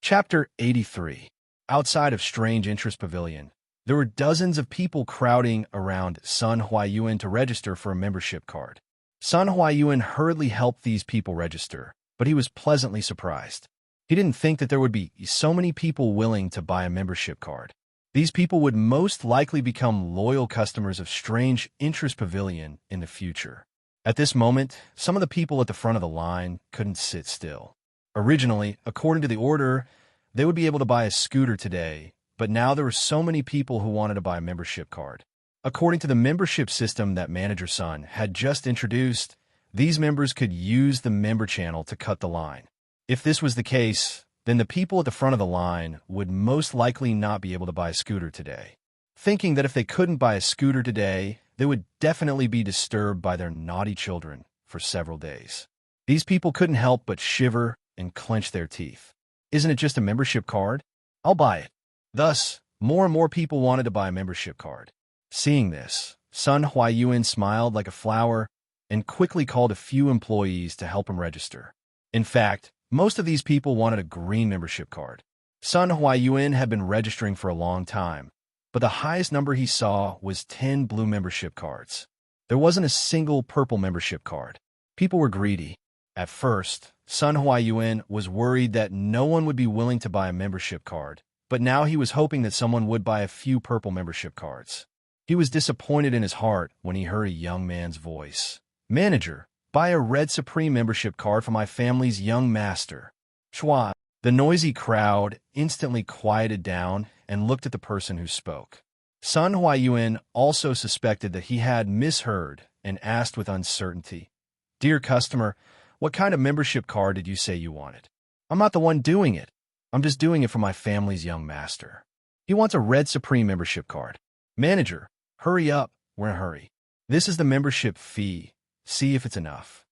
Chapter 83. Outside of Strange Interest Pavilion, there were dozens of people crowding around Sun Huayuan to register for a membership card. Sun Huayuan hurriedly helped these people register, but he was pleasantly surprised. He didn't think that there would be so many people willing to buy a membership card. These people would most likely become loyal customers of Strange Interest Pavilion in the future. At this moment, some of the people at the front of the line couldn't sit still. Originally, according to the order, they would be able to buy a scooter today, but now there were so many people who wanted to buy a membership card. According to the membership system that Manager Sun had just introduced, these members could use the member channel to cut the line. If this was the case, then the people at the front of the line would most likely not be able to buy a scooter today. Thinking that if they couldn't buy a scooter today, they would definitely be disturbed by their naughty children for several days. These people couldn't help but shiver and clench their teeth. Isn't it just a membership card? I'll buy it. Thus, more and more people wanted to buy a membership card. Seeing this, Sun Huayuan smiled like a flower and quickly called a few employees to help him register. In fact, most of these people wanted a green membership card. Sun Huayuan had been registering for a long time, but the highest number he saw was 10 blue membership cards. There wasn't a single purple membership card. People were greedy. At first, Sun Huayuan was worried that no one would be willing to buy a membership card, but now he was hoping that someone would buy a few purple membership cards. He was disappointed in his heart when he heard a young man's voice. "Manager, buy a Red Supreme membership card for my family's young master." Chua. The noisy crowd instantly quieted down and looked at the person who spoke. Sun Huayuan also suspected that he had misheard and asked with uncertainty, "Dear customer, what kind of membership card did you say you wanted?" "I'm not the one doing it. I'm just doing it for my family's young master. He wants a Red Supreme membership card." "Manager, hurry up. We're in a hurry. This is the membership fee. See if it's enough."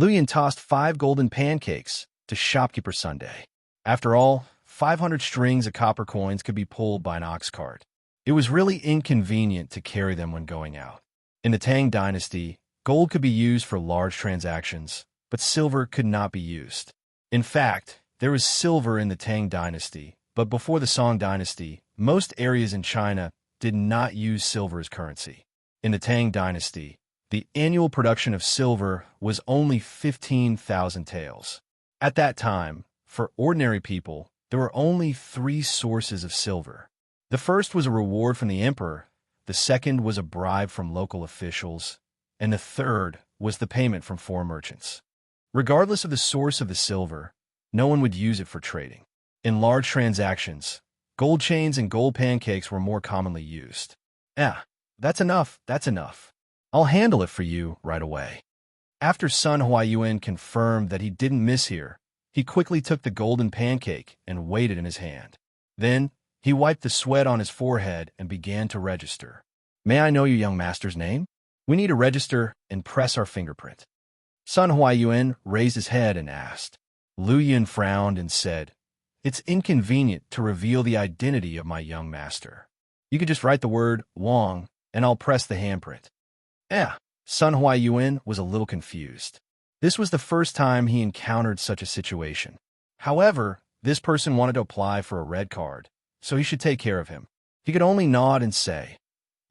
Luyan tossed 5 golden pancakes to shopkeeper Sunday. After all, 500 strings of copper coins could be pulled by an ox cart. It was really inconvenient to carry them when going out. In the Tang Dynasty, gold could be used for large transactions, but silver could not be used. In fact, there was silver in the Tang Dynasty, but before the Song Dynasty, most areas in China did not use silver as currency. In the Tang Dynasty, the annual production of silver was only 15,000 taels. At that time, for ordinary people, there were only 3 sources of silver. The first was a reward from the emperor, the second was a bribe from local officials, and the third was the payment from foreign merchants. Regardless of the source of the silver, no one would use it for trading. In large transactions, gold chains and gold pancakes were more commonly used. That's enough. I'll handle it for you right away." After Sun Huayuan confirmed that he didn't mishear, he quickly took the golden pancake and weighed it in his hand. Then, he wiped the sweat on his forehead and began to register. "May I know your young master's name? We need to register and press our fingerprint." Sun Huayuan raised his head and asked. Lu Yin frowned and said, "It's inconvenient to reveal the identity of my young master. You could just write the word Wang, and I'll press the handprint." Sun Huayuan was a little confused. This was the first time he encountered such a situation. However, this person wanted to apply for a red card, so he should take care of him. He could only nod and say,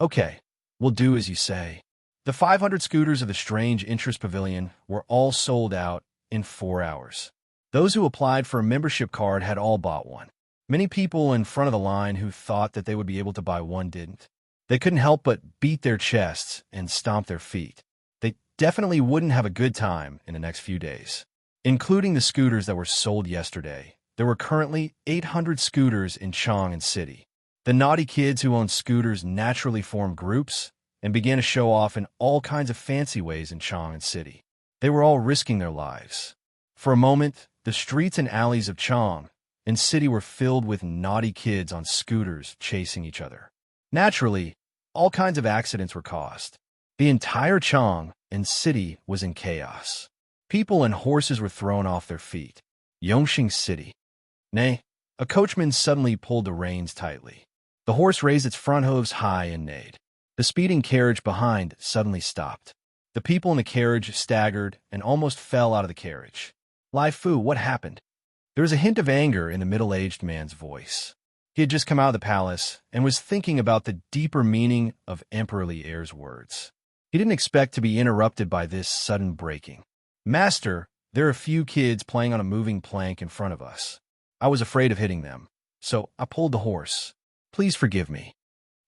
"Okay, we'll do as you say." The 500 scooters of the Strange Interest Pavilion were all sold out in 4 hours. Those who applied for a membership card had all bought one. Many people in front of the line who thought that they would be able to buy one didn't. They couldn't help but beat their chests and stomp their feet. They definitely wouldn't have a good time in the next few days. Including the scooters that were sold yesterday, there were currently 800 scooters in Chang'an City. The naughty kids who owned scooters naturally formed groups and began to show off in all kinds of fancy ways in Chang'an City. They were all risking their lives. For a moment, the streets and alleys of Chang'an City were filled with naughty kids on scooters chasing each other. Naturally, all kinds of accidents were caused. The entire Chang'an City was in chaos. People and horses were thrown off their feet. Yongxing City. Nay, a coachman suddenly pulled the reins tightly. The horse raised its front hooves high and neighed. The speeding carriage behind suddenly stopped. The people in the carriage staggered and almost fell out of the carriage. "Lai Fu, what happened?" There was a hint of anger in the middle-aged man's voice. He had just come out of the palace and was thinking about the deeper meaning of Emperor Li'er's words. He didn't expect to be interrupted by this sudden breaking. "Master, there are a few kids playing on a moving plank in front of us. I was afraid of hitting them, so I pulled the horse. Please forgive me."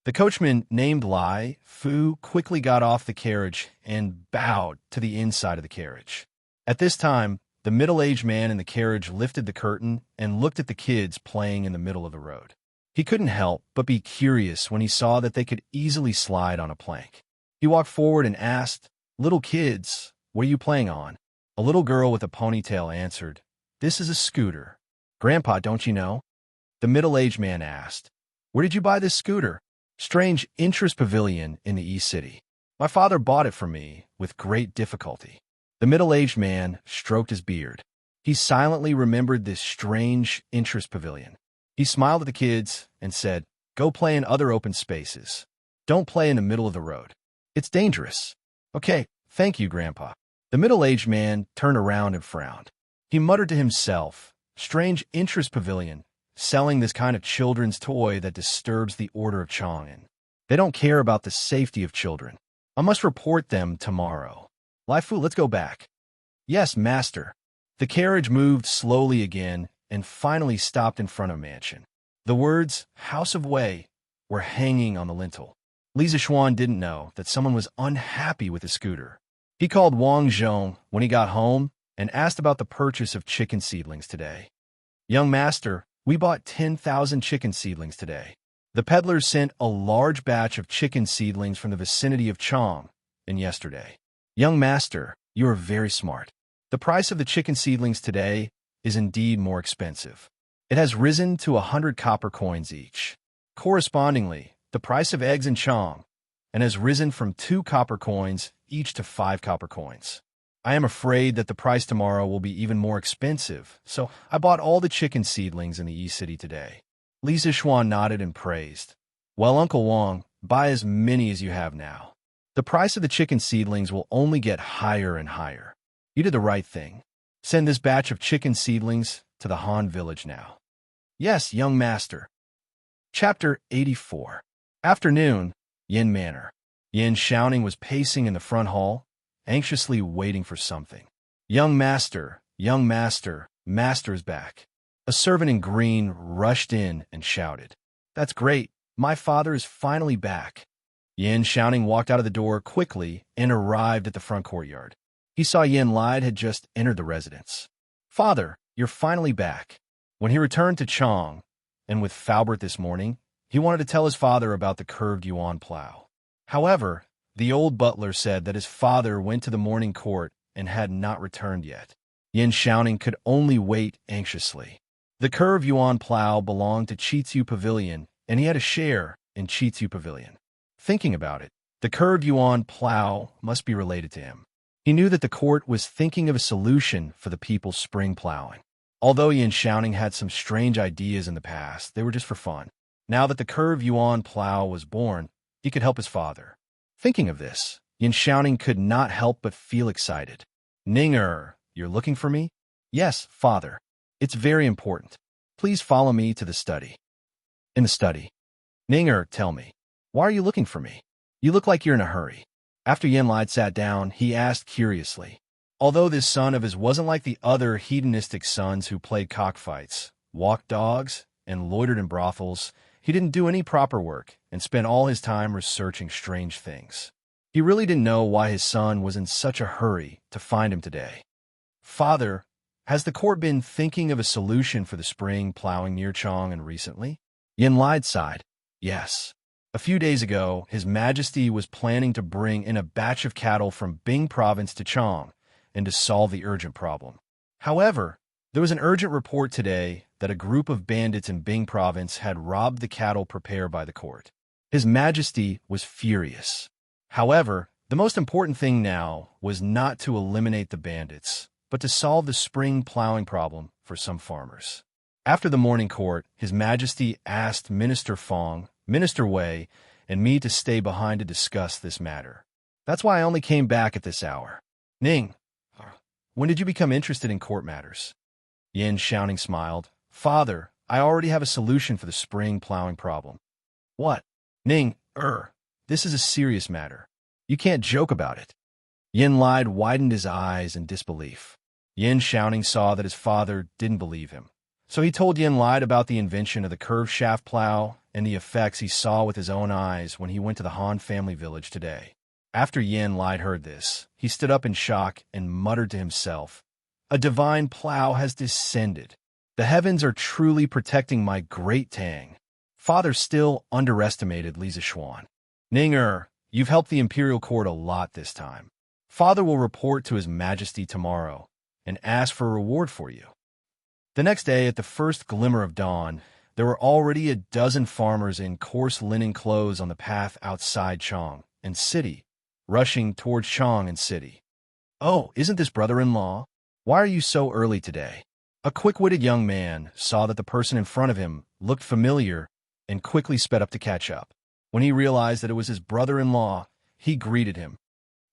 The coachman, named Lai Fu, quickly got off the carriage and bowed to the inside of the carriage. At this time, the middle-aged man in the carriage lifted the curtain and looked at the kids playing in the middle of the road. He couldn't help but be curious when he saw that they could easily slide on a plank. He walked forward and asked, "Little kids, what are you playing on?" A little girl with a ponytail answered, "This is a scooter." "Grandpa, don't you know?" The middle-aged man asked, "Where did you buy this scooter?" "Strange Interest Pavilion in the East City. My father bought it for me with great difficulty." The middle-aged man stroked his beard. He silently remembered this strange interest pavilion. He smiled at the kids and said, "Go play in other open spaces. Don't play in the middle of the road. It's dangerous." "Okay, thank you, Grandpa." The middle-aged man turned around and frowned. He muttered to himself, "Strange interest pavilion, selling this kind of children's toy that disturbs the order of Chang'an. They don't care about the safety of children. I must report them tomorrow. Lai Fu, let's go back." "Yes, master." The carriage moved slowly again and finally stopped in front of a mansion. The words, "House of Wei," were hanging on the lintel. Li Zixuan didn't know that someone was unhappy with the scooter. He called Wang Zhong when he got home and asked about the purchase of chicken seedlings today. "Young master, we bought 10,000 chicken seedlings today. The peddler sent a large batch of chicken seedlings from the vicinity of Chang yesterday." "Young master, you are very smart. The price of the chicken seedlings today is indeed more expensive. It has risen to 100 copper coins each. Correspondingly, the price of eggs in Chang has risen from 2 copper coins each to 5 copper coins. I am afraid that the price tomorrow will be even more expensive, so I bought all the chicken seedlings in the East City today." Li Zixuan nodded and praised. "Well, Uncle Wang, buy as many as you have now. The price of the chicken seedlings will only get higher and higher. You did the right thing. Send this batch of chicken seedlings to the Han village now." "Yes, young master." Chapter 84. Afternoon, Yin Manor. Yin Xiaoning was pacing in the front hall, anxiously waiting for something. Young master, master's back." A servant in green rushed in and shouted, "That's great, my father is finally back." Yin Xiaoning walked out of the door quickly and arrived at the front courtyard. He saw Yin Lai had just entered the residence. "Father, you're finally back." When he returned to Chang, and with Falbert this morning, he wanted to tell his father about the curved yuan plow. However, the old butler said that his father went to the morning court and had not returned yet. Yin Xiaoning could only wait anxiously. The curved yuan plow belonged to Chitsu Pavilion, and he had a share in Chitsu Pavilion. Thinking about it, the curved yuan plow must be related to him. He knew that the court was thinking of a solution for the people's spring plowing. Although Yin Xiaoning had some strange ideas in the past, they were just for fun. Now that the curved yuan plow was born, he could help his father. Thinking of this, Yin Xiaoning could not help but feel excited. "Ninger, you're looking for me?" "Yes, father. It's very important. Please follow me to the study." "In the study." "Ninger, tell me, why are you looking for me? You look like you're in a hurry." After Yin Lai sat down, he asked curiously. Although this son of his wasn't like the other hedonistic sons who played cockfights, walked dogs, and loitered in brothels, he didn't do any proper work and spent all his time researching strange things. He really didn't know why his son was in such a hurry to find him today. "Father, has the court been thinking of a solution for the spring plowing near Chang'an recently?" Yin Lai sighed. "Yes. A few days ago, His Majesty was planning to bring in a batch of cattle from Bing province to Chang and to solve the urgent problem. However, there was an urgent report today that a group of bandits in Bing province had robbed the cattle prepared by the court. His Majesty was furious. However, the most important thing now was not to eliminate the bandits, but to solve the spring plowing problem for some farmers. After the morning court, His Majesty asked Minister Fong, Minister Wei, and me to stay behind to discuss this matter. That's why I only came back at this hour." "Ning, when did you become interested in court matters?" Yin shouting smiled. Father, I already have a solution for the spring plowing problem. What? Ning, this is a serious matter. You can't joke about it. Yin lied, widened his eyes in disbelief. Yin shouting saw that his father didn't believe him. So he told Yin lied about the invention of the curved shaft plow and the effects he saw with his own eyes when he went to the Han family village today. After Yin lied heard this, he stood up in shock and muttered to himself, "A divine plow has descended. The heavens are truly protecting my great Tang." Father still underestimated Li Zixuan. Ning, you've helped the imperial court a lot this time. Father will report to His Majesty tomorrow and ask for a reward for you. The next day, at the first glimmer of dawn, there were already a dozen farmers in coarse linen clothes on the path outside Chong and City, rushing towards Chong and City. "Oh, isn't this brother-in-law? Why are you so early today?" A quick-witted young man saw that the person in front of him looked familiar and quickly sped up to catch up. When he realized that it was his brother-in-law, he greeted him.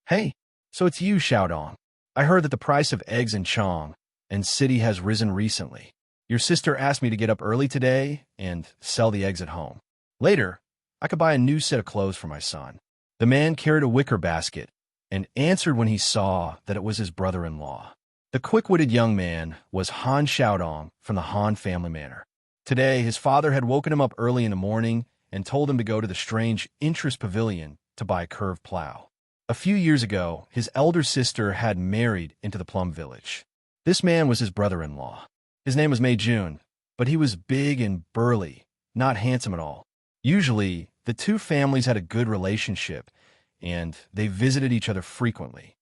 "Hey, so it's you, Xiaodong. I heard that the price of eggs in Chong and City has risen recently. Your sister asked me to get up early today and sell the eggs at home. Later, I could buy a new set of clothes for my son." The man carried a wicker basket and answered when he saw that it was his brother-in-law. The quick-witted young man was Han Xiaodong from the Han family manor. Today, his father had woken him up early in the morning and told him to go to the strange interest pavilion to buy a curved plow. A few years ago, his elder sister had married into the Plum Village. This man was his brother-in-law. His name was Mei Jun, but he was big and burly, not handsome at all. Usually, the two families had a good relationship, and they visited each other frequently.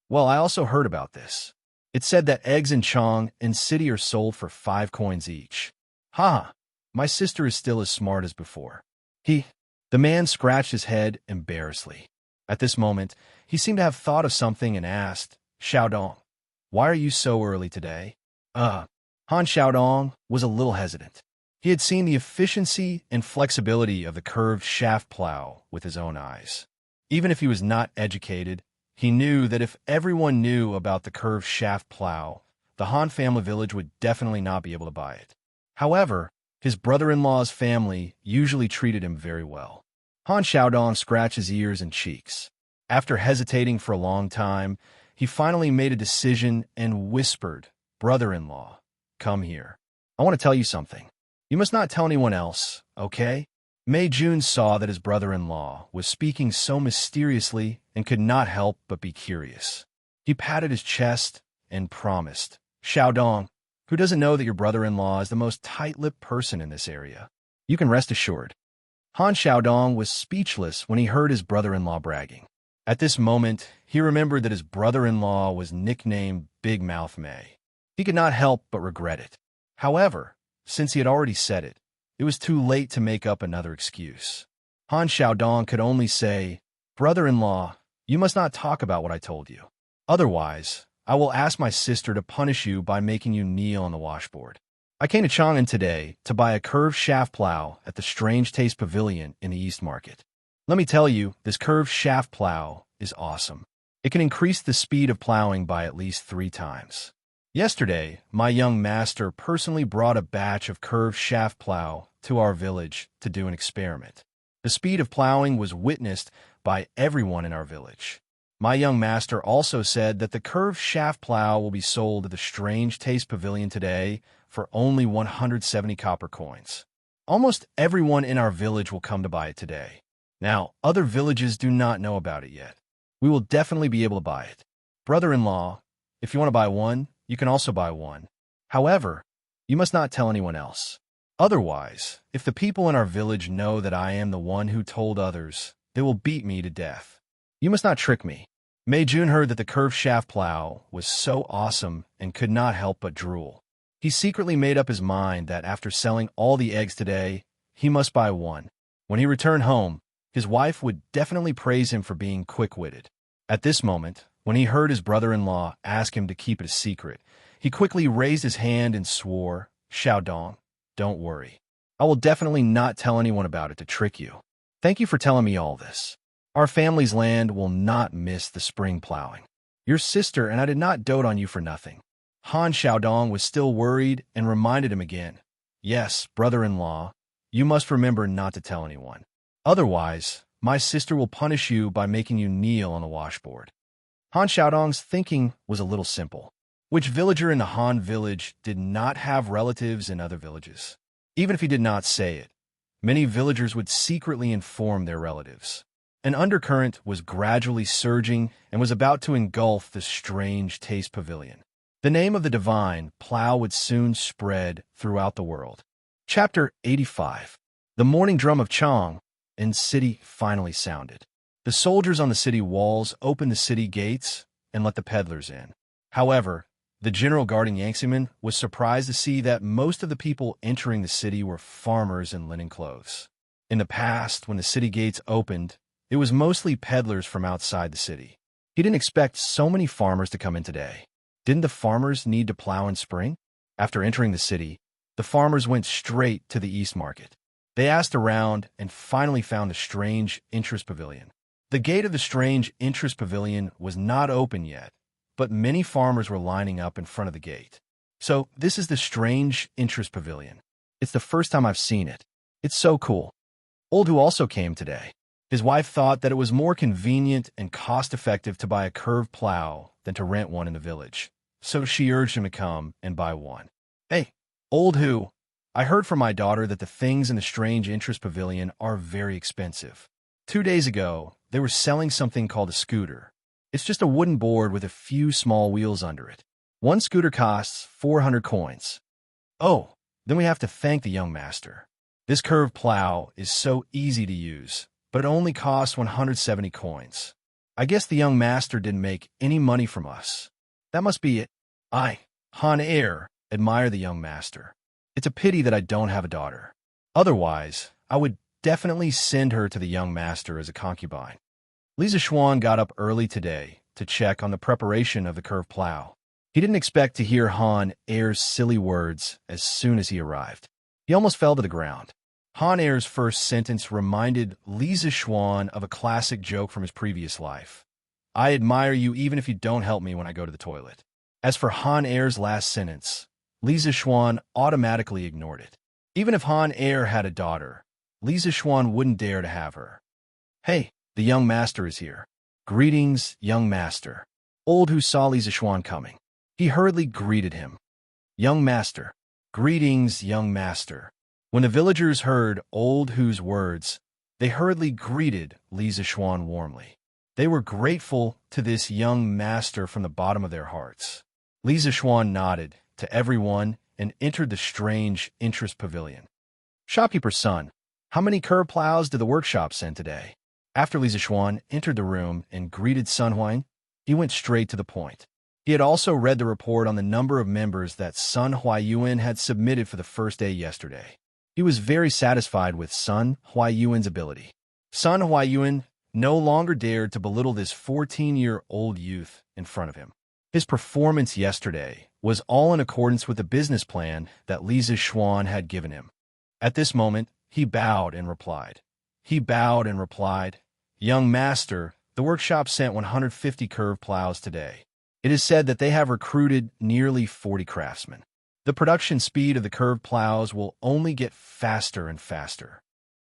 Well, I also heard about this. It said that eggs in Chong and City are sold for 5 coins each. Ha! My sister is still as smart as before. The man scratched his head embarrassedly. At this moment, he seemed to have thought of something and asked, "Xiaodong, why are you so early today?" Han Xiaodong was a little hesitant. He had seen the efficiency and flexibility of the curved shaft plow with his own eyes. Even if he was not educated, he knew that if everyone knew about the curved shaft plow, the Han family village would definitely not be able to buy it. However, his brother-in-law's family usually treated him very well. Han Xiaodong scratched his ears and cheeks. After hesitating for a long time, he finally made a decision and whispered, "Brother-in-law, come here. I want to tell you something. You must not tell anyone else, okay?" Mei Jun saw that his brother-in-law was speaking so mysteriously and could not help but be curious. He patted his chest and promised, "Xiaodong, who doesn't know that your brother-in-law is the most tight-lipped person in this area? You can rest assured." Han Xiaodong was speechless when he heard his brother-in-law bragging. At this moment, he remembered that his brother-in-law was nicknamed Big Mouth Mei. He could not help but regret it. However, since he had already said it, it was too late to make up another excuse. Han Xiaodong could only say, "Brother-in-law, you must not talk about what I told you. Otherwise, I will ask my sister to punish you by making you kneel on the washboard." I came to Chang'an today to buy a curved shaft plow at the Strange Taste Pavilion in the East Market. Let me tell you, this curved shaft plow is awesome. It can increase the speed of plowing by at least 3 times. Yesterday, my young master personally brought a batch of curved shaft plow to our village to do an experiment. The speed of plowing was witnessed by everyone in our village. My young master also said that the curved shaft plow will be sold at the Strange Taste Pavilion today for only 170 copper coins. Almost everyone in our village will come to buy it today. Now, other villages do not know about it yet. We will definitely be able to buy it. Brother-in-law, if you want to buy one, you can also buy one. However, you must not tell anyone else. Otherwise, if the people in our village know that I am the one who told others, they will beat me to death. You must not trick me." Mei Jun heard that the curved shaft plow was so awesome and could not help but drool. He secretly made up his mind that after selling all the eggs today, he must buy one. When he returned home, his wife would definitely praise him for being quick-witted. At this moment, when he heard his brother-in-law ask him to keep it a secret, he quickly raised his hand and swore, "Xiaodong, don't worry. I will definitely not tell anyone about it to trick you. Thank you for telling me all this. Our family's land will not miss the spring plowing. Your sister and I did not dote on you for nothing." Han Xiaodong was still worried and reminded him again. Yes, brother-in-law, you must remember not to tell anyone. Otherwise, my sister will punish you by making you kneel on the washboard. Han Xiaodong's thinking was a little simple. Which villager in the Han village did not have relatives in other villages? Even if he did not say it, many villagers would secretly inform their relatives. An undercurrent was gradually surging and was about to engulf the strange taste pavilion. The name of the divine plow would soon spread throughout the world. Chapter 85. The morning drum of Chang in city finally sounded. The soldiers on the city walls opened the city gates and let the peddlers in. However, the general guarding Yangtzeman was surprised to see that most of the people entering the city were farmers in linen clothes. In the past, when the city gates opened, it was mostly peddlers from outside the city. He didn't expect so many farmers to come in today. Didn't the farmers need to plow in spring? After entering the city, the farmers went straight to the East Market. They asked around and finally found the Strange Interest Pavilion. The gate of the Strange Interest Pavilion was not open yet, but many farmers were lining up in front of the gate. So this is the Strange Interest Pavilion. It's the first time I've seen it. It's so cool. Old who also came today. His wife thought that it was more convenient and cost-effective to buy a curved plow than to rent one in the village. So she urged him to come and buy one. Hey, old who, I heard from my daughter that the things in the Strange Interest Pavilion are very expensive. 2 days ago, they were selling something called a scooter. It's just a wooden board with a few small wheels under it. One scooter costs 400 coins. Oh, then we have to thank the young master. This curved plow is so easy to use, but it only costs 170 coins. I guess the young master didn't make any money from us. That must be it. I, Han Er, admire the young master. It's a pity that I don't have a daughter. Otherwise, I would definitely send her to the young master as a concubine. Li Zixuan got up early today to check on the preparation of the curved plow. He didn't expect to hear Han Er's silly words as soon as he arrived. He almost fell to the ground. Han Er's first sentence reminded Li Zixuan of a classic joke from his previous life. I admire you even if you don't help me when I go to the toilet. As for Han Er's last sentence, Li Zixuan automatically ignored it. Even if Han Er had a daughter, Li Zixuan wouldn't dare to have her. Hey, the young master is here. Greetings, young master. Old who saw Li Zixuan coming. He hurriedly greeted him. Young master. Greetings, young master. When the villagers heard Old Hu's words, they hurriedly greeted Li Zixuan warmly. They were grateful to this young master from the bottom of their hearts. Li Zixuan nodded to everyone and entered the Strange Interest Pavilion. Shopkeeper's son, how many curved plows did the workshop send today? After Li Zixuan entered the room and greeted Sun Huang, he went straight to the point. He had also read the report on the number of members that Sun Huayuan had submitted for the first day yesterday. He was very satisfied with Sun Huayuan's ability. Sun Huayuan no longer dared to belittle this 14-year-old youth in front of him. His performance yesterday was all in accordance with the business plan that Li Zixuan had given him. At this moment, he bowed and replied. Young master, the workshop sent 150 curved plows today. It is said that they have recruited nearly 40 craftsmen. The production speed of the curved plows will only get faster and faster.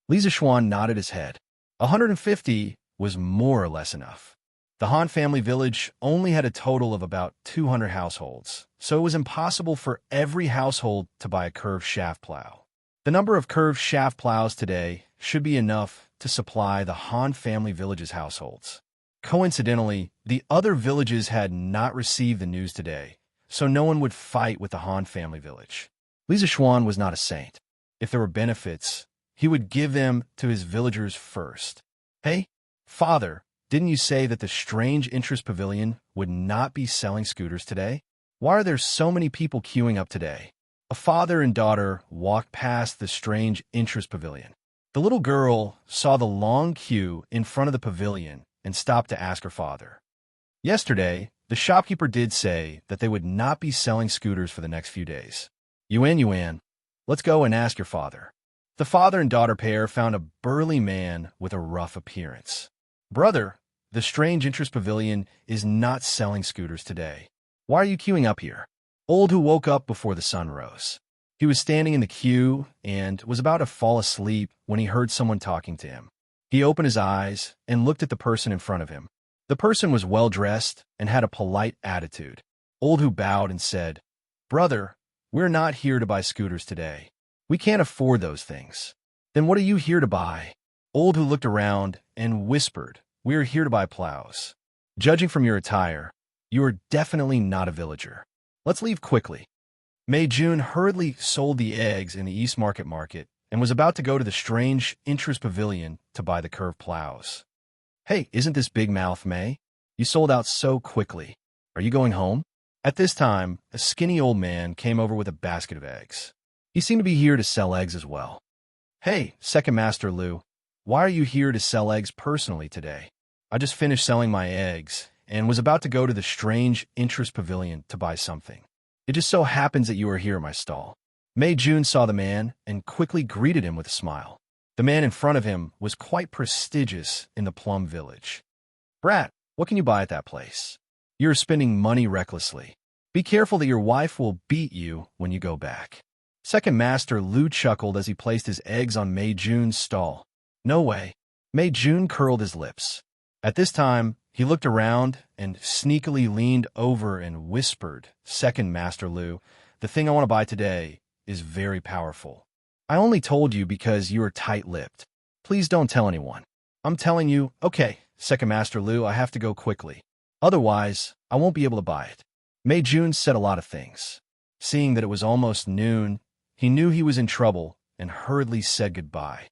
Li Zixuan nodded his head. 150 was more or less enough. The Han family village only had a total of about 200 households, so it was impossible for every household to buy a curved shaft plow. The number of curved shaft plows today should be enough to supply the Han family village's households. Coincidentally, the other villages had not received the news today, so no one would fight with the Han family village. Li Zixuan was not a saint. If there were benefits, he would give them to his villagers first. Hey, father, didn't you say that the Strange Interest Pavilion would not be selling scooters today? Why are there so many people queuing up today? A father and daughter walked past the Strange Interest Pavilion. The little girl saw the long queue in front of the pavilion and stopped to ask her father. Yesterday, the shopkeeper did say that they would not be selling scooters for the next few days. Yuan, let's go and ask your father. The father and daughter pair found a burly man with a rough appearance. Brother, the Strange Interest Pavilion is not selling scooters today. Why are you queuing up here? Old Hu woke up before the sun rose. He was standing in the queue and was about to fall asleep when he heard someone talking to him. He opened his eyes and looked at the person in front of him. The person was well-dressed and had a polite attitude. Old Hu bowed and said, "Brother, we're not here to buy scooters today. We can't afford those things." "Then what are you here to buy?" Old Hu looked around and whispered, "We are here to buy plows. Judging from your attire, you are definitely not a villager. Let's leave quickly." Mei Jun hurriedly sold the eggs in the East Market and was about to go to the strange interest pavilion to buy the curved plows. "Hey, isn't this Big Mouth Mei? You sold out so quickly. Are you going home?" At this time, a skinny old man came over with a basket of eggs. He seemed to be here to sell eggs as well. "Hey, Second Master Lu, why are you here to sell eggs personally today?" "I just finished selling my eggs and was about to go to the strange interest pavilion to buy something. It just so happens that you are here at my stall." Mei Jun saw the man and quickly greeted him with a smile. The man in front of him was quite prestigious in the Plum Village. "Brat, what can you buy at that place? You're spending money recklessly. Be careful that your wife will beat you when you go back." Second Master Lu chuckled as he placed his eggs on Mei Jun's stall. "No way." Mei Jun curled his lips. At this time, he looked around and sneakily leaned over and whispered, "Second Master Lu, the thing I want to buy today is very powerful. I only told you because you are tight-lipped. Please don't tell anyone." "I'm telling you." "Okay, Second Master Lu, I have to go quickly. Otherwise, I won't be able to buy it." Mei Jun said a lot of things. Seeing that it was almost noon, he knew he was in trouble and hurriedly said goodbye.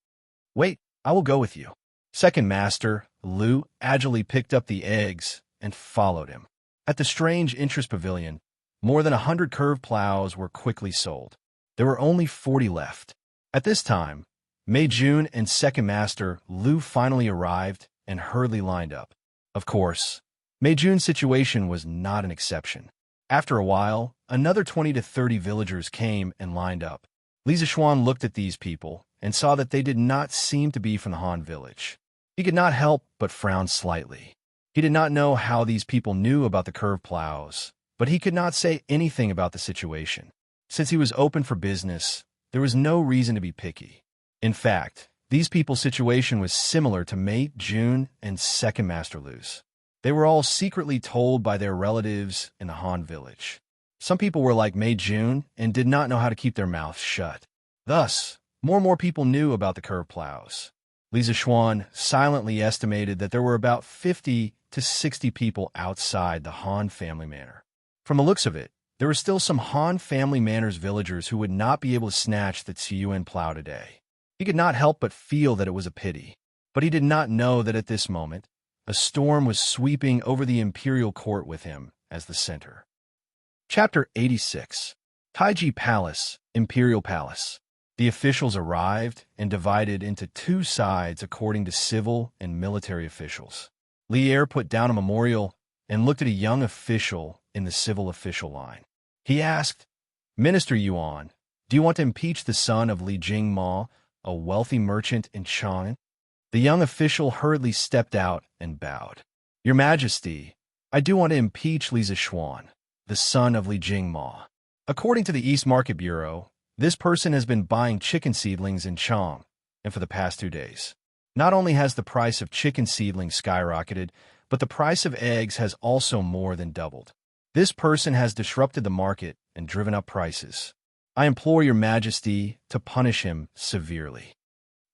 "Wait, I will go with you." Second Master Lu agilely picked up the eggs and followed him. At the strange interest pavilion, more than 100 curved plows were quickly sold. There were only 40 left. At this time, Mei Jun and Second Master Lu finally arrived and hurriedly lined up. Of course, Mei Jun's situation was not an exception. After a while, another 20 to 30 villagers came and lined up. Li Zixuan looked at these people and saw that they did not seem to be from the Han village. He could not help but frown slightly. He did not know how these people knew about the curved plows, but he could not say anything about the situation. Since he was open for business, there was no reason to be picky. In fact, these people's situation was similar to Mei Jun and Second Master Lu's. They were all secretly told by their relatives in the Han village. Some people were like Mei Jun and did not know how to keep their mouths shut. Thus, more and more people knew about the curved plows. Li Zixuan silently estimated that there were about 50 to 60 people outside the Han family manor. From the looks of it, there were still some Han family manor's villagers who would not be able to snatch the Tsiyuan plow today. He could not help but feel that it was a pity, but he did not know that at this moment, a storm was sweeping over the imperial court with him as the center. Chapter 86. Taiji Palace, Imperial Palace. The officials arrived and divided into two sides according to civil and military officials. Li Er put down a memorial and looked at a young official in the civil official line. He asked, "Minister Yuan, do you want to impeach the son of Li Jingma, a wealthy merchant in Chang'an?" The young official hurriedly stepped out and bowed. "Your Majesty, I do want to impeach Li Zixuan, the son of Li Jingma. According to the East Market Bureau, this person has been buying chicken seedlings in Chang, and for the past 2 days. Not only has the price of chicken seedlings skyrocketed, but the price of eggs has also more than doubled. This person has disrupted the market and driven up prices. I implore your Majesty to punish him severely."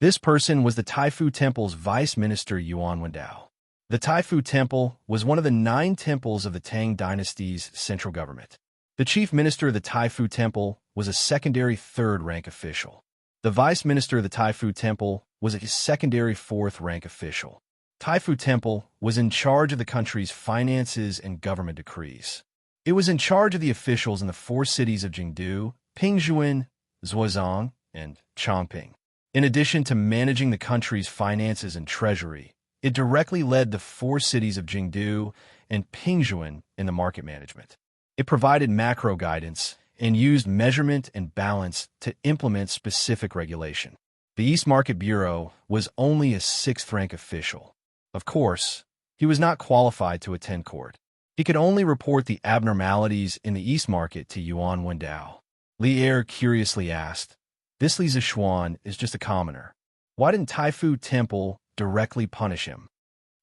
This person was the Taifu Temple's Vice Minister Yuan Wendao. The Taifu Temple was one of the 9 temples of the Tang Dynasty's central government. The chief minister of the Taifu Temple was a secondary 3rd-rank official. The vice minister of the Taifu Temple was a secondary 4th-rank official. Taifu Temple was in charge of the country's finances and government decrees. It was in charge of the officials in the 4 cities of Jingdu, Pingzhuan, Zhuozhang, and Chongping. In addition to managing the country's finances and treasury, it directly led the 4 cities of Jingdu and Pingzhuan in the market management. It provided macro guidance and used measurement and balance to implement specific regulation. The East Market Bureau was only a 6th-rank official. Of course, he was not qualified to attend court. He could only report the abnormalities in the East Market to Yuan Wendao. Li Er curiously asked, "This Li Zishuan is just a commoner. Why didn't Taifu Temple directly punish him?"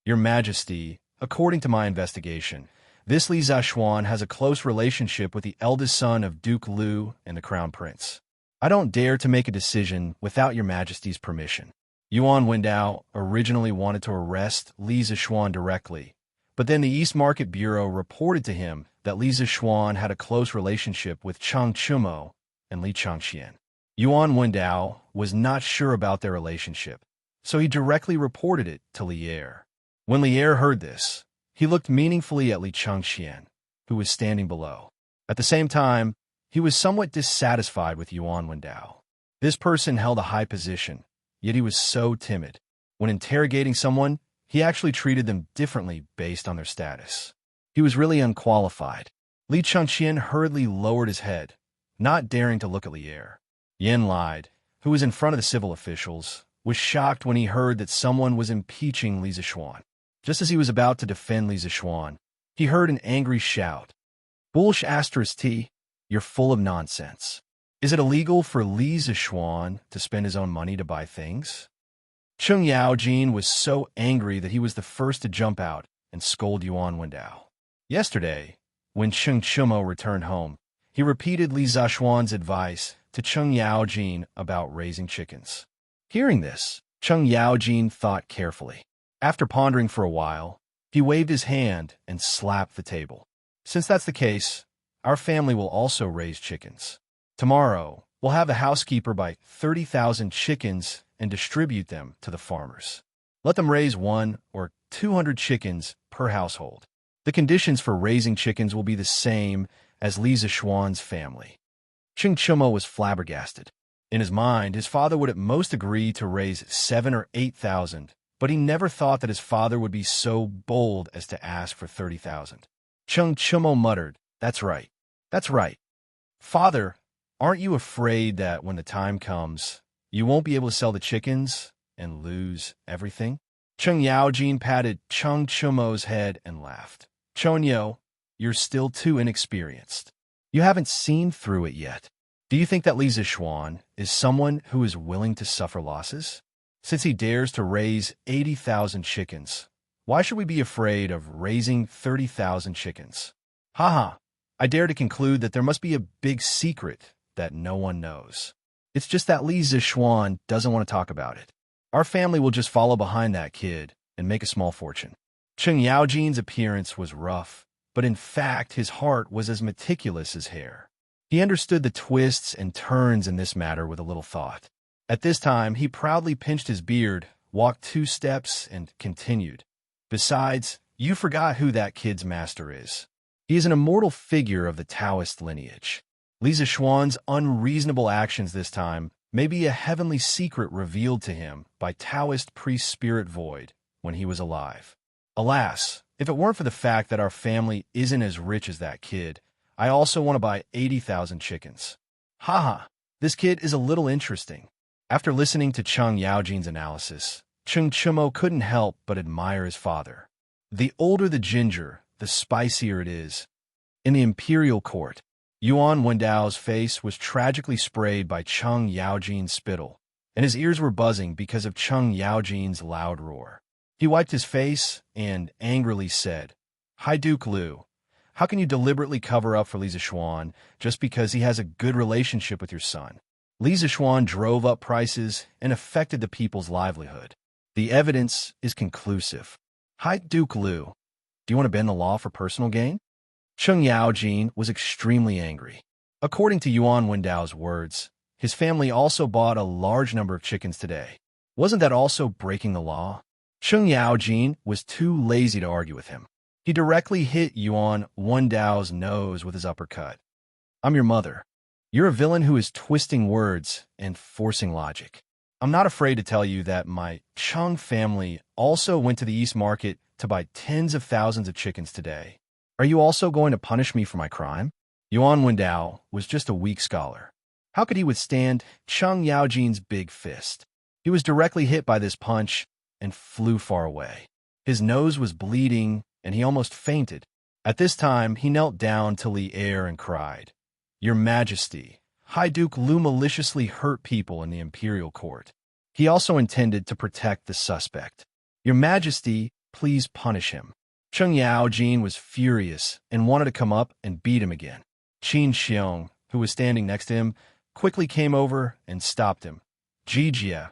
"Your Majesty, according to my investigation, this Li Zishuan has a close relationship with the eldest son of Duke Lu and the Crown Prince. I don't dare to make a decision without your Majesty's permission." Yuan Wendao originally wanted to arrest Li Zishuan directly, but then the East Market Bureau reported to him that Li Zishuan had a close relationship with Cheng Chumo and Li Changxian. Yuan Wendao was not sure about their relationship, so he directly reported it to Li Er. When Li Er heard this, he looked meaningfully at Li Changxian, who was standing below. At the same time, he was somewhat dissatisfied with Yuan Wendao. This person held a high position, yet he was so timid. When interrogating someone, he actually treated them differently based on their status. He was really unqualified. Li Changxian hurriedly lowered his head, not daring to look at Li Er. Yin Lied, who was in front of the civil officials, was shocked when he heard that someone was impeaching Li Zishuan. Just as he was about to defend Li Zishuan, he heard an angry shout. "Bullsh *T, you're full of nonsense. Is it illegal for Li Zishuan to spend his own money to buy things?" Cheng Yaojin was so angry that he was the first to jump out and scold Yuan Wendao. Yesterday, when Cheng Chumo returned home, he repeated Li Zishuan's advice to Cheng Yaojin about raising chickens. Hearing this, Cheng Yaojin thought carefully. After pondering for a while, he waved his hand and slapped the table. "Since that's the case, our family will also raise chickens. Tomorrow, we'll have the housekeeper buy 30,000 chickens and distribute them to the farmers. Let them raise 1 or 200 chickens per household. The conditions for raising chickens will be the same as Li Zishuan's family." Cheng Chumo was flabbergasted. In his mind, his father would at most agree to raise 7 or 8,000, but he never thought that his father would be so bold as to ask for 30,000. Cheng Chumo muttered, That's right. Father, aren't you afraid that when the time comes, you won't be able to sell the chickens and lose everything?" Cheng Yaojin patted Cheng Chumo's head and laughed. "Chonyo, you're still too inexperienced. You haven't seen through it yet. Do you think that Li Zishuan is someone who is willing to suffer losses? Since he dares to raise 80,000 chickens, why should we be afraid of raising 30,000 chickens? Haha, I dare to conclude that there must be a big secret that no one knows. It's just that Li Zishuan doesn't want to talk about it. Our family will just follow behind that kid and make a small fortune." Cheng Yaojin's appearance was rough, but in fact his heart was as meticulous as hair. He understood the twists and turns in this matter with a little thought. At this time, he proudly pinched his beard, walked 2 steps, and continued. "Besides, you forgot who that kid's master is. He is an immortal figure of the Taoist lineage. Li Zishuan's unreasonable actions this time may be a heavenly secret revealed to him by Taoist priest Spirit Void when he was alive. Alas, if it weren't for the fact that our family isn't as rich as that kid, I also want to buy 80,000 chickens. Haha, this kid is a little interesting." After listening to Cheng Yaojin's analysis, Cheng Chumo couldn't help but admire his father. The older the ginger, the spicier it is. In the imperial court, Yuan Wendao's face was tragically sprayed by Cheng Yaojin's spittle, and his ears were buzzing because of Cheng Yaojin's loud roar. He wiped his face and angrily said, "Hi Duke Lu, how can you deliberately cover up for Li Zishuan just because he has a good relationship with your son? Li Zishuan drove up prices and affected the people's livelihood. The evidence is conclusive. Hi Duke Lu, do you want to bend the law for personal gain?" Cheng Yaojin was extremely angry. According to Yuan Wendao's words, his family also bought a large number of chickens today. Wasn't that also breaking the law? Cheng Yaojin was too lazy to argue with him. He directly hit Yuan Wendao's nose with his uppercut. "I'm your mother. You're a villain who is twisting words and forcing logic. I'm not afraid to tell you that my Cheng family also went to the East Market to buy tens of thousands of chickens today. Are you also going to punish me for my crime?" Yuan Wendao was just a weak scholar. How could he withstand Cheng Yaojin's big fist? He was directly hit by this punch and flew far away. His nose was bleeding, and he almost fainted. At this time, he knelt down to Li Er and cried, "Your Majesty, High Duke Lu maliciously hurt people in the imperial court. He also intended to protect the suspect. Your Majesty, please punish him." Cheng Yaojin was furious and wanted to come up and beat him again. Qin Xiong, who was standing next to him, quickly came over and stopped him. "Jijia,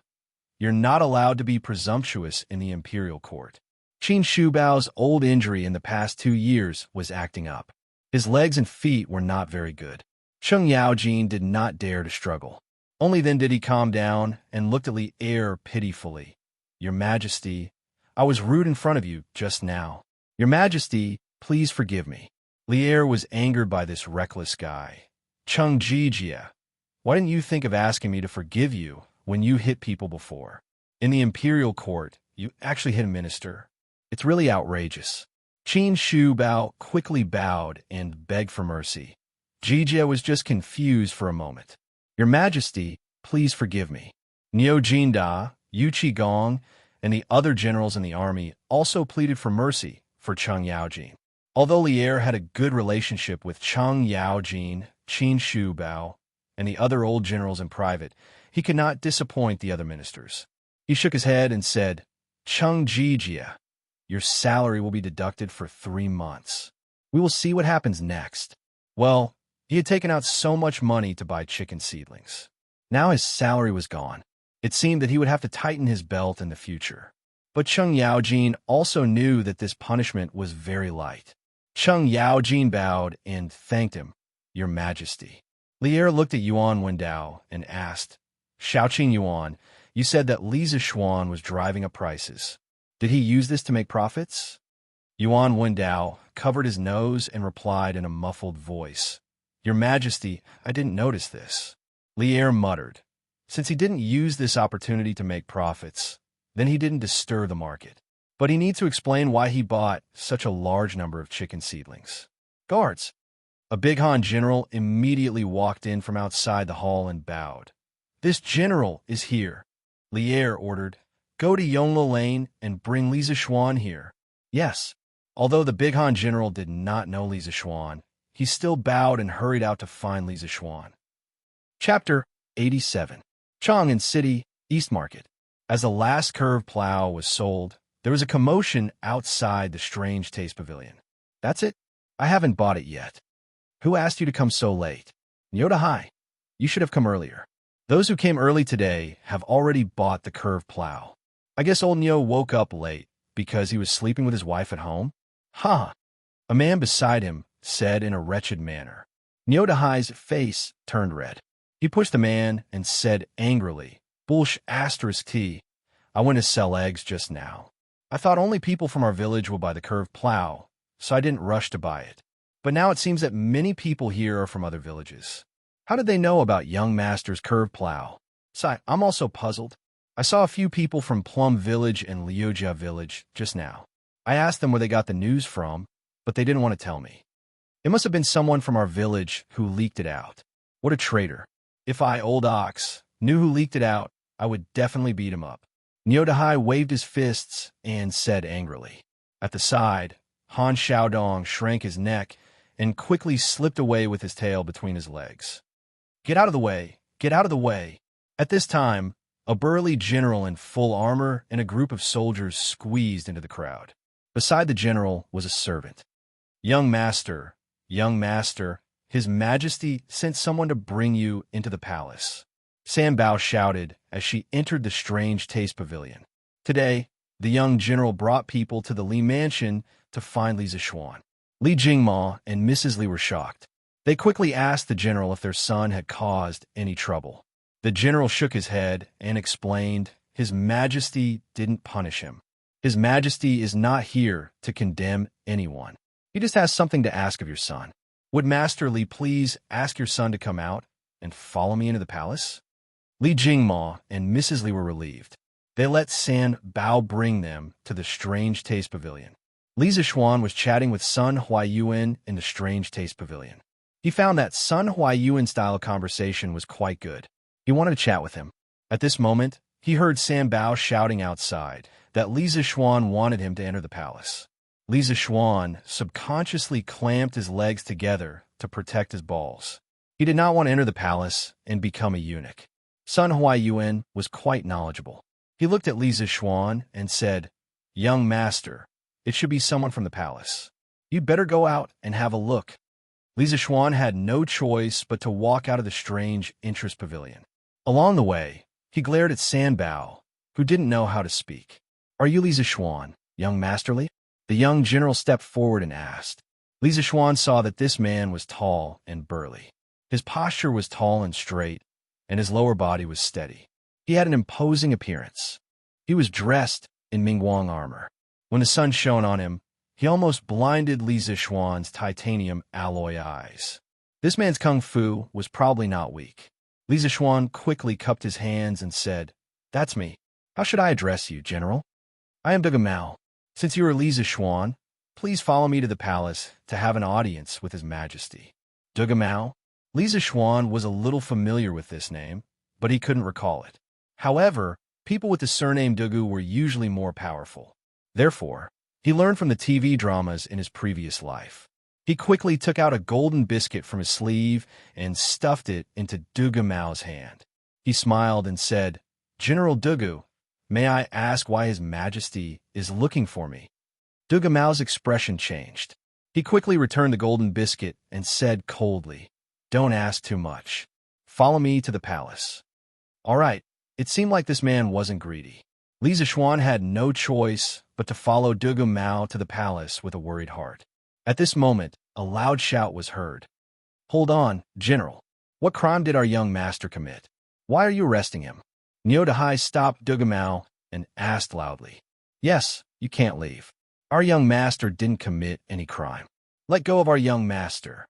you're not allowed to be presumptuous in the imperial court." Qin Shubao's old injury in the past 2 years was acting up. His legs and feet were not very good. Cheng Yaojin did not dare to struggle. Only then did he calm down and looked at Li Er pitifully. "Your Majesty, I was rude in front of you just now. Your Majesty, please forgive me." Li Er was angered by this reckless guy. "Cheng Jijia, why didn't you think of asking me to forgive you when you hit people before? In the imperial court, you actually hit a minister. It's really outrageous." Qin Shubao quickly bowed and begged for mercy. Jijia was just confused for a moment. "Your Majesty, please forgive me." Niu Jinda, Yu Qigong, and the other generals in the army also pleaded for mercy for Cheng Yaojin. Although Li Er had a good relationship with Cheng Yaojin, Qin Shubao, and the other old generals in private, he could not disappoint the other ministers. He shook his head and said, "Cheng Jijia, your salary will be deducted for 3 months. We will see what happens next." Well, he had taken out so much money to buy chicken seedlings. Now his salary was gone. It seemed that he would have to tighten his belt in the future. But Cheng Yaojin also knew that this punishment was very light. Cheng Yaojin bowed and thanked him. "Your Majesty." Li Er looked at Yuan Wendao and asked, "Shaoqing Yuan, you said that Li Zishuan was driving up prices. Did he use this to make profits?" Yuan Wendao covered his nose and replied in a muffled voice, "Your Majesty, I didn't notice this." Li Er muttered, "Since he didn't use this opportunity to make profits, then he didn't disturb the market. But he needs to explain why he bought such a large number of chicken seedlings." "Guards!" A big Han general immediately walked in from outside the hall and bowed. "This general is here." Li Er ordered, "Go to Yonglo Lane and bring Li Zishuan here." Yes. Although the big Han general did not know Li Zishuan, he still bowed and hurried out to find Li Zishuan. Chapter 87. Chang'an City, East Market. As the last curved plow was sold, there was a commotion outside the Strange Taste Pavilion. "That's it? I haven't bought it yet." "Who asked you to come so late?" "Yoda Hai. You should have come earlier." "Those who came early today have already bought the curved plow. I guess old Nyo woke up late because he was sleeping with his wife at home." "Ha!" A man beside him said in a wretched manner. Yoda Hai's face turned red. He pushed the man and said angrily, "Bullsh *T. I went to sell eggs just now. I thought only people from our village would buy the curved plow, so I didn't rush to buy it. But now it seems that many people here are from other villages. How did they know about young master's curved plow? Sai, I'm also puzzled. I saw a few people from Plum Village and Liujia Village just now. I asked them where they got the news from, but they didn't want to tell me. It must have been someone from our village who leaked it out. What a traitor. If I, Old Ox, knew who leaked it out, I would definitely beat him up." Nyodahai waved his fists and said angrily. At the side, Han Xiaodong shrank his neck and quickly slipped away with his tail between his legs. "Get out of the way! Get out of the way!" At this time, a burly general in full armor and a group of soldiers squeezed into the crowd. Beside the general was a servant. Young master, His Majesty sent someone to bring you into the palace," San Bao shouted as she entered the Strange Taste Pavilion. Today, the young general brought people to the Li mansion to find Li Zishuan. Li Jingma and Mrs. Li were shocked. They quickly asked the general if their son had caused any trouble. The general shook his head and explained His Majesty didn't punish him. His Majesty is not here to condemn anyone. He just has something to ask of your son. Would Master Li please ask your son to come out and follow me into the palace? Li Jingma and Mrs. Li were relieved. They let San Bao bring them to the Strange Taste Pavilion. Li Zishuan was chatting with Sun Huayuan in the Strange Taste Pavilion. He found that Sun Huayuan's style of conversation was quite good. He wanted to chat with him. At this moment, he heard San Bao shouting outside that Li Zishuan wanted him to enter the palace. Li Zishuan subconsciously clamped his legs together to protect his balls. He did not want to enter the palace and become a eunuch. Sun Huaiyuan was quite knowledgeable. He looked at Li Zishuan and said, "Young master, it should be someone from the palace. You'd better go out and have a look." Li Zishuan had no choice but to walk out of the strange interest pavilion. Along the way, he glared at Sanbao, who didn't know how to speak. "Are you Li Zishuan, young masterly?" The young general stepped forward and asked. Li Zishuan saw that this man was tall and burly. His posture was tall and straight, and his lower body was steady. He had an imposing appearance. He was dressed in Mingguang armor. When the sun shone on him, he almost blinded Li Zishuan's titanium alloy eyes. This man's kung fu was probably not weak. Li Zishuan quickly cupped his hands and said, "That's me. How should I address you, General?" "I am Duga Mao. Since you are Li Zishuan, please follow me to the palace to have an audience with His Majesty." Duga Mao? Li Zishuan was a little familiar with this name, but he couldn't recall it. However, people with the surname Dugu were usually more powerful. Therefore, he learned from the TV dramas in his previous life. He quickly took out a golden biscuit from his sleeve and stuffed it into Duga Mao's hand. He smiled and said, "General Dugu, may I ask why His Majesty is looking for me?" Duga Mao's expression changed. He quickly returned the golden biscuit and said coldly, "Don't ask too much. Follow me to the palace." All right, it seemed like this man wasn't greedy. Li Zishuan had no choice but to follow Duga Mao to the palace with a worried heart. At this moment, a loud shout was heard. "Hold on, General. What crime did our young master commit? Why are you arresting him?" Niu Dahai stopped Duga Mao and asked loudly. "Yes, you can't leave. Our young master didn't commit any crime. Let go of our young master."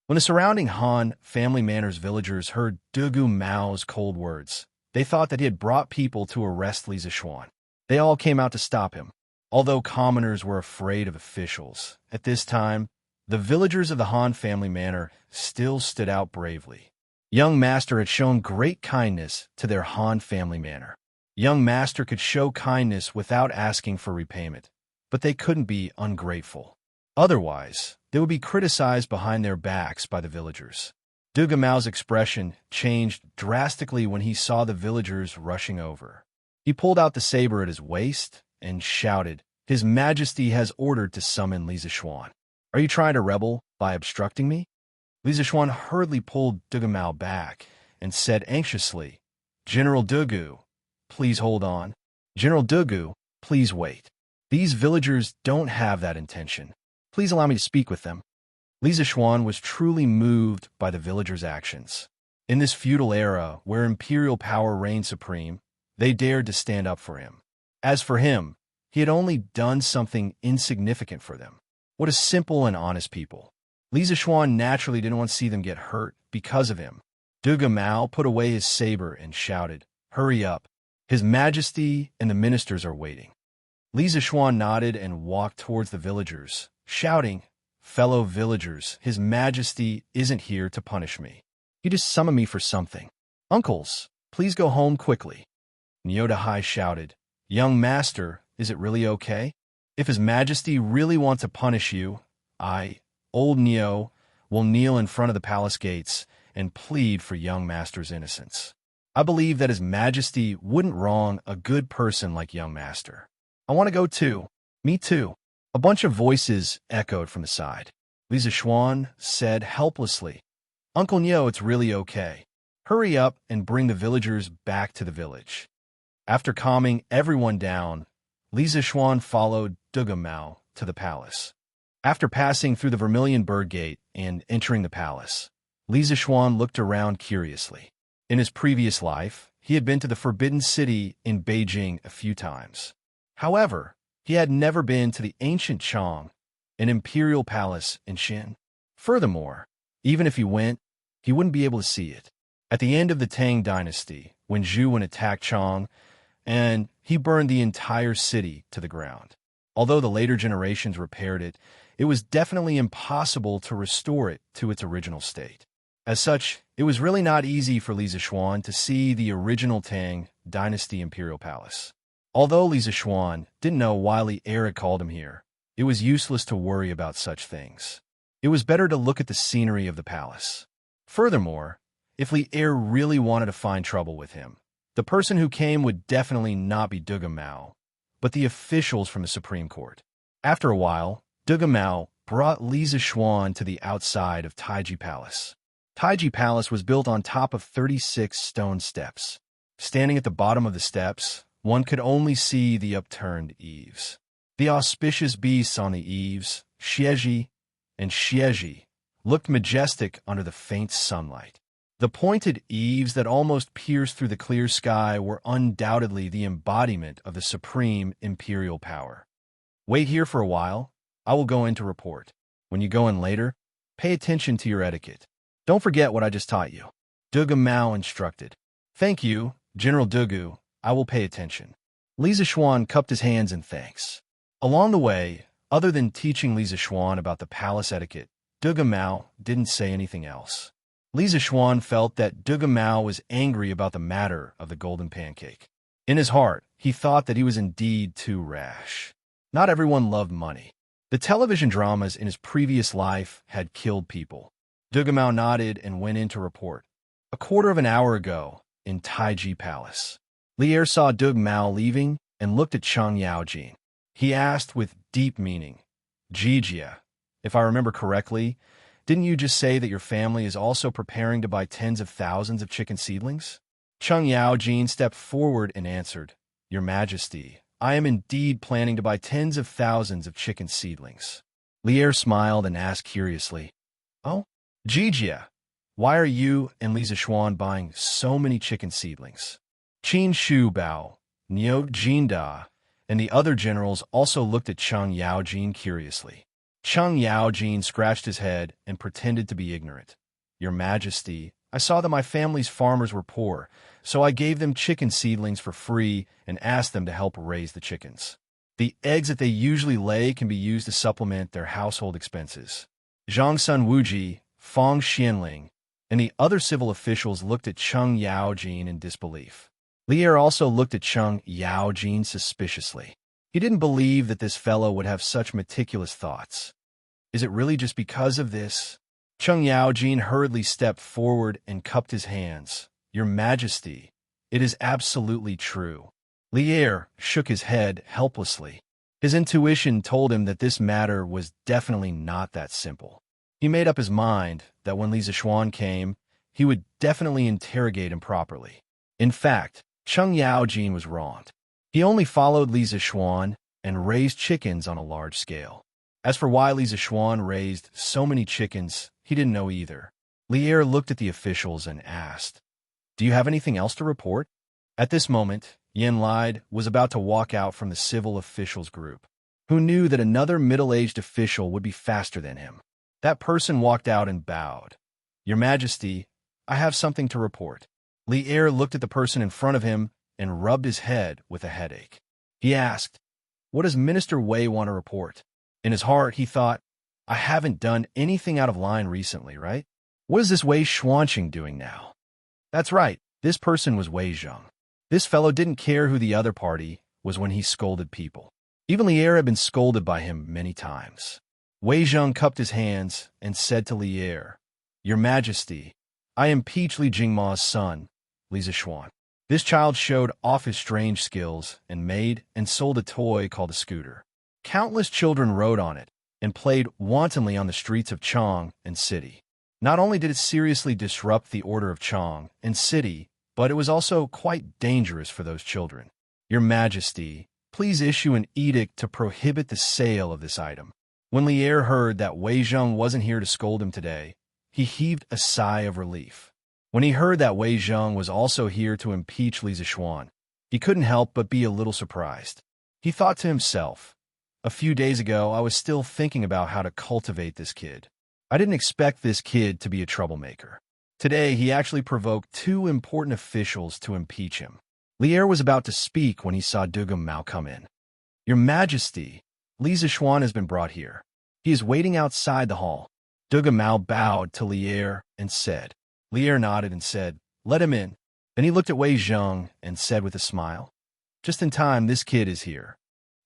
When the surrounding Han family manners villagers heard Dugu Mao's cold words, they thought that he had brought people to arrest Li Zishuan. They all came out to stop him. Although commoners were afraid of officials, at this time, the villagers of the Han family manor still stood out bravely. Young Master had shown great kindness to their Han family manor. Young Master could show kindness without asking for repayment, but they couldn't be ungrateful. Otherwise, they would be criticized behind their backs by the villagers. Duga Mao's expression changed drastically when he saw the villagers rushing over. He pulled out the saber at his waist and shouted, "His Majesty has ordered to summon Li Zishuan. Are you trying to rebel by obstructing me?" Li Zishuan hurriedly pulled Duga Mao back and said anxiously, "General Dugu, please hold on. General Dugu, please wait. These villagers don't have that intention. Please allow me to speak with them." Li Zishuan was truly moved by the villagers' actions. In this feudal era where imperial power reigned supreme, they dared to stand up for him. As for him, he had only done something insignificant for them. What a simple and honest people. Li Zishuan naturally didn't want to see them get hurt because of him. Duga Mao put away his saber and shouted, "Hurry up. His Majesty and the ministers are waiting." Li Zishuan nodded and walked towards the villagers, shouting, "Fellow villagers, His Majesty isn't here to punish me. He just summoned me for something. Uncles, please go home quickly." Niu Dahai shouted, "Young master, is it really okay? If His Majesty really wants to punish you, Old Niu, will kneel in front of the palace gates and plead for young master's innocence. I believe that His Majesty wouldn't wrong a good person like young master." "I want to go too." "Me too." A bunch of voices echoed from the side. Li Zishuan said helplessly, "Uncle Niu, it's really okay. Hurry up and bring the villagers back to the village." After calming everyone down, Li Zishuan followed Duga Mao to the palace. After passing through the Vermilion Bird Gate and entering the palace, Li Zishuan looked around curiously. In his previous life, he had been to the Forbidden City in Beijing a few times. However, he had never been to the ancient Chang, an imperial palace in Xin. Furthermore, even if he went, he wouldn't be able to see it. At the end of the Tang dynasty, when Zhu attacked Chang, and he burned the entire city to the ground. Although the later generations repaired it, it was definitely impossible to restore it to its original state. As such, it was really not easy for Li Zishuan to see the original Tang dynasty imperial palace. Although Li Zishuan didn't know why Li Era called him here, it was useless to worry about such things. It was better to look at the scenery of the palace. Furthermore, if Li Er really wanted to find trouble with him, the person who came would definitely not be Duga Mao, but the officials from the Supreme Court. After a while, Duga Mao brought Li Zishuan to the outside of Taiji Palace. Taiji Palace was built on top of 36 stone steps. Standing at the bottom of the steps, one could only see the upturned eaves. The auspicious beasts on the eaves, Xieji and Xieji, looked majestic under the faint sunlight. The pointed eaves that almost pierced through the clear sky were undoubtedly the embodiment of the supreme imperial power. Wait here for a while. I will go in to report. When you go in later, pay attention to your etiquette. Don't forget what I just taught you. Duga Mao instructed. Thank you, General Dugu. I will pay attention. Li Zishuan cupped his hands in thanks. Along the way, other than teaching Li Zishuan about the palace etiquette, Duga Mao didn't say anything else. Li Zishuan felt that Duga Mao was angry about the matter of the golden pancake. In his heart, he thought that he was indeed too rash. Not everyone loved money. The television dramas in his previous life had killed people. Duga Mao nodded and went in to report. A quarter of an hour ago, in Taiji Palace, Li Er saw Duga Mao leaving and looked at Chang Yaojin. He asked with deep meaning, Jijia, if I remember correctly, didn't you just say that your family is also preparing to buy tens of thousands of chicken seedlings? Chang Yaojin stepped forward and answered, Your Majesty, I am indeed planning to buy tens of thousands of chicken seedlings. Li Er smiled and asked curiously, Oh, Jijia, why are you and Li Zishuan buying so many chicken seedlings? Qin Shu Bao, Niu Jinda, and the other generals also looked at Chang Yaojin curiously. Chang Yaojin scratched his head and pretended to be ignorant. Your Majesty, I saw that my family's farmers were poor, so I gave them chicken seedlings for free and asked them to help raise the chickens. The eggs that they usually lay can be used to supplement their household expenses. Zhang Sun Wuji, Fang Xianling, and the other civil officials looked at Chang Yaojin in disbelief. Li Er also looked at Chang Yaojin suspiciously. He didn't believe that this fellow would have such meticulous thoughts. Is it really just because of this? Chang Yaojin hurriedly stepped forward and cupped his hands. Your Majesty, it is absolutely true. Li Er shook his head helplessly. His intuition told him that this matter was definitely not that simple. He made up his mind that when Li Zishuan came, he would definitely interrogate him properly. In fact, Chang Yaojin was wronged. He only followed Li Zishuan and raised chickens on a large scale. As for why Li Zishuan raised so many chickens, he didn't know either. Li Er looked at the officials and asked, Do you have anything else to report? At this moment, Yen Lide was about to walk out from the civil officials group, who knew that another middle-aged official would be faster than him. That person walked out and bowed. Your Majesty, I have something to report. Li Er looked at the person in front of him and rubbed his head with a headache. He asked, What does Minister Wei want to report? In his heart, he thought, I haven't done anything out of line recently, right? What is this Wei Xuanqing doing now? That's right, this person was Wei Zheng. This fellow didn't care who the other party was when he scolded people. Even Li Er had been scolded by him many times. Wei Zheng cupped his hands and said to Li Er, Your Majesty, I impeach Li Jingma's son, Li Zishuan. This child showed off his strange skills and made and sold a toy called a scooter. Countless children rode on it and played wantonly on the streets of Chang and city. Not only did it seriously disrupt the order of Chang and city, but it was also quite dangerous for those children. Your Majesty, please issue an edict to prohibit the sale of this item. When Li Er heard that Wei Zheng wasn't here to scold him today, he heaved a sigh of relief. When he heard that Wei Zheng was also here to impeach Li Zishuan, he couldn't help but be a little surprised. He thought to himself, A few days ago, I was still thinking about how to cultivate this kid. I didn't expect this kid to be a troublemaker. Today, he actually provoked two important officials to impeach him. Li Er was about to speak when he saw Duga Mao come in. Your Majesty, Li Zishuan has been brought here. He is waiting outside the hall. Duga Mao bowed to Li Er and said. Li Er nodded and said, Let him in. Then he looked at Wei Zheng and said with a smile, Just in time, this kid is here.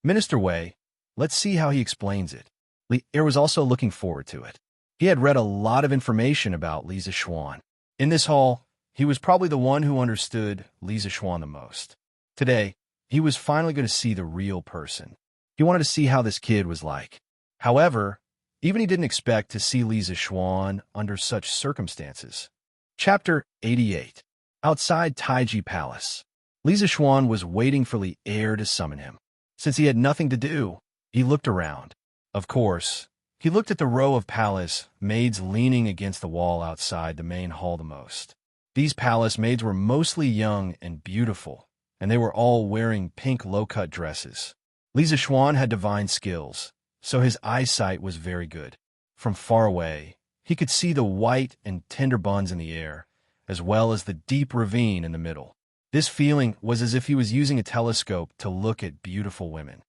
Minister Wei, Let's see how he explains it. Li Er was also looking forward to it. He had read a lot of information about Li Zishuan. In this hall, he was probably the one who understood Li Zishuan the most. Today, he was finally going to see the real person. He wanted to see how this kid was like. However, even he didn't expect to see Li Zishuan under such circumstances. Chapter 88. Outside Taiji Palace. Li Zishuan was waiting for Li Er to summon him. Since he had nothing to do, he looked around. Of course, he looked at the row of palace maids leaning against the wall outside the main hall the most. These palace maids were mostly young and beautiful, and they were all wearing pink low-cut dresses. Li Zishuan had divine skills, so his eyesight was very good. From far away, he could see the white and tender buns in the air, as well as the deep ravine in the middle. This feeling was as if he was using a telescope to look at beautiful women.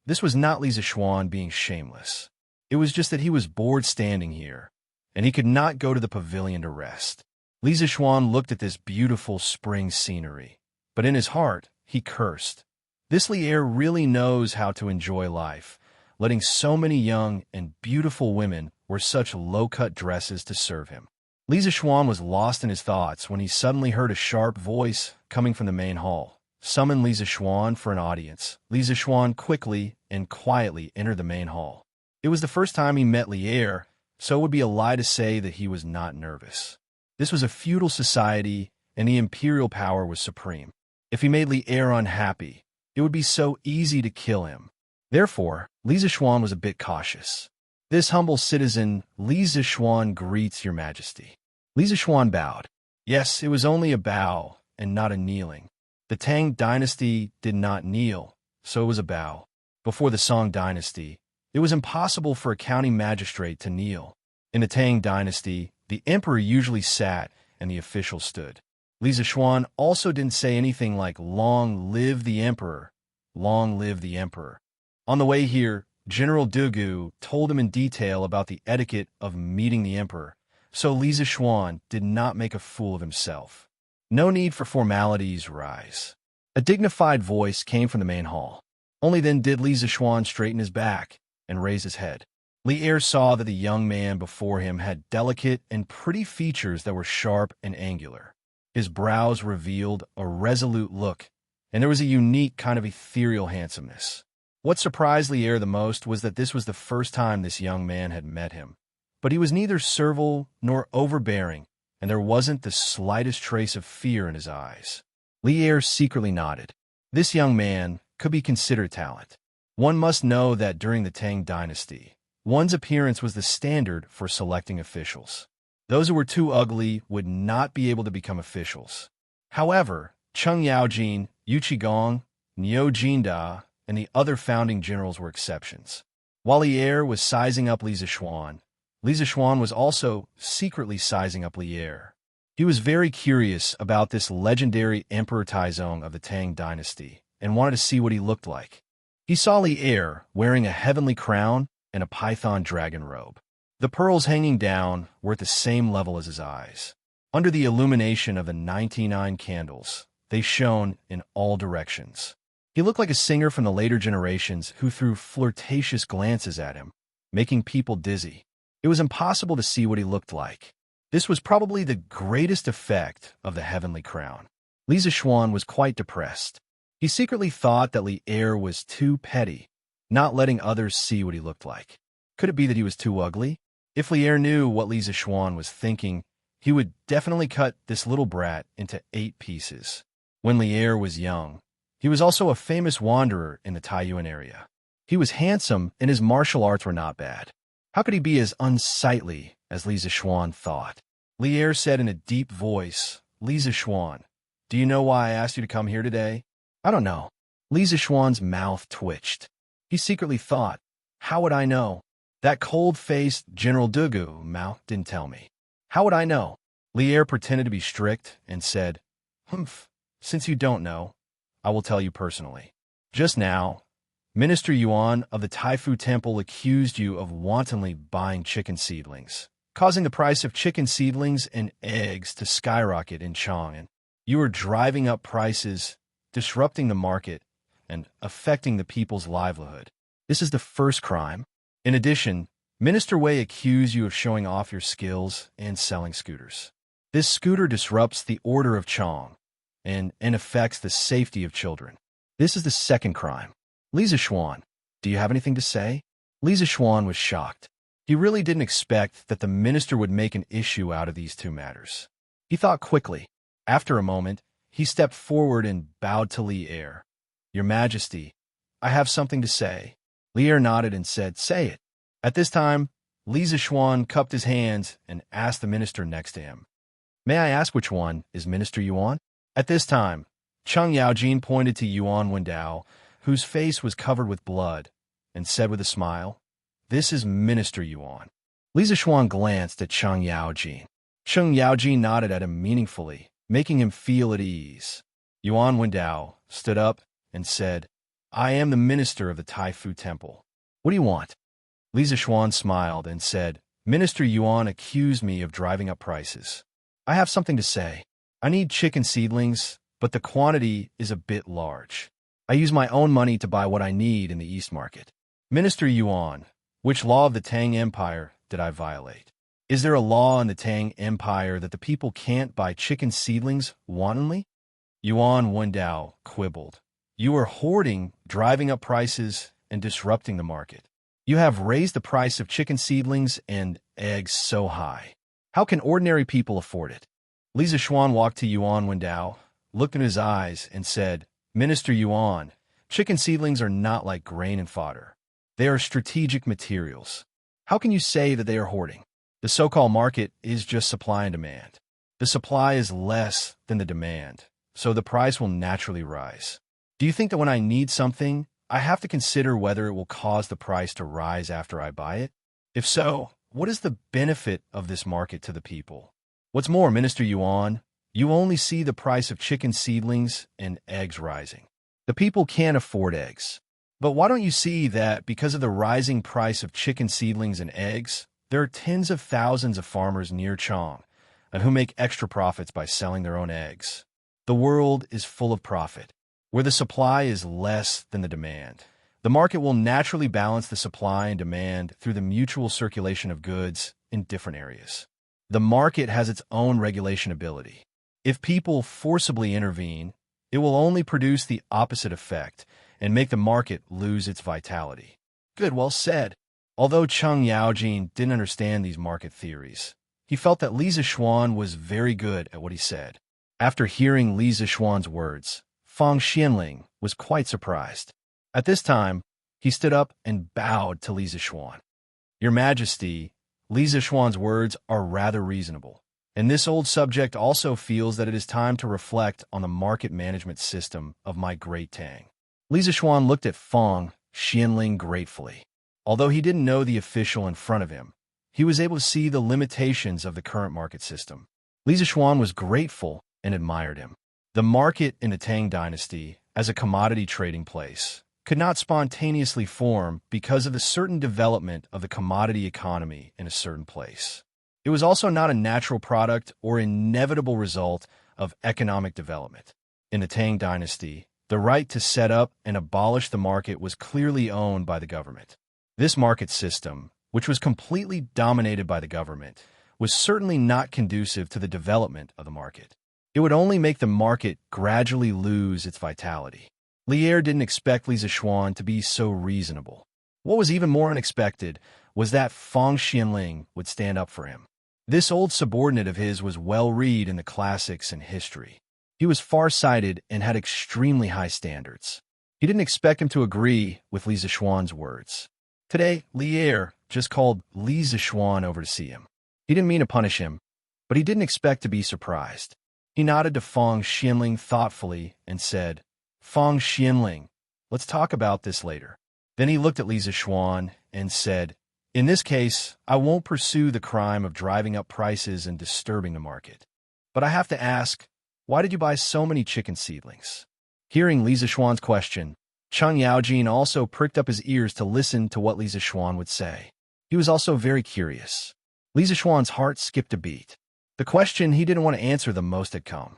This was not Li Zishuan being shameless. It was just that he was bored standing here, and he could not go to the pavilion to rest. Li Zishuan looked at this beautiful spring scenery, but in his heart, he cursed. This Li Er really knows how to enjoy life, letting so many young and beautiful women wear such low-cut dresses to serve him. Li Zishuan was lost in his thoughts when he suddenly heard a sharp voice coming from the main hall. Summon Li Zishuan for an audience. Li Zishuan quickly and quietly entered the main hall. It was the first time he met Li Er, so it would be a lie to say that he was not nervous. This was a feudal society, and the imperial power was supreme. If he made Li Er unhappy, it would be so easy to kill him. Therefore, Li Zishuan was a bit cautious. This humble citizen, Li Zishuan, greets your majesty. Li Zishuan bowed. Yes, it was only a bow, and not a kneeling. The Tang dynasty did not kneel, so it was a bow. Before the Song dynasty, it was impossible for a county magistrate to kneel. In the Tang dynasty, the emperor usually sat and the officials stood. Li Zishuan also didn't say anything like, "Long live the emperor, long live the emperor." On the way here, General Dugu told him in detail about the etiquette of meeting the emperor, so Li Zishuan did not make a fool of himself. No need for formalities rise. A dignified voice came from the main hall. Only then did Li Zishuan straighten his back and raise his head. Li Er saw that the young man before him had delicate and pretty features that were sharp and angular. His brows revealed a resolute look, and there was a unique kind of ethereal handsomeness. What surprised Li Er the most was that this was the first time this young man had met him. But he was neither servile nor overbearing, and there wasn't the slightest trace of fear in his eyes. Li Er secretly nodded. This young man could be considered talent. One must know that during the Tang dynasty, one's appearance was the standard for selecting officials. Those who were too ugly would not be able to become officials. However, Cheng Yaojin, Yu Qigong, Niu Jinda, and the other founding generals were exceptions. While Li Er was sizing up Li Zishuan was also secretly sizing up Li Er. He was very curious about this legendary Emperor Taizong of the Tang dynasty and wanted to see what he looked like. He saw Li Er wearing a heavenly crown and a python dragon robe. The pearls hanging down were at the same level as his eyes. Under the illumination of the 99 candles, they shone in all directions. He looked like a singer from the later generations who threw flirtatious glances at him, making people dizzy. It was impossible to see what he looked like. This was probably the greatest effect of the heavenly crown. Li Zishuan was quite depressed. He secretly thought that Li Er was too petty, not letting others see what he looked like. Could it be that he was too ugly? If Li Er knew what Li Zishuan was thinking, he would definitely cut this little brat into 8 pieces. When Li Er was young, he was also a famous wanderer in the Taiyuan area. He was handsome and his martial arts were not bad. How could he be as unsightly as Li Zishuan thought? Li Er said in a deep voice, "Li Zishuan, do you know why I asked you to come here today?" "I don't know." Li Zishuan's mouth twitched. He secretly thought, "How would I know? That cold-faced General Dugu mouth didn't tell me. How would I know?" Li Er pretended to be strict and said, "Humph, since you don't know, I will tell you personally. Just now, Minister Yuan of the Taifu Temple accused you of wantonly buying chicken seedlings, causing the price of chicken seedlings and eggs to skyrocket in Chang'an. You are driving up prices, disrupting the market, and affecting the people's livelihood. This is the first crime. In addition, Minister Wei accused you of showing off your skills and selling scooters. This scooter disrupts the order of Chong and affects the safety of children. This is the second crime. Li Zixuan, do you have anything to say? Li Zixuan was shocked. He really didn't expect that the minister would make an issue out of these two matters. He thought quickly. After a moment, he stepped forward and bowed to Li Er. Your Majesty, I have something to say. Li Er nodded and said, say it. At this time, Li Zixuan cupped his hands and asked the minister next to him, may I ask which one is Minister Yuan? At this time, Cheng Yaojin pointed to Yuan Wendao, whose face was covered with blood, and said with a smile, this is Minister Yuan. Li Zixuan glanced at Cheng Yaojin. Cheng Yaojin nodded at him meaningfully, making him feel at ease. Yuan Wendao stood up and said, I am the minister of the Taifu Temple. What do you want? Li Zixuan smiled and said, Minister Yuan accused me of driving up prices. I have something to say. I need chicken seedlings, but the quantity is a bit large. I use my own money to buy what I need in the East Market. Minister Yuan, which law of the Tang Empire did I violate? Is there a law in the Tang Empire that the people can't buy chicken seedlings wantonly? Yuan Wendao quibbled. You are hoarding, driving up prices, and disrupting the market. You have raised the price of chicken seedlings and eggs so high. How can ordinary people afford it? Li Zixuan walked to Yuan Wendao, looked in his eyes, and said, Minister Yuan, chicken seedlings are not like grain and fodder. They are strategic materials. How can you say that they are hoarding? The so-called market is just supply and demand. The supply is less than the demand, so the price will naturally rise. Do you think that when I need something, I have to consider whether it will cause the price to rise after I buy it? If so, what is the benefit of this market to the people? What's more, Minister Yuan, you only see the price of chicken seedlings and eggs rising. The people can't afford eggs. But why don't you see that because of the rising price of chicken seedlings and eggs, there are tens of thousands of farmers near Chong and who make extra profits by selling their own eggs? The world is full of profit. Where the supply is less than the demand, the market will naturally balance the supply and demand through the mutual circulation of goods in different areas. The market has its own regulation ability. If people forcibly intervene, it will only produce the opposite effect and make the market lose its vitality. Good, well said. Although Cheng Yaojin didn't understand these market theories, he felt that Li Zixuan was very good at what he said. After hearing Li Zixuan's words, Fang Xianling was quite surprised. At this time, he stood up and bowed to Li Zixuan. Your Majesty, Li Zixuan's words are rather reasonable, and this old subject also feels that it is time to reflect on the market management system of my great Tang. Li Zixuan looked at Fang Xianling gratefully. Although he didn't know the official in front of him, he was able to see the limitations of the current market system. Li Zixuan was grateful and admired him. The market in the Tang dynasty, as a commodity trading place, could not spontaneously form because of the certain development of the commodity economy in a certain place. It was also not a natural product or inevitable result of economic development. In the Tang dynasty, the right to set up and abolish the market was clearly owned by the government. This market system, which was completely dominated by the government, was certainly not conducive to the development of the market. It would only make the market gradually lose its vitality. Li Er didn't expect Li Zixuan to be so reasonable. What was even more unexpected was that Fang Xianling would stand up for him. This old subordinate of his was well-read in the classics and history. He was far-sighted and had extremely high standards. He didn't expect him to agree with Li Zixuan's words. Today, Li Er just called Li Zixuan over to see him. He didn't mean to punish him, but he didn't expect to be surprised. He nodded to Fang Xianling thoughtfully and said, Fang Xianling, let's talk about this later. Then he looked at Li Zixuan and said, in this case, I won't pursue the crime of driving up prices and disturbing the market. But I have to ask, why did you buy so many chicken seedlings? Hearing Li Zixuan's question, Cheng Yaojin also pricked up his ears to listen to what Li Zixuan would say. He was also very curious. Li Zixuan's heart skipped a beat. The question he didn't want to answer the most had come.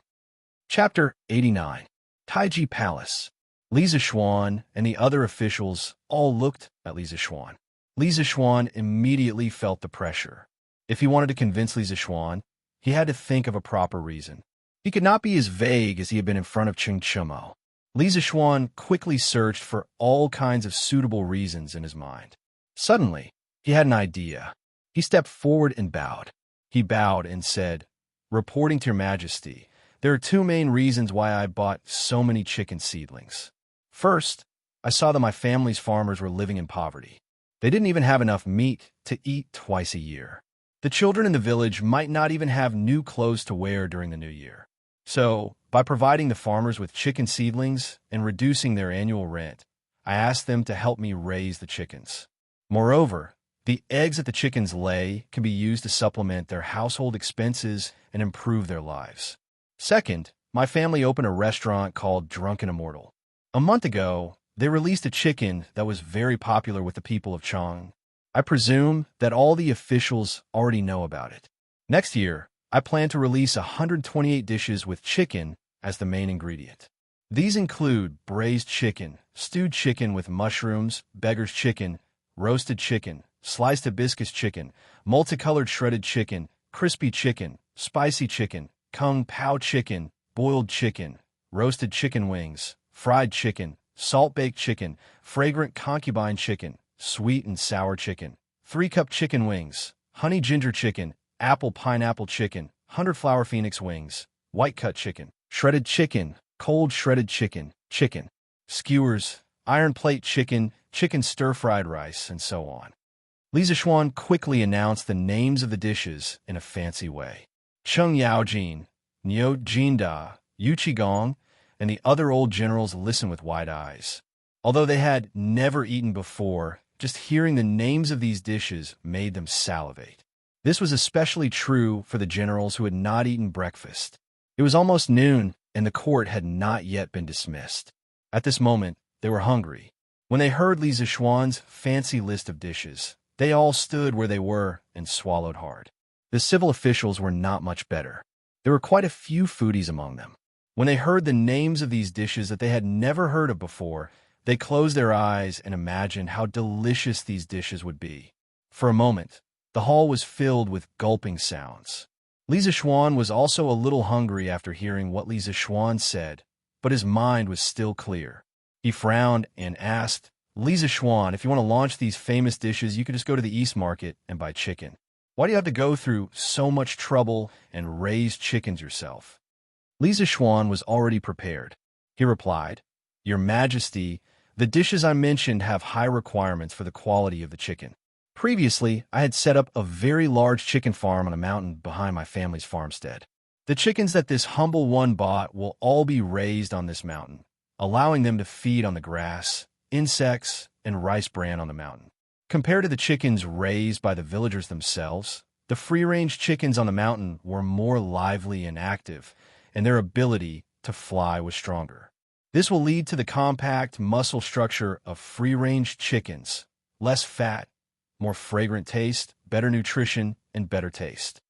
Chapter 89. Taiji Palace. Li Zixuan and the other officials all looked at Li Zixuan. Li Zixuan immediately felt the pressure. If he wanted to convince Li Zixuan, he had to think of a proper reason. He could not be as vague as he had been in front of Cheng Chimo. Li Zixuan quickly searched for all kinds of suitable reasons in his mind. Suddenly, he had an idea. He stepped forward and bowed. He bowed and said, "Reporting to Your Majesty, there are two main reasons why I bought so many chicken seedlings. First, I saw that my family's farmers were living in poverty. They didn't even have enough meat to eat twice a year. The children in the village might not even have new clothes to wear during the new year. So, by providing the farmers with chicken seedlings and reducing their annual rent, I asked them to help me raise the chickens. Moreover, the eggs that the chickens lay can be used to supplement their household expenses and improve their lives. Second, my family opened a restaurant called Drunken Immortal. A month ago, they released a chicken that was very popular with the people of Chang. I presume that all the officials already know about it. Next year, I plan to release 128 dishes with chicken as the main ingredient. These include braised chicken, stewed chicken with mushrooms, beggar's chicken, roasted chicken, sliced hibiscus chicken, multicolored shredded chicken, crispy chicken, spicy chicken, kung pao chicken, boiled chicken, roasted chicken wings, fried chicken, salt-baked chicken, fragrant concubine chicken, sweet and sour chicken, 3-cup chicken wings, honey ginger chicken, apple pineapple chicken, 100-flower phoenix wings, white-cut chicken, shredded chicken, cold shredded chicken, chicken, skewers, iron plate chicken, chicken stir-fried rice, and so on." Li Zixuan quickly announced the names of the dishes in a fancy way. Cheng Yaojin, Niu Jinda, Yu Qigong, and the other old generals listened with wide eyes. Although they had never eaten before, just hearing the names of these dishes made them salivate. This was especially true for the generals who had not eaten breakfast. It was almost noon, and the court had not yet been dismissed. At this moment, they were hungry. When they heard Li Zixuan's fancy list of dishes, they all stood where they were and swallowed hard. The civil officials were not much better. There were quite a few foodies among them. When they heard the names of these dishes that they had never heard of before, they closed their eyes and imagined how delicious these dishes would be. For a moment, the hall was filled with gulping sounds. Li Zixuan was also a little hungry after hearing what Li Zixuan said, but his mind was still clear. He frowned and asked, "Li Zixuan, if you want to launch these famous dishes, you could just go to the East Market and buy chicken. Why do you have to go through so much trouble and raise chickens yourself?" Li Zixuan was already prepared. He replied, "Your Majesty, the dishes I mentioned have high requirements for the quality of the chicken. Previously, I had set up a very large chicken farm on a mountain behind my family's farmstead. The chickens that this humble one bought will all be raised on this mountain, allowing them to feed on the grass, insects, and rice bran on the mountain. Compared to the chickens raised by the villagers themselves, the free-range chickens on the mountain were more lively and active, and their ability to fly was stronger. This will lead to the compact muscle structure of free-range chickens, less fat, more fragrant taste, better nutrition, and better taste."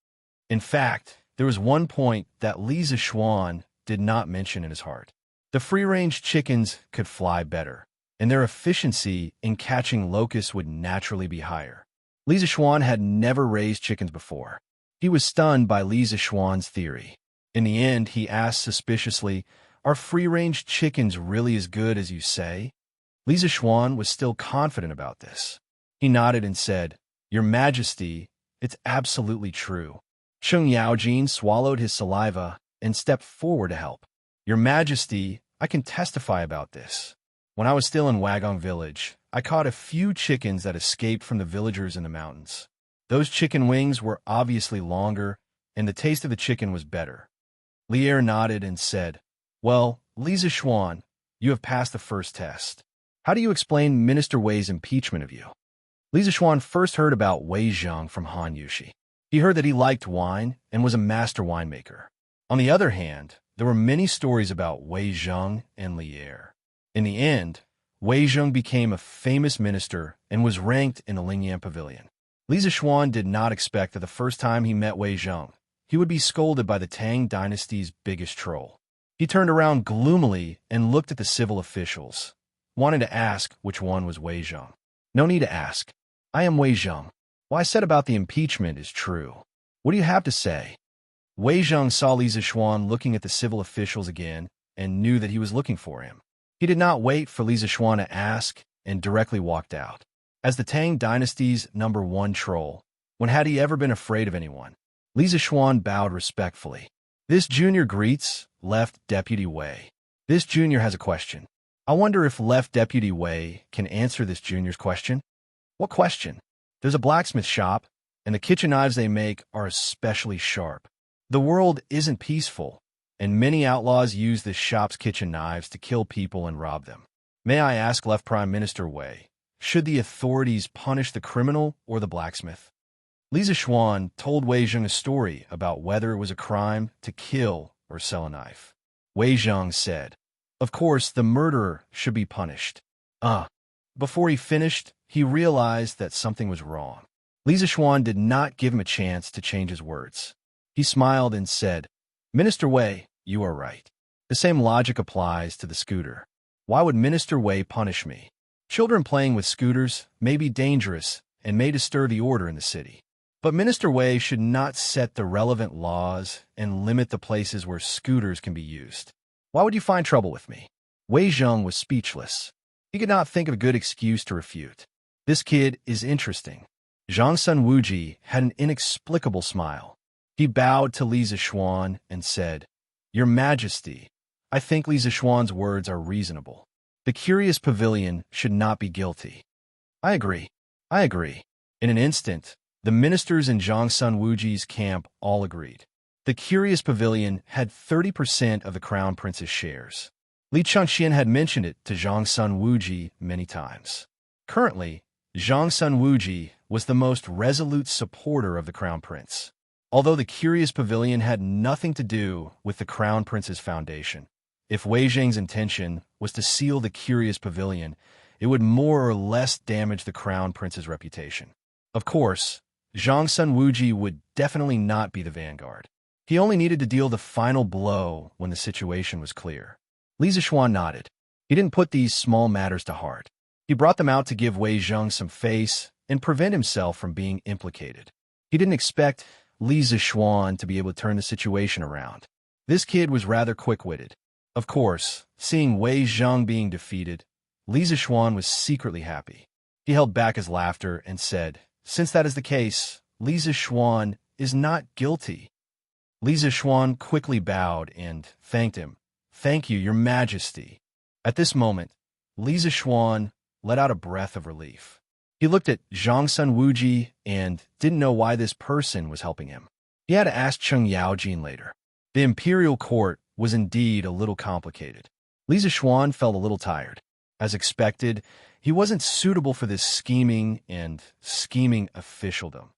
In fact, there was one point that Li Zixuan did not mention in his heart. The free-range chickens could fly better, and their efficiency in catching locusts would naturally be higher. Li Zixuan had never raised chickens before. He was stunned by Li Zixuan's theory. In the end, he asked suspiciously, "Are free-range chickens really as good as you say?" Li Zixuan was still confident about this. He nodded and said, "Your Majesty, it's absolutely true." Cheng Yaojin swallowed his saliva and stepped forward to help. "Your Majesty, I can testify about this. When I was still in Wagong village, I caught a few chickens that escaped from the villagers in the mountains. Those chicken wings were obviously longer, and the taste of the chicken was better." Lier nodded and said, "Well, Li Zixuan, you have passed the first test. How do you explain Minister Wei's impeachment of you?" Li Zixuan first heard about Wei Zheng from Han Yushi. He heard that he liked wine and was a master winemaker. On the other hand, there were many stories about Wei Zheng and Lier. In the end, Wei Zheng became a famous minister and was ranked in the Lingyan Pavilion. Li Zixuan did not expect that the first time he met Wei Zheng, he would be scolded by the Tang dynasty's biggest troll. He turned around gloomily and looked at the civil officials, wanting to ask which one was Wei Zheng. No need to ask. I am Wei Zheng. What I said about the impeachment is true. What do you have to say? Wei Zheng saw Li Zixuan looking at the civil officials again and knew that he was looking for him. He did not wait for Li Zixuan to ask and directly walked out. As the Tang dynasty's #1 troll, when had he ever been afraid of anyone? Li Zixuan bowed respectfully. This junior greets Left Deputy Wei. This junior has a question. I wonder if Left Deputy Wei can answer this junior's question? What question? There's a blacksmith shop, and the kitchen knives they make are especially sharp. The world isn't peaceful, and many outlaws use this shop's kitchen knives to kill people and rob them. May I ask Left Prime Minister Wei, should the authorities punish the criminal or the blacksmith? Li Zixuan told Wei Zheng a story about whether it was a crime to kill or sell a knife. Wei Zheng said, of course, the murderer should be punished. Before he finished, he realized that something was wrong. Li Zixuan did not give him a chance to change his words. He smiled and said, Minister Wei, you are right. The same logic applies to the scooter. Why would Minister Wei punish me? Children playing with scooters may be dangerous and may disturb the order in the city. But Minister Wei should not set the relevant laws and limit the places where scooters can be used. Why would you find trouble with me? Wei Zheng was speechless. He could not think of a good excuse to refute. This kid is interesting. Zhang Sun Wuji had an inexplicable smile. He bowed to Li Zixuan and said, Your Majesty, I think Li Zixuan's words are reasonable. The Curious Pavilion should not be guilty. I agree. In an instant, the ministers in Zhang Sun Wuji's camp all agreed. The Curious Pavilion had 30% of the Crown Prince's shares. Li Chengxian had mentioned it to Zhang Sun Wuji many times. Currently, Zhang Sun Wuji was the most resolute supporter of the Crown Prince. Although the Curious Pavilion had nothing to do with the Crown Prince's foundation, if Wei Zheng's intention was to seal the Curious Pavilion, it would more or less damage the Crown Prince's reputation. Of course, Zhang Sun Wuji would definitely not be the vanguard. He only needed to deal the final blow when the situation was clear. Li Zixuan nodded. He didn't put these small matters to heart. He brought them out to give Wei Zheng some face and prevent himself from being implicated. He didn't expect Li Zixuan to be able to turn the situation around. This kid was rather quick-witted. Of course, seeing Wei Zheng being defeated, Li Zixuan was secretly happy. He held back his laughter and said, Since that is the case, Li Zixuan is not guilty. Li Zixuan quickly bowed and thanked him. Thank you, Your Majesty. At this moment, Li Zixuan let out a breath of relief. He looked at Zhang Sun Wuji and didn't know why this person was helping him. He had to ask Cheng Yaojin later. The imperial court was indeed a little complicated. Li Zixuan felt a little tired. As expected, he wasn't suitable for this scheming officialdom.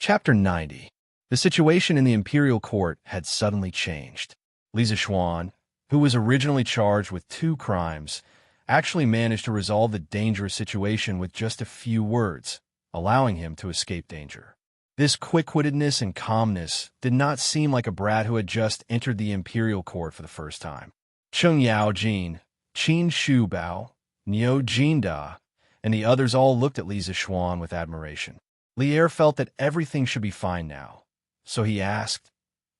Chapter 90. The situation in the imperial court had suddenly changed. Li Zixuan, who was originally charged with 2 crimes, actually managed to resolve the dangerous situation with just a few words, allowing him to escape danger. This quick-wittedness and calmness did not seem like a brat who had just entered the imperial court for the first time. Cheng Yaojin, Qin Shubao, Niu Jinda, and the others all looked at Li Zixuan with admiration. Lier felt that everything should be fine now, so he asked,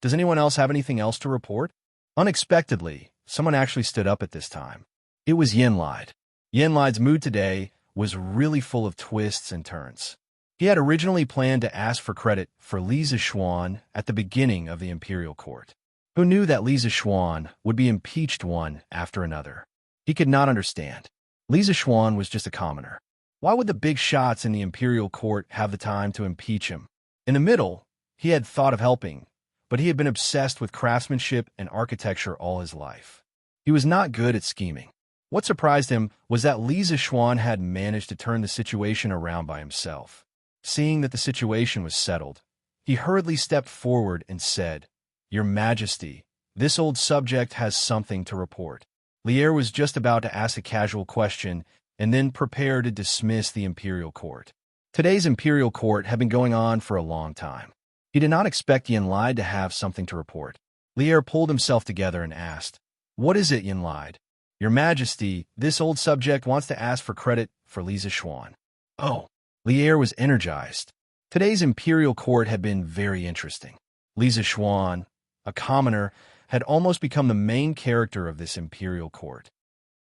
Does anyone else have anything else to report? Unexpectedly, someone actually stood up at this time. It was Yenlide. Yenlide's mood today was really full of twists and turns. He had originally planned to ask for credit for Li Zixuan at the beginning of the imperial court. Who knew that Li Zixuan would be impeached one after another? He could not understand. Li Zixuan was just a commoner. Why would the big shots in the imperial court have the time to impeach him? In the middle, he had thought of helping, but he had been obsessed with craftsmanship and architecture all his life. He was not good at scheming. What surprised him was that Li Zixuan had managed to turn the situation around by himself. Seeing that the situation was settled, he hurriedly stepped forward and said, Your Majesty, this old subject has something to report. Lier was just about to ask a casual question and then prepare to dismiss the imperial court. Today's imperial court had been going on for a long time. He did not expect Yenlide to have something to report. Lier pulled himself together and asked, "What is it, Yin lied? Your Majesty, this old subject wants to ask for credit for Lisa Xuan." Oh, Lier was energized. Today's imperial court had been very interesting. Lisa Xuan, a commoner, had almost become the main character of this imperial court.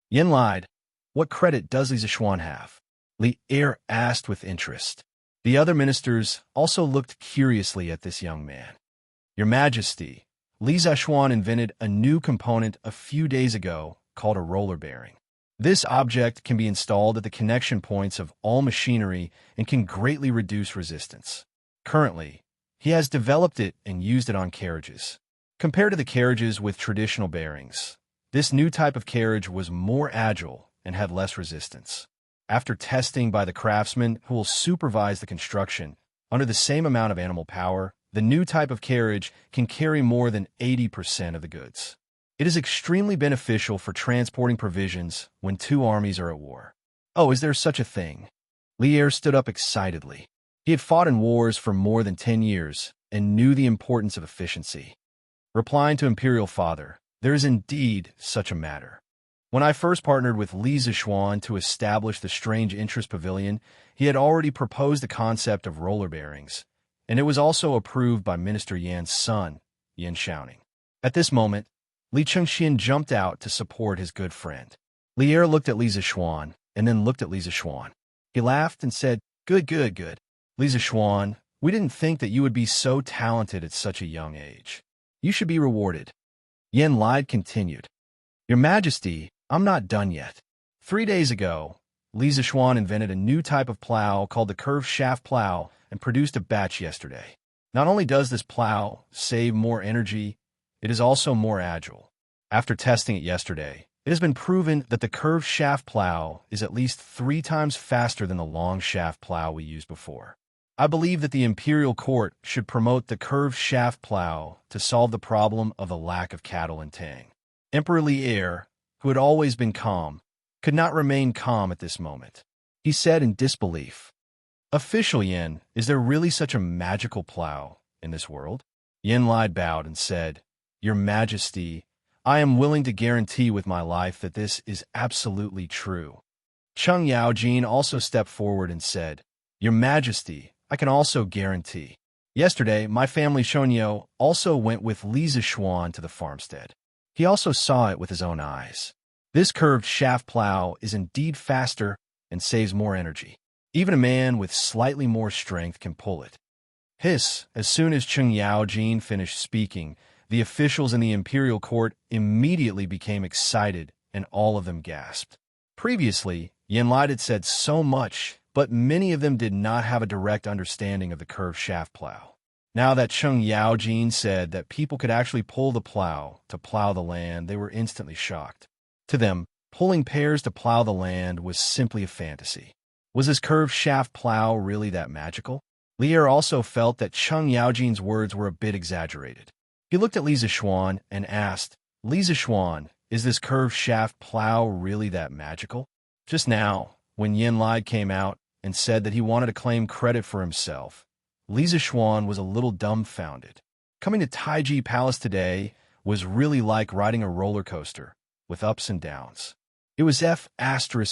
Yin lied, "What credit does Lisa Xuan have?" Lier asked with interest. The other ministers also looked curiously at this young man. "Your Majesty, Lisa Xuan invented a new component a few days ago called a roller bearing. This object can be installed at the connection points of all machinery and can greatly reduce resistance. Currently, he has developed it and used it on carriages. Compared to the carriages with traditional bearings, this new type of carriage was more agile and had less resistance. After testing by the craftsmen who will supervise the construction, under the same amount of animal power, the new type of carriage can carry more than 80% of the goods. It is extremely beneficial for transporting provisions when two armies are at war." "Oh, is there such a thing?" Lier stood up excitedly. He had fought in wars for more than 10 years and knew the importance of efficiency. Replying to Imperial Father, "There is indeed such a matter. When I first partnered with Li Zixuan to establish the Strange Interest Pavilion, he had already proposed the concept of roller bearings, and it was also approved by Minister Yan's son, Yan Shaoning." At this moment, Li Chengxian jumped out to support his good friend. Lier looked at Li Zixuan and then looked at Li Zixuan. He laughed and said, Good. Li Zixuan, we didn't think that you would be so talented at such a young age. You should be rewarded." Yan Lai continued, "Your Majesty, I'm not done yet. 3 days ago, Li Zixuan invented a new type of plow called the curved shaft plow and produced a batch yesterday. Not only does this plow save more energy, it is also more agile. After testing it yesterday, it has been proven that the curved shaft plow is at least 3 times faster than the long shaft plow we used before. I believe that the imperial court should promote the curved shaft plow to solve the problem of the lack of cattle in Tang." Emperor Lier, who had always been calm, could not remain calm at this moment. He said in disbelief, "Official Yin, is there really such a magical plow in this world?" Yin Lai bowed and said, "Your Majesty, I am willing to guarantee with my life that this is absolutely true." Cheng Yaojin also stepped forward and said, "Your Majesty, I can also guarantee. Yesterday, my family Shonyo also went with Li Zixuan to the farmstead. He also saw it with his own eyes. This curved shaft plow is indeed faster and saves more energy. Even a man with slightly more strength can pull it." Hiss, as soon as Cheng Yaojin finished speaking, the officials in the imperial court immediately became excited and all of them gasped. Previously, Yin Lai had said so much, but many of them did not have a direct understanding of the curved shaft plow. Now that Cheng Yaojin said that people could actually pull the plow to plow the land, they were instantly shocked. To them, pulling pears to plow the land was simply a fantasy. Was this curved shaft plow really that magical? Lier also felt that Cheng Yaojin's words were a bit exaggerated. He looked at Li Zixuan and asked, "Li Zixuan, is this curved shaft plow really that magical?" Just now, when Yin Lai came out and said that he wanted to claim credit for himself, Li Zixuan was a little dumbfounded. Coming to Taiji Palace today was really like riding a roller coaster, with ups and downs. It was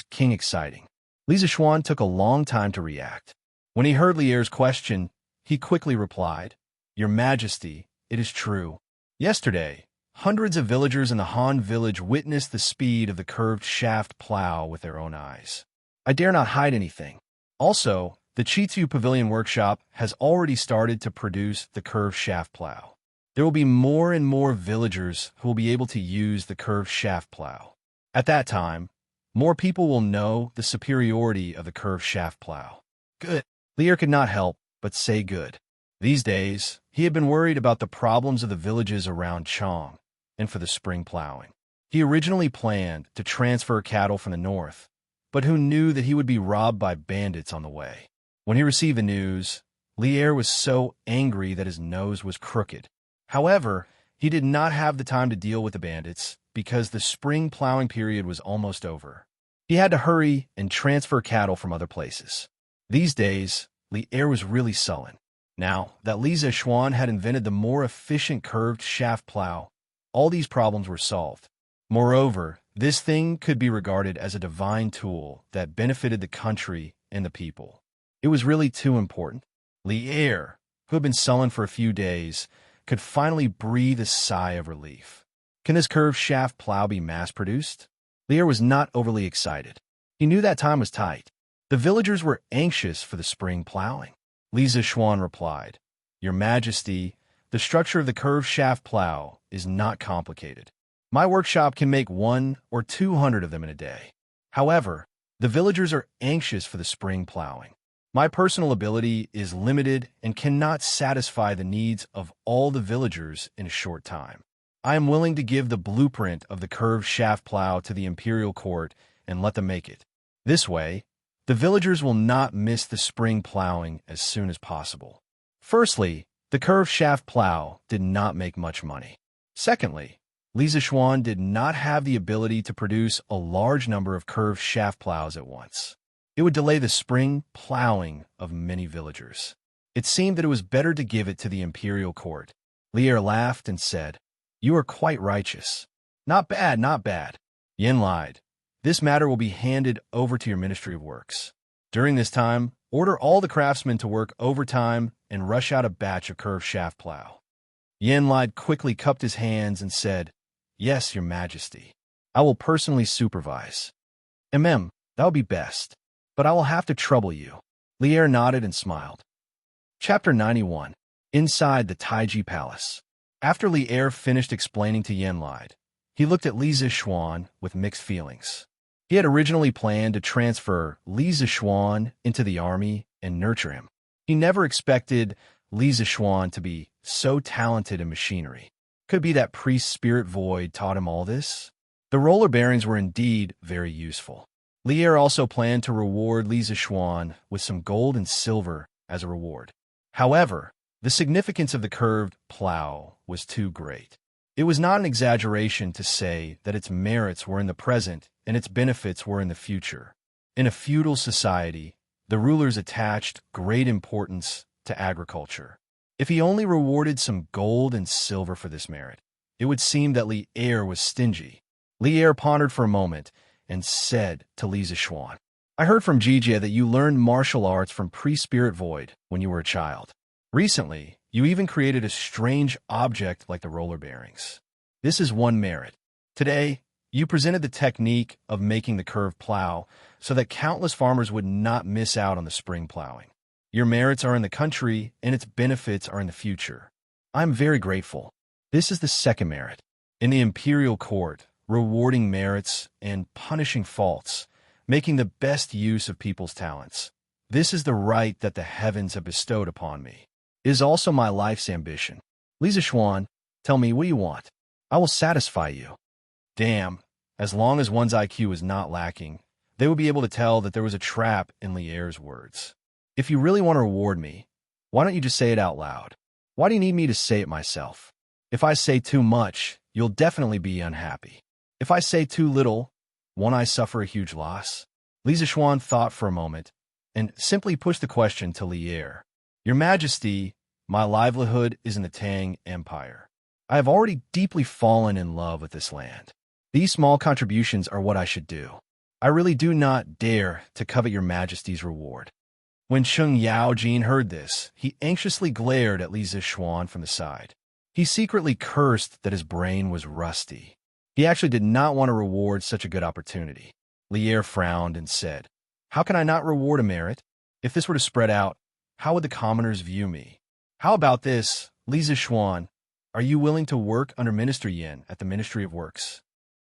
King exciting. Li Zixuan took a long time to react. When he heard Lier's question, he quickly replied, "Your Majesty, it is true. Yesterday, hundreds of villagers in the Han village witnessed the speed of the curved shaft plow with their own eyes. I dare not hide anything. Also, the Chitu Pavilion Workshop has already started to produce the curved shaft plow. There will be more and more villagers who will be able to use the curved shaft plow. At that time, more people will know the superiority of the curved shaft plow." Good. Lier could not help but say good. These days, he had been worried about the problems of the villages around Chong and for the spring plowing. He originally planned to transfer cattle from the north, but who knew that he would be robbed by bandits on the way? When he received the news, Lier was so angry that his nose was crooked. However, he did not have the time to deal with the bandits because the spring plowing period was almost over. He had to hurry and transfer cattle from other places. These days, Lier was really sullen. Now that Li Zixuan had invented the more efficient curved shaft plow, all these problems were solved. Moreover, this thing could be regarded as a divine tool that benefited the country and the people. It was really too important. Lier, who had been sullen for a few days, could finally breathe a sigh of relief. Can this curved shaft plow be mass-produced? Lier was not overly excited. He knew that time was tight. The villagers were anxious for the spring plowing. Li Zishuan replied, "Your Majesty, the structure of the curved shaft plow is not complicated. My workshop can make 100 or 200 of them in a day. However, the villagers are anxious for the spring plowing. My personal ability is limited and cannot satisfy the needs of all the villagers in a short time. I am willing to give the blueprint of the curved shaft plow to the imperial court and let them make it. This way, the villagers will not miss the spring plowing as soon as possible." Firstly, the curved shaft plow did not make much money. Secondly, Li Zishuan did not have the ability to produce a large number of curved shaft plows at once. It would delay the spring plowing of many villagers. It seemed that it was better to give it to the imperial court. Lier laughed and said, "You are quite righteous." "Not bad, not bad." Yin lied. "This matter will be handed over to your Ministry of Works. During this time, order all the craftsmen to work overtime and rush out a batch of curved shaft plow." Yin lied quickly cupped his hands and said, "Yes, Your Majesty. I will personally supervise." "That will be best. But I will have to trouble you." Lier nodded and smiled. Chapter 91. Inside the Taiji Palace. After Lier finished explaining to Yenlide, he looked at Li Zishuan with mixed feelings. He had originally planned to transfer Li Zishuan into the army and nurture him. He never expected Li Zishuan to be so talented in machinery. Could be that priest spirit void taught him all this? The roller bearings were indeed very useful. Lier also planned to reward Li Zishuan with some gold and silver as a reward. However, the significance of the curved plow was too great. It was not an exaggeration to say that its merits were in the present and its benefits were in the future. In a feudal society, the rulers attached great importance to agriculture. If he only rewarded some gold and silver for this merit, it would seem that Lier was stingy. Lier pondered for a moment and said to Li Zishuan, "I heard from Jijie that you learned martial arts from Priest Spirit Void when you were a child. Recently, you even created a strange object like the roller bearings. This is one merit. Today, you presented the technique of making the curved plow so that countless farmers would not miss out on the spring plowing. Your merits are in the country, and its benefits are in the future. I'm very grateful. This is the second merit. In the imperial court, rewarding merits and punishing faults, making the best use of people's talents. This is the right that the heavens have bestowed upon me. It is also my life's ambition. Li Zishuan, tell me, what do you want? I will satisfy you." Damn, as long as one's IQ is not lacking, they would be able to tell that there was a trap in Lier's words. "If you really want to reward me, why don't you just say it out loud? Why do you need me to say it myself? If I say too much, you'll definitely be unhappy. If I say too little, won't I suffer a huge loss?" Li Zishuan thought for a moment and simply pushed the question to Lier. "Your Majesty, my livelihood is in the Tang Empire. I have already deeply fallen in love with this land. These small contributions are what I should do. I really do not dare to covet your Majesty's reward." When Sheng Yaojin heard this, he anxiously glared at Li Zishuan from the side. He secretly cursed that his brain was rusty. He actually did not want to reward such a good opportunity. Lier frowned and said, "How can I not reward a merit? If this were to spread out, how would the commoners view me? How about this, Li Zishuan? Are you willing to work under Minister Yin at the Ministry of Works?"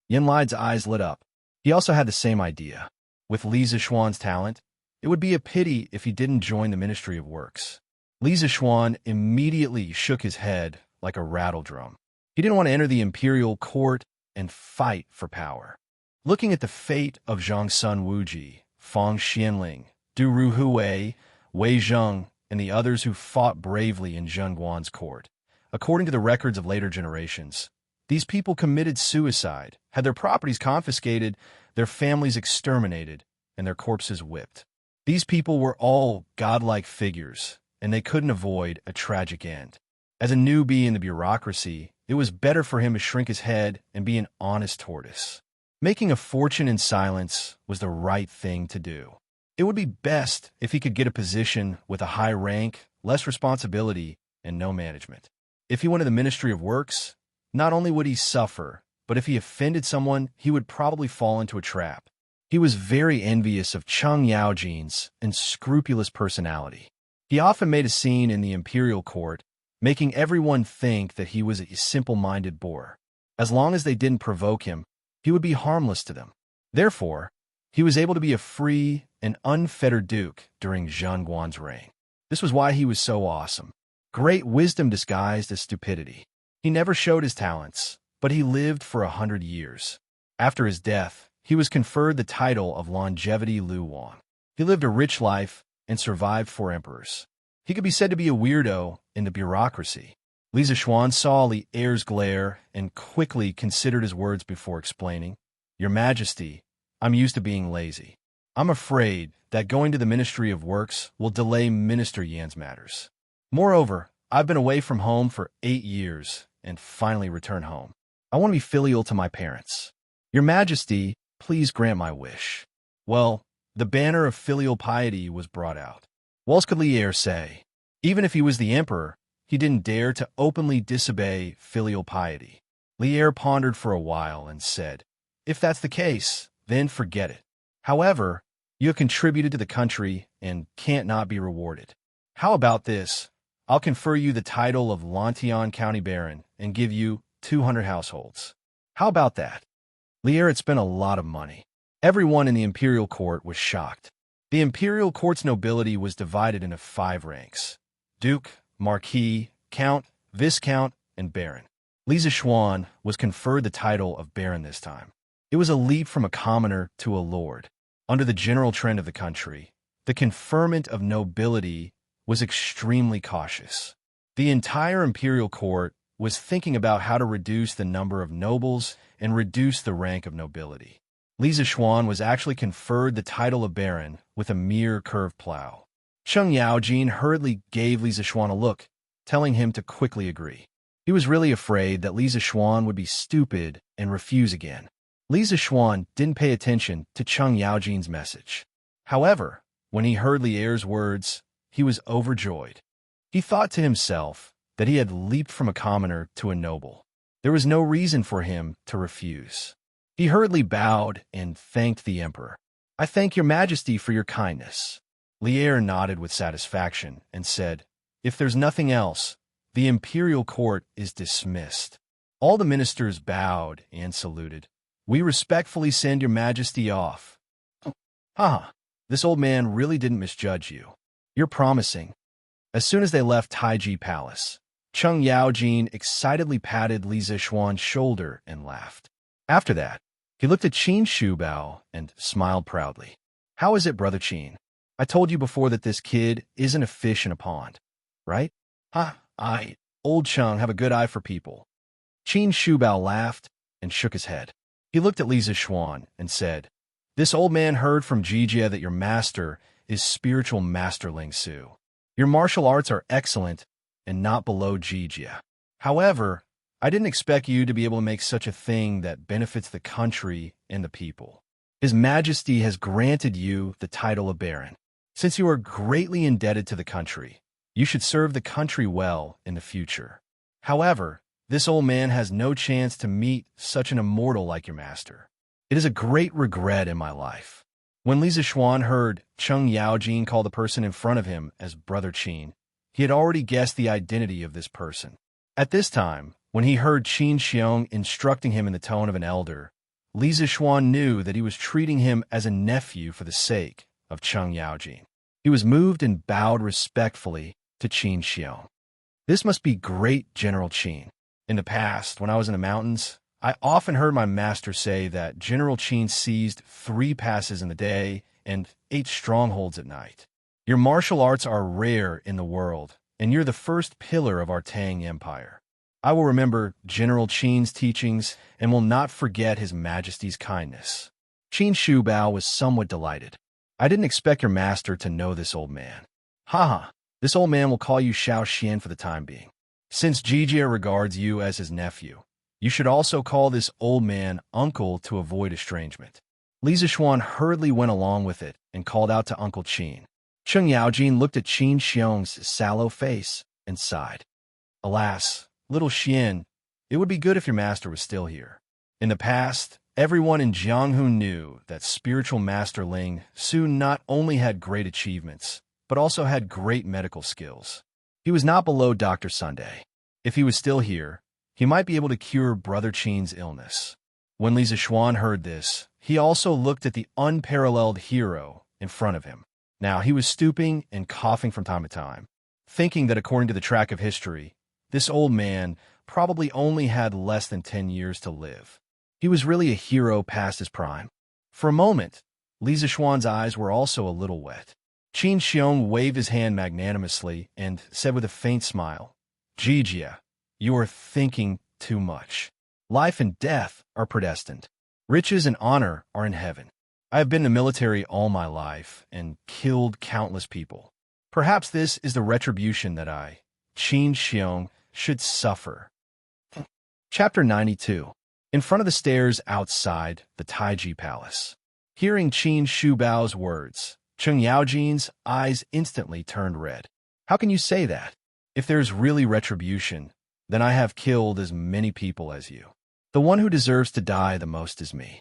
Yin Lide's eyes lit up. He also had the same idea. With Li Zishuan's talent, it would be a pity if he didn't join the Ministry of Works. Li Zishuan immediately shook his head like a rattle drum. He didn't want to enter the imperial court and fight for power. Looking at the fate of Zhang Sun Wuji, Fang Xianling, Du Ruhui, Wei Zheng, and the others who fought bravely in Zheng Guan's court, according to the records of later generations, these people committed suicide, had their properties confiscated, their families exterminated, and their corpses whipped. These people were all godlike figures, and they couldn't avoid a tragic end. As a newbie in the bureaucracy, it was better for him to shrink his head and be an honest tortoise. Making a fortune in silence was the right thing to do. It would be best if he could get a position with a high rank, less responsibility, and no management. If he went to the Ministry of Works, not only would he suffer, but if he offended someone, he would probably fall into a trap. He was very envious of Cheng Yaojin's unscrupulous personality. He often made a scene in the imperial court, making everyone think that he was a simple-minded boor. As long as they didn't provoke him, he would be harmless to them. Therefore, he was able to be a free and unfettered duke during Zheng Guan's reign. This was why he was so awesome. Great wisdom disguised as stupidity. He never showed his talents, but he lived for 100 years. After his death, he was conferred the title of Longevity Lu Wan. He lived a rich life and survived 4 emperors. He could be said to be a weirdo in the bureaucracy. Li Zishuan saw Li Er's glare and quickly considered his words before explaining, "Your Majesty, I'm used to being lazy. I'm afraid that going to the Ministry of Works will delay Minister Yan's matters. Moreover, I've been away from home for 8 years and finally returned home. I want to be filial to my parents. Your Majesty, please grant my wish." Well, the banner of filial piety was brought out. What else could Li Er say? Even if he was the emperor, he didn't dare to openly disobey filial piety. Li Er pondered for a while and said, "If that's the case, then forget it. However, you have contributed to the country and can't not be rewarded. How about this? I'll confer you the title of Lantian County Baron and give you 200 households. How about that?" Li Er had spent a lot of money. Everyone in the imperial court was shocked. The imperial court's nobility was divided into 5 ranks: Duke, Marquis, Count, Viscount, and Baron. Li Zishuan was conferred the title of Baron this time. It was a leap from a commoner to a lord. Under the general trend of the country, the conferment of nobility was extremely cautious. The entire imperial court was thinking about how to reduce the number of nobles and reduce the rank of nobility. Li Zishuan was actually conferred the title of Baron with a mere curved plow. Cheng Yaojin hurriedly gave Li Zishuan a look, telling him to quickly agree. He was really afraid that Li Zishuan would be stupid and refuse again. Li Zishuan didn't pay attention to Cheng Yaojin's message. However, when he heard Li Er's words, he was overjoyed. He thought to himself that he had leaped from a commoner to a noble. There was no reason for him to refuse. He hurriedly bowed and thanked the emperor. "I thank your Majesty for your kindness." Li Er nodded with satisfaction and said, "If there's nothing else, the imperial court is dismissed." All the ministers bowed and saluted. "We respectfully send your Majesty off." "Haha, this old man really didn't misjudge you. You're promising." As soon as they left Taiji Palace, Cheng Yaojin excitedly patted Li Zishuan's shoulder and laughed. After that, he looked at Qin Shubao and smiled proudly. "How is it, Brother Qin? I told you before that this kid isn't a fish in a pond, right?" Old Cheng have a good eye for people." Qin Shubao laughed and shook his head. He looked at Li Zishuan and said, "This old man heard from Jijia that your master is spiritual master Ling Su. Your martial arts are excellent and not below Jijia. However, I didn't expect you to be able to make such a thing that benefits the country and the people. His Majesty has granted you the title of Baron. Since you are greatly indebted to the country, you should serve the country well in the future. However, this old man has no chance to meet such an immortal like your master. It is a great regret in my life." When Li Zishuan heard Cheng Yaojin call the person in front of him as Brother Qin, he had already guessed the identity of this person. At this time, when he heard Qin Xiong instructing him in the tone of an elder, Li Zishuan knew that he was treating him as a nephew for the sake of Cheng Yaojin. He was moved and bowed respectfully to Qin Xiong. "This must be great, General Qin. In the past, when I was in the mountains, I often heard my master say that General Qin seized 3 passes in the day and 8 strongholds at night. Your martial arts are rare in the world, and you're the first pillar of our Tang Empire. I will remember General Qin's teachings and will not forget His Majesty's kindness." Qin Shubao was somewhat delighted. "I didn't expect your master to know this old man. Haha, this old man will call you Xiao Xian for the time being." Since Jijia regards you as his nephew, you should also call this old man uncle to avoid estrangement. Li Zixuan hurriedly went along with it and called out to Uncle Qin. Cheng Yaojin looked at Qin Xiong's sallow face and sighed. Alas, little Xian, it would be good if your master was still here. In the past, everyone in Jianghu knew that spiritual master Ling Su not only had great achievements, but also had great medical skills. He was not below Dr. Sunday. If he was still here, he might be able to cure Brother Qin's illness. When Li Zixuan heard this, he also looked at the unparalleled hero in front of him. Now he was stooping and coughing from time to time, thinking that according to the track of history, this old man probably only had less than 10 years to live. He was really a hero past his prime. For a moment, Li Zixuan's eyes were also a little wet. Qin Xiong waved his hand magnanimously and said with a faint smile, Jijia, you are thinking too much. Life and death are predestined. Riches and honor are in heaven. I have been in the military all my life and killed countless people. Perhaps this is the retribution that I, Qin Xiong, should suffer. Chapter 92. In front of the stairs outside the Taiji Palace. Hearing Qin Shubao's words, Cheng Yaojin's eyes instantly turned red. How can you say that? If there's really retribution, then I have killed as many people as you. The one who deserves to die the most is me.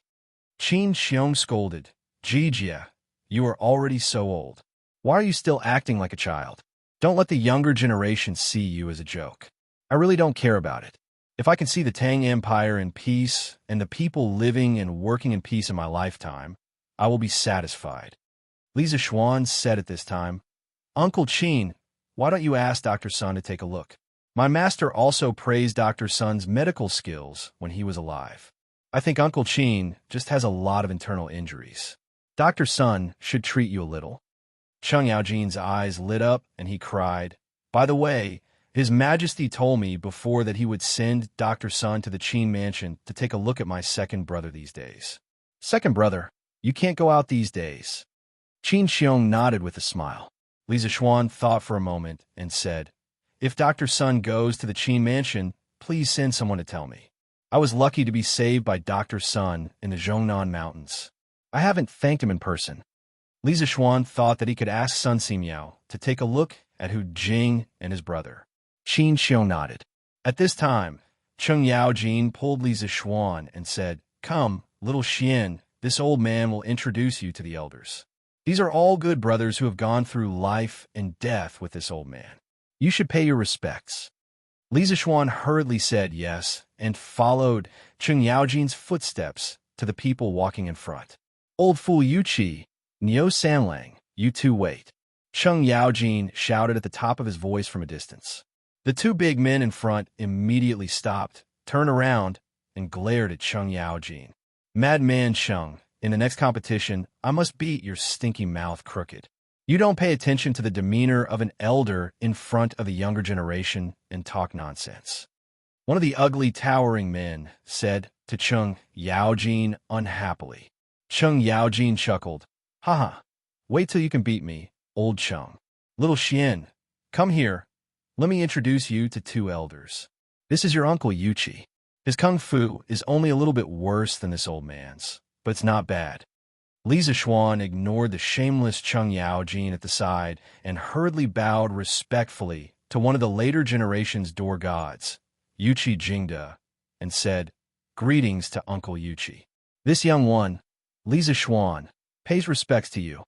Qin Xiong scolded, Jijia, you are already so old. Why are you still acting like a child? Don't let the younger generation see you as a joke. I really don't care about it. If I can see the Tang Empire in peace and the people living and working in peace in my lifetime, I will be satisfied. Li Zixuan said at this time, Uncle Qin, why don't you ask Dr. Sun to take a look? My master also praised Dr. Sun's medical skills when he was alive. I think Uncle Qin just has a lot of internal injuries. Dr. Sun should treat you a little. Cheng Yaojin's eyes lit up and he cried, By the way, His Majesty told me before that he would send Dr. Sun to the Qin mansion to take a look at my second brother these days. Second brother, you can't go out these days. Qin Xiong nodded with a smile. Li Zixuan thought for a moment and said, If Dr. Sun goes to the Qin mansion, please send someone to tell me. I was lucky to be saved by Dr. Sun in the Zhongnan Mountains. I haven't thanked him in person. Li Zixuan thought that he could ask Sun Simiao to take a look at Hu Jing and his brother. Qin Xiong nodded. At this time, Cheng Yaojin pulled Li Zixuan and said, Come, little Xian, this old man will introduce you to the elders. These are all good brothers who have gone through life and death with this old man. You should pay your respects. Li Zixuan hurriedly said yes and followed Cheng Yaojin's footsteps to the people walking in front. Old fool Yuqi, Niu Sanlang, you two wait. Cheng Yaojin shouted at the top of his voice from a distance. The two big men in front immediately stopped, turned around, and glared at Cheng Yaojin. Madman Cheng, in the next competition, I must beat your stinky mouth crooked. You don't pay attention to the demeanor of an elder in front of the younger generation and talk nonsense. One of the ugly, towering men said to Cheng Yaojin unhappily. Cheng Yaojin chuckled. Haha, wait till you can beat me, old Cheng. Little Xian, come here. Let me introduce you to two elders. This is your uncle Yuqi. His kung fu is only a little bit worse than this old man's, but it's not bad. Li Zixuan ignored the shameless Cheng Yaojin at the side and hurriedly bowed respectfully to one of the later generation's door gods, Yuqi Jingda, and said, Greetings to Uncle Yuqi. This young one, Li Zixuan, pays respects to you.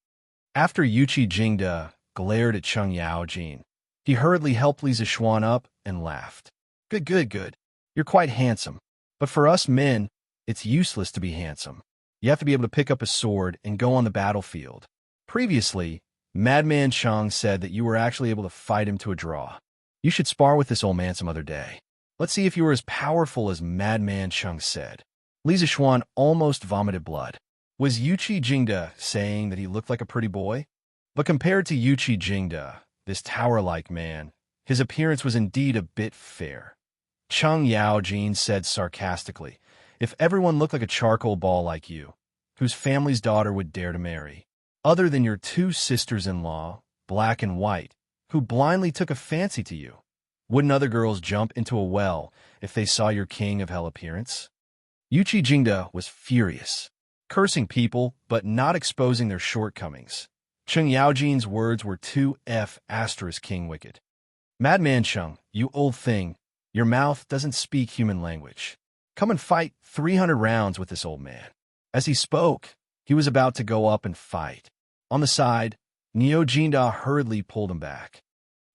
After Yuqi Jingda glared at Cheng Yaojin, he hurriedly helped Li Zixuan up and laughed. Good. You're quite handsome. But for us men, it's useless to be handsome. You have to be able to pick up a sword and go on the battlefield. Previously, Madman Cheng said that you were actually able to fight him to a draw. You should spar with this old man some other day. Let's see if you are as powerful as Madman Cheng said. Li Zixuan almost vomited blood. Was Yuqi Jingda saying that he looked like a pretty boy? But compared to Yuqi Jingda, this tower-like man, his appearance was indeed a bit fair. Cheng Yaojin said sarcastically, If everyone looked like a charcoal ball like you, whose family's daughter would dare to marry, other than your two sisters-in-law, black and white, who blindly took a fancy to you, Wouldn't other girls jump into a well if they saw your king of hell appearance? Yuchi Jingda was furious, cursing people but not exposing their shortcomings. Cheng Yaojin's words were too king wicked. Madman Cheng, you old thing, your mouth doesn't speak human language. Come and fight 300 rounds with this old man. As he spoke, he was about to go up and fight. On the side, Neo Jinda hurriedly pulled him back.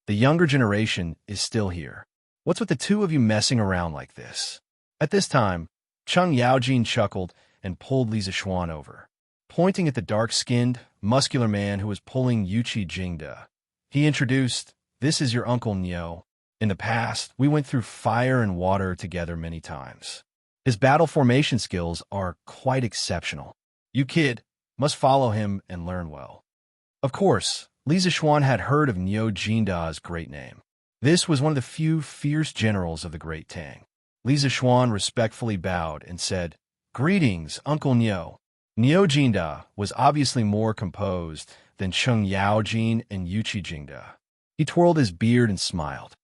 The younger generation is still here. What's with the two of you messing around like this? At this time, Cheng Yaojin chuckled and pulled Li Zixuan over. Pointing at the dark-skinned, muscular man who was pulling Yuchi Jingda, he introduced, "This is your uncle Neo. In the past, we went through fire and water together many times. His battle formation skills are quite exceptional. You kid must follow him and learn well." Of course, Li Zixuan had heard of Neo Jinda's great name. This was one of the few fierce generals of the Great Tang. Li Zixuan respectfully bowed and said, "Greetings, Uncle Neo." Neo Jinda was obviously more composed than Cheng Yaojin and Yuchi Jingda. He twirled his beard and smiled.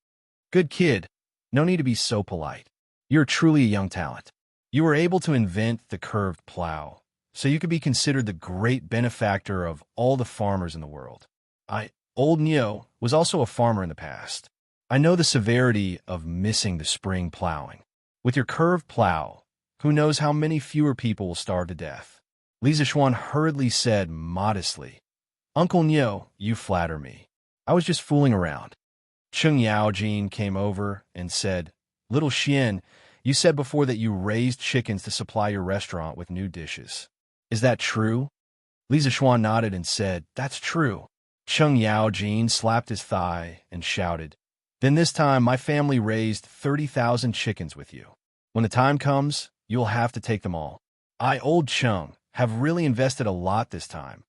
"Good kid, no need to be so polite. You're truly a young talent. You were able to invent the curved plow, so you could be considered the great benefactor of all the farmers in the world. Old Neo, was also a farmer in the past. I know the severity of missing the spring plowing. With your curved plow, who knows how many fewer people will starve to death." Li Zixuan hurriedly said modestly, "Uncle Neo, you flatter me. I was just fooling around." Cheng Yaojin came over and said, "Little Xian, you said before that you raised chickens to supply your restaurant with new dishes. Is that true?" Li Zixuan nodded and said, "That's true." Cheng Yaojin slapped his thigh and shouted, "Then this time my family raised 30,000 chickens with you. When the time comes, you'll have to take them all. Old Cheng, have really invested a lot this time."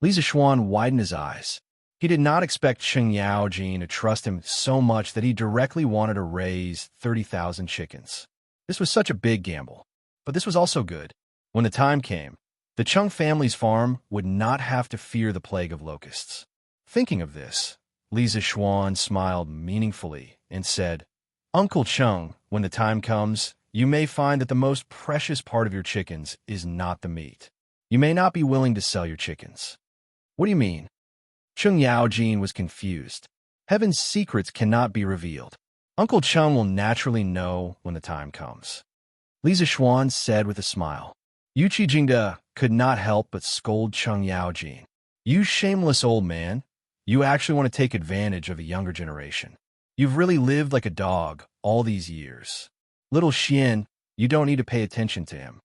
Li Zixuan widened his eyes. He did not expect Cheng Yaojin to trust him so much that he directly wanted to raise 30,000 chickens. This was such a big gamble, but this was also good. When the time came, the Cheng family's farm would not have to fear the plague of locusts. Thinking of this, Li Zixuan smiled meaningfully and said, "Uncle Cheng, when the time comes, you may find that the most precious part of your chickens is not the meat. You may not be willing to sell your chickens." "What do you mean?" Cheng Yaojin was confused. Heaven's secrets cannot be revealed. Uncle Cheng will naturally know when the time comes. Li Zixuan said with a smile. Yuchi Jingda could not help but scold Cheng Yaojin. "You shameless old man. You actually want to take advantage of a younger generation. You've really lived like a dog all these years. Little Xian, you don't need to pay attention to him.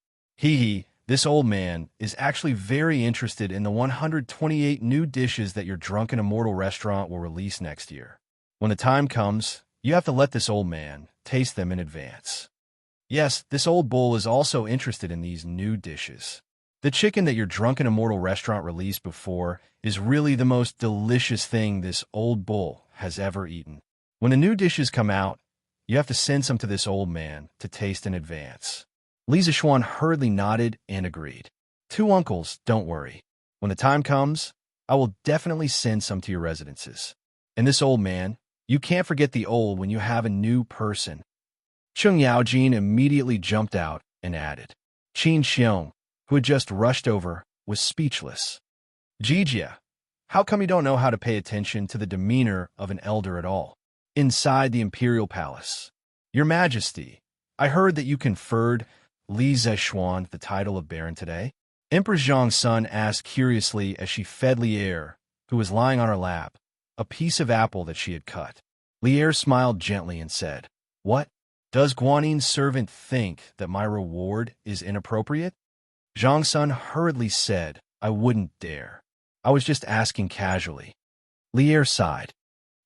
This old man is actually very interested in the 128 new dishes that your drunken immortal restaurant will release next year. When the time comes, you have to let this old man taste them in advance. Yes, this old bull is also interested in these new dishes. The chicken that your drunken immortal restaurant released before is really the most delicious thing this old bull has ever eaten. When the new dishes come out, you have to send some to this old man to taste in advance." Li Zixuan hurriedly nodded and agreed. "Two uncles, don't worry. When the time comes, I will definitely send some to your residences. And this old man, you can't forget the old when you have a new person." Cheng Yaojin immediately jumped out and added. Qin Xiong, who had just rushed over, was speechless. "Jijia, how come you don't know how to pay attention to the demeanor of an elder at all? Inside the imperial palace. Your Majesty, I heard that you conferred Li Zixuan the title of Baron today?" Empress Zhang's son asked curiously as she fed Lier, who was lying on her lap, a piece of apple that she had cut. Lier smiled gently and said, "What? Does Guanin's servant think that my reward is inappropriate?" Zhang's son hurriedly said, "I wouldn't dare. I was just asking casually." Lier sighed.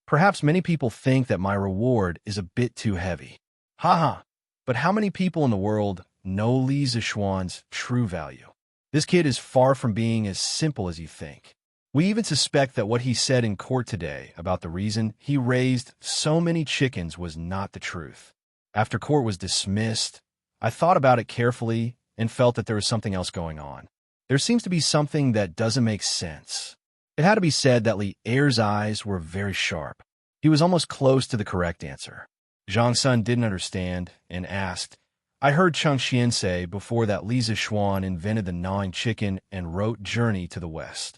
"Perhaps many people think that my reward is a bit too heavy. Haha, but how many people in the world know Li Zixuan's true value? This kid is far from being as simple as you think. We even suspect that what he said in court today about the reason he raised so many chickens was not the truth. After court was dismissed, I thought about it carefully and felt that there was something else going on. There seems to be something that doesn't make sense." It had to be said that Li Er's eyes were very sharp. He was almost close to the correct answer. Zhang Sun didn't understand and asked, I heard Cheng Xian say before that Li Zixuan invented the gnawing chicken and wrote Journey to the West.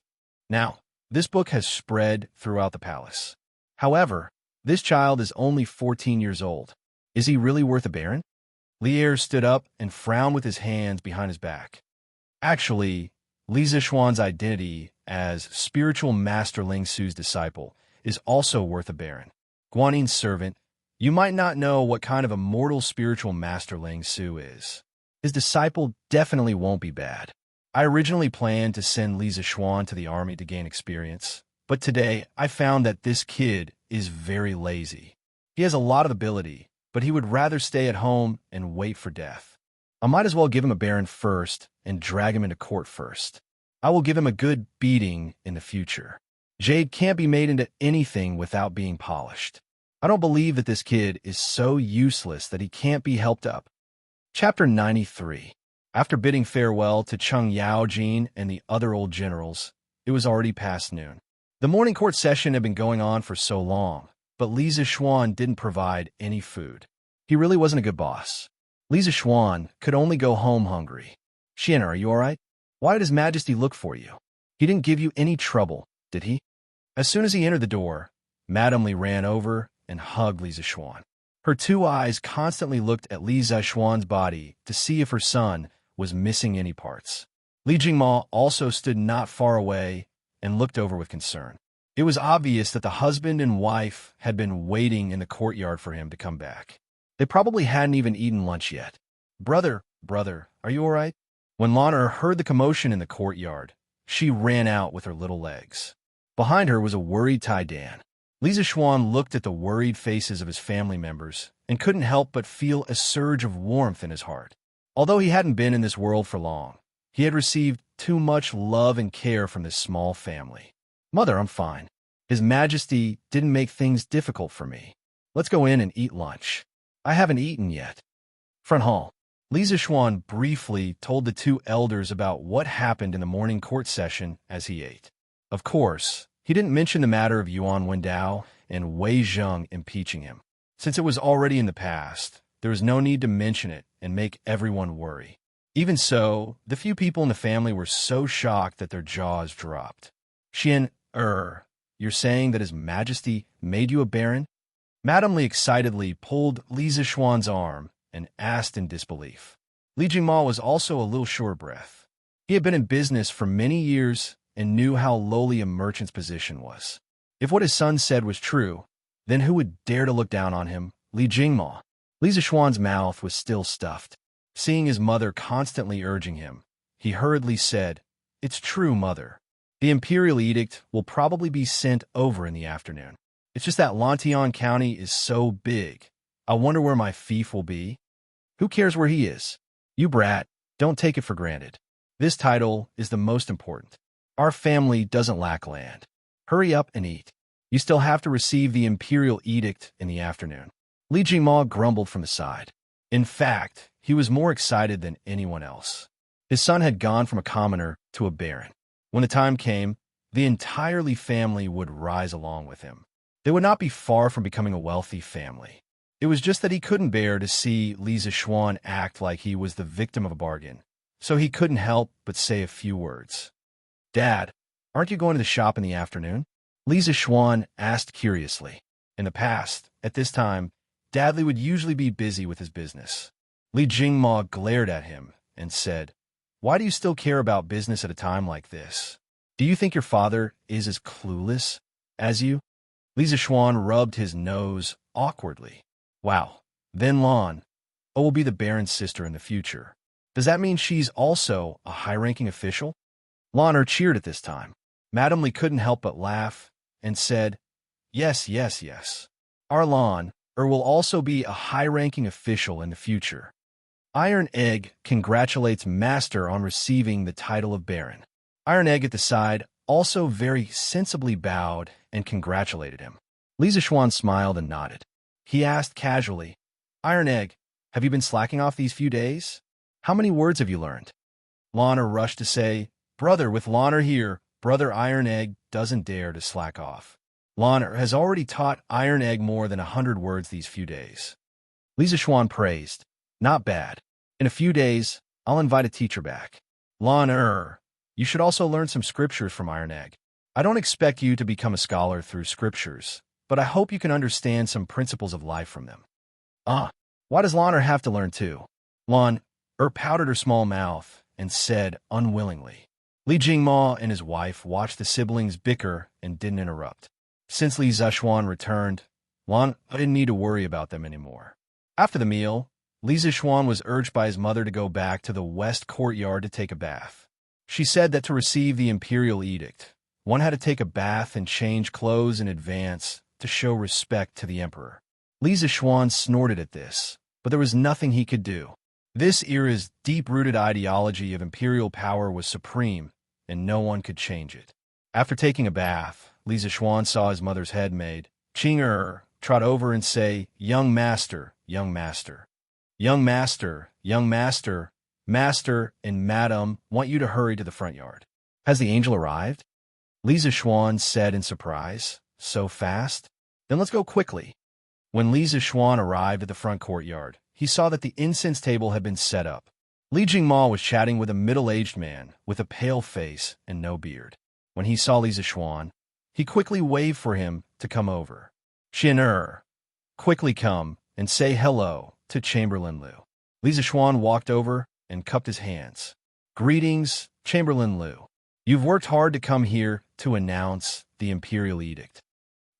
Now, this book has spread throughout the palace. However, this child is only 14 years old. Is he really worth a baron? Lier stood up and frowned with his hands behind his back. Actually, Li Zixuan's identity as spiritual master Ling Su's disciple is also worth a baron. Guanin's servant, you might not know what kind of immortal spiritual master Ling Su is. His disciple definitely won't be bad. I originally planned to send Li Zixuan to the army to gain experience, but today I found that this kid is very lazy. He has a lot of ability, but he would rather stay at home and wait for death. I might as well give him a baron first and drag him into court first. I will give him a good beating in the future. Jade can't be made into anything without being polished. I don't believe that this kid is so useless that he can't be helped up. Chapter 93. After bidding farewell to Cheng Yaojin and the other old generals, it was already past noon. The morning court session had been going on for so long, but Li Zixuan didn't provide any food. He really wasn't a good boss. Li Zixuan could only go home hungry. Xian, are you all right? Why did His Majesty look for you? He didn't give you any trouble, did he? As soon as he entered the door, Madame Li ran over and hugged Li Zixuan. Her two eyes constantly looked at Li Zixuan's body to see if her son was missing any parts. Li Jingma also stood not far away and looked over with concern. It was obvious that the husband and wife had been waiting in the courtyard for him to come back. They probably hadn't even eaten lunch yet. Brother, are you all right? When Lana heard the commotion in the courtyard, she ran out with her little legs. Behind her was a worried Tai Dan. Li Zixuan looked at the worried faces of his family members and couldn't help but feel a surge of warmth in his heart. Although he hadn't been in this world for long, he had received too much love and care from this small family. Mother, I'm fine. His Majesty didn't make things difficult for me. Let's go in and eat lunch. I haven't eaten yet. Front hall. Li Zixuan briefly told the two elders about what happened in the morning court session as he ate. Of course, he didn't mention the matter of Yuan Wendao and Wei Zheng impeaching him. Since it was already in the past, there was no need to mention it and make everyone worry. Even so, the few people in the family were so shocked that their jaws dropped. Xian, you're saying that His Majesty made you a baron? Madame Li excitedly pulled Li Zixuan's arm and asked in disbelief. Li Jingma was also a little short of breath. He had been in business for many years and knew how lowly a merchant's position was. If what his son said was true, then who would dare to look down on him? Li Jingma. Li Zixuan's mouth was still stuffed. Seeing his mother constantly urging him, he hurriedly said, It's true, Mother. The imperial edict will probably be sent over in the afternoon. It's just that Lantian County is so big. I wonder where my fief will be. Who cares where he is? You brat, don't take it for granted. This title is the most important. Our family doesn't lack land. Hurry up and eat. You still have to receive the imperial edict in the afternoon. Li Jingma grumbled from the side. In fact, he was more excited than anyone else. His son had gone from a commoner to a baron. When the time came, the entire Li family would rise along with him. They would not be far from becoming a wealthy family. It was just that he couldn't bear to see Li Zixuan act like he was the victim of a bargain, so he couldn't help but say a few words. Dad, aren't you going to the shop in the afternoon? Li Zixuan asked curiously. In the past, at this time, Dadley would usually be busy with his business. Li Jingma glared at him and said, Why do you still care about business at a time like this? Do you think your father is as clueless as you? Li Zixuan rubbed his nose awkwardly. Wow, then Lan will be the Baron's sister in the future. Does that mean she's also a high-ranking official? Lanner cheered at this time. Madame Li couldn't help but laugh and said, Yes. Our Lan will also be a high-ranking official in the future. Iron Egg congratulates Master on receiving the title of Baron. Iron Egg at the side also very sensibly bowed and congratulated him. Li Zixuan smiled and nodded. He asked casually, Iron Egg, have you been slacking off these few days? How many words have you learned? Lanner rushed to say, Brother, with Lanner here, Brother Iron Egg doesn't dare to slack off. Lan has already taught Iron Egg more than 100 words these few days. Li Zishuan praised. Not bad. In a few days, I'll invite a teacher back. Lan you should also learn some scriptures from Iron Egg. I don't expect you to become a scholar through scriptures, but I hope you can understand some principles of life from them. Why does Lan have to learn too? Lan pouted her small mouth and said unwillingly. Li Jingma and his wife watched the siblings bicker and didn't interrupt. Since Li Zishuan returned, Lan didn't need to worry about them anymore. After the meal, Li Zishuan was urged by his mother to go back to the west courtyard to take a bath. She said that to receive the imperial edict, one had to take a bath and change clothes in advance to show respect to the emperor. Li Zishuan snorted at this, but there was nothing he could do. This era's deep-rooted ideology of imperial power was supreme, and no one could change it. After taking a bath, Li Zishuan saw his mother's head maid, Qing trot over and say, young master, young master. Young master, young master, master and madam want you to hurry to the front yard. Has the angel arrived? Li Zishuan said in surprise. So fast? Then let's go quickly. When Li Zishuan arrived at the front courtyard, he saw that the incense table had been set up. Li Jingma was chatting with a middle-aged man with a pale face and no beard. When he saw Li Zishuan, he quickly waved for him to come over. Qian quickly come and say hello to Chamberlain Liu. Li Zishuan walked over and cupped his hands. Greetings, Chamberlain Liu. You've worked hard to come here to announce the imperial edict.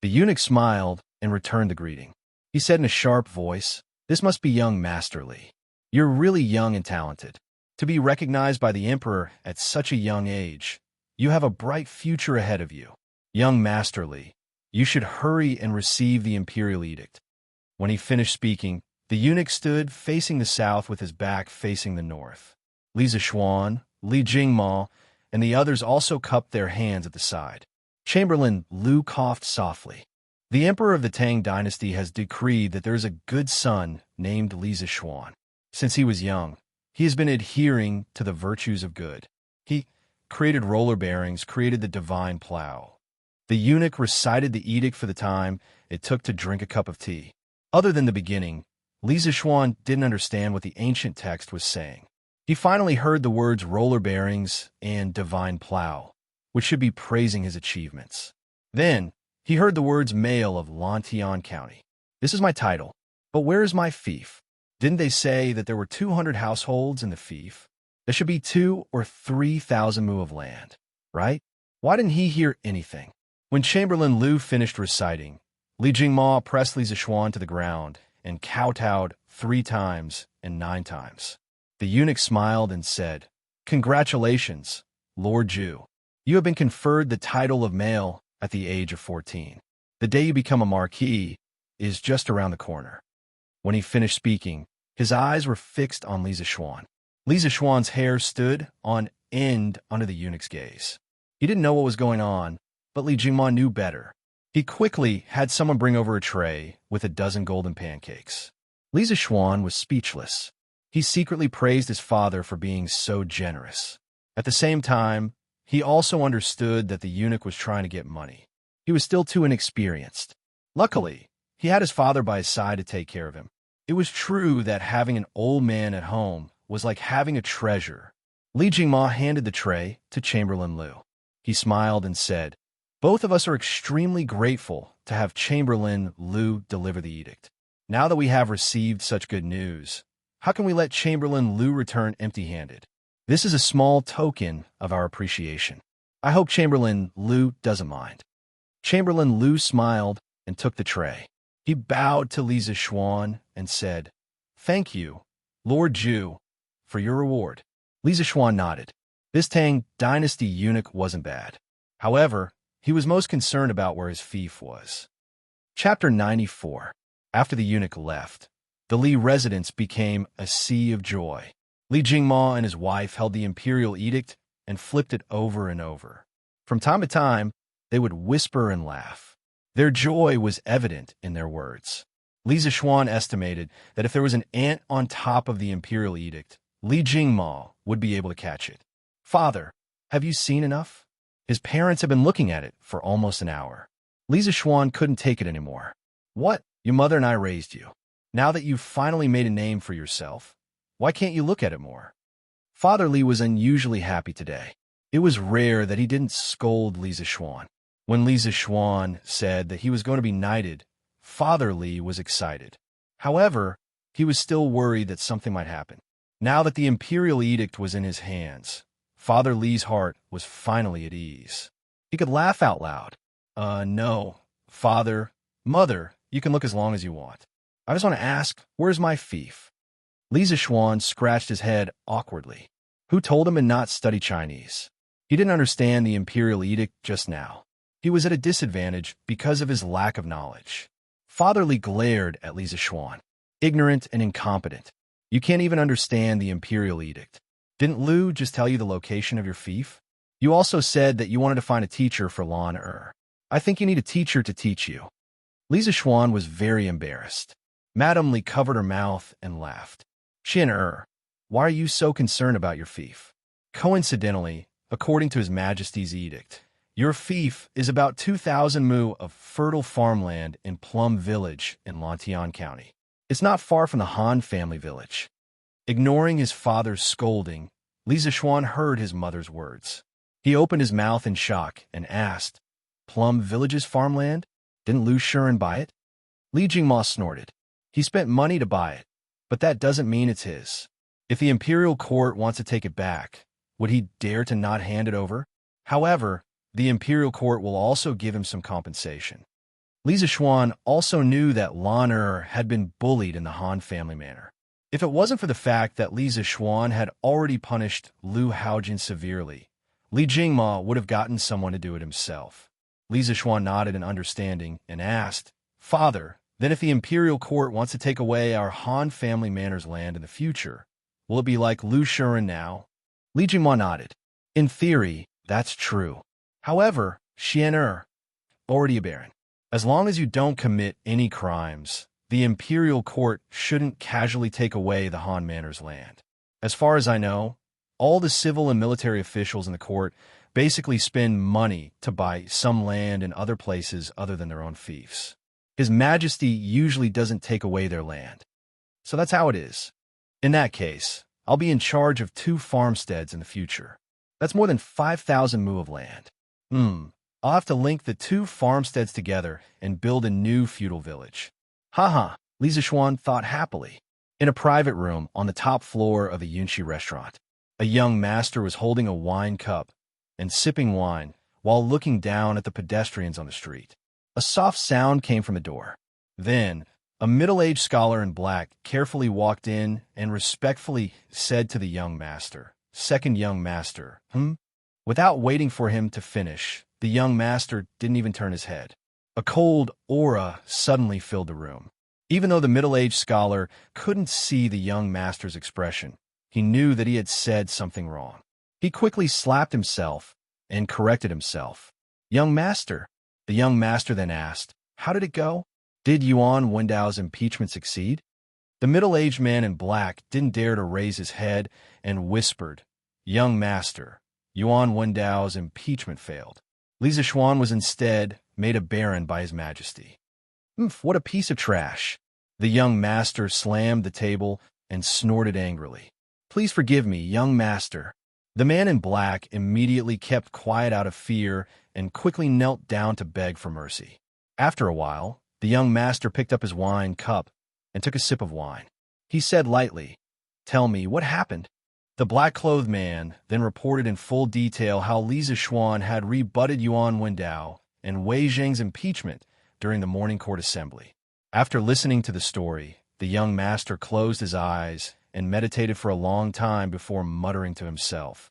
The eunuch smiled and returned the greeting. He said in a sharp voice, this must be young Master Li. You're really young and talented. To be recognized by the emperor at such a young age, you have a bright future ahead of you. Young Master Li, you should hurry and receive the imperial edict. When he finished speaking, the eunuch stood facing the south with his back facing the north. Li Zishuan, Li Jingma, and the others also cupped their hands at the side. Chamberlain Liu coughed softly. The emperor of the Tang dynasty has decreed that there is a good son named Li Zishuan. Since he was young, he has been adhering to the virtues of good. He created roller bearings, created the divine plow. The eunuch recited the edict for the time it took to drink a cup of tea. Other than the beginning, Li Zishuan didn't understand what the ancient text was saying. He finally heard the words roller bearings and divine plow, which should be praising his achievements. Then, he heard the words male of Lantian County. This is my title, but where is my fief? Didn't they say that there were 200 households in the fief? There should be 2,000 or 3,000 mu of land, right? Why didn't he hear anything? When Chamberlain Liu finished reciting, Li Jingma pressed Li Zishuan to the ground and kowtowed 3 times and 9 times. The eunuch smiled and said, Congratulations, Lord Zhu. You have been conferred the title of male at the age of 14. The day you become a marquis is just around the corner. When he finished speaking, his eyes were fixed on Li Zishuan. Li Zishuan's hair stood on end under the eunuch's gaze. He didn't know what was going on, but Li Jingma knew better. He quickly had someone bring over a tray with a dozen golden pancakes. Li Zishuan was speechless. He secretly praised his father for being so generous. At the same time, he also understood that the eunuch was trying to get money. He was still too inexperienced. Luckily, he had his father by his side to take care of him. It was true that having an old man at home was like having a treasure. Li Jingma handed the tray to Chamberlain Liu. He smiled and said, Both of us are extremely grateful to have Chamberlain Liu deliver the edict. Now that we have received such good news, how can we let Chamberlain Liu return empty-handed? This is a small token of our appreciation. I hope Chamberlain Liu doesn't mind. Chamberlain Liu smiled and took the tray. He bowed to Li Zishuan and said, Thank you, Lord Zhu, for your reward. Li Zishuan nodded. This Tang dynasty eunuch wasn't bad. However, he was most concerned about where his fief was. Chapter 94. After the eunuch left, the Li residence became a sea of joy. Li Jingma and his wife held the imperial edict and flipped it over and over. From time to time, they would whisper and laugh. Their joy was evident in their words. Li Zishuan estimated that if there was an ant on top of the imperial edict, Li Jingma would be able to catch it. Father, have you seen enough? His parents have been looking at it for almost an hour. Lisa Xuan couldn't take it anymore. What? Your mother and I raised you. Now that you've finally made a name for yourself, why can't you look at it more? Father Li was unusually happy today. It was rare that he didn't scold Lisa Xuan. When Lisa Xuan said that he was going to be knighted, Father Li was excited. However, he was still worried that something might happen. Now that the imperial edict was in his hands, Father Li's heart was finally at ease. He could laugh out loud. No, Father, Mother, you can look as long as you want. I just want to ask, where's my fief? Lisa Xuan scratched his head awkwardly. Who told him to not study Chinese? He didn't understand the imperial edict just now. He was at a disadvantage because of his lack of knowledge. Father Li glared at Lisa Xuan. Ignorant and incompetent. You can't even understand the imperial edict. Didn't Lu just tell you the location of your fief? You also said that you wanted to find a teacher for Lan Er. I think you need a teacher to teach you. Lisa Xuan was very embarrassed. Madame Li covered her mouth and laughed. Qian Er, why are you so concerned about your fief? Coincidentally, according to His Majesty's edict, your fief is about 2,000 mu of fertile farmland in Plum Village in Lantian County. It's not far from the Han family village. Ignoring his father's scolding, Lisa Xuan heard his mother's words. He opened his mouth in shock and asked, Plum Village's farmland? Didn't Lu Shuren buy it? Li Jingma snorted. He spent money to buy it, but that doesn't mean it's his. If the imperial court wants to take it back, would he dare to not hand it over? However, the imperial court will also give him some compensation. Lisa Xuan also knew that Lan Er had been bullied in the Han family manor. If it wasn't for the fact that Lisa Xuan had already punished Lu Haojin severely, Li Jingma would have gotten someone to do it himself. Lisa Xuan nodded in understanding and asked, Father, then if the imperial court wants to take away our Han family manor's land in the future, will it be like Lu Shuren now? Li Jingma nodded. In theory, that's true. However, Qian Er, already a baron. As long as you don't commit any crimes, the imperial court shouldn't casually take away the Han manor's land. As far as I know, all the civil and military officials in the court basically spend money to buy some land in other places other than their own fiefs. His Majesty usually doesn't take away their land. So that's how it is. In that case, I'll be in charge of 2 farmsteads in the future. That's more than 5,000 mu of land. I'll have to link the 2 farmsteads together and build a new feudal village. Haha, Lisa Xuan thought happily. In a private room on the top floor of a Yunshi restaurant, a young master was holding a wine cup and sipping wine while looking down at the pedestrians on the street. A soft sound came from the door. Then, a middle-aged scholar in black carefully walked in and respectfully said to the young master, Second young master, Without waiting for him to finish, the young master didn't even turn his head. A cold aura suddenly filled the room. Even though the middle-aged scholar couldn't see the young master's expression, he knew that he had said something wrong. He quickly slapped himself and corrected himself. Young master, the young master then asked, how did it go? Did Yuan Wendao's impeachment succeed? The middle-aged man in black didn't dare to raise his head and whispered, Young master, Yuan Wendao's impeachment failed. Lisa Xuan was instead made a baron by His Majesty. What a piece of trash. The young master slammed the table and snorted angrily. Please forgive me, young master. The man in black immediately kept quiet out of fear and quickly knelt down to beg for mercy. After a while, the young master picked up his wine cup and took a sip of wine. He said lightly, Tell me, what happened? The black-clothed man then reported in full detail how Lisa Xuan had rebutted Yuan Wendao and Wei Zheng's impeachment during the morning court assembly. After listening to the story, the young master closed his eyes and meditated for a long time before muttering to himself,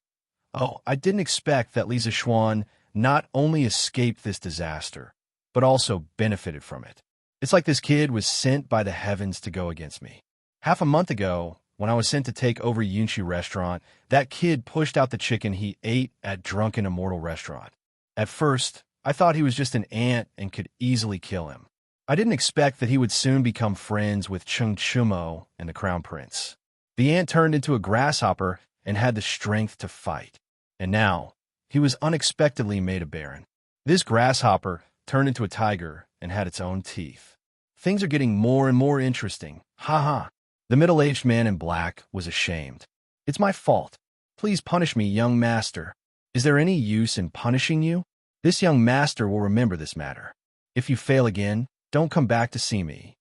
I didn't expect that Lisa Xuan not only escaped this disaster, but also benefited from it. It's like this kid was sent by the heavens to go against me. Half a month ago, when I was sent to take over Yunshi restaurant, that kid pushed out the chicken he ate at Drunken Immortal restaurant. At first, I thought he was just an ant and could easily kill him. I didn't expect that he would soon become friends with Cheng Chumo and the Crown Prince. The ant turned into a grasshopper and had the strength to fight. And now, he was unexpectedly made a baron. This grasshopper turned into a tiger and had its own teeth. Things are getting more and more interesting. Ha ha. The middle-aged man in black was ashamed. It's my fault. Please punish me, young master. Is there any use in punishing you? This young master will remember this matter. If you fail again, don't come back to see me.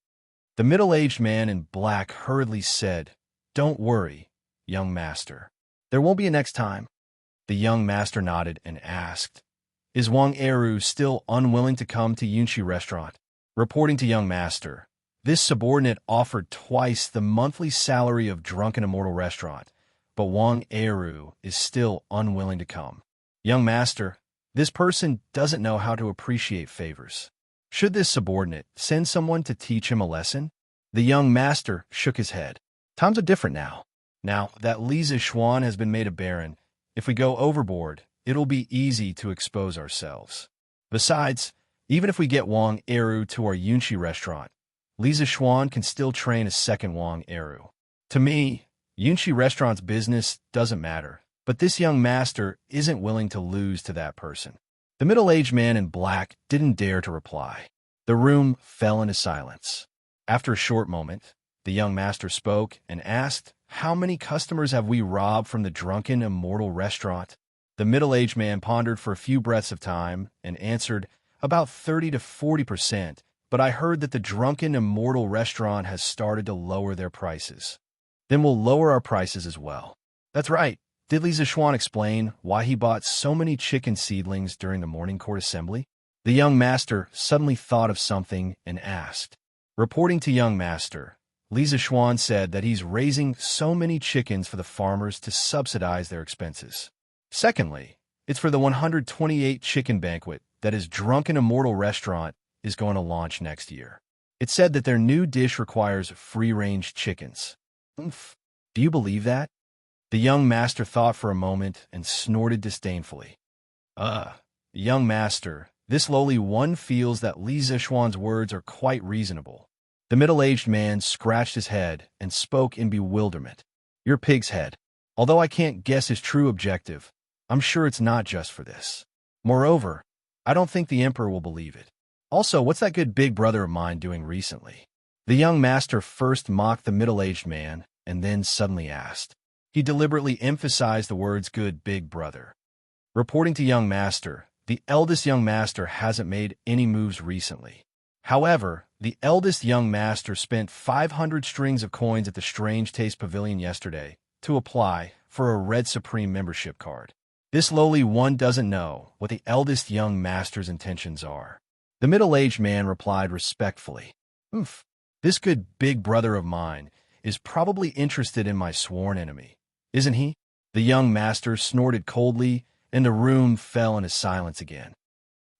The middle-aged man in black hurriedly said, Don't worry, young master. There won't be a next time. The young master nodded and asked, Is Wang Eru still unwilling to come to Yunchi restaurant? Reporting to young master, this subordinate offered twice the monthly salary of Drunken Immortal Restaurant, but Wang Eru is still unwilling to come. Young master, this person doesn't know how to appreciate favors. Should this subordinate send someone to teach him a lesson? The young master shook his head. Times are different now. Now that Li Zixuan has been made a baron, if we go overboard, it'll be easy to expose ourselves. Besides, even if we get Wang Eru to our Yunchi restaurant, Li Zixuan can still train a second Wang Eru. To me, Yunchi restaurant's business doesn't matter, but this young master isn't willing to lose to that person. The middle-aged man in black didn't dare to reply. The room fell into silence. After a short moment, the young master spoke and asked, How many customers have we robbed from the Drunken Immortal Restaurant? The middle-aged man pondered for a few breaths of time and answered, About 30 to 40%, but I heard that the Drunken Immortal Restaurant has started to lower their prices. Then we'll lower our prices as well. That's right. Did Li Zixuan explain why he bought so many chicken seedlings during the morning court assembly? The young master suddenly thought of something and asked. Reporting to young master, Li Zixuan said that he's raising so many chickens for the farmers to subsidize their expenses. Secondly, it's for the 128 chicken banquet that his Drunken Immortal Restaurant is going to launch next year. It said that their new dish requires free-range chickens. Oomph. Do you believe that? The young master thought for a moment and snorted disdainfully. Young master, this lowly one feels that Li Zixuan's words are quite reasonable. The middle-aged man scratched his head and spoke in bewilderment. Your pig's head. Although I can't guess his true objective, I'm sure it's not just for this. Moreover, I don't think the emperor will believe it. Also, what's that good big brother of mine doing recently? The young master first mocked the middle-aged man and then suddenly asked. He deliberately emphasized the words good big brother. Reporting to young master, the eldest young master hasn't made any moves recently. However, the eldest young master spent 500 strings of coins at the Strange Taste Pavilion yesterday to apply for a Red Supreme membership card. This lowly one doesn't know what the eldest young master's intentions are. The middle-aged man replied respectfully, Oomph, this good big brother of mine is probably interested in my sworn enemy, isn't he? The young master snorted coldly, and the room fell into silence again.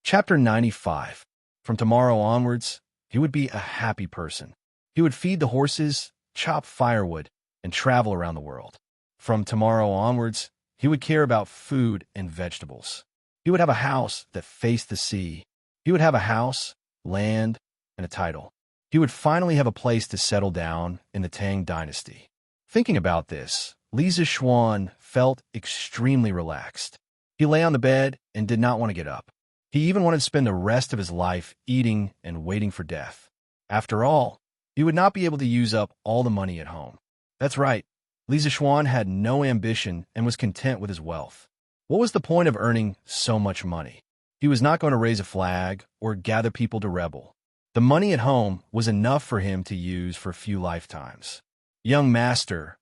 Chapter 95. From tomorrow onwards, he would be a happy person. He would feed the horses, chop firewood, and travel around the world. From tomorrow onwards, he would care about food and vegetables. He would have a house that faced the sea. He would have a house, land, and a title. He would finally have a place to settle down in the Tang dynasty. Thinking about this, Li Zixuan felt extremely relaxed. He lay on the bed and did not want to get up. He even wanted to spend the rest of his life eating and waiting for death. After all, he would not be able to use up all the money at home. That's right, Li Zixuan had no ambition and was content with his wealth. What was the point of earning so much money? He was not going to raise a flag or gather people to rebel. The money at home was enough for him to use for a few lifetimes. Young master,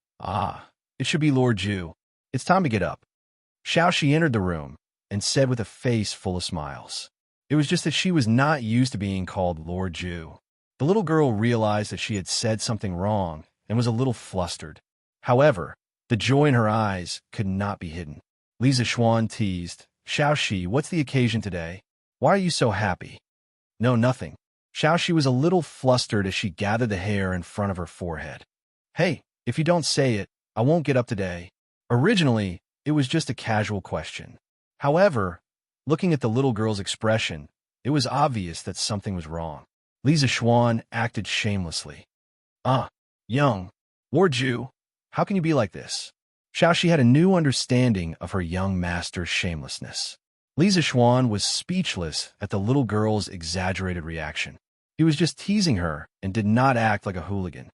it should be Lord Ju. It's time to get up. Xiaoxi entered the room and said with a face full of smiles. It was just that she was not used to being called Lord Ju. The little girl realized that she had said something wrong and was a little flustered. However, the joy in her eyes could not be hidden. Li Zixuan teased, Xiaoxi, what's the occasion today? Why are you so happy? No, nothing. Xiaoxi was a little flustered as she gathered the hair in front of her forehead. Hey, if you don't say it, I won't get up today. Originally, it was just a casual question. However, looking at the little girl's expression, it was obvious that something was wrong. Li Zixuan acted shamelessly. Young, Lord Ju, how can you be like this? Xiaoxi had a new understanding of her young master's shamelessness. Li Zixuan was speechless at the little girl's exaggerated reaction. He was just teasing her and did not act like a hooligan.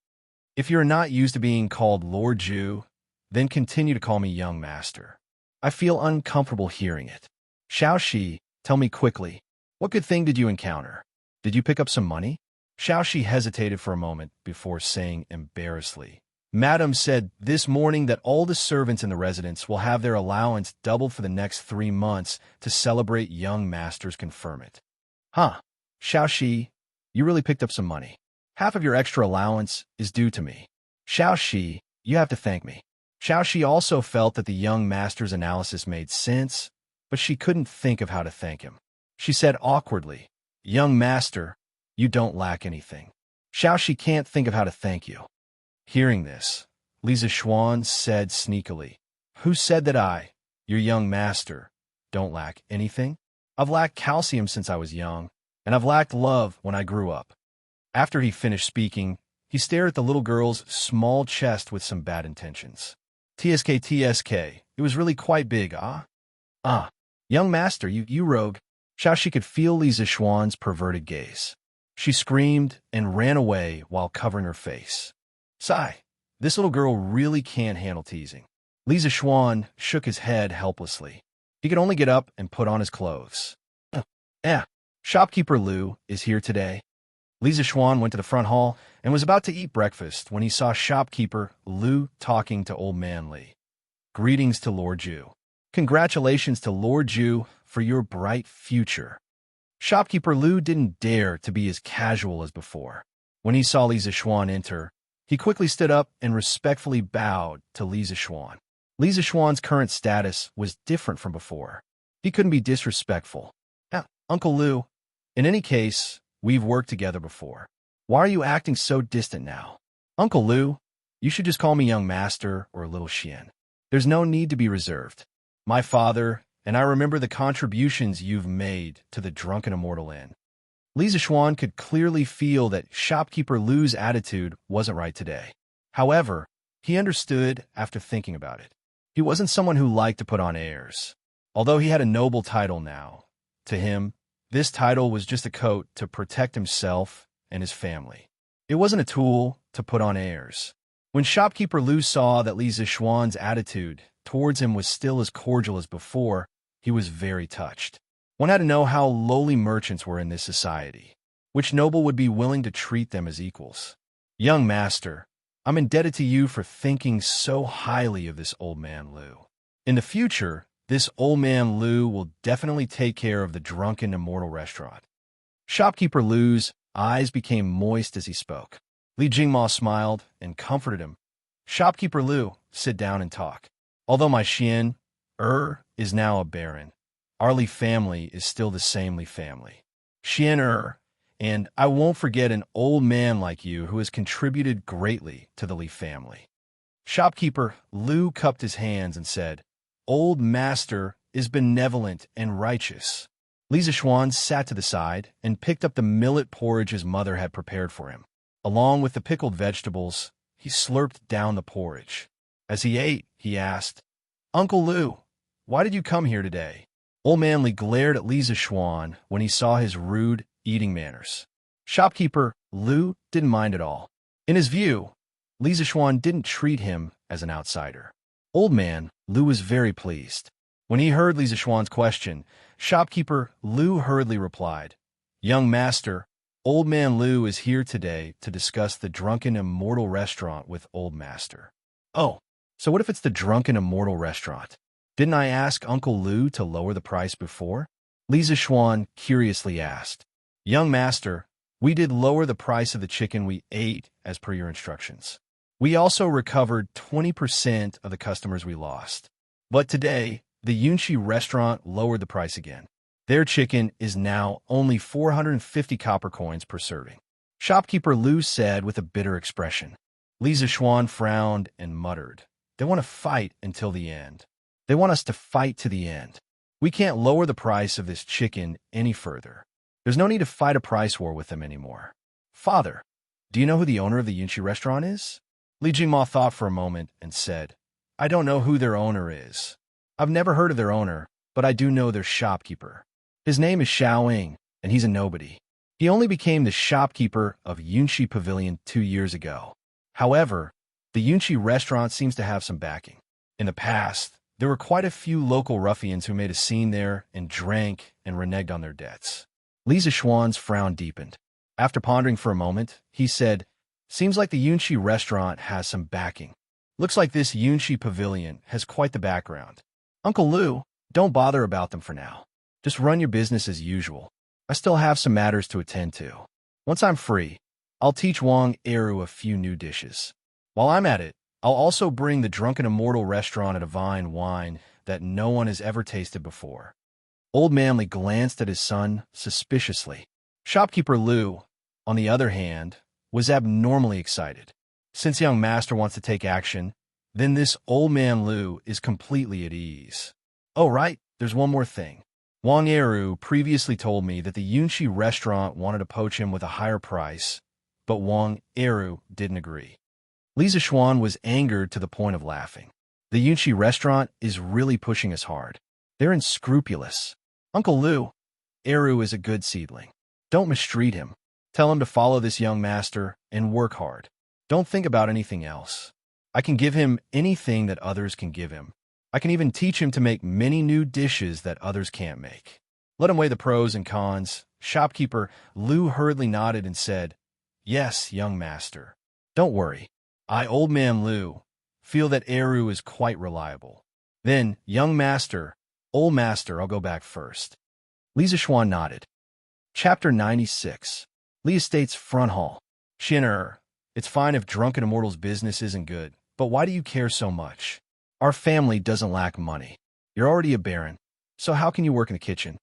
If you're not used to being called Lord Zhu, then continue to call me young master. I feel uncomfortable hearing it. Xiaoxi, tell me quickly, what good thing did you encounter? Did you pick up some money? Xiaoxi hesitated for a moment before saying embarrassedly, Madam said this morning that all the servants in the residence will have their allowance doubled for the next 3 months to celebrate young master's conferment. Huh, Xiaoxi, you really picked up some money. Half of your extra allowance is due to me. Xiaoxi, you have to thank me. Xiaoxi also felt that the young master's analysis made sense, but she couldn't think of how to thank him. She said awkwardly, Young master, you don't lack anything. Xiaoxi can't think of how to thank you. Hearing this, Li Zixuan said sneakily, Who said that I, your young master, don't lack anything? I've lacked calcium since I was young, and I've lacked love when I grew up. After he finished speaking, he stared at the little girl's small chest with some bad intentions. TSK, it was really quite big, Young master, you rogue. Xiaoxi could feel Li Zixuan's perverted gaze. She screamed and ran away while covering her face. Sigh, this little girl really can't handle teasing. Li Zixuan shook his head helplessly. He could only get up and put on his clothes. Shopkeeper Lu is here today. Li Zixuan went to the front hall and was about to eat breakfast when he saw shopkeeper Lu talking to old man Li. Greetings to Lord Zhu. Congratulations to Lord Zhu for your bright future. Shopkeeper Lu didn't dare to be as casual as before. When he saw Li Zixuan enter, he quickly stood up and respectfully bowed to Li Zixuan. Li Zixuan's current status was different from before. He couldn't be disrespectful. Uncle Lu, in any case, we've worked together before. Why are you acting so distant now? Uncle Lu, you should just call me young master or little Xian. There's no need to be reserved. My father and I remember the contributions you've made to the Drunken Immortal Inn. Li Zixuan could clearly feel that shopkeeper Lu's attitude wasn't right today. However, he understood after thinking about it. He wasn't someone who liked to put on airs. Although he had a noble title now, to him, this title was just a coat to protect himself and his family. It wasn't a tool to put on airs. When shopkeeper Lu saw that Li Zixuan's attitude towards him was still as cordial as before, he was very touched. One had to know how lowly merchants were in this society. Which noble would be willing to treat them as equals? Young master, I'm indebted to you for thinking so highly of this old man Lu. In the future, this old man Lu will definitely take care of the Drunken Immortal restaurant. Shopkeeper Lu's eyes became moist as he spoke. Li Jingma smiled and comforted him. Shopkeeper Lu, sit down and talk. Although my Xian, is now a baron, our Li family is still the same Li family. Xian and I won't forget an old man like you who has contributed greatly to the Li family. Shopkeeper Lu cupped his hands and said, Old master is benevolent and righteous. Li Zixuan sat to the side and picked up the millet porridge his mother had prepared for him. Along with the pickled vegetables, he slurped down the porridge. As he ate, he asked, Uncle Lu, why did you come here today? Old man Li glared at Li Zixuan when he saw his rude eating manners. Shopkeeper Lu didn't mind at all. In his view, Li Zixuan didn't treat him as an outsider. Old man Lu was very pleased. When he heard Li Zixuan's question, shopkeeper Lu hurriedly replied, Young master, old man Lu is here today to discuss the Drunken Immortal restaurant with old master. Oh, so what if it's the Drunken Immortal restaurant? Didn't I ask Uncle Lu to lower the price before? Li Zixuan curiously asked. Young master, we did lower the price of the chicken we ate as per your instructions. We also recovered 20% of the customers we lost. But today, the Yunxi restaurant lowered the price again. Their chicken is now only 450 copper coins per serving. Shopkeeper Lu said with a bitter expression. Li Zixuan frowned and muttered. They want to fight until the end. They want us to fight to the end. We can't lower the price of this chicken any further. There's no need to fight a price war with them anymore. Father, do you know who the owner of the Yunxi restaurant is? Li Jingma thought for a moment and said, I don't know who their owner is. I've never heard of their owner, but I do know their shopkeeper. His name is Xiaoying, and he's a nobody. He only became the shopkeeper of Yunxi Pavilion 2 years ago. However, the Yunxi restaurant seems to have some backing. In the past, there were quite a few local ruffians who made a scene there and drank and reneged on their debts. Li Zixuan's frown deepened. After pondering for a moment, he said, "Seems like the Yunxi restaurant has some backing. Looks like this Yunxi Pavilion has quite the background. Uncle Lu, don't bother about them for now. Just run your business as usual. I still have some matters to attend to. Once I'm free, I'll teach Wang Eru a few new dishes. While I'm at it, I'll also bring the Drunken Immortal restaurant a divine wine that no one has ever tasted before." Old Man Li glanced at his son suspiciously. Shopkeeper Lu, on the other hand, was abnormally excited. Since young master wants to take action, then this old man Lu is completely at ease. Oh, right, there's one more thing. Wang Eru previously told me that the Yunxi restaurant wanted to poach him with a higher price, but Wang Eru didn't agree. Li Zixuan was angered to the point of laughing. The Yunxi restaurant is really pushing us hard. They're unscrupulous. Uncle Lu, Eru is a good seedling. Don't mistreat him. Tell him to follow this young master and work hard. Don't think about anything else. I can give him anything that others can give him. I can even teach him to make many new dishes that others can't make. Let him weigh the pros and cons. Shopkeeper Lu hurriedly nodded and said, "Yes, young master. Don't worry. I, old man Lu, feel that Eru is quite reliable. Then, young master, old master, I'll go back first." Li Zixuan nodded. Chapter 96. Li Estate's Front Hall. Xin'er, it's fine if Drunken Immortal's business isn't good, but why do you care so much? Our family doesn't lack money. You're already a baron, so how can you work in the kitchen?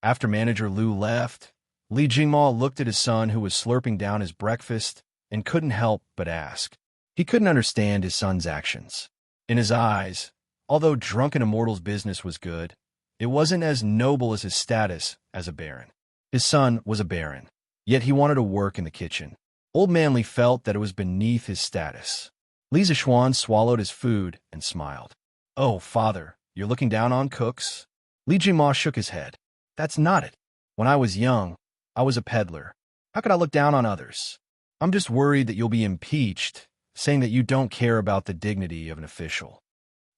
After manager Lu left, Li Jingma looked at his son who was slurping down his breakfast and couldn't help but ask. He couldn't understand his son's actions. In his eyes, although Drunken Immortal's business was good, it wasn't as noble as his status as a baron. His son was a baron, yet he wanted to work in the kitchen. Old Man Li felt that it was beneath his status. Li Zixuan swallowed his food and smiled. "Oh, father, you're looking down on cooks?" Li Jingma shook his head. "That's not it. When I was young, I was a peddler. How could I look down on others? I'm just worried that you'll be impeached, saying that you don't care about the dignity of an official."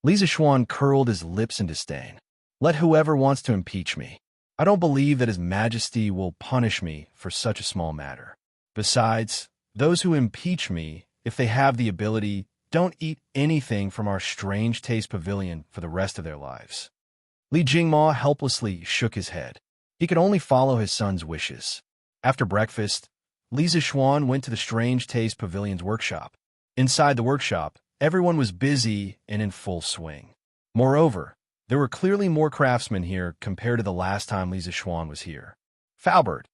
Li Zixuan curled his lips in disdain. "Let whoever wants to impeach me. I don't believe that His Majesty will punish me for such a small matter. Besides, those who impeach me, if they have the ability, don't eat anything from our strange taste pavilion for the rest of their lives." Li Jingma helplessly shook his head. He could only follow his son's wishes. After breakfast, Li Zixuan went to the Strange Taste Pavilion's workshop. Inside the workshop, everyone was busy and in full swing. Moreover, there were clearly more craftsmen here compared to the last time Li Zixuan was here. "Faubert,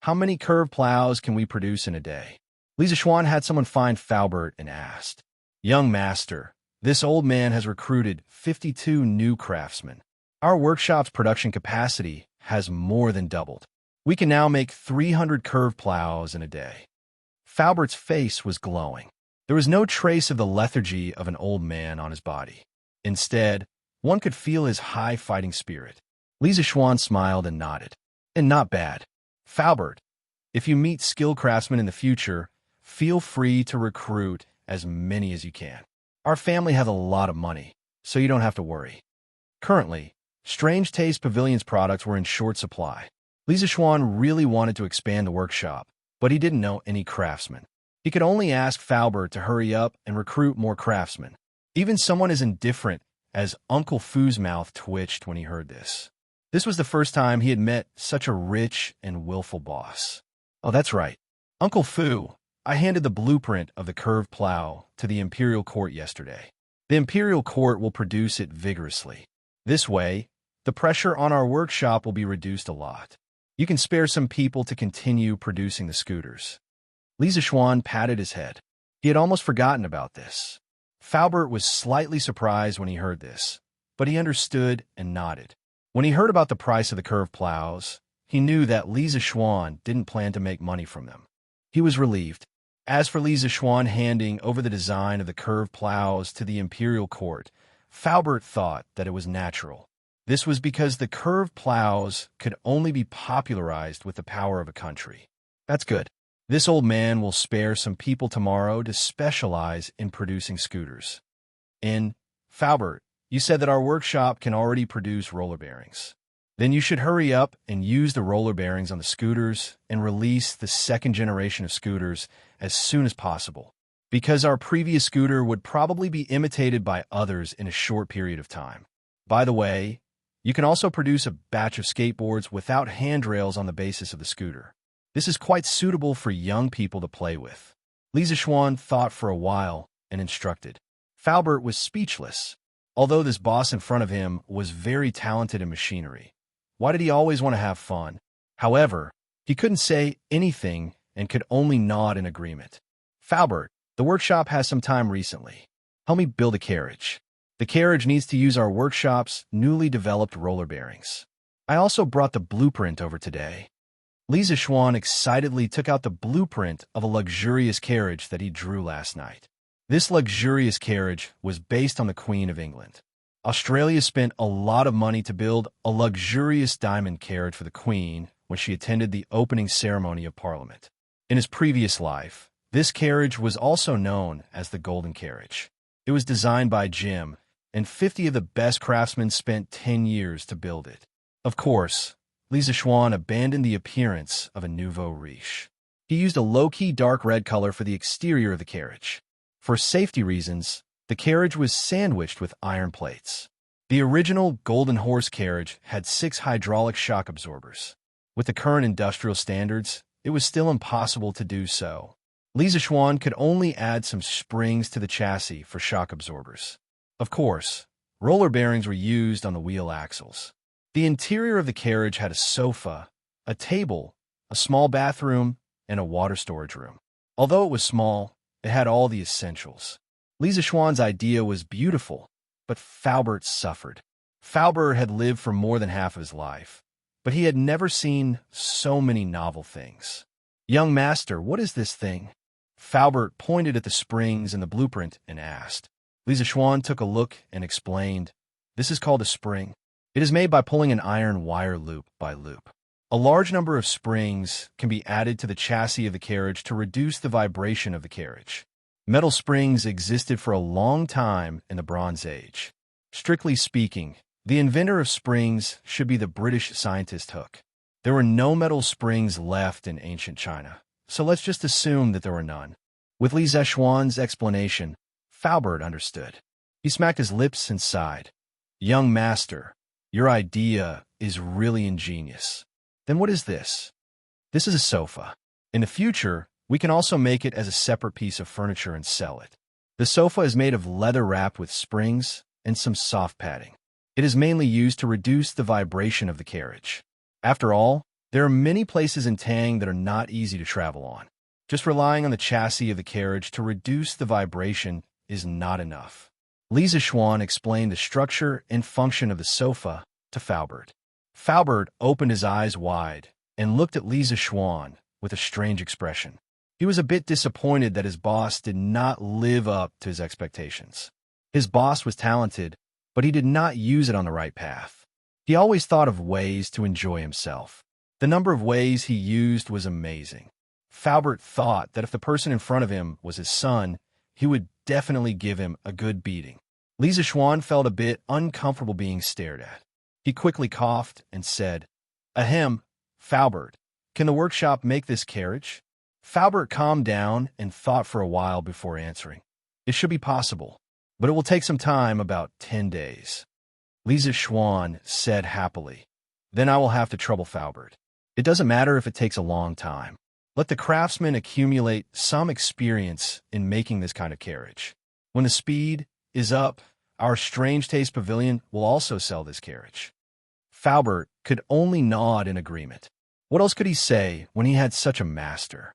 how many curved plows can we produce in a day?" Li Zixuan had someone find Faubert and asked. "Young master, this old man has recruited 52 new craftsmen. Our workshop's production capacity has more than doubled. We can now make 300 curved plows in a day." Faubert's face was glowing. There was no trace of the lethargy of an old man on his body. Instead, one could feel his high fighting spirit. Li Zixuan smiled and nodded. "And not bad. Faubert, if you meet skilled craftsmen in the future, feel free to recruit as many as you can. Our family has a lot of money, so you don't have to worry." Currently, Strange Taste Pavilion's products were in short supply. Li Zixuan really wanted to expand the workshop, but he didn't know any craftsmen. He could only ask Faubert to hurry up and recruit more craftsmen. Even someone as indifferent as Uncle Fu's mouth twitched when he heard this. This was the first time he had met such a rich and willful boss. "Oh, that's right. Uncle Fu, I handed the blueprint of the curved plow to the Imperial Court yesterday. The Imperial Court will produce it vigorously. This way, the pressure on our workshop will be reduced a lot. You can spare some people to continue producing the scooters." Li Zixuan patted his head. He had almost forgotten about this. Faubert was slightly surprised when he heard this, but he understood and nodded. When he heard about the price of the curved plows, he knew that Li Zixuan didn't plan to make money from them. He was relieved. As for Li Zixuan handing over the design of the curved plows to the Imperial Court, Faubert thought that it was natural. This was because the curved plows could only be popularized with the power of a country. That's good. This old man will spare some people tomorrow to specialize in producing scooters. In Faubert, you said that our workshop can already produce roller bearings. Then you should hurry up and use the roller bearings on the scooters and release the second generation of scooters as soon as possible, because our previous scooter would probably be imitated by others in a short period of time. By the way, you can also produce a batch of skateboards without handrails on the basis of the scooter. This is quite suitable for young people to play with. Lisa Schwann thought for a while and instructed. Faubert was speechless. Although this boss in front of him was very talented in machinery, why did he always want to have fun? However, he couldn't say anything and could only nod in agreement. Faubert, the workshop has some time recently. Help me build a carriage. The carriage needs to use our workshop's newly developed roller bearings. I also brought the blueprint over today. Lisa Schwann excitedly took out the blueprint of a luxurious carriage that he drew last night. This luxurious carriage was based on the Queen of England. Australia spent a lot of money to build a luxurious diamond carriage for the Queen when she attended the opening ceremony of Parliament. In his previous life, this carriage was also known as the Golden Carriage. It was designed by Jim, and 50 of the best craftsmen spent 10 years to build it. Of course, Lisa Schwann abandoned the appearance of a nouveau riche. He used a low-key dark red color for the exterior of the carriage. For safety reasons, the carriage was sandwiched with iron plates. The original Golden Horse carriage had 6 hydraulic shock absorbers. With the current industrial standards, it was still impossible to do so. Lisa Schwann could only add some springs to the chassis for shock absorbers. Of course, roller bearings were used on the wheel axles. The interior of the carriage had a sofa, a table, a small bathroom, and a water storage room. Although it was small, it had all the essentials. Lisa Schwann's idea was beautiful, but Faubert suffered. Faubert had lived for more than half of his life, but he had never seen so many novel things. Young master, what is this thing? Faubert pointed at the springs in the blueprint and asked. Lisa Schwann took a look and explained, this is called a spring. It is made by pulling an iron wire loop by loop. A large number of springs can be added to the chassis of the carriage to reduce the vibration of the carriage. Metal springs existed for a long time in the Bronze Age. Strictly speaking, the inventor of springs should be the British scientist Hooke. There were no metal springs left in ancient China, so let's just assume that there were none. With Lisa Schwann's explanation, Faubert understood. He smacked his lips and sighed. Young master, your idea is really ingenious. Then what is this? This is a sofa. In the future, we can also make it as a separate piece of furniture and sell it. The sofa is made of leather wrapped with springs and some soft padding. It is mainly used to reduce the vibration of the carriage. After all, there are many places in Tang that are not easy to travel on. Just relying on the chassis of the carriage to reduce the vibration is not enough. Lisa Schwann explained the structure and function of the sofa to Faubert. Faubert opened his eyes wide and looked at Lisa Schwann with a strange expression. He was a bit disappointed that his boss did not live up to his expectations. His boss was talented, but he did not use it on the right path. He always thought of ways to enjoy himself. The number of ways he used was amazing. Faubert thought that if the person in front of him was his son, he would definitely give him a good beating. Lisa Schwann felt a bit uncomfortable being stared at. He quickly coughed and said, Ahem, Faubert, can the workshop make this carriage? Faubert calmed down and thought for a while before answering. It should be possible, but it will take some time, about 10 days. Lisa Schwann said happily. Then I will have to trouble Faubert. It doesn't matter if it takes a long time. Let the craftsmen accumulate some experience in making this kind of carriage. When the speed is up, our Strange Taste Pavilion will also sell this carriage. Faubert could only nod in agreement. What else could he say when he had such a master?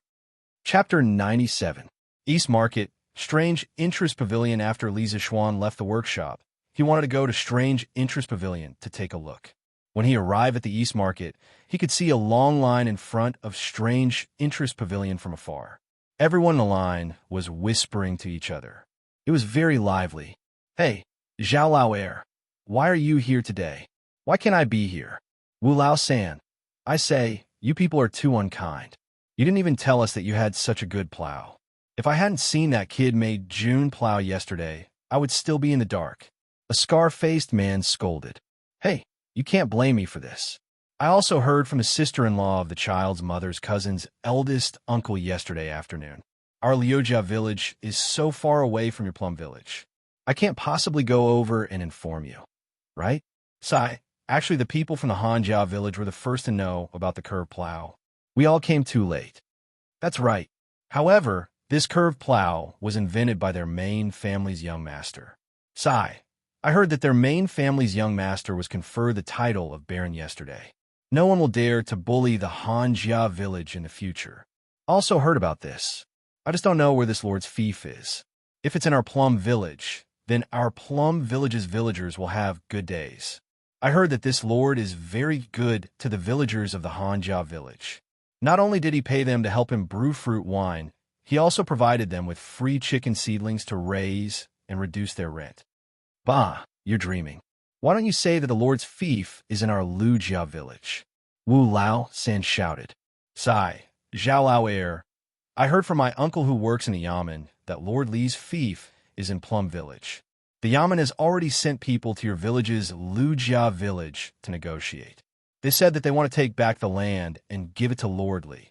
Chapter 97. East Market, Strange Interest Pavilion. After Lisa Schwann left the workshop, he wanted to go to Strange Interest Pavilion to take a look. When he arrived at the East Market, he could see a long line in front of Strange Interest Pavilion from afar. Everyone in the line was whispering to each other. It was very lively. Hey, Zhao Lao Air, why are you here today? Why can't I be here? Wu Lao San. I say, you people are too unkind. You didn't even tell us that you had such a good plow. If I hadn't seen that kid made June plow yesterday, I would still be in the dark. A scar-faced man scolded. Hey, you can't blame me for this. I also heard from the sister-in-law of the child's mother's cousin's eldest uncle yesterday afternoon. Our Liujia village is so far away from your plum village. I can't possibly go over and inform you. Right? Sai, actually the people from the Hanjiao village were the first to know about the curved plow. We all came too late. That's right. However, this curved plow was invented by their main family's young master. Sai, I heard that their main family's young master was conferred the title of Baron yesterday. No one will dare to bully the Hanjia village in the future. Also heard about this. I just don't know where this lord's fief is. If it's in our Plum Village, then our Plum Village's villagers will have good days. I heard that this lord is very good to the villagers of the Hanjia village. Not only did he pay them to help him brew fruit wine, he also provided them with free chicken seedlings to raise and reduce their rent. Bah, you're dreaming. Why don't you say that the Lord's fief is in our Lujia village? Wu Lao San shouted. Sai, Zhao Lao Air. I heard from my uncle who works in the Yamen that Lord Li's fief is in Plum Village. The Yamen has already sent people to your village's Lujia village to negotiate. They said that they want to take back the land and give it to Lord Li.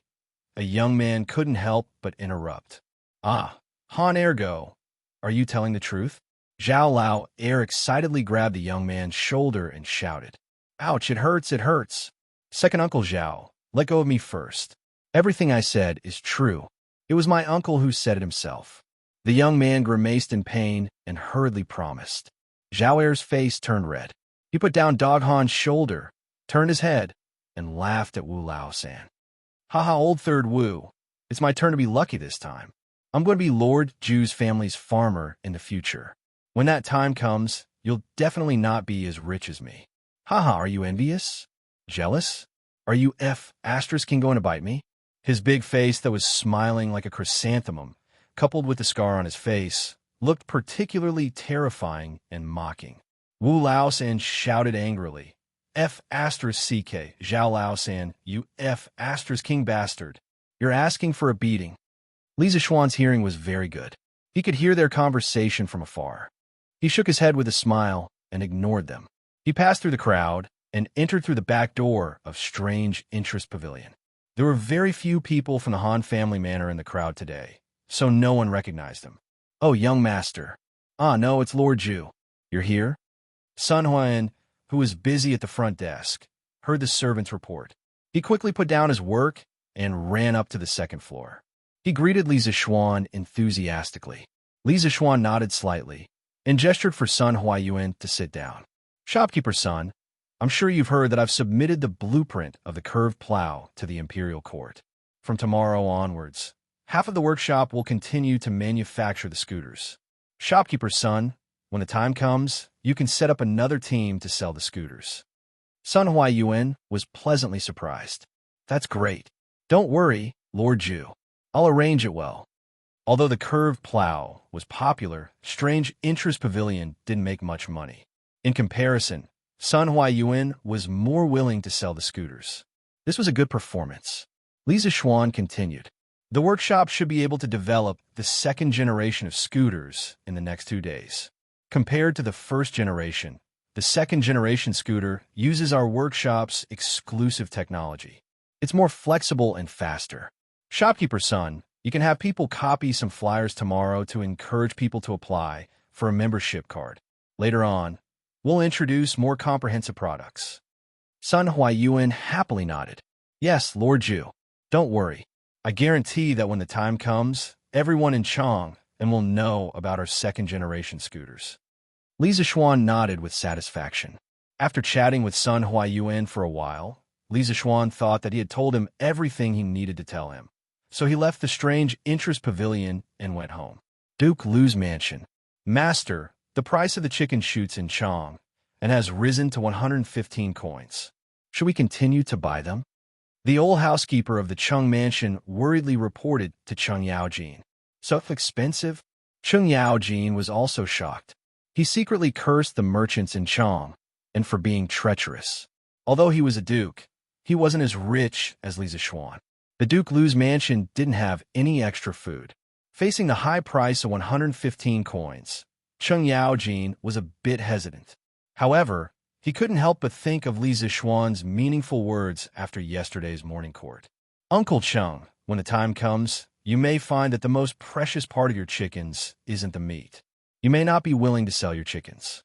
A young man couldn't help but interrupt. Ah, Han Ergo, are you telling the truth? Zhao Lao Air excitedly grabbed the young man's shoulder and shouted. Ouch, it hurts, it hurts. Second Uncle Zhao, let go of me first. Everything I said is true. It was my uncle who said it himself. The young man grimaced in pain and hurriedly promised. Zhao Air's face turned red. He put down Dog Han's shoulder, turned his head, and laughed at Wu Lao San. Haha, old third Wu. It's my turn to be lucky this time. I'm going to be Lord Ju's family's farmer in the future. When that time comes, you'll definitely not be as rich as me. Haha, are you envious? Jealous? Are you *king going to bite me? His big face that was smiling like a chrysanthemum, coupled with the scar on his face, looked particularly terrifying and mocking. Wu Lao San shouted angrily. Ck, Zhao Lao San, you king bastard. You're asking for a beating. Li Zishuan's hearing was very good. He could hear their conversation from afar. He shook his head with a smile and ignored them. He passed through the crowd and entered through the back door of Strange Interest Pavilion. There were very few people from the Han family manor in the crowd today, so no one recognized him. Oh, young master. Ah, no, it's Lord Ju. You're here? Sun Huan, who was busy at the front desk, heard the servant's report. He quickly put down his work and ran up to the second floor. He greeted Li Zishuan enthusiastically. Li Zishuan nodded slightly and gestured for Sun Huayuan to sit down. Shopkeeper Sun, I'm sure you've heard that I've submitted the blueprint of the curved plow to the imperial court. From tomorrow onwards, half of the workshop will continue to manufacture the scooters. Shopkeeper Sun, when the time comes, you can set up another team to sell the scooters. Sun Huayuan was pleasantly surprised. That's great. Don't worry, Lord Ju. I'll arrange it well. Although the curved plow was popular, Strange Interest Pavilion didn't make much money. In comparison, Sun Huayuan was more willing to sell the scooters. This was a good performance. Li Zishuan continued. The workshop should be able to develop the second generation of scooters in the next 2 days. Compared to the first generation, the second generation scooter uses our workshop's exclusive technology. It's more flexible and faster. Shopkeeper Sun, you can have people copy some flyers tomorrow to encourage people to apply for a membership card. Later on, we'll introduce more comprehensive products. Sun Huayuan happily nodded. Yes, Lord Ju. Don't worry. I guarantee that when the time comes, everyone in Chong and will know about our second-generation scooters. Li Zishuan nodded with satisfaction. After chatting with Sun Huayuan for a while, Li Zishuan thought that he had told him everything he needed to tell him. So he left the Strange Interest Pavilion and went home. Duke Lu's mansion. Master, the price of the chicken shoots in Chong and has risen to 115 coins. Should we continue to buy them? The old housekeeper of the Chung mansion worriedly reported to Chung Yaojin. So expensive? Chung Yaojin was also shocked. He secretly cursed the merchants in Chong and for being treacherous. Although he was a duke, he wasn't as rich as Lisa Schwan. The Duke Lu's mansion didn't have any extra food. Facing the high price of 115 coins, Cheng Yaojin was a bit hesitant. However, he couldn't help but think of Lisa Schwan's meaningful words after yesterday's morning court. Uncle Cheng, when the time comes, you may find that the most precious part of your chickens isn't the meat. You may not be willing to sell your chickens.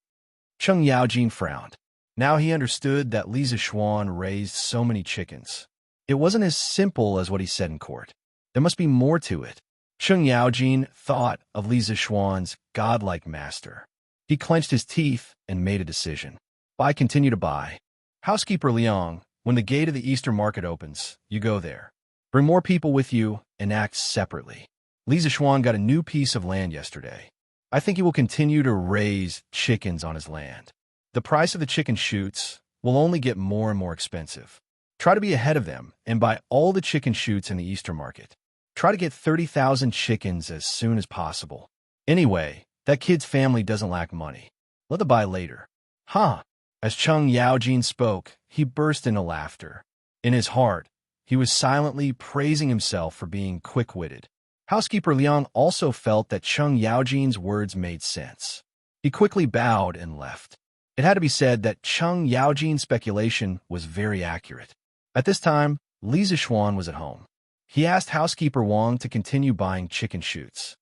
Cheng Yaojin frowned. Now he understood that Lisa Schwan raised so many chickens. It wasn't as simple as what he said in court. There must be more to it. Cheng Yaojin thought of Lisa Schwan's godlike master. He clenched his teeth and made a decision. Buy, continue to buy. Housekeeper Liang, when the gate of the Eastern market opens, you go there. Bring more people with you and act separately. Lisa Schwan got a new piece of land yesterday. I think he will continue to raise chickens on his land. The price of the chicken shoots will only get more and more expensive. Try to be ahead of them and buy all the chicken shoots in the Eastern market. Try to get 30,000 chickens as soon as possible. Anyway, that kid's family doesn't lack money. Let them buy later. Huh? As Cheng Yaojin spoke, he burst into laughter. In his heart, he was silently praising himself for being quick-witted. Housekeeper Liang also felt that Cheng Yaojin's words made sense. He quickly bowed and left. It had to be said that Cheng Yaojin's speculation was very accurate. At this time, Lisa Schwan was at home. He asked housekeeper Wang to continue buying chicken shoots.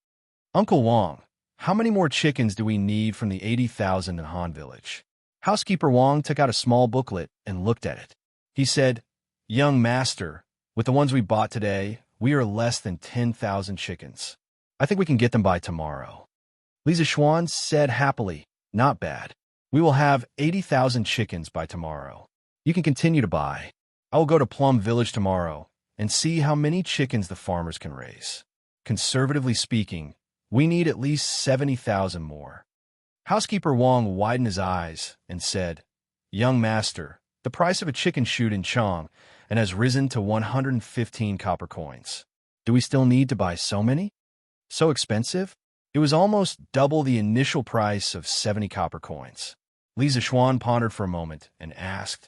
Uncle Wang, how many more chickens do we need from the 80,000 in Han Village? Housekeeper Wang took out a small booklet and looked at it. He said, Young master, with the ones we bought today, we are less than 10,000 chickens. I think we can get them by tomorrow. Lisa Schwan said happily, Not bad. We will have 80,000 chickens by tomorrow. You can continue to buy. I will go to Plum Village tomorrow and see how many chickens the farmers can raise. Conservatively speaking, we need at least 70,000 more. Housekeeper Wang widened his eyes and said, Young master, the price of a chicken shoot in Chong and has risen to 115 copper coins. Do we still need to buy so many? So expensive? It was almost double the initial price of 70 copper coins. Lisa Schwan pondered for a moment and asked,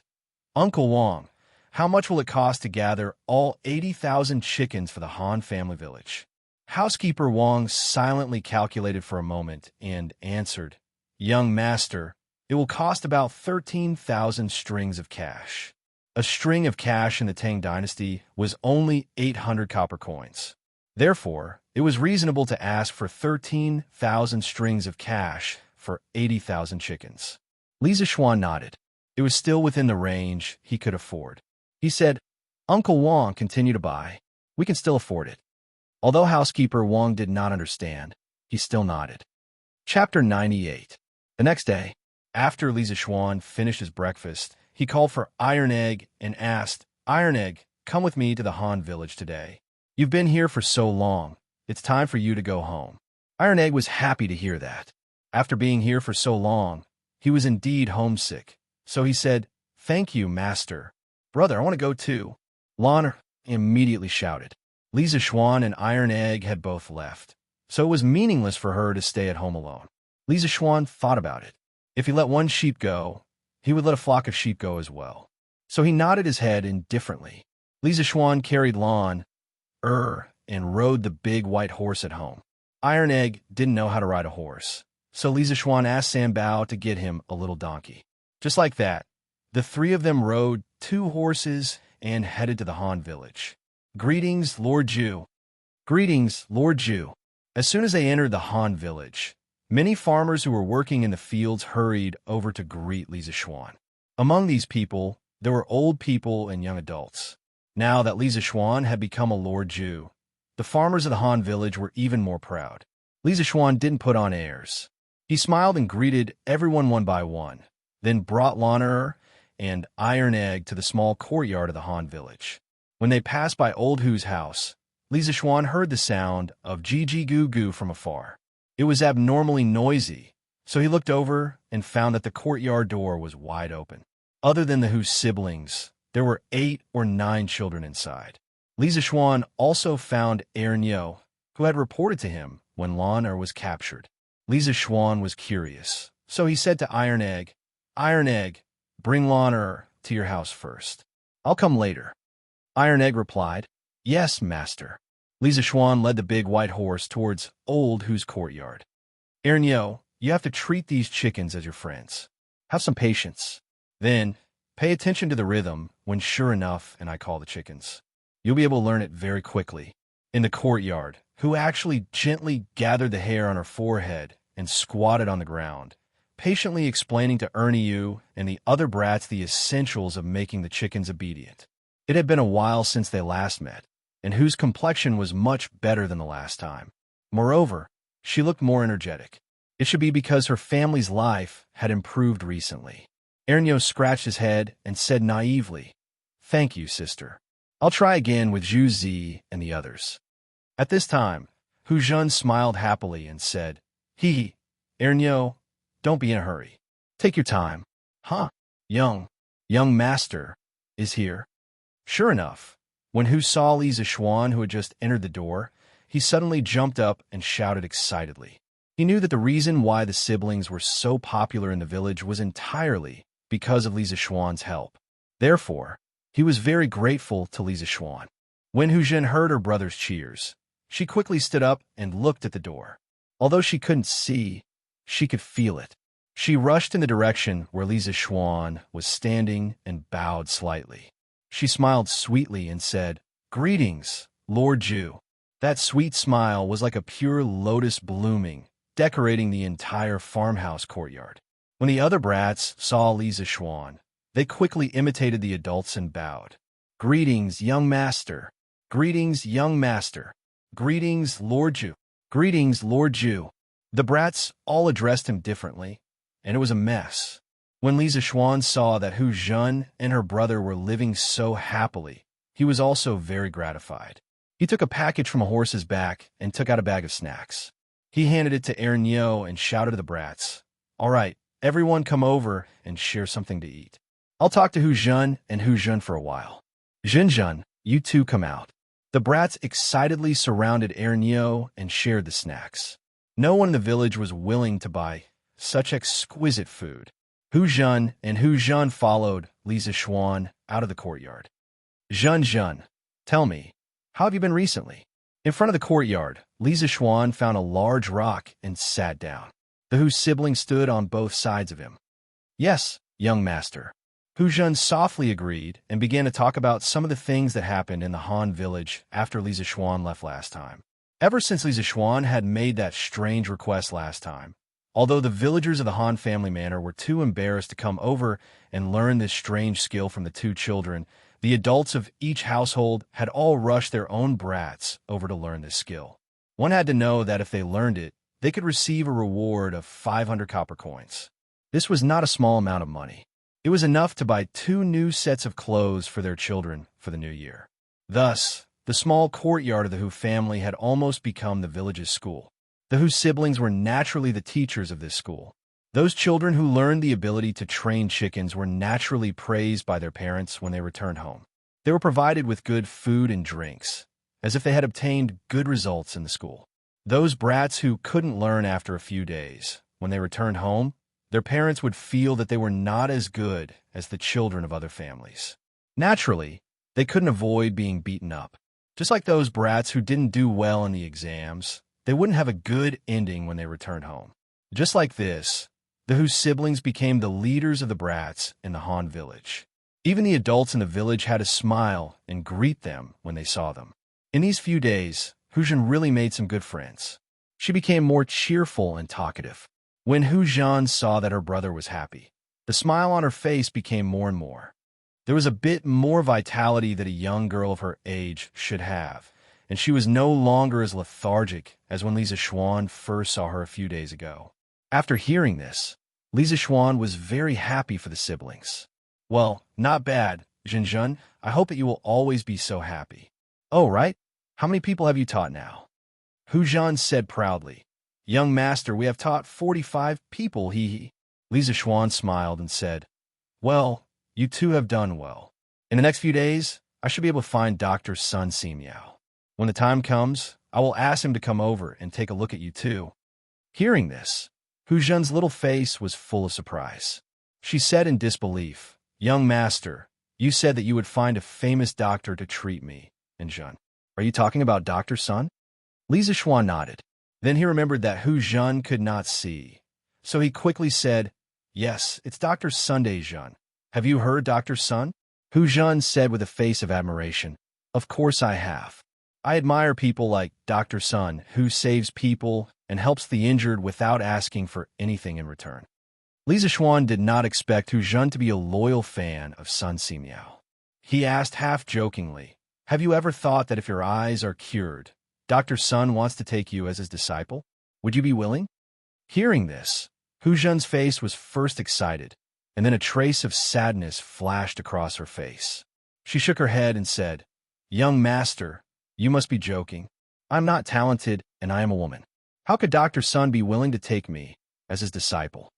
Uncle Wang, how much will it cost to gather all 80,000 chickens for the Han family village? Housekeeper Wang silently calculated for a moment and answered, Young master, it will cost about 13,000 strings of cash. A string of cash in the Tang dynasty was only 800 copper coins. Therefore, it was reasonable to ask for 13,000 strings of cash for 80,000 chickens. Lisa Schwan nodded. It was still within the range he could afford. He said, Uncle Wang, continue to buy. We can still afford it. Although housekeeper Wang did not understand, he still nodded. Chapter 98. The next day, after Lisa Schwan finished his breakfast, he called for Iron Egg and asked, Iron Egg, come with me to the Han village today. You've been here for so long. It's time for you to go home. Iron Egg was happy to hear that. After being here for so long, he was indeed homesick. So he said, Thank you, master. Brother, I want to go too. Lon immediately shouted. Lisa Schwan and Iron Egg had both left, so it was meaningless for her to stay at home alone. Lisa Schwan thought about it. If he let one sheep go, he would let a flock of sheep go as well. So he nodded his head indifferently. Lisa Schwan carried Lon, and rode the big white horse at home. Iron Egg didn't know how to ride a horse, so Lisa Schwan asked Sam Bao to get him a little donkey. Just like that, the three of them rode 2 horses and headed to the Han village. Greetings, Lord Ju. Greetings, Lord Ju. As soon as they entered the Han village, many farmers who were working in the fields hurried over to greet Lisa Schwan. Among these people, there were old people and young adults. Now that Lisa Schwan had become a Lord Ju, the farmers of the Han village were even more proud. Lisa Schwan didn't put on airs. He smiled and greeted everyone one by one, then brought Loner and Iron Egg to the small courtyard of the Han village. When they passed by Old Hu's house, Lisa Schwan heard the sound of gee-gee-goo-goo from afar. It was abnormally noisy, so he looked over and found that the courtyard door was wide open. Other than the Hu's siblings, there were 8 or 9 children inside. Lisa Schwan also found Aaron Yo, who had reported to him when Loner was captured. Lisa Schwan was curious, so he said to Iron Egg, Iron Egg, bring Lana to your house first. I'll come later. Iron Egg replied, Yes, master. Lisa Schwan led the big white horse towards Old Who's courtyard. Ernyo, you have to treat these chickens as your friends. Have some patience. Then, pay attention to the rhythm when sure enough and I call the chickens. You'll be able to learn it very quickly. In the courtyard, who actually gently gathered the hair on her forehead and squatted on the ground, patiently explaining to Ernyu and the other brats the essentials of making the chickens obedient. It had been a while since they last met, and whose complexion was much better than the last time. Moreover, she looked more energetic. It should be because her family's life had improved recently. Ernyo scratched his head and said naively, Thank you, sister. I'll try again with Zhu Zi and the others. At this time, Hu Zhen smiled happily and said, Hee, Ernyo, don't be in a hurry. Take your time. Huh? Young master, is here. Sure enough, when Hu saw Lisa Schwan, who had just entered the door, he suddenly jumped up and shouted excitedly. He knew that the reason why the siblings were so popular in the village was entirely because of Lisa Schwan's help. Therefore, he was very grateful to Lisa Schwan. When Hu Zhen heard her brother's cheers, she quickly stood up and looked at the door. Although she couldn't see, she could feel it. She rushed in the direction where Lisa Schwan was standing and bowed slightly. She smiled sweetly and said, Greetings, Lord Zhu. That sweet smile was like a pure lotus blooming, decorating the entire farmhouse courtyard. When the other brats saw Lisa Schwan, they quickly imitated the adults and bowed. Greetings, young master. Greetings, young master. Greetings, Lord Zhu. Greetings, Lord Zhu. The brats all addressed him differently, and it was a mess. When Lisa Schwan saw that Hu Zhen and her brother were living so happily, he was also very gratified. He took a package from a horse's back and took out a bag of snacks. He handed it to Ernyo and shouted to the brats, All right, everyone come over and share something to eat. I'll talk to Hu Zhen and Hu Zhen for a while. Zhen, you two come out. The brats excitedly surrounded Ernyo and shared the snacks. No one in the village was willing to buy such exquisite food. Hu Zhen and Hu Zhen followed Lisa Schwan out of the courtyard. Zhen, tell me, how have you been recently? In front of the courtyard, Lisa Schwan found a large rock and sat down. The Hu sibling stood on both sides of him. Yes, young master. Hu Zhen softly agreed and began to talk about some of the things that happened in the Han village after Lisa Schwan left last time. Ever since Lisa Schwan had made that strange request last time, although the villagers of the Han family manor were too embarrassed to come over and learn this strange skill from the two children, the adults of each household had all rushed their own brats over to learn this skill. One had to know that if they learned it, they could receive a reward of 500 copper coins. This was not a small amount of money. It was enough to buy 2 new sets of clothes for their children for the new year. Thus, the small courtyard of the Hu family had almost become the village's school. The Hu siblings were naturally the teachers of this school. Those children who learned the ability to train chickens were naturally praised by their parents when they returned home. They were provided with good food and drinks, as if they had obtained good results in the school. Those brats who couldn't learn after a few days, when they returned home, their parents would feel that they were not as good as the children of other families. Naturally, they couldn't avoid being beaten up. Just like those brats who didn't do well in the exams, they wouldn't have a good ending when they returned home. Just like this, the Hu siblings became the leaders of the brats in the Han village. Even the adults in the village had to smile and greet them when they saw them. In these few days, Hu Zhen really made some good friends. She became more cheerful and talkative. When Hu Zhen saw that her brother was happy, the smile on her face became more and more. There was a bit more vitality that a young girl of her age should have, and she was no longer as lethargic as when Lisa Schwan first saw her a few days ago. After hearing this, Lisa Schwan was very happy for the siblings. Well, not bad, Zhen. I hope that you will always be so happy. Oh, right? How many people have you taught now? Hu Zhen said proudly. Young master, we have taught 45 people, hee. Lisa Schwan smiled and said, Well, you two have done well. In the next few days, I should be able to find Dr. Sun Simiao. When the time comes, I will ask him to come over and take a look at you too. Hearing this, Hu Zhen's little face was full of surprise. She said in disbelief, Young master, you said that you would find a famous doctor to treat me, and Zhen. Are you talking about Dr. Sun? Li Zixuan nodded. Then he remembered that Hu Zhen could not see. So he quickly said, Yes, it's Dr. Sunday Zhen. Have you heard Dr. Sun? Hu Zhen said with a face of admiration. Of course I have. I admire people like Dr. Sun, who saves people and helps the injured without asking for anything in return. Li Zixuan did not expect Hu Zhen to be a loyal fan of Sun Simiao. He asked half-jokingly, Have you ever thought that if your eyes are cured, Dr. Sun wants to take you as his disciple? Would you be willing? Hearing this, Hu Zhen's face was first excited, and then a trace of sadness flashed across her face. She shook her head and said, Young master, you must be joking. I'm not talented, and I am a woman. How could Dr. Sun be willing to take me as his disciple?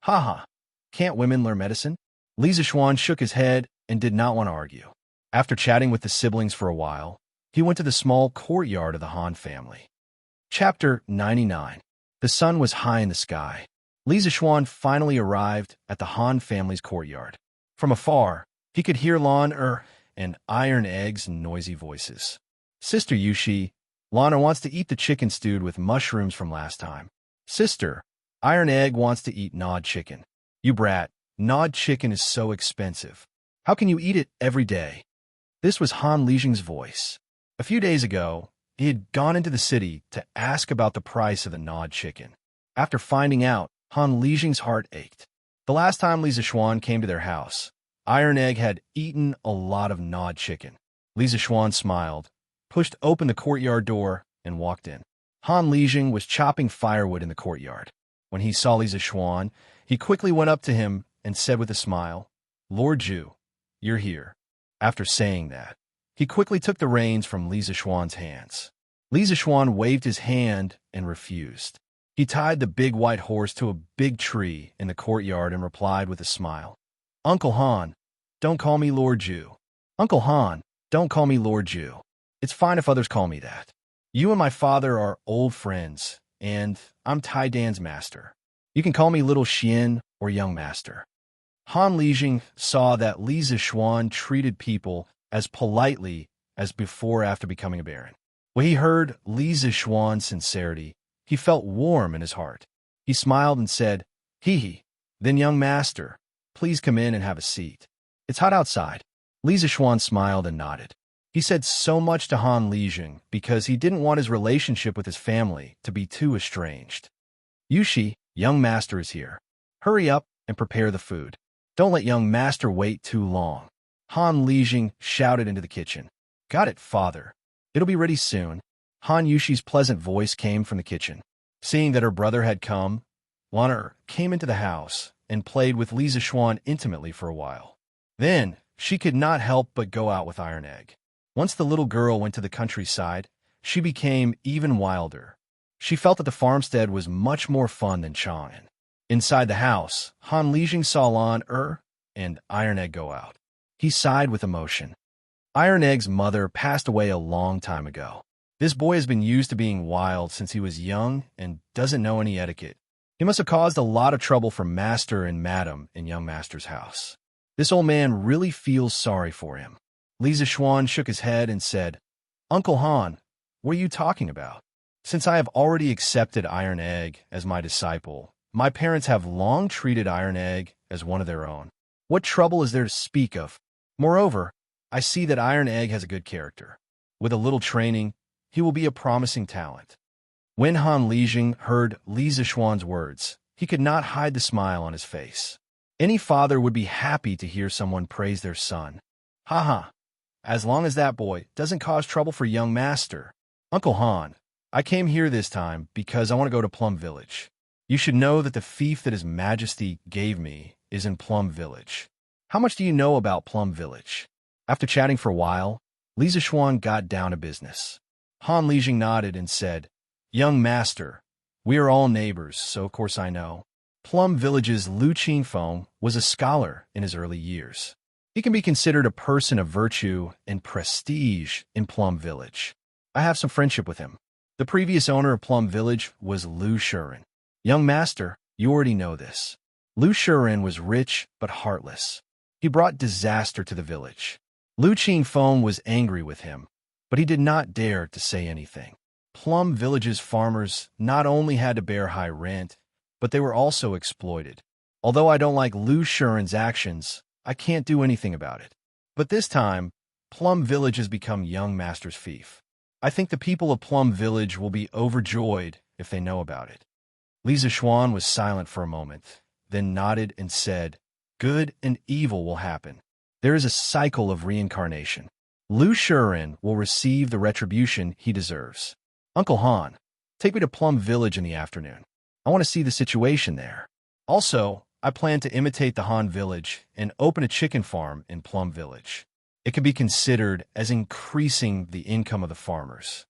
Ha! Can't women learn medicine? Li Zixuan shook his head and did not want to argue. After chatting with the siblings for a while, he went to the small courtyard of the Han family. Chapter 99. The sun was high in the sky. Li Zixuan finally arrived at the Han family's courtyard. From afar, he could hear Lan and Iron Egg's noisy voices. Sister Yushi, Lana wants to eat the chicken stewed with mushrooms from last time. Sister, Iron Egg wants to eat gnawed chicken. You brat, gnawed chicken is so expensive. How can you eat it every day? This was Han Lijing's voice. A few days ago, he had gone into the city to ask about the price of the gnawed chicken. After finding out, Han Lijing's heart ached. The last time Li Zixuan came to their house, Iron Egg had eaten a lot of gnawed chicken. Li Zixuan smiled, pushed open the courtyard door, and walked in. Han Lijing was chopping firewood in the courtyard. When he saw Li Zixuan, he quickly went up to him and said with a smile, Lord Zhu, you're here. After saying that, he quickly took the reins from Li Zixuan's hands. Li Zixuan waved his hand and refused. He tied the big white horse to a big tree in the courtyard and replied with a smile, Uncle Han, don't call me Lord Zhu. Uncle Han, don't call me Lord Zhu. It's fine if others call me that. You and my father are old friends, and I'm Tai Dan's master. You can call me Little Xian or Young Master. Han Lijing saw that Li Zixuan treated people as politely as before after becoming a baron. When he heard Li Zixuan's sincerity, he felt warm in his heart. He smiled and said, Hee. Then young master, please come in and have a seat. It's hot outside. Li Zixuan smiled and nodded. He said so much to Han Lijing because he didn't want his relationship with his family to be too estranged. Yushi, young master is here. Hurry up and prepare the food. Don't let young master wait too long. Han Lijing shouted into the kitchen. Got it, father. It'll be ready soon. Han Yushi's pleasant voice came from the kitchen. Seeing that her brother had come, Lana came into the house and played with Li Zixuan intimately for a while. Then, she could not help but go out with Iron Egg. Once the little girl went to the countryside, she became even wilder. She felt that the farmstead was much more fun than Chang'an. Inside the house, Han Lijing saw Lan and Iron Egg go out. He sighed with emotion. Iron Egg's mother passed away a long time ago. This boy has been used to being wild since he was young and doesn't know any etiquette. He must have caused a lot of trouble for Master and Madam in young Master's house. This old man really feels sorry for him. Li Zixuan shook his head and said, Uncle Han, what are you talking about? Since I have already accepted Iron Egg as my disciple, my parents have long treated Iron Egg as one of their own. What trouble is there to speak of? Moreover, I see that Iron Egg has a good character. With a little training, he will be a promising talent. When Han Lijing heard Li Zixuan's words, he could not hide the smile on his face. Any father would be happy to hear someone praise their son. As long as that boy doesn't cause trouble for young master. Uncle Han, I came here this time because I want to go to Plum Village. You should know that the fief that His Majesty gave me is in Plum Village. How much do you know about Plum Village? After chatting for a while, Li Zixuan got down to business. Han Lijing nodded and said, Young master, we are all neighbors, so of course I know. Plum Village's Lu Qingfeng was a scholar in his early years. He can be considered a person of virtue and prestige in Plum Village. I have some friendship with him. The previous owner of Plum Village was Lu Shiren. Young master, you already know this. Lu Shiren was rich but heartless. He brought disaster to the village. Lu Qingfeng was angry with him, but he did not dare to say anything. Plum Village's farmers not only had to bear high rent, but they were also exploited. Although I don't like Lu Shuren's actions, I can't do anything about it. But this time, Plum Village has become young master's fief. I think the people of Plum Village will be overjoyed if they know about it. Li Zishuan was silent for a moment, then nodded and said, "Good and evil will happen. There is a cycle of reincarnation. Lu Shuren will receive the retribution he deserves. Uncle Han, take me to Plum Village in the afternoon. I want to see the situation there. Also, I plan to imitate the Han Village and open a chicken farm in Plum Village. It can be considered as increasing the income of the farmers."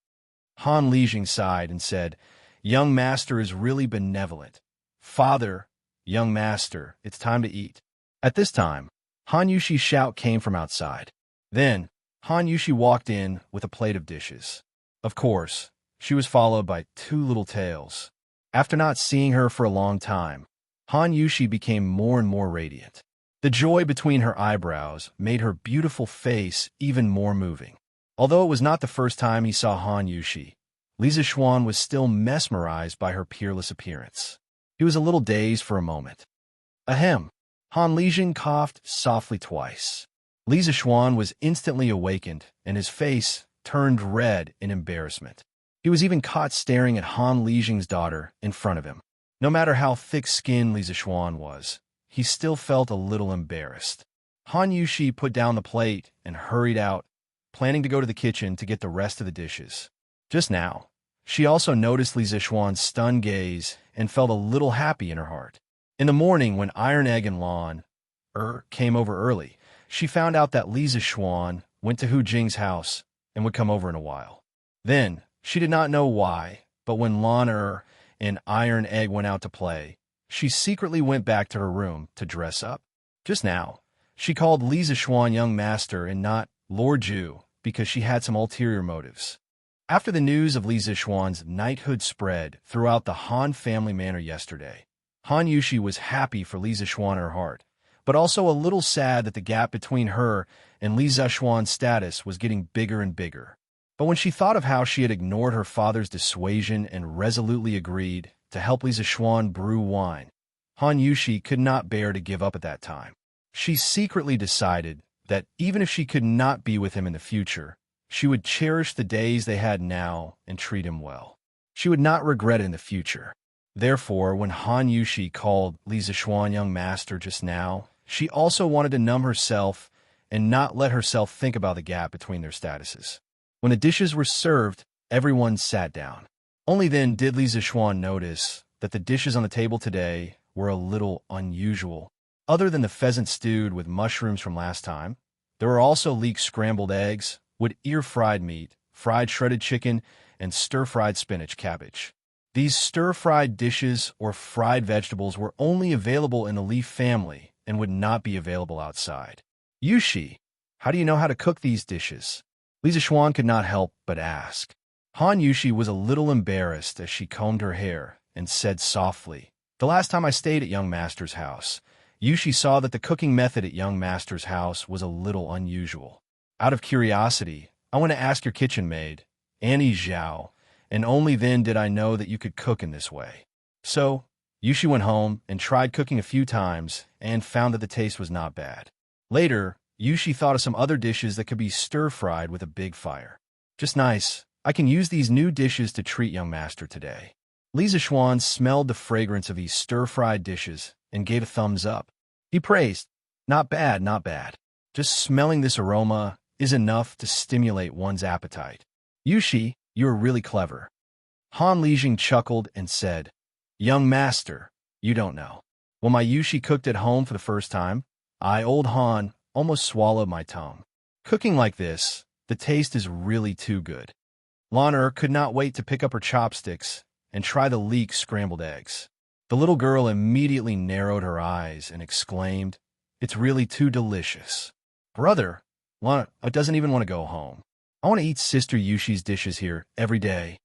Han Lijing sighed and said, "Young master is really benevolent. Father, young master, it's time to eat." At this time, Han Yushi's shout came from outside. Then, Han Yushi walked in with a plate of dishes. Of course, she was followed by two little tails. After not seeing her for a long time, Han Yushi became more and more radiant. The joy between her eyebrows made her beautiful face even more moving. Although it was not the first time he saw Han Yushi, Li Zishuan was still mesmerized by her peerless appearance. He was a little dazed for a moment. Ahem! Han Lijing coughed softly twice. Li Zishuan was instantly awakened, and his face turned red in embarrassment. He was even caught staring at Han Lijing's daughter in front of him. No matter how thick-skinned Li Zishuan was, he still felt a little embarrassed. Han Yushi put down the plate and hurried out, planning to go to the kitchen to get the rest of the dishes. Just now, she also noticed Li Zishuan's stunned gaze and felt a little happy in her heart. In the morning, when Iron Egg and Lon came over early, she found out that Li Zishuan went to Hu Jing's house and would come over in a while. Then, she did not know why, but when Lon and Iron Egg went out to play, she secretly went back to her room to dress up. Just now, she called Li Zishuan young master and not Lord Ju because she had some ulterior motives. After the news of Li Zishuan's knighthood spread throughout the Han family manor yesterday, Han Yushi was happy for Li Zishuan in her heart, but also a little sad that the gap between her and Li Zishuan's status was getting bigger and bigger. But when she thought of how she had ignored her father's dissuasion and resolutely agreed to help Li Zishuan brew wine, Han Yushi could not bear to give up at that time. She secretly decided that even if she could not be with him in the future, she would cherish the days they had now and treat him well. She would not regret it in the future. Therefore, when Han Yushi called Li Zishuan young master just now, she also wanted to numb herself and not let herself think about the gap between their statuses. When the dishes were served, everyone sat down. Only then did Li Zishuan notice that the dishes on the table today were a little unusual. Other than the pheasant stewed with mushrooms from last time, there were also leek scrambled eggs, with ear-fried meat, fried shredded chicken, and stir-fried spinach cabbage. These stir-fried dishes or fried vegetables were only available in the Li family and would not be available outside. "Yushi, how do you know how to cook these dishes?" Li Zishuan could not help but ask. Han Yushi was a little embarrassed as she combed her hair and said softly, "The last time I stayed at young master's house, Yushi saw that the cooking method at young master's house was a little unusual. Out of curiosity, I went to ask your kitchen maid, Annie Zhao, and only then did I know that you could cook in this way." So, Yushi went home and tried cooking a few times and found that the taste was not bad. Later, Yushi thought of some other dishes that could be stir-fried with a big fire. "Just nice. I can use these new dishes to treat young master today." Li Zishuan smelled the fragrance of these stir-fried dishes and gave a thumbs up. He praised, "Not bad, not bad. Just smelling this aroma is enough to stimulate one's appetite. Yushi, you are really clever." Han Lijing chuckled and said, "Young master, you don't know. When my Yushi cooked at home for the first time, old Han, almost swallowed my tongue. Cooking like this, the taste is really too good." Lon could not wait to pick up her chopsticks and try the leek scrambled eggs. The little girl immediately narrowed her eyes and exclaimed, "It's really too delicious." "Brother, Lon doesn't even want to go home. I want to eat Sister Yushi's dishes here every day."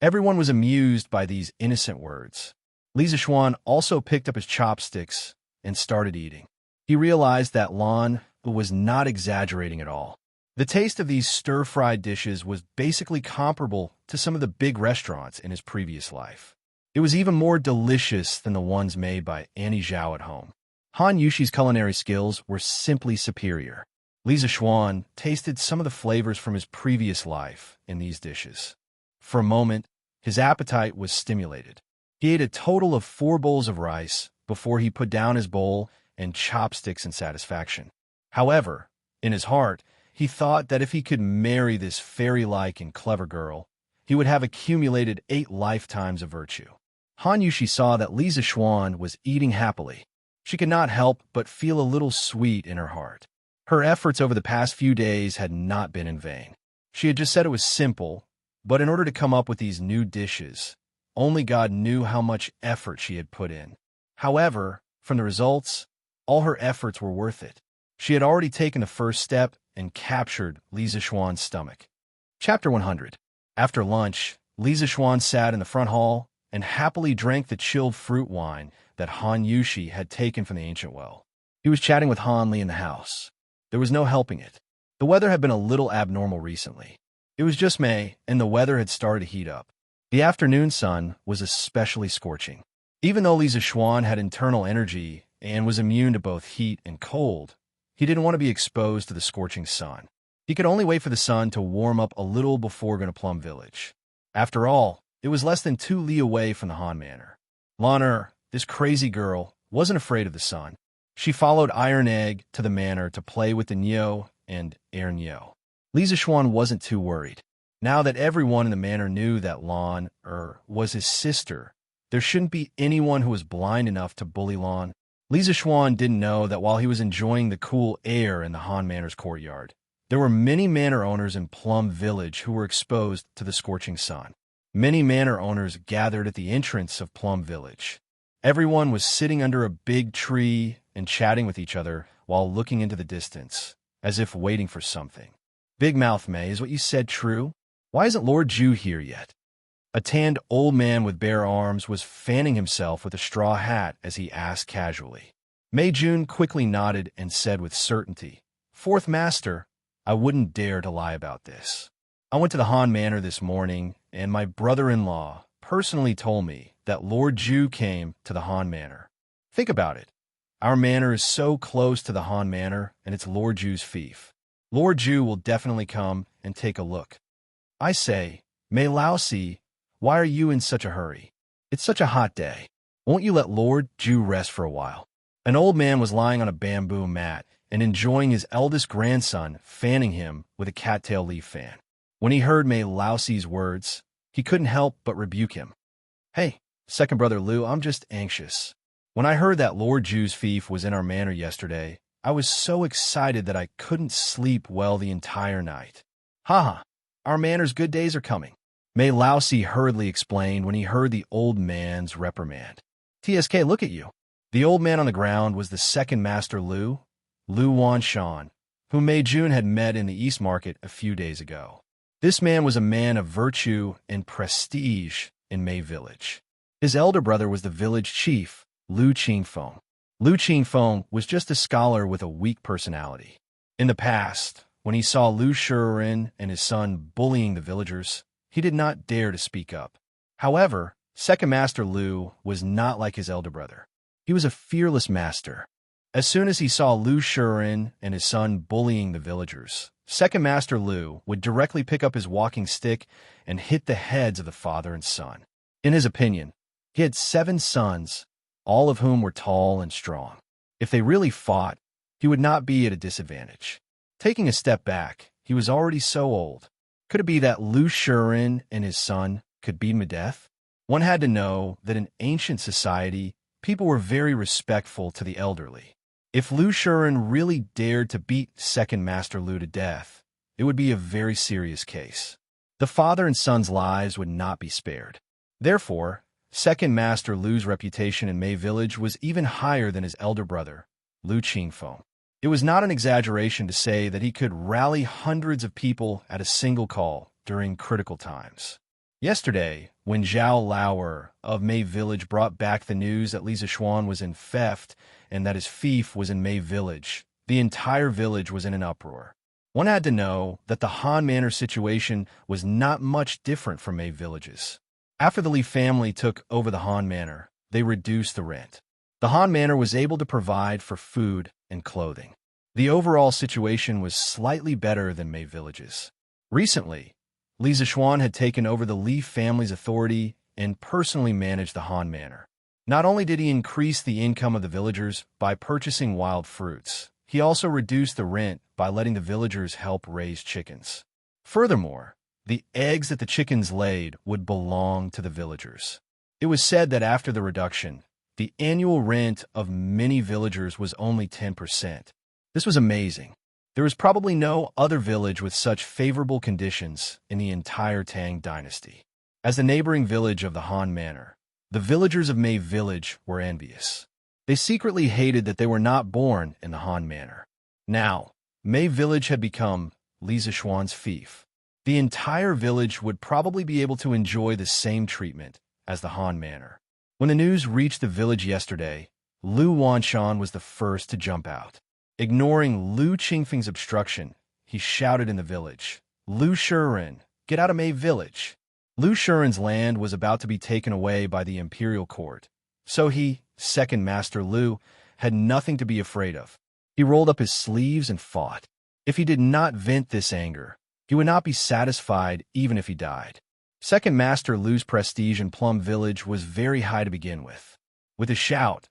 Everyone was amused by these innocent words. Li Zishuan also picked up his chopsticks and started eating. He realized that Lan was not exaggerating at all. The taste of these stir-fried dishes was basically comparable to some of the big restaurants in his previous life. It was even more delicious than the ones made by Annie Zhao at home. Han Yushi's culinary skills were simply superior. Li Zishuan tasted some of the flavors from his previous life in these dishes. For a moment, his appetite was stimulated. He ate a total of 4 bowls of rice before he put down his bowl and chopsticks in satisfaction. However, in his heart, he thought that if he could marry this fairy-like and clever girl, he would have accumulated 8 lifetimes of virtue. Han Yushi saw that Li Zishuan was eating happily. She could not help but feel a little sweet in her heart. Her efforts over the past few days had not been in vain. She had just said it was simple, but in order to come up with these new dishes, only God knew how much effort she had put in. However, from the results, all her efforts were worth it. She had already taken the first step and captured Li Zishuan's stomach. Chapter 100. After lunch, Li Zishuan sat in the front hall and happily drank the chilled fruit wine that Han Yushi had taken from the ancient well. He was chatting with Han Li in the house. There was no helping it. The weather had been a little abnormal recently. It was just May, and the weather had started to heat up. The afternoon sun was especially scorching. Even though Li Zishuan had internal energy and was immune to both heat and cold, he didn't want to be exposed to the scorching sun. He could only wait for the sun to warm up a little before going to Plum Village. After all, it was less than 2 li away from the Han Manor. Lan this crazy girl, wasn't afraid of the sun. She followed Iron Egg to the manor to play with the Nyo and Nyo. Li Zishuan wasn't too worried. Now that everyone in the manor knew that Lan was his sister, there shouldn't be anyone who was blind enough to bully Lan. Li Zishuan didn't know that while he was enjoying the cool air in the Han Manor's courtyard, there were many manor owners in Plum Village who were exposed to the scorching sun. Many manor owners gathered at the entrance of Plum Village. Everyone was sitting under a big tree and chatting with each other while looking into the distance, as if waiting for something. Big Mouth May, is what you said true? Why isn't Lord Zhu here yet? A tanned old man with bare arms was fanning himself with a straw hat as he asked casually. Mei Jun quickly nodded and said with certainty, "Fourth Master, I wouldn't dare to lie about this. I went to the Han Manor this morning, and my brother-in-law personally told me that Lord Zhu came to the Han Manor. Think about it. Our manor is so close to the Han Manor, and it's Lord Zhu's fief. Lord Zhu will definitely come and take a look. I say, Mei Laosi, why are you in such a hurry? It's such a hot day. Won't you let Lord Zhu rest for a while?" An old man was lying on a bamboo mat and enjoying his eldest grandson fanning him with a cattail leaf fan. When he heard Mei Laosi's words, he couldn't help but rebuke him. "Hey, second brother Liu, I'm just anxious. When I heard that Lord Zhu's fief was in our manor yesterday, I was so excited that I couldn't sleep well the entire night. Haha, our manor's good days are coming," Mei Laosi hurriedly explained when he heard the old man's reprimand. "TSK, look at you." The old man on the ground was the second master Lu Wanshan, whom Mei Jun had met in the East Market a few days ago. This man was a man of virtue and prestige in Mei Village. His elder brother was the village chief, Lu Qingfeng. Lu Qingfeng was just a scholar with a weak personality. In the past, when he saw Lu Shiren and his son bullying the villagers, he did not dare to speak up. However, Second Master Lu was not like his elder brother. He was a fearless master. As soon as he saw Lu Shiren and his son bullying the villagers, Second Master Lu would directly pick up his walking stick and hit the heads of the father and son. In his opinion, he had 7 sons, all of whom were tall and strong. If they really fought, he would not be at a disadvantage. Taking a step back, he was already so old. Could it be that Lu Shiren and his son could beat him to death? One had to know that in ancient society, people were very respectful to the elderly. If Lu Shiren really dared to beat Second Master Lu to death, it would be a very serious case. The father and son's lives would not be spared. Therefore, Second Master Lu's reputation in Mei Village was even higher than his elder brother, Lu Qingfeng. It was not an exaggeration to say that he could rally hundreds of people at a single call during critical times. Yesterday, when Zhao Lauer of Mei Village brought back the news that Li Zixuan was in theft and that his fief was in Mei Village, the entire village was in an uproar. One had to know that the Han Manor situation was not much different from Mei Village's. After the Li family took over the Han Manor, they reduced the rent. The Han Manor was able to provide for food and clothing. The overall situation was slightly better than Mei Village's. Recently, Li Zixuan had taken over the Li family's authority and personally managed the Han Manor. Not only did he increase the income of the villagers by purchasing wild fruits, he also reduced the rent by letting the villagers help raise chickens. Furthermore, the eggs that the chickens laid would belong to the villagers. It was said that after the reduction, the annual rent of many villagers was only 10%. This was amazing. There was probably no other village with such favorable conditions in the entire Tang dynasty. As the neighboring village of the Han Manor, the villagers of Mei Village were envious. They secretly hated that they were not born in the Han Manor. Now, Mei Village had become Li Zixuan's fief. The entire village would probably be able to enjoy the same treatment as the Han Manor. When the news reached the village yesterday, Lu Wanshan was the first to jump out. Ignoring Lu Qingfeng's obstruction, he shouted in the village, "Lu Shiren, get out of Mei Village!" Lu Shiren's land was about to be taken away by the imperial court, so he, Second Master Lu, had nothing to be afraid of. He rolled up his sleeves and fought. If he did not vent this anger, he would not be satisfied even if he died. Second Master Lu's prestige in Plum Village was very high to begin with. With a shout,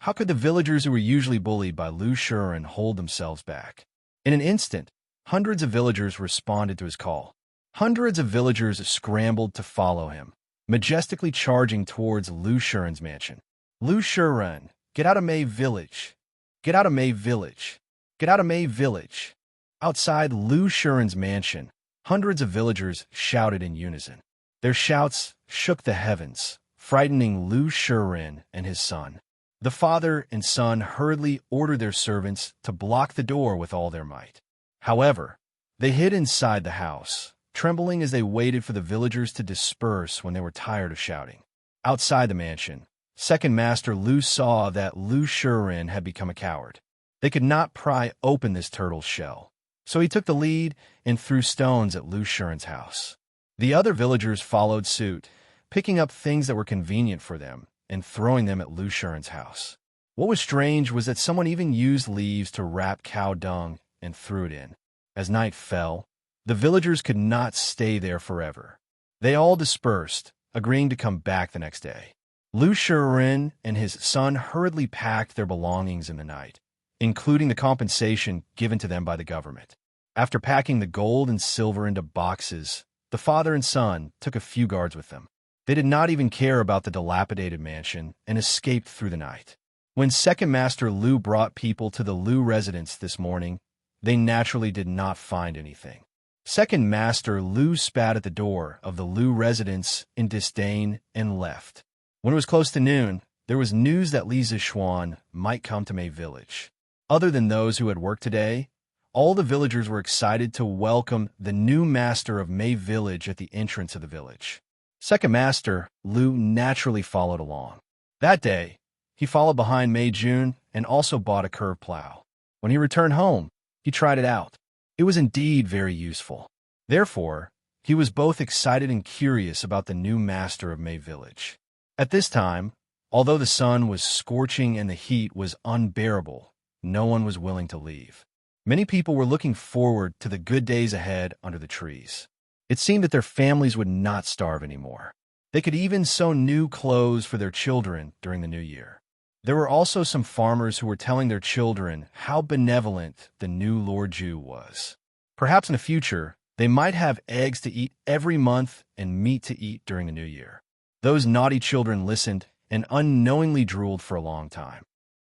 how could the villagers who were usually bullied by Lu Shiren hold themselves back? In an instant, hundreds of villagers responded to his call. Hundreds of villagers scrambled to follow him, majestically charging towards Lu Shiren's mansion. Lu Shiren, get out of Mei Village! Get out of Mei Village! Get out of Mei Village! Outside Lu Shiren's mansion, hundreds of villagers shouted in unison. Their shouts shook the heavens, frightening Lu Shiren and his son. The father and son hurriedly ordered their servants to block the door with all their might. However, they hid inside the house, trembling as they waited for the villagers to disperse when they were tired of shouting. Outside the mansion, Second Master Lu saw that Lu Shiren had become a coward. They could not pry open this turtle's shell, so he took the lead and threw stones at Lu Shiren's house. The other villagers followed suit, picking up things that were convenient for them and throwing them at Lu Shiren's house. What was strange was that someone even used leaves to wrap cow dung and threw it in. As night fell, the villagers could not stay there forever. They all dispersed, agreeing to come back the next day. Lu Shiren and his son hurriedly packed their belongings in the night, including the compensation given to them by the government. After packing the gold and silver into boxes, the father and son took a few guards with them. They did not even care about the dilapidated mansion and escaped through the night. When Second Master Lu brought people to the Lu residence this morning, they naturally did not find anything. Second Master Lu spat at the door of the Lu residence in disdain and left. When it was close to noon, there was news that Li Zixuan might come to Mei Village. Other than those who had worked today, all the villagers were excited to welcome the new master of Mei Village at the entrance of the village. Second Master Lu naturally followed along. That day, he followed behind Mei Jun and also bought a curved plow. When he returned home, he tried it out. It was indeed very useful. Therefore, he was both excited and curious about the new master of Mei Village. At this time, although the sun was scorching and the heat was unbearable, no one was willing to leave. Many people were looking forward to the good days ahead under the trees. It seemed that their families would not starve anymore. They could even sew new clothes for their children during the new year. There were also some farmers who were telling their children how benevolent the new Lord Ju was. Perhaps in the future, they might have eggs to eat every month and meat to eat during the new year. Those naughty children listened and unknowingly drooled for a long time.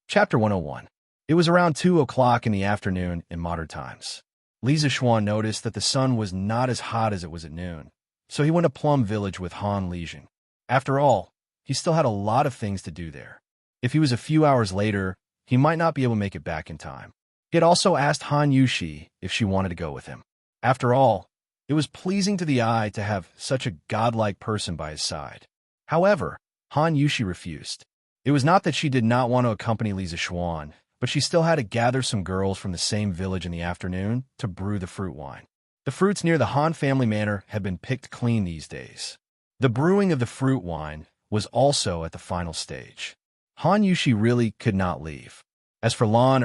Chapter 101. It was around 2 o'clock in the afternoon in modern times. Li Zixuan noticed that the sun was not as hot as it was at noon, so he went to Plum Village with Han Lijing. After all, he still had a lot of things to do there. If he was a few hours later, he might not be able to make it back in time. He had also asked Han Yushi if she wanted to go with him. After all, It was pleasing to the eye to have such a godlike person by his side. However, Han Yushi refused. It was not that she did not want to accompany Lisa Xuan, but she still had to gather some girls from the same village in the afternoon to brew the fruit wine. The fruits near the Han family manor had been picked clean these days. The brewing of the fruit wine was also at the final stage. Han Yushi really could not leave. As for Lan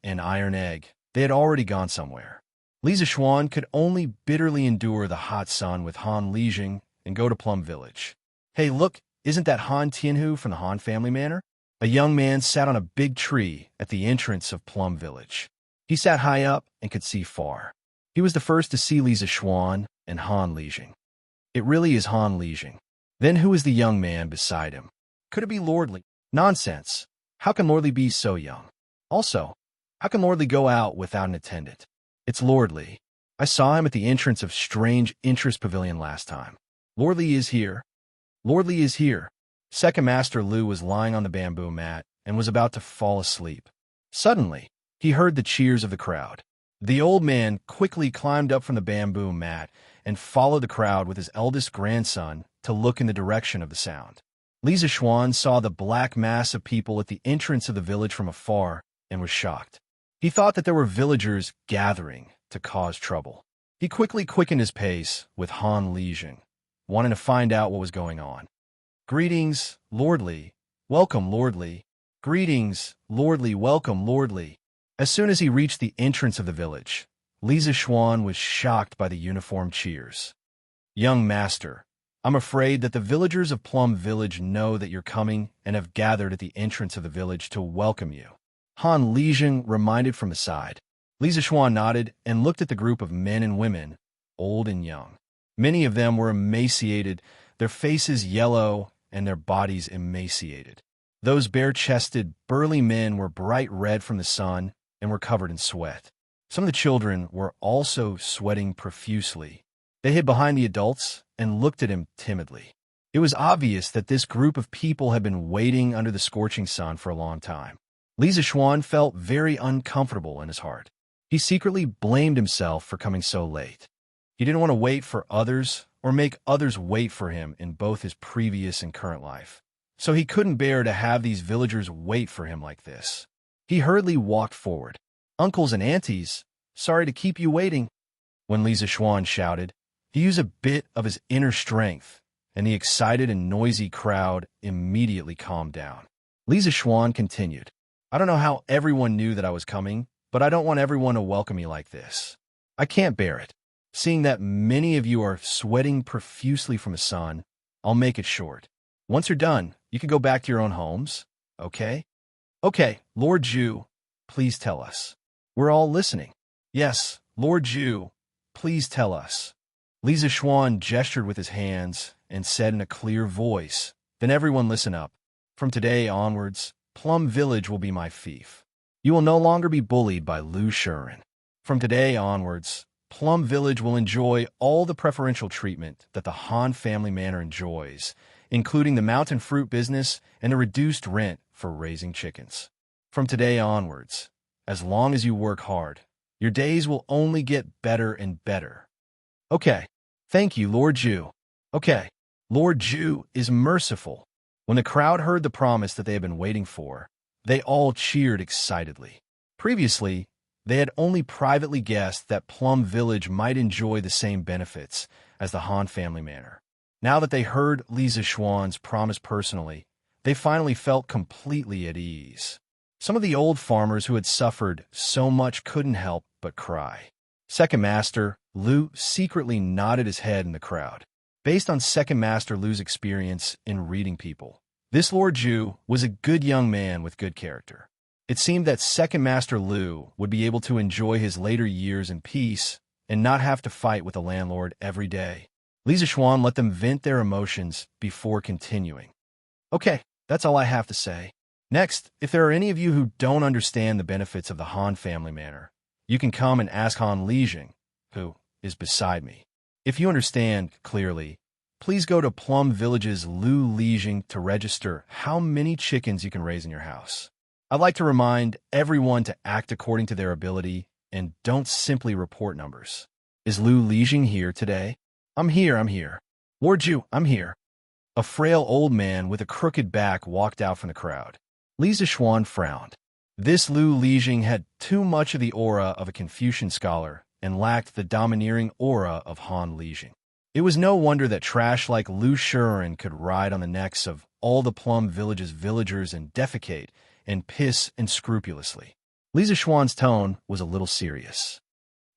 and Iron Egg, they had already gone somewhere. Lisa Xuan could only bitterly endure the hot sun with Han Lijing and go to Plum Village. Hey, look, isn't that Han Tianhu from the Han family manor? A young man sat on a big tree at the entrance of Plum Village. He sat high up and could see far. He was the first to see Lisa Xuan and Han Lijing. It really is Han Lijing. Then who is the young man beside him? Could it be Lord Li? Nonsense. How can Lord Li be so young? Also, how can Lord Li go out without an attendant? It's Lord Li. I saw him at the entrance of Strange Interest Pavilion last time. Lord Li is here. Lord Li is here. Second Master Lu was lying on the bamboo mat and was about to fall asleep. Suddenly, he heard the cheers of the crowd. The old man quickly climbed up from the bamboo mat and followed the crowd with his eldest grandson to look in the direction of the sound. Lisa Xuan saw the black mass of people at the entrance of the village from afar and was shocked. He thought that there were villagers gathering to cause trouble. He quickly quickened his pace with Han Lijing, wanting to find out what was going on. Greetings, Lord Li. Welcome, Lord Li. Greetings, Lord Li. Welcome, Lord Li. As soon as he reached the entrance of the village, Lisa Xuan was shocked by the uniform cheers. Young master, I'm afraid that the villagers of Plum Village know that you're coming and have gathered at the entrance of the village to welcome you. Han Lijing reminded from the side. Lisa Xuan nodded and looked at the group of men and women, old and young. Many of them were emaciated, their faces yellow and their bodies emaciated. Those bare-chested, burly men were bright red from the sun and were covered in sweat. Some of the children were also sweating profusely. They hid behind the adults and looked at him timidly. It was obvious that this group of people had been waiting under the scorching sun for a long time. Lisa Xuan felt very uncomfortable in his heart. He secretly blamed himself for coming so late. He didn't want to wait for others or make others wait for him in both his previous and current life. So he couldn't bear to have these villagers wait for him like this. He hurriedly walked forward. Uncles and aunties, sorry to keep you waiting. When Lisa Xuan shouted, he used a bit of his inner strength, and the excited and noisy crowd immediately calmed down. Lisa Xuan continued, I don't know how everyone knew that I was coming, but I don't want everyone to welcome me like this. I can't bear it. Seeing that many of you are sweating profusely from the sun, I'll make it short. Once you're done, you can go back to your own homes, okay? Okay, Lord Zhu, please tell us. We're all listening. Yes, Lord Zhu, please tell us. Lisa Xuan gestured with his hands and said in a clear voice, Then everyone listen up. From today onwards, Plum Village will be my fief. You will no longer be bullied by Lu Shuren. From today onwards, Plum Village will enjoy all the preferential treatment that the Han family manor enjoys, including the mountain fruit business and the reduced rent for raising chickens. From today onwards, as long as you work hard, your days will only get better and better. Okay, thank you, Lord Zhu. Okay, Lord Zhu is merciful. When the crowd heard the promise that they had been waiting for, they all cheered excitedly. Previously, they had only privately guessed that Plum Village might enjoy the same benefits as the Han family manor. Now that they heard Lisa Xuan's promise personally, they finally felt completely at ease. Some of the old farmers who had suffered so much couldn't help but cry. Second Master Lu secretly nodded his head in the crowd. Based on Second Master Lu's experience in reading people, this Lord Zhu was a good young man with good character. It seemed that Second Master Lu would be able to enjoy his later years in peace and not have to fight with the landlord every day. Lisa Xuan let them vent their emotions before continuing. Okay, that's all I have to say. Next, if there are any of you who don't understand the benefits of the Han family manor, you can come and ask Han Lijing, who is beside me. If you understand clearly, please go to Plum Village's Lu Lijing to register how many chickens you can raise in your house. I'd like to remind everyone to act according to their ability and don't simply report numbers. Is Lu Lijing here today? I'm here. Lord Ju, I'm here. A frail old man with a crooked back walked out from the crowd. Li Zixuan frowned. This Lu Lijing had too much of the aura of a Confucian scholar and lacked the domineering aura of Han Lijing. It was no wonder that trash like Lu Shuren could ride on the necks of all the Plum Village's villagers and defecate and piss unscrupulously. Li Zixuan's tone was a little serious.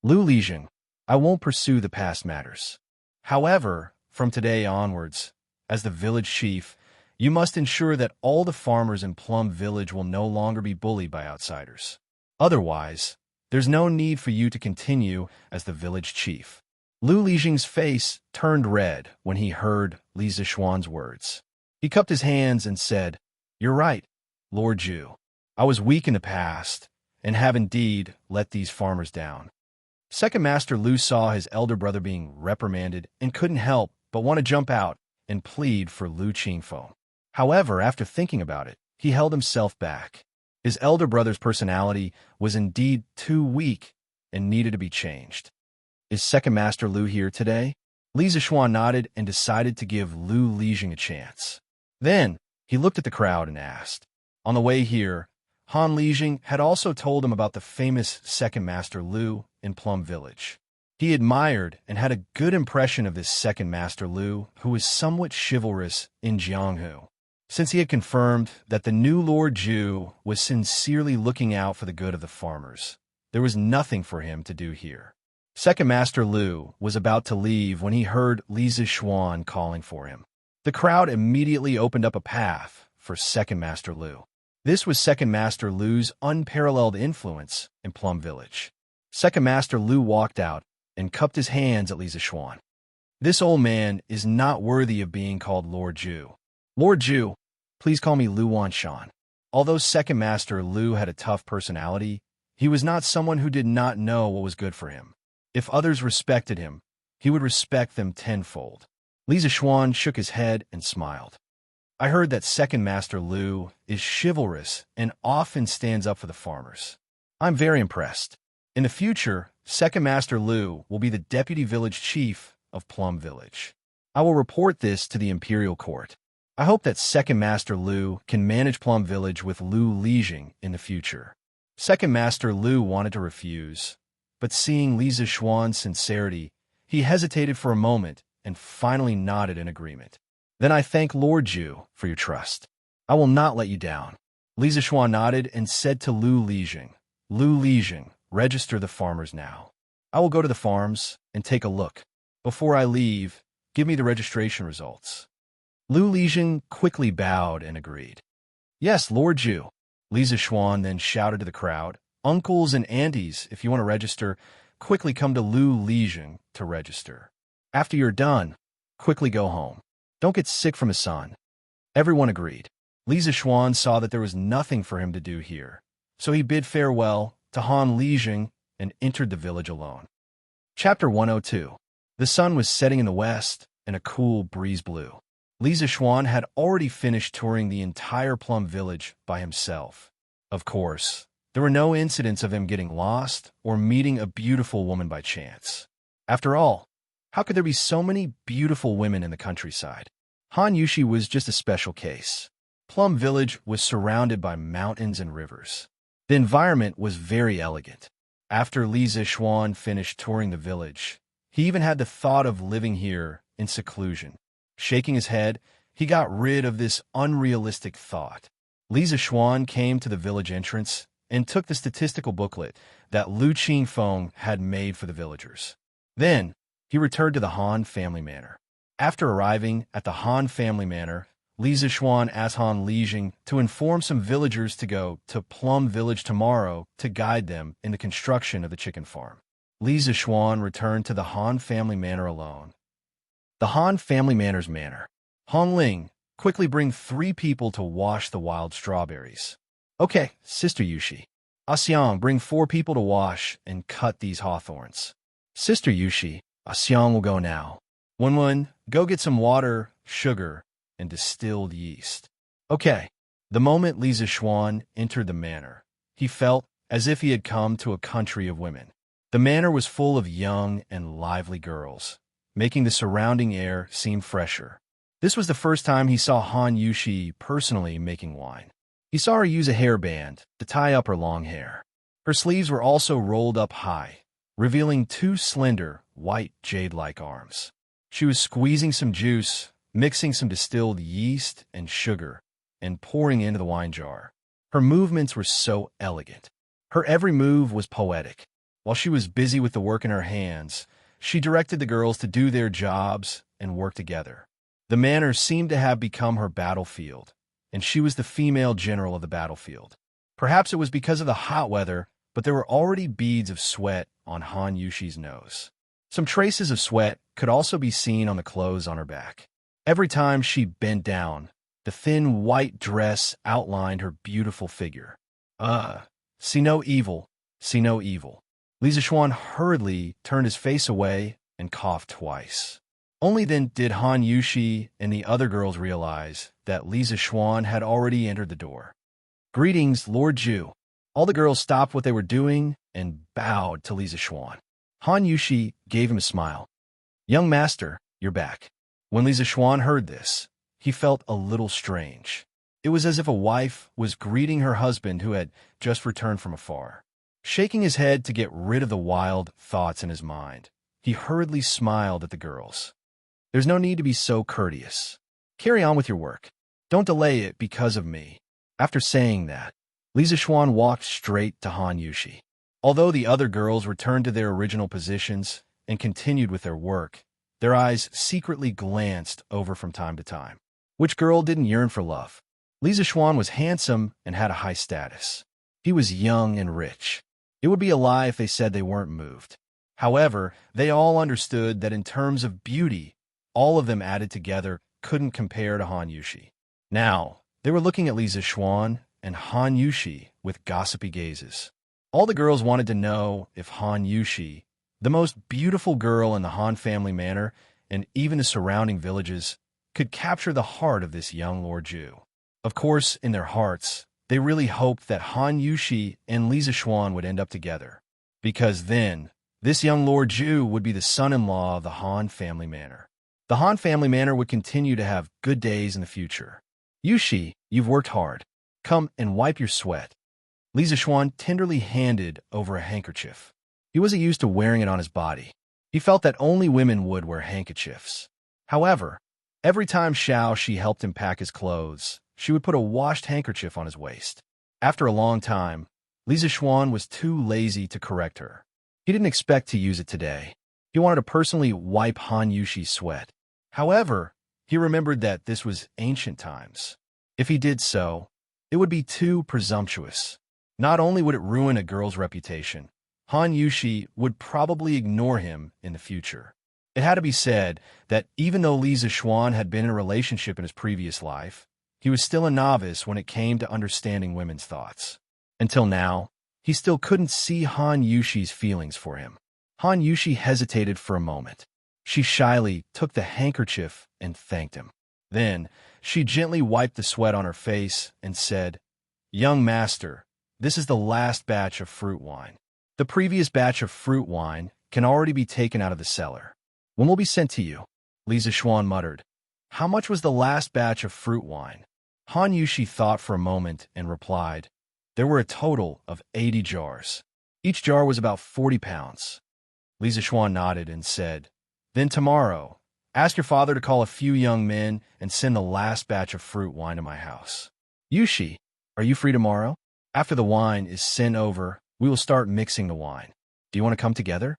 Lu Lijing, I won't pursue the past matters. However, from today onwards, as the village chief, you must ensure that all the farmers in Plum Village will no longer be bullied by outsiders. Otherwise, there's no need for you to continue as the village chief. Lu Lijing's face turned red when he heard Li Zixuan's words. He cupped his hands and said, You're right, Lord Ju. I was weak in the past, and have indeed let these farmers down. Second Master Lu saw his elder brother being reprimanded and couldn't help but want to jump out and plead for Lu Qingfeng. However, after thinking about it, he held himself back. His elder brother's personality was indeed too weak and needed to be changed. Is Second Master Lu here today? Li Zixuan nodded and decided to give Lu Lijing a chance. Then, he looked at the crowd and asked. On the way here, Han Lijing had also told him about the famous Second Master Lu in Plum Village. He admired and had a good impression of this Second Master Lu, who was somewhat chivalrous in Jianghu. Since he had confirmed that the new Lord Ju was sincerely looking out for the good of the farmers, there was nothing for him to do here. Second Master Lu was about to leave when he heard Li Zixuan calling for him. The crowd immediately opened up a path for Second Master Lu. This was Second Master Lu's unparalleled influence in Plum Village. Second Master Lu walked out and cupped his hands at Li Zixuan. This old man is not worthy of being called Lord Ju. Lord Ju, please call me Lu Wanshan. Although Second Master Lu had a tough personality, he was not someone who did not know what was good for him. If others respected him, he would respect them tenfold. Li Zixuan shook his head and smiled. I heard that Second Master Lu is chivalrous and often stands up for the farmers. I'm very impressed. In the future, Second Master Lu will be the deputy village chief of Plum Village. I will report this to the Imperial Court. I hope that Second Master Lu can manage Plum Village with Lu Lijing in the future. Second Master Lu wanted to refuse, but seeing Li Zixuan's sincerity, he hesitated for a moment and finally nodded in agreement. Then I thank Lord Ju for your trust. I will not let you down. Li Zixuan nodded and said to Lu Lijing, register the farmers now. I will go to the farms and take a look. Before I leave, give me the registration results. Lu Lijing quickly bowed and agreed. Yes, Lord Ju. Li Zixuan then shouted to the crowd, Uncles and aunties, if you want to register, quickly come to Lu Lijing to register. After you're done, quickly go home. Don't get sick from the sun. Everyone agreed. Li Zixuan saw that there was nothing for him to do here, so he bid farewell to Han Lijing and entered the village alone. Chapter 102. The sun was setting in the west, and a cool breeze blew. Li Zixuan had already finished touring the entire Plum Village by himself. Of course, there were no incidents of him getting lost or meeting a beautiful woman by chance. After all, how could there be so many beautiful women in the countryside? Han Yushi was just a special case. Plum Village was surrounded by mountains and rivers. The environment was very elegant. After Li Zixuan finished touring the village, he even had the thought of living here in seclusion. Shaking his head, he got rid of this unrealistic thought. Li Zixuan came to the village entrance and took the statistical booklet that Lu Qingfeng had made for the villagers. Then, he returned to the Han family manor. After arriving at the Han family manor, Li Zixuan asked Han Lijing to inform some villagers to go to Plum Village tomorrow to guide them in the construction of the chicken farm. Li Zixuan returned to the Han family manor alone. The Han family manor's manor. Hong Ling, quickly bring 3 people to wash the wild strawberries. Okay, Sister Yushi. Xiang, bring 4 people to wash and cut these hawthorns. Sister Yushi, Xiang will go now. Wen, go get some water, sugar, and distilled yeast. Okay. The moment Li Zixuan entered the manor, he felt as if he had come to a country of women. The manor was full of young and lively girls, making the surrounding air seem fresher. This was the first time he saw Han Yushi personally making wine. He saw her use a hairband to tie up her long hair. Her sleeves were also rolled up high, revealing two slender, white jade-like arms. She was squeezing some juice, mixing some distilled yeast and sugar, and pouring into the wine jar. Her movements were so elegant. Her every move was poetic. While she was busy with the work in her hands, she directed the girls to do their jobs and work together. The manor seemed to have become her battlefield, and she was the female general of the battlefield. Perhaps it was because of the hot weather, but there were already beads of sweat on Han Yushi's nose. Some traces of sweat could also be seen on the clothes on her back. Every time she bent down, the thin white dress outlined her beautiful figure. See no evil, see no evil. Li Zixuan hurriedly turned his face away and coughed twice. Only then did Han Yushi and the other girls realize that Li Zixuan had already entered the door. "Greetings, Lord Zhu." All the girls stopped what they were doing and bowed to Li Zixuan. Han Yushi gave him a smile. "Young master, you're back." When Li Zixuan heard this, he felt a little strange. It was as if a wife was greeting her husband who had just returned from afar. Shaking his head to get rid of the wild thoughts in his mind, he hurriedly smiled at the girls. "There's no need to be so courteous. Carry on with your work. Don't delay it because of me." After saying that, Li Zixuan walked straight to Han Yushi. Although the other girls returned to their original positions and continued with their work, their eyes secretly glanced over from time to time. Which girl didn't yearn for love? Li Zixuan was handsome and had a high status. He was young and rich. It would be a lie if they said they weren't moved. However, they all understood that in terms of beauty, all of them added together couldn't compare to Han Yushi. Now, they were looking at Li Zixuan and Han Yushi with gossipy gazes. All the girls wanted to know if Han Yushi, the most beautiful girl in the Han family manor and even the surrounding villages, could capture the heart of this young Lord Zhu. Of course, in their hearts, they really hoped that Han Yushi and Li Zixuan would end up together, because then, this young Lord Zhu would be the son-in-law of the Han family manor. The Han family manor would continue to have good days in the future. "Yushi, you've worked hard. Come and wipe your sweat." Li Zixuan tenderly handed over a handkerchief. He wasn't used to wearing it on his body. He felt that only women would wear handkerchiefs. However, every time she helped him pack his clothes, she would put a washed handkerchief on his waist. After a long time, Li Zixuan was too lazy to correct her. He didn't expect to use it today. He wanted to personally wipe Han Yushi's sweat. However, he remembered that this was ancient times. If he did so, it would be too presumptuous. Not only would it ruin a girl's reputation, Han Yushi would probably ignore him in the future. It had to be said that even though Li Zixuan had been in a relationship in his previous life, he was still a novice when it came to understanding women's thoughts. Until now, he still couldn't see Han Yushi's feelings for him. Han Yushi hesitated for a moment. She shyly took the handkerchief and thanked him. Then, she gently wiped the sweat on her face and said, "Young master, this is the last batch of fruit wine. The previous batch of fruit wine can already be taken out of the cellar. When will be sent to you?" Li Zixuan muttered. "How much was the last batch of fruit wine?" Han Yushi thought for a moment and replied, "There were a total of 80 jars. Each jar was about 40 pounds. Li Zixuan nodded and said, "Then tomorrow, ask your father to call a few young men and send the last batch of fruit wine to my house." "Yushi, are you free tomorrow? After the wine is sent over, we will start mixing the wine. Do you want to come together?"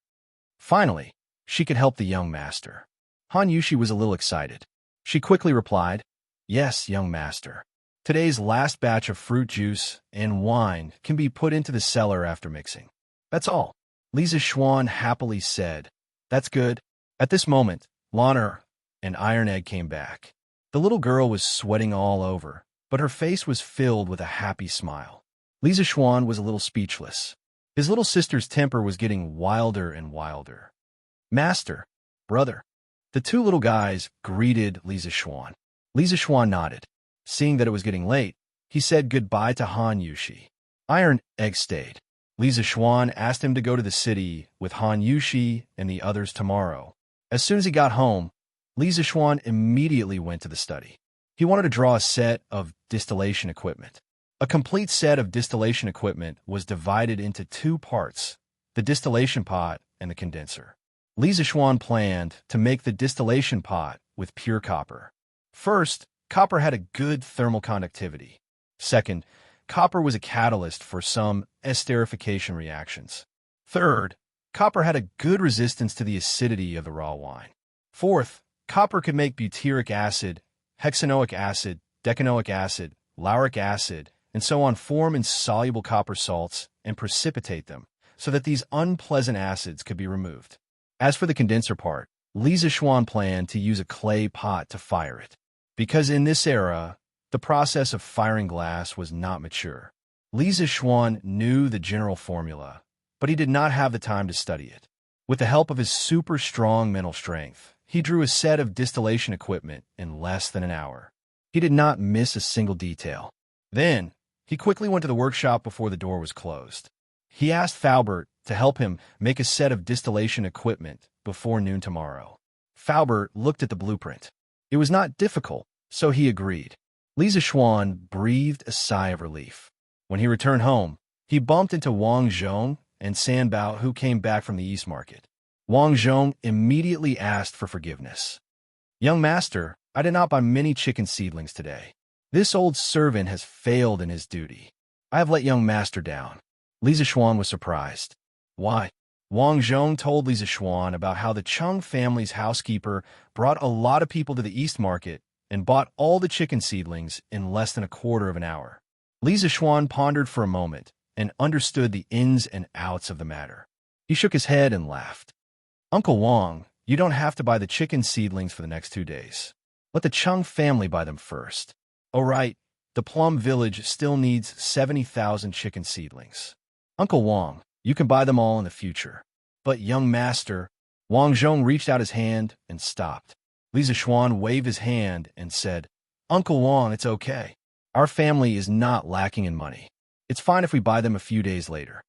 Finally, she could help the young master. Han Yushi was a little excited. She quickly replied, "Yes, young master. Today's last batch of fruit juice and wine can be put into the cellar after mixing. That's all." Li Zixuan happily said, "That's good." At this moment, Lana and Iron Egg came back. The little girl was sweating all over, but her face was filled with a happy smile. Li Zixuan was a little speechless. His little sister's temper was getting wilder and wilder. "Master, brother." The two little guys greeted Li Zixuan. Li Zixuan nodded. Seeing that it was getting late, he said goodbye to Han Yushi. Iron Egg stayed. Li Zixuan asked him to go to the city with Han Yushi and the others tomorrow. As soon as he got home, Li Zixuan immediately went to the study. He wanted to draw a set of distillation equipment. A complete set of distillation equipment was divided into two parts, the distillation pot and the condenser. Li Zixuan planned to make the distillation pot with pure copper. First, copper had a good thermal conductivity. Second, copper was a catalyst for some esterification reactions. Third, copper had a good resistance to the acidity of the raw wine. Fourth, copper could make butyric acid, hexanoic acid, decanoic acid, lauric acid, and so on form insoluble copper salts and precipitate them so that these unpleasant acids could be removed. As for the condenser part, Li Zixuan planned to use a clay pot to fire it, because in this era, the process of firing glass was not mature. Li Zixuan knew the general formula, but he did not have the time to study it. With the help of his super strong mental strength, he drew a set of distillation equipment in less than an hour. He did not miss a single detail. Then, he quickly went to the workshop before the door was closed. He asked Faubert to help him make a set of distillation equipment before noon tomorrow. Faubert looked at the blueprint. It was not difficult, so he agreed. Li Zixuan breathed a sigh of relief. When he returned home, he bumped into Wang Zhong and Sanbao, who came back from the East Market. Wang Zhong immediately asked for forgiveness. "Young master, I did not buy many chicken seedlings today. This old servant has failed in his duty. I have let young master down." Li Zixuan was surprised. "Why?" Wang Zhong told Li Zixuan about how the Chung family's housekeeper brought a lot of people to the East Market and bought all the chicken seedlings in less than a quarter of an hour. Li Zixuan pondered for a moment and understood the ins and outs of the matter. He shook his head and laughed. "Uncle Wang, you don't have to buy the chicken seedlings for the next 2 days. Let the Chung family buy them first. Oh right, the Plum Village still needs 70,000 chicken seedlings. Uncle Wang, you can buy them all in the future." "But young master," Wang Zhong reached out his hand and stopped. Li Zixuan waved his hand and said, "Uncle Wang, it's okay. Our family is not lacking in money. It's fine if we buy them a few days later."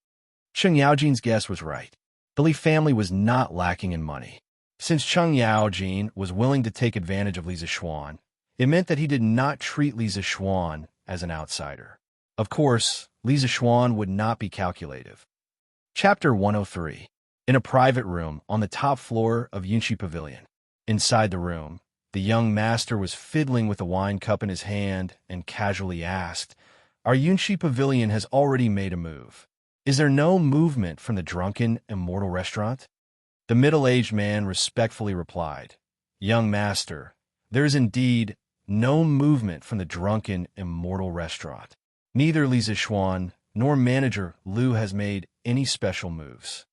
Cheng Yaojin's guess was right. The Li family was not lacking in money. Since Cheng Yaojin was willing to take advantage of Li Zixuan, it meant that he did not treat Li Zixuan as an outsider. Of course, Li Zixuan would not be calculative. Chapter 103. In a private room on the top floor of Yunshi Pavilion. Inside the room, the young master was fiddling with a wine cup in his hand and casually asked, "Our Yunshi Pavilion has already made a move. Is there no movement from the drunken, immortal restaurant?" The middle-aged man respectfully replied, "Young master, there is indeed no movement from the drunken, immortal restaurant. Neither Li Zixuan nor manager Liu has made any special moves."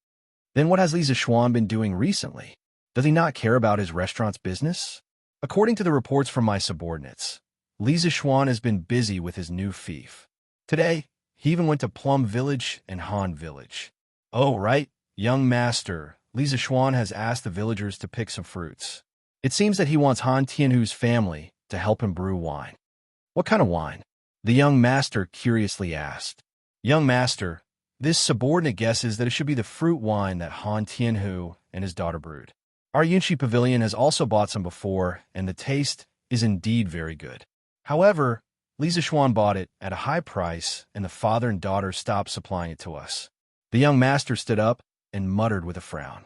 "Then what has Li Zixuan been doing recently? Does he not care about his restaurant's business?" "According to the reports from my subordinates, Li Zixuan has been busy with his new fief. Today, he even went to Plum Village and Han Village." "Oh, right, young master, Li Zixuan has asked the villagers to pick some fruits. It seems that he wants Han Tianhu's family to help him brew wine." "What kind of wine?" the young master curiously asked. "Young master, this subordinate guesses that it should be the fruit wine that Han Tianhu and his daughter brewed. Our Yunshi Pavilion has also bought some before, and the taste is indeed very good. However, Li Zixuan bought it at a high price, and the father and daughter stopped supplying it to us." The young master stood up and muttered with a frown.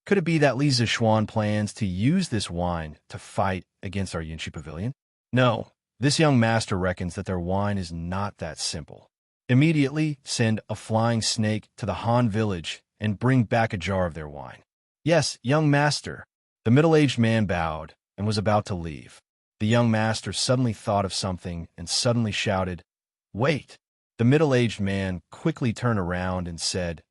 Could it be that Li Zixuan plans to use this wine to fight against our Yunshi Pavilion? No, this young master reckons that their wine is not that simple. Immediately send a flying snake to the Han village and bring back a jar of their wine. "Yes, young master." The middle-aged man bowed and was about to leave. The young master suddenly thought of something and suddenly shouted, "Wait!" The middle-aged man quickly turned around and said,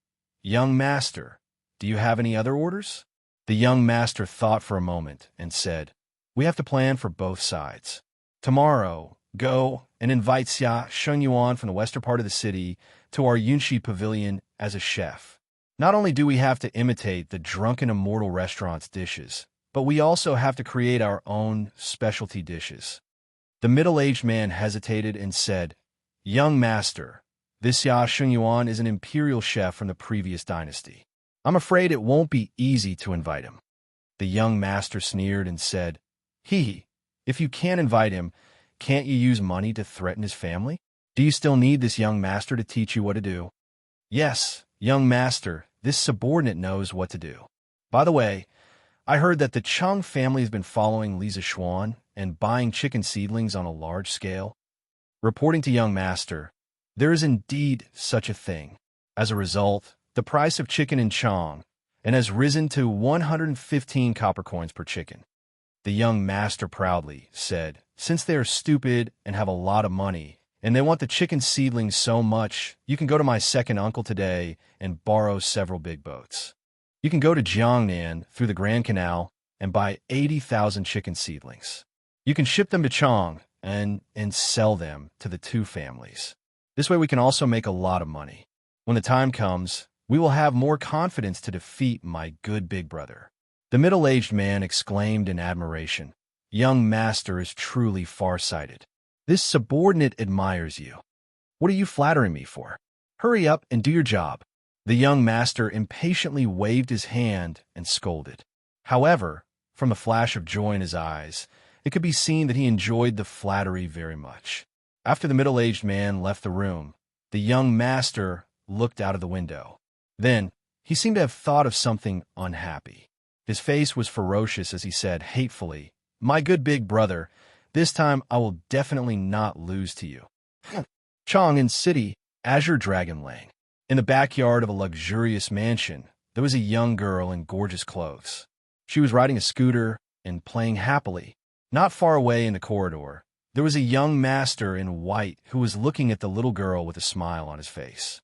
"Young master, do you have any other orders?" The young master thought for a moment and said, "We have to plan for both sides. Tomorrow, go and invite Xia Shengyuan from the western part of the city to our Yunshi Pavilion as a chef. Not only do we have to imitate the drunken immortal restaurant's dishes, but we also have to create our own specialty dishes." The middle-aged man hesitated and said, "Young master, This Xia Shunyuan is an imperial chef from the previous dynasty. I'm afraid it won't be easy to invite him." The young master sneered and said, "Hee, if you can't invite him, can't you use money to threaten his family? Do you still need this young master to teach you what to do?" "Yes, young master, this subordinate knows what to do. By the way, I heard that the Chung family has been following Lisa Xuan and buying chicken seedlings on a large scale." Reporting to young master, "There is indeed such a thing. As a result, the price of chicken in Chong and has risen to 115 copper coins per chicken." The young master proudly said, "Since they are stupid and have a lot of money, and they want the chicken seedlings so much, you can go to my second uncle today and borrow several big boats. You can go to Jiangnan through the Grand Canal and buy 80,000 chicken seedlings. You can ship them to Chong and sell them to the two families. This way we can also make a lot of money. When the time comes, we will have more confidence to defeat my good big brother." The middle-aged man exclaimed in admiration, "Young master is truly far-sighted. This subordinate admires you. What are you flattering me for? Hurry up and do your job." The young master impatiently waved his hand and scolded. However, from the flash of joy in his eyes, it could be seen that he enjoyed the flattery very much. After the middle-aged man left the room, the young master looked out of the window. Then, he seemed to have thought of something unhappy. His face was ferocious as he said hatefully, "My good big brother, this time I will definitely not lose to you." Chong'an City, Azure Dragon Lane. In the backyard of a luxurious mansion, there was a young girl in gorgeous clothes. She was riding a scooter and playing happily. Not far away in the corridor, there was a young master in white who was looking at the little girl with a smile on his face.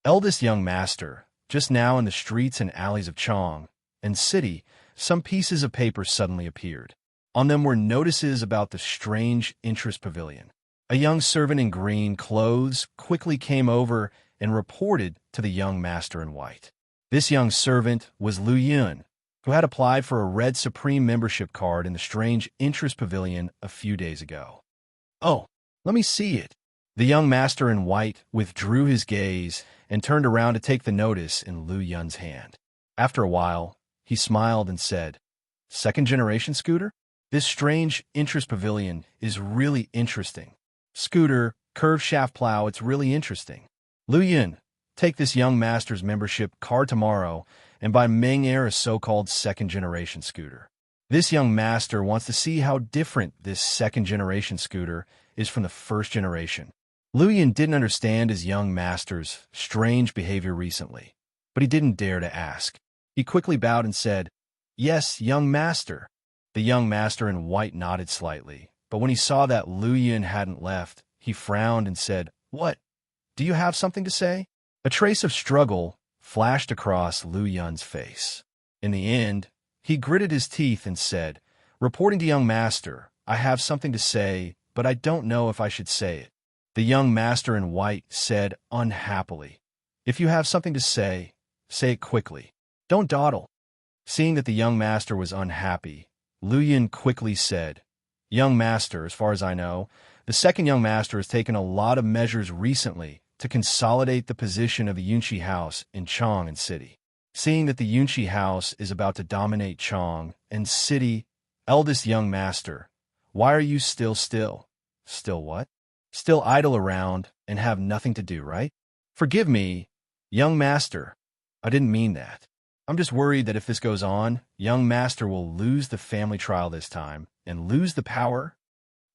Eldest young master, just now in the streets and alleys of Chong and City, some pieces of paper suddenly appeared. On them were notices about the strange interest pavilion. A young servant in green clothes quickly came over and reported to the young master in white. This young servant was Lu Yun, who had applied for a Red Supreme membership card in the strange interest pavilion a few days ago. "Oh, let me see it." The young master in white withdrew his gaze and turned around to take the notice in Lu Yun's hand. After a while, he smiled and said, "Second-generation scooter? This strange interest pavilion is really interesting. Scooter, curved shaft plow, it's really interesting. Lu Yun, take this young master's membership card tomorrow and buy Meng Air a so-called second-generation scooter. This young master wants to see how different this second-generation scooter is from the first generation." Lu Yun didn't understand his young master's strange behavior recently, but he didn't dare to ask. He quickly bowed and said, "Yes, young master." The young master in white nodded slightly, but when he saw that Lu Yun hadn't left, he frowned and said, "What? Do you have something to say?" A trace of struggle flashed across Lu Yun's face. In the end, he gritted his teeth and said, "Reporting to young master, I have something to say, but I don't know if I should say it." The young master in white said unhappily, "If you have something to say it quickly. Don't dawdle." Seeing that the young master was unhappy, Lu Yun quickly said, "Young master, as far as I know, the second young master has taken a lot of measures recently to consolidate the position of the Yunshi house in Chong and City. Seeing that the Yunshi house is about to dominate Chong and City, eldest young master, why are you still? Still what? Still idle around and have nothing to do, right? Forgive me, young master. I didn't mean that. I'm just worried that if this goes on, young master will lose the family trial this time and lose the power."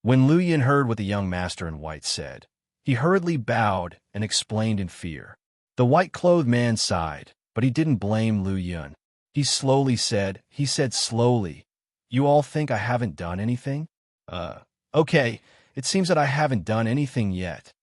When Lu Yun heard what the young master in white said, he hurriedly bowed and explained in fear. The white-clothed man sighed, but he didn't blame Lu Yun. He said slowly, "You all think I haven't done anything? Okay, it seems that I haven't done anything yet."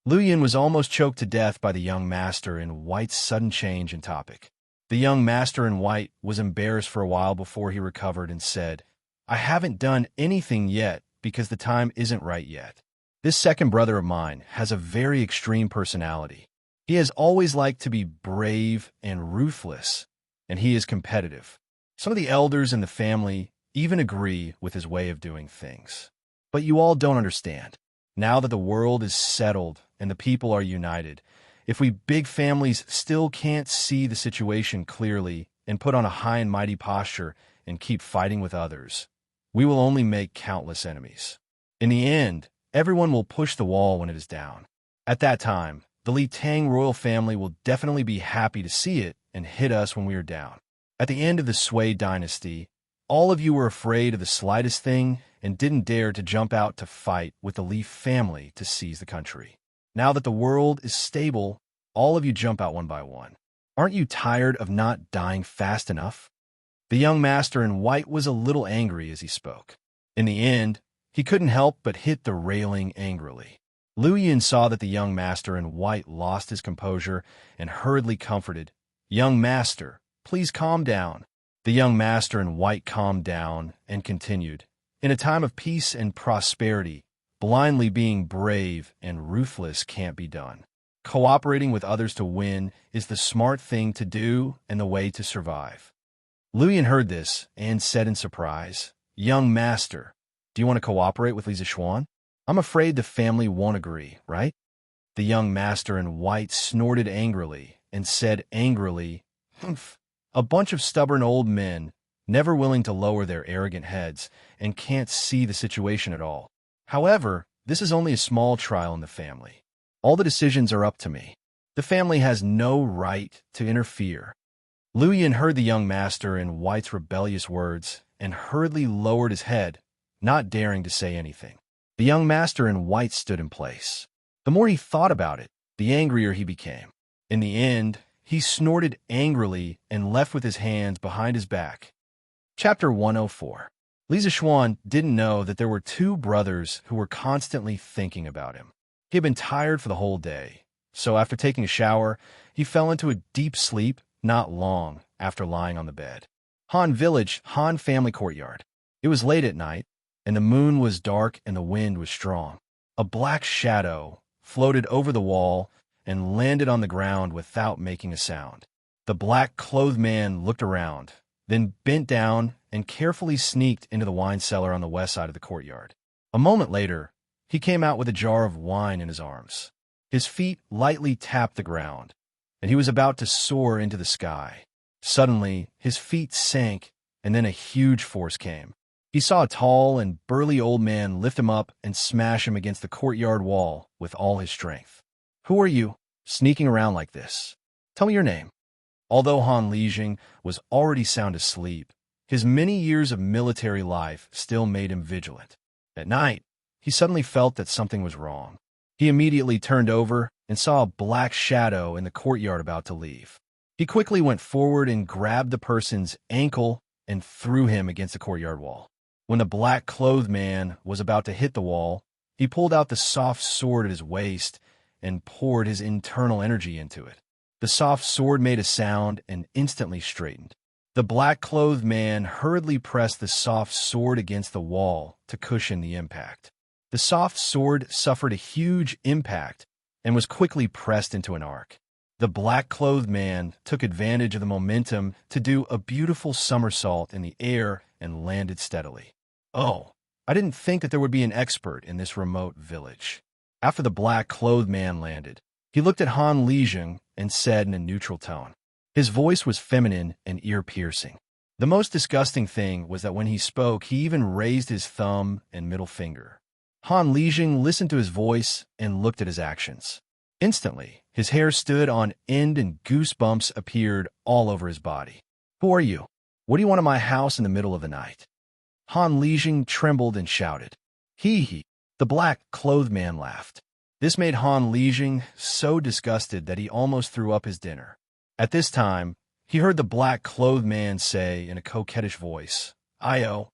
Lu Yun was almost choked to death by the young master in white's sudden change in topic. The young master in white was embarrassed for a while before he recovered and said, "I haven't done anything yet because the time isn't right yet. This second brother of mine has a very extreme personality. He has always liked to be brave and ruthless, and he is competitive. Some of the elders in the family even agree with his way of doing things. But you all don't understand. Now that the world is settled and the people are united, if we big families still can't see the situation clearly and put on a high and mighty posture and keep fighting with others, we will only make countless enemies. In the end, everyone will push the wall when it is down. At that time, the Li Tang royal family will definitely be happy to see it and hit us when we are down. At the end of the Sui dynasty, all of you were afraid of the slightest thing and didn't dare to jump out to fight with the Li family to seize the country. Now that the world is stable, all of you jump out one by one. Aren't you tired of not dying fast enough? The young master in white was a little angry as he spoke. In the end, he couldn't help but hit the railing angrily. Liu Yin saw that the young master in white lost his composure and hurriedly comforted, "Young master, please calm down." The young master in white calmed down and continued, "In a time of peace and prosperity, blindly being brave and ruthless can't be done. Cooperating with others to win is the smart thing to do and the way to survive." Liu Yin heard this and said in surprise, "Young master, do you want to cooperate with Li Zixuan? I'm afraid the family won't agree, right?" The young master in white snorted angrily and said angrily, "Humph, a bunch of stubborn old men, never willing to lower their arrogant heads and can't see the situation at all. However, this is only a small trial in the family. All the decisions are up to me. The family has no right to interfere." Liu Yin heard the young master in white's rebellious words and hurriedly lowered his head, not daring to say anything. The young master in white stood in place. The more he thought about it, the angrier he became. In the end, he snorted angrily and left with his hands behind his back. Chapter 104. Li Zixuan didn't know that there were two brothers who were constantly thinking about him. He had been tired for the whole day, so after taking a shower, he fell into a deep sleep not long after lying on the bed. Han Village, Han family courtyard. It was late at night, and the moon was dark and the wind was strong. A black shadow floated over the wall and landed on the ground without making a sound. The black-clothed man looked around, then bent down and carefully sneaked into the wine cellar on the west side of the courtyard. A moment later, he came out with a jar of wine in his arms. His feet lightly tapped the ground, and he was about to soar into the sky. Suddenly, his feet sank, and then a huge force came. He saw a tall and burly old man lift him up and smash him against the courtyard wall with all his strength. "Who are you, sneaking around like this? Tell me your name." Although Han Lijing was already sound asleep, his many years of military life still made him vigilant. At night, he suddenly felt that something was wrong. He immediately turned over and saw a black shadow in the courtyard about to leave. He quickly went forward and grabbed the person's ankle and threw him against the courtyard wall. When the black-clothed man was about to hit the wall, he pulled out the soft sword at his waist and poured his internal energy into it. The soft sword made a sound and instantly straightened. The black-clothed man hurriedly pressed the soft sword against the wall to cushion the impact. The soft sword suffered a huge impact and was quickly pressed into an arc. The black-clothed man took advantage of the momentum to do a beautiful somersault in the air and landed steadily. "Oh, I didn't think that there would be an expert in this remote village." After the black-clothed man landed, he looked at Han Lijing and said in a neutral tone. His voice was feminine and ear-piercing. The most disgusting thing was that when he spoke, he even raised his thumb and middle finger. Han Lijing listened to his voice and looked at his actions. Instantly, his hair stood on end and goosebumps appeared all over his body. "Who are you? What do you want in my house in the middle of the night?" Han Lijing trembled and shouted. He. The black-clothed man laughed. This made Han Lijing so disgusted that he almost threw up his dinner. At this time, he heard the black-clothed man say in a coquettish voice, I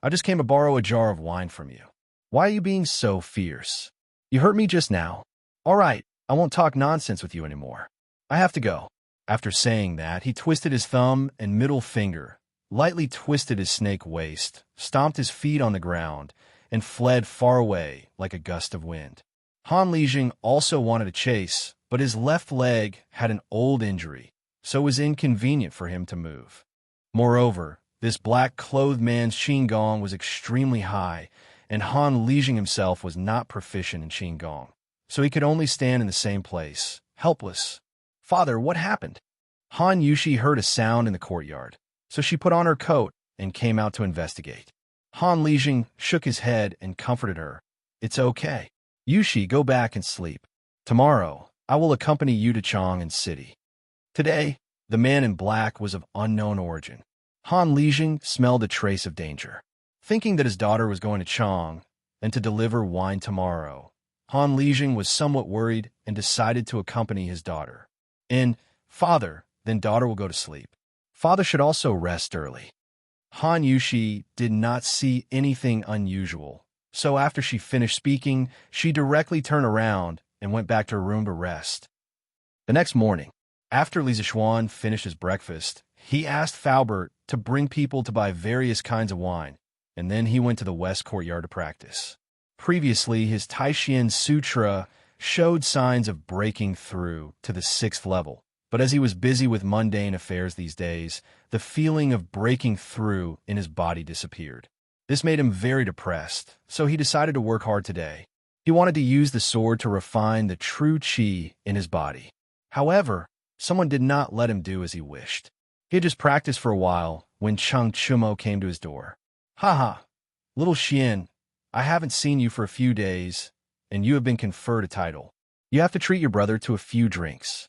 just came to borrow a jar of wine from you. Why are you being so fierce? You hurt me just now. All right, I won't talk nonsense with you anymore. I have to go." After saying that, he twisted his thumb and middle finger, lightly twisted his snake waist, stomped his feet on the ground, and fled far away like a gust of wind. Han Lijing also wanted to chase, but his left leg had an old injury, so it was inconvenient for him to move. Moreover, this black-clothed man's Qinggong was extremely high, and Han Lijing himself was not proficient in Qinggong, so he could only stand in the same place, helpless. "Father, what happened?" Han Yushi heard a sound in the courtyard, so she put on her coat and came out to investigate. Han Lijing shook his head and comforted her. "It's okay. Yushi, go back and sleep. Tomorrow, I will accompany you to Chang'an City." Today, the man in black was of unknown origin. Han Lijing smelled a trace of danger. Thinking that his daughter was going to Chang and to deliver wine tomorrow, Han Lijing was somewhat worried and decided to accompany his daughter. Father, then daughter will go to sleep. Father should also rest early. Han Yushi did not see anything unusual, so after she finished speaking, she directly turned around and went back to her room to rest. The next morning, after Li Zishuan finished his breakfast, he asked Faubert to bring people to buy various kinds of wine, and then he went to the west courtyard to practice. Previously, his Taishian Sutra showed signs of breaking through to the 6th level, but as he was busy with mundane affairs these days, the feeling of breaking through in his body disappeared. This made him very depressed, so he decided to work hard today. He wanted to use the sword to refine the true qi in his body. However, someone did not let him do as he wished. He had just practiced for a while when Cheng Chumo came to his door. "Haha, little Xian, I haven't seen you for a few days, and you have been conferred a title. You have to treat your brother to a few drinks."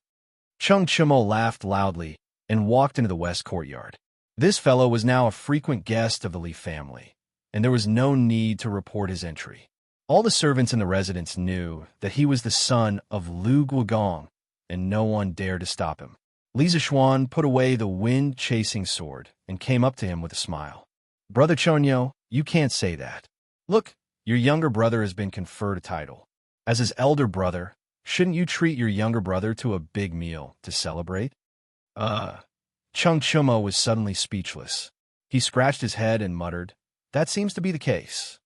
Cheng Chumo laughed loudly and walked into the west courtyard. This fellow was now a frequent guest of the Li family, and there was no need to report his entry. All the servants in the residence knew that he was the son of Lu Guogong, and no one dared to stop him. Li Zishuan put away the wind-chasing sword and came up to him with a smile. "Brother Chonyo, you can't say that. Look, your younger brother has been conferred a title. As his elder brother, shouldn't you treat your younger brother to a big meal to celebrate?" Chung Chumo was suddenly speechless. He scratched his head and muttered, "That seems to be the case."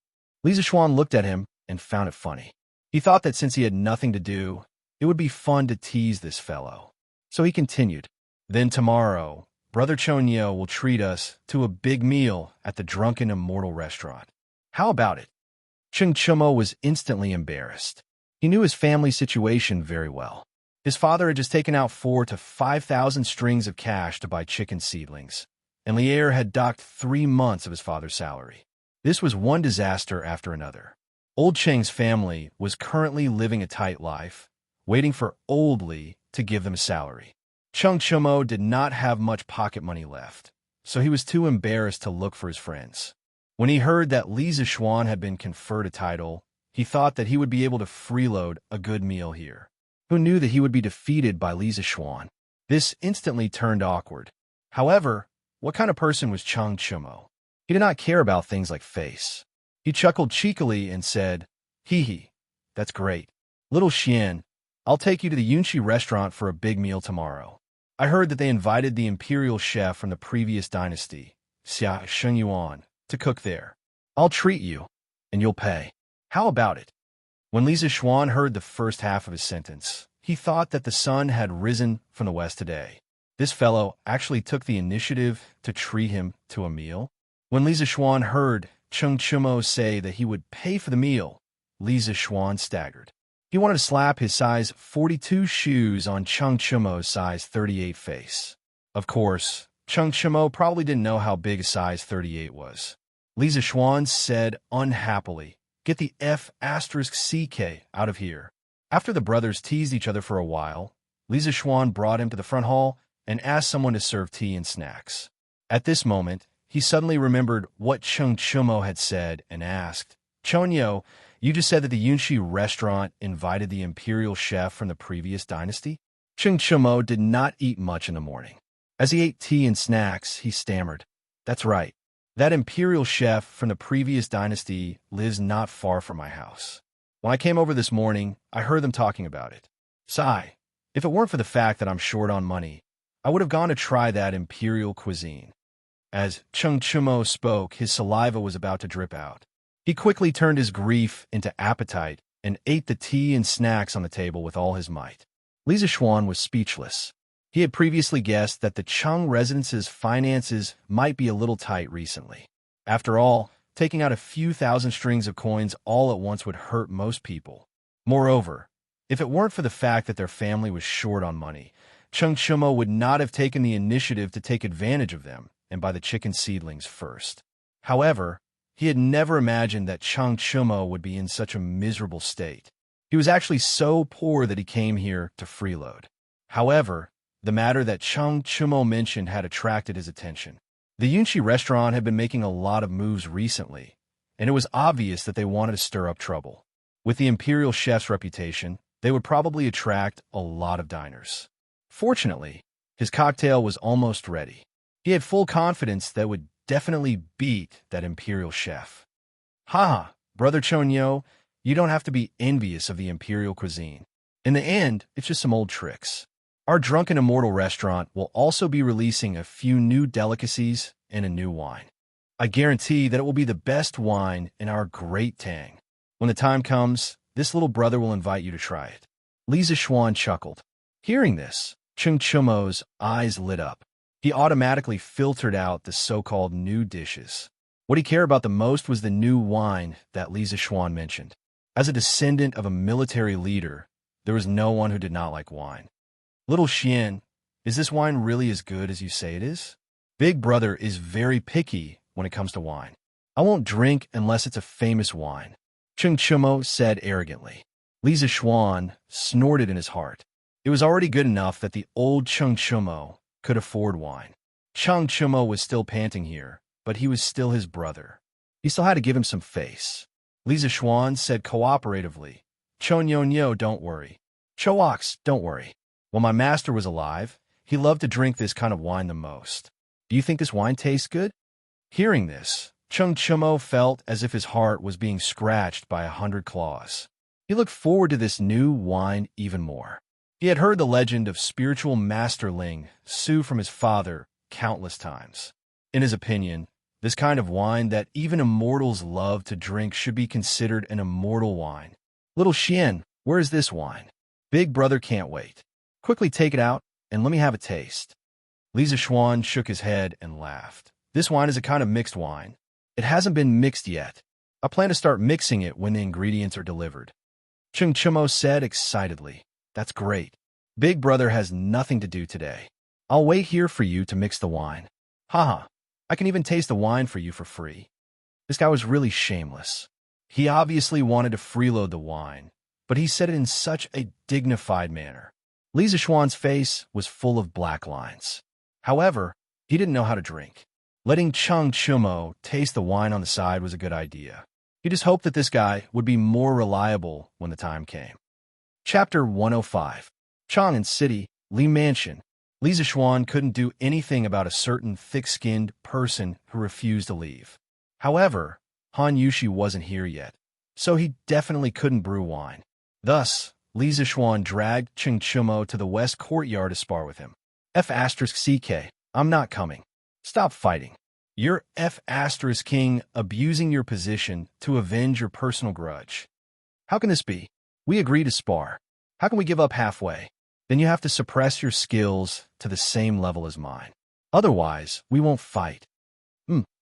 Li Zishuan looked at him and found it funny. He thought that since he had nothing to do, it would be fun to tease this fellow. So he continued, "Then tomorrow, Brother Chonyo will treat us to a big meal at the Drunken Immortal restaurant. How about it?" Chung Chumo was instantly embarrassed. He knew his family situation very well. His father had just taken out 4,000 to 5,000 strings of cash to buy chicken seedlings, and Lier had docked 3 months of his father's salary. This was one disaster after another. Old Cheng's family was currently living a tight life, waiting for Old Li to give them a salary. Chung Chumo did not have much pocket money left, so he was too embarrassed to look for his friends. When he heard that Li Zishuan had been conferred a title, he thought that he would be able to freeload a good meal here. Who knew that he would be defeated by Li Zishuan? This instantly turned awkward. However, what kind of person was Chung Chumo? He did not care about things like face. He chuckled cheekily and said, "Hee hee, that's great. Little Xian, I'll take you to the Yunshi restaurant for a big meal tomorrow. I heard that they invited the imperial chef from the previous dynasty, Xia Shengyuan, to cook there. I'll treat you, and you'll pay. How about it?" When Li Zishuan heard the first half of his sentence, he thought that the sun had risen from the west today. This fellow actually took the initiative to treat him to a meal. When Li Zishuan heard Chung Chumo say that he would pay for the meal, Li Zishuan staggered. He wanted to slap his size 42 shoes on Chung Chumo's size 38 face. Of course, Chung Chumo probably didn't know how big a size 38 was. Li Zishuan said unhappily, "Get the F*CK out of here." After the brothers teased each other for a while, Li Zishuan brought him to the front hall and asked someone to serve tea and snacks. At this moment, he suddenly remembered what Chung Chumo had said and asked, "Chonyo, you just said that the Yunshi restaurant invited the imperial chef from the previous dynasty?" Chung Chumo did not eat much in the morning. As he ate tea and snacks, he stammered, "That's right. That imperial chef from the previous dynasty lives not far from my house. When I came over this morning, I heard them talking about it. Sigh, if it weren't for the fact that I'm short on money, I would have gone to try that imperial cuisine." As Chung Chumo spoke, his saliva was about to drip out. He quickly turned his grief into appetite and ate the tea and snacks on the table with all his might. Li Zishuan was speechless. He had previously guessed that the Chung residence's finances might be a little tight recently. After all, taking out a few thousand strings of coins all at once would hurt most people. Moreover, If it weren't for the fact that their family was short on money, Chung Chumo would not have taken the initiative to take advantage of them and buy the chicken seedlings first. However, he had never imagined that Chung Chumo would be in such a miserable state. He was actually so poor that he came here to freeload. However, the matter that Chung Chumo mentioned had attracted his attention. The Yunchi restaurant had been making a lot of moves recently, and it was obvious that they wanted to stir up trouble. With the imperial chef's reputation, they would probably attract a lot of diners. Fortunately, his cocktail was almost ready. He had full confidence that it would definitely beat that imperial chef. Haha, Brother Chonyo, you don't have to be envious of the imperial cuisine. In the end, it's just some old tricks. Our Drunken Immortal restaurant will also be releasing a few new delicacies and a new wine. I guarantee that it will be the best wine in our great Tang. When the time comes, this little brother will invite you to try it. Li Zixuan chuckled. Hearing this, Chung Chumo's eyes lit up. He automatically filtered out the so-called new dishes. What he cared about the most was the new wine that Li Zixuan mentioned. As a descendant of a military leader, there was no one who did not like wine. Little Xian, is this wine really as good as you say it is? Big brother is very picky when it comes to wine. I won't drink unless it's a famous wine, Chung Chumo said arrogantly. Li Zixuan snorted in his heart. It was already good enough that the old Chung Chumo could afford wine. Chung Chumo was still panting here, but he was still his brother. He still had to give him some face. Li Zixuan said cooperatively, Chonyo, don't worry. Choax, don't worry. When my master was alive, he loved to drink this kind of wine the most. Do you think this wine tastes good? Hearing this, Chung Chumo felt as if his heart was being scratched by 100 claws. He looked forward to this new wine even more. He had heard the legend of spiritual masterling Su from his father countless times. In his opinion, this kind of wine that even immortals love to drink should be considered an immortal wine. Little Xian, where is this wine? Big brother can't wait. Quickly take it out and let me have a taste. Li Zixuan shook his head and laughed. This wine is a kind of mixed wine. It hasn't been mixed yet. I plan to start mixing it when the ingredients are delivered. Chung Chumo said excitedly. That's great. Big brother has nothing to do today. I'll wait here for you to mix the wine. Haha, I can even taste the wine for you for free. This guy was really shameless. He obviously wanted to freeload the wine, but he said it in such a dignified manner. Li Zixuan's face was full of black lines. However, he didn't know how to drink. Letting Chung Chumo taste the wine on the side was a good idea. He just hoped that this guy would be more reliable when the time came. Chapter 105. Chang'an City, Li Mansion. Li Zixuan couldn't do anything about a certain thick-skinned person who refused to leave. However, Han Yushi wasn't here yet, so he definitely couldn't brew wine. Thus, Li Zixuan dragged Chung Chumo to the west courtyard to spar with him. F***CK, I'm not coming. Stop fighting. You're F***king abusing your position to avenge your personal grudge. How can this be? We agreed to spar. How can we give up halfway? Then you have to suppress your skills to the same level as mine. Otherwise, we won't fight.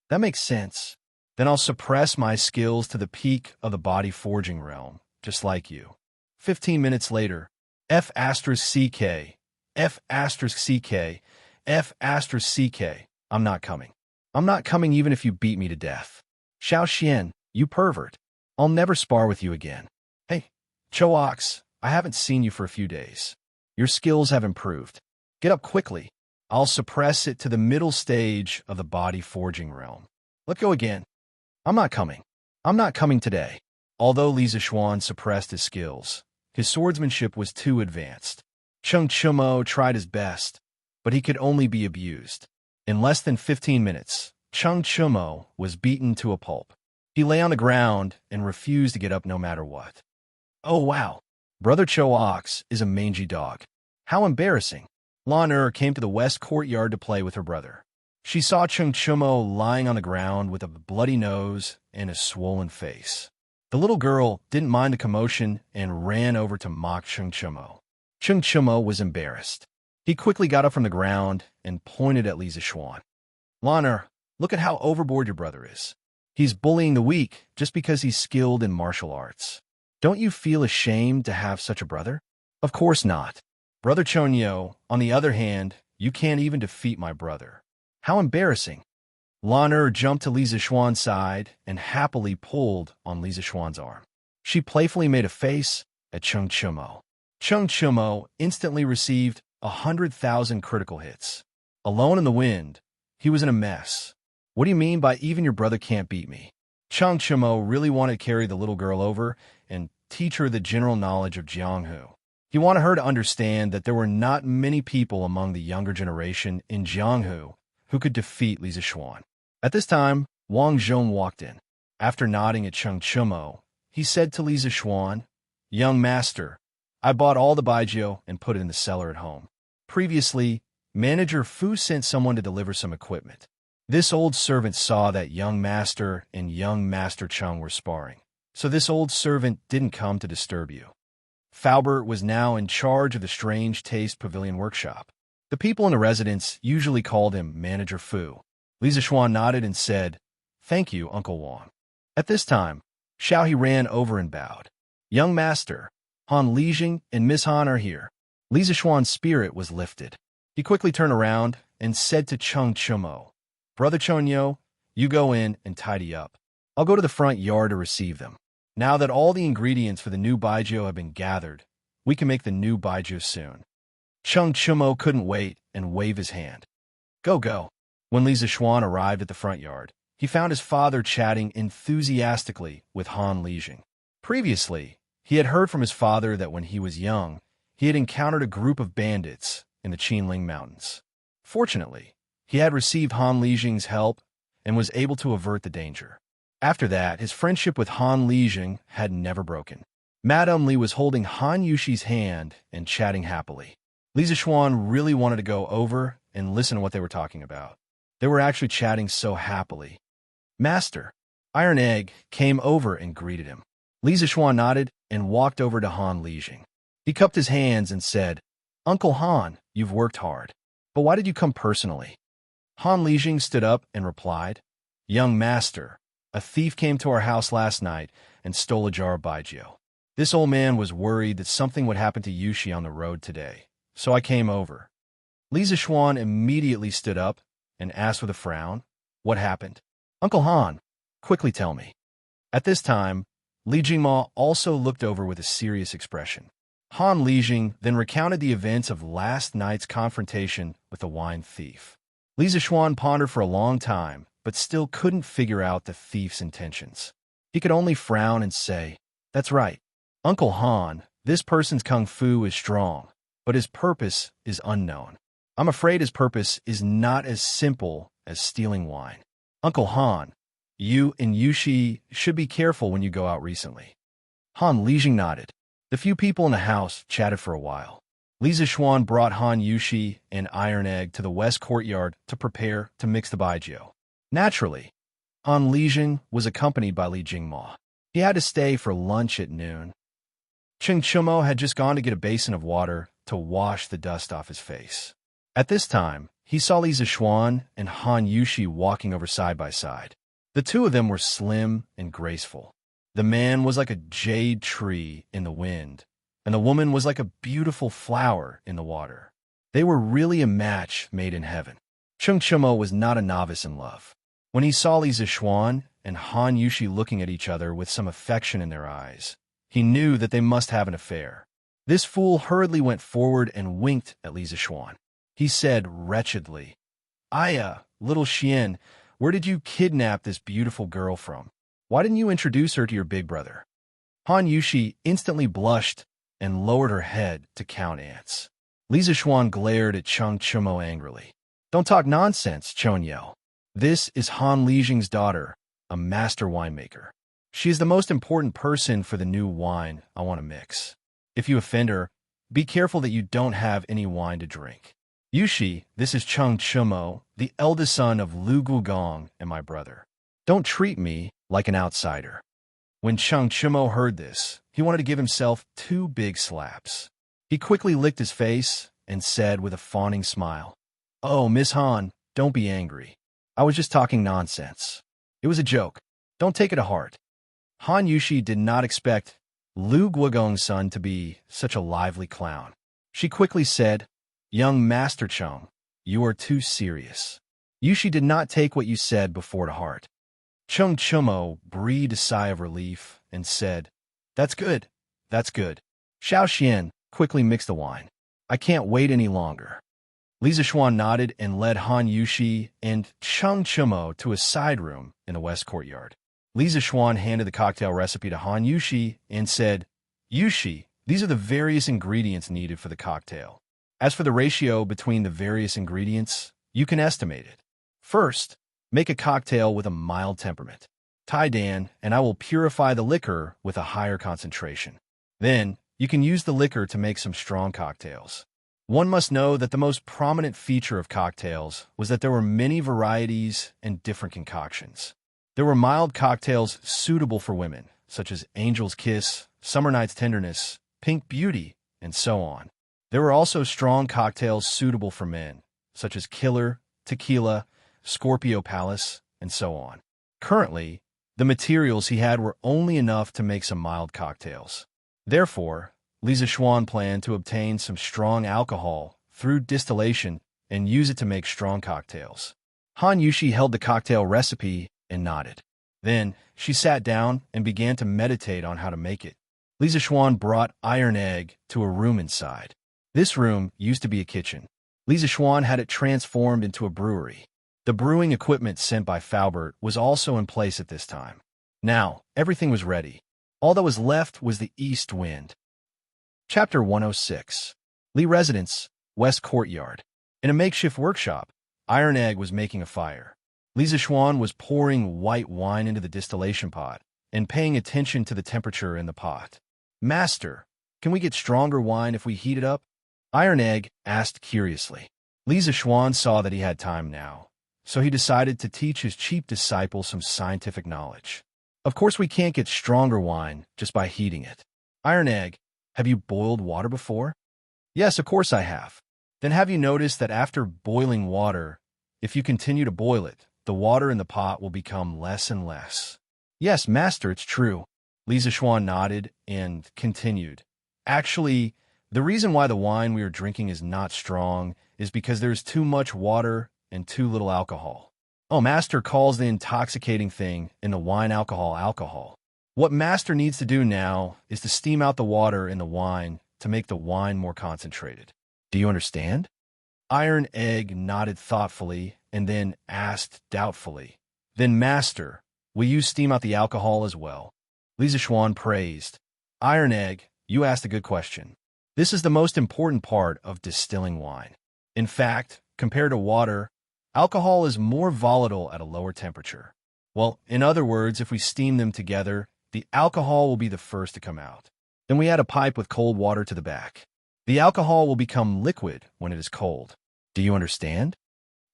That makes sense. Then I'll suppress my skills to the peak of the body forging realm, just like you. 15 minutes later, F***CK, I'm not coming. I'm not coming even if you beat me to death. Xiao Xian, you pervert. I'll never spar with you again. Hey, Choax, I haven't seen you for a few days. Your skills have improved. Get up quickly. I'll suppress it to the middle stage of the body forging realm. Let go again. I'm not coming. I'm not coming today. Although Li Zixuan suppressed his skills, his swordsmanship was too advanced. Chung Chumo tried his best, but he could only be abused. In less than 15 minutes, Chung Chumo was beaten to a pulp. He lay on the ground and refused to get up no matter what. Oh wow, Brother Choax is a mangy dog. How embarrassing. Lan came to the west courtyard to play with her brother. She saw Chung Chumo lying on the ground with a bloody nose and a swollen face. The little girl didn't mind the commotion and ran over to mock Chung Chumo. Chung Chumo was embarrassed. He quickly got up from the ground and pointed at Li Zixuan. Lan, look at how overboard your brother is. He's bullying the weak just because he's skilled in martial arts. Don't you feel ashamed to have such a brother? Of course not. Brother Chonyo, on the other hand, you can't even defeat my brother. How embarrassing. Lan jumped to Li Zishuan's side and happily pulled on Li Zishuan's arm. She playfully made a face at Cheng Chumo. Cheng Chumo instantly received 100,000 critical hits. Alone in the wind, he was in a mess. What do you mean by even your brother can't beat me? Cheng Chumo really wanted to carry the little girl over and teach her the general knowledge of Jianghu. He wanted her to understand that there were not many people among the younger generation in Jianghu who could defeat Li Zishuan. At this time, Wang Zhong walked in. After nodding at Cheng Chumo, he said to Li Zishuan, "Young master, I bought all the baijiu and put it in the cellar at home. Previously, Manager Fu sent someone to deliver some equipment. This old servant saw that young master and young master Cheng were sparring, so this old servant didn't come to disturb you." Faubert was now in charge of the Strange Taste Pavilion workshop. The people in the residence usually called him Manager Fu. Li Zishuan nodded and said, "Thank you, Uncle Wang." At this time, Xiaohe ran over and bowed. "Young master, Han Lijing and Miss Han are here." Li Zishuan's spirit was lifted. He quickly turned around and said to Cheng Chumo, "Brother Chonyo, you go in and tidy up. I'll go to the front yard to receive them. Now that all the ingredients for the new baijiu have been gathered, we can make the new baijiu soon." Cheng Chumo couldn't wait and waved his hand. "Go, go." When Li Zishuan arrived at the front yard, he found his father chatting enthusiastically with Han Lijing. Previously, he had heard from his father that when he was young, he had encountered a group of bandits in the Qinling Mountains. Fortunately, he had received Han Lijing's help and was able to avert the danger. After that, his friendship with Han Lijing had never broken. Madame Li was holding Han Yushi's hand and chatting happily. Li Zishuan really wanted to go over and listen to what they were talking about. They were actually chatting so happily. "Master." Iron Egg came over and greeted him. Li Zishuan nodded and walked over to Han Lijing. He cupped his hands and said, "Uncle Han, you've worked hard. But why did you come personally?" Han Lijing stood up and replied, "Young master, a thief came to our house last night and stole a jar of baijiu. This old man was worried that something would happen to Yushi on the road today, so I came over." Li Zishuan immediately stood up and asked with a frown, "What happened? Uncle Han, quickly tell me." At this time, Li Jingma also looked over with a serious expression. Han Lijing then recounted the events of last night's confrontation with the wine thief. Li Zishuan pondered for a long time, but still couldn't figure out the thief's intentions. He could only frown and say, "That's right. Uncle Han, this person's kung fu is strong, but his purpose is unknown. I'm afraid his purpose is not as simple as stealing wine. Uncle Han, you and Yushi should be careful when you go out recently." Han Lijing nodded. The few people in the house chatted for a while. Li Zishuan brought Han Yushi and Iron Egg to the west courtyard to prepare to mix the baijiu. Naturally, Han Lijing was accompanied by Li Jingma. He had to stay for lunch at noon. Cheng Chumo had just gone to get a basin of water to wash the dust off his face. At this time, he saw Li Zishuan and Han Yushi walking over side by side. The two of them were slim and graceful. The man was like a jade tree in the wind, and the woman was like a beautiful flower in the water. They were really a match made in heaven. Cheng Chumo was not a novice in love. When he saw Li Zishuan and Han Yushi looking at each other with some affection in their eyes, he knew that they must have an affair. This fool hurriedly went forward and winked at Li Zishuan. He said wretchedly, "Aya, little Xian, where did you kidnap this beautiful girl from? Why didn't you introduce her to your big brother?" Han Yushi instantly blushed and lowered her head to count ants. Li Zishuan glared at Cheng Chumo angrily. "Don't talk nonsense, Chonyo. This is Han Lijing's daughter, a master winemaker. She is the most important person for the new wine I want to mix. If you offend her, be careful that you don't have any wine to drink. Yushi, this is Cheng Chumo, the eldest son of Lu Gugong and my brother. Don't treat me like an outsider." When Cheng Chumo heard this, he wanted to give himself 2 big slaps. He quickly licked his face and said with a fawning smile, "Oh, Miss Han, don't be angry. I was just talking nonsense. It was a joke. Don't take it to heart." Han Yushi did not expect Lu Guogong's son to be such a lively clown. She quickly said, "Young Master Chung, you are too serious." Yushi did not take what you said before to heart. Chung Chumo breathed a sigh of relief and said, "That's good, that's good." Xiao Xian quickly mixed the wine. "I can't wait any longer." Li Zixuan nodded and led Han Yushi and Chung Chumo to a side room in the west courtyard. Li Zixuan handed the cocktail recipe to Han Yushi and said, "Yushi, these are the various ingredients needed for the cocktail. As for the ratio between the various ingredients, you can estimate it. First, make a cocktail with a mild temperament. Tai Dan and I will purify the liquor with a higher concentration. Then, you can use the liquor to make some strong cocktails." One must know that the most prominent feature of cocktails was that there were many varieties and different concoctions. There were mild cocktails suitable for women, such as Angel's Kiss, Summer Night's Tenderness, Pink Beauty, and so on. There were also strong cocktails suitable for men, such as Killer, Tequila, Scorpio Palace, and so on. Currently, the materials he had were only enough to make some mild cocktails. Therefore, Li Zixuan planned to obtain some strong alcohol through distillation and use it to make strong cocktails. Han Yushi held the cocktail recipe and nodded. Then, she sat down and began to meditate on how to make it. Li Zixuan brought Iron Egg to a room inside. This room used to be a kitchen. Li Zixuan had it transformed into a brewery. The brewing equipment sent by Faubert was also in place at this time. Now, everything was ready. All that was left was the east wind. Chapter 106. Li Residence, West Courtyard. In a makeshift workshop, Iron Egg was making a fire. Li Zixuan was pouring white wine into the distillation pot and paying attention to the temperature in the pot. "Master, can we get stronger wine if we heat it up?" Iron Egg asked curiously. Li Zixuan saw that he had time now, so he decided to teach his cheap disciple some scientific knowledge. "Of course we can't get stronger wine just by heating it." "Iron Egg, have you boiled water before?" "Yes, of course I have." "Then have you noticed that after boiling water, if you continue to boil it, the water in the pot will become less and less?" "Yes, master, it's true." Li Zixuan nodded and continued. "Actually, the reason why the wine we are drinking is not strong is because there is too much water and too little alcohol." "Oh, master calls the intoxicating thing in the wine alcohol. What master needs to do now is to steam out the water in the wine to make the wine more concentrated. Do you understand?" Iron Egg nodded thoughtfully and then asked doubtfully, "Then master, will you steam out the alcohol as well?" Li Zixuan praised. "Iron Egg, you asked a good question. This is the most important part of distilling wine. In fact, compared to water, alcohol is more volatile at a lower temperature. Well, in other words, if we steam them together, the alcohol will be the first to come out. Then we add a pipe with cold water to the back. The alcohol will become liquid when it is cold. Do you understand?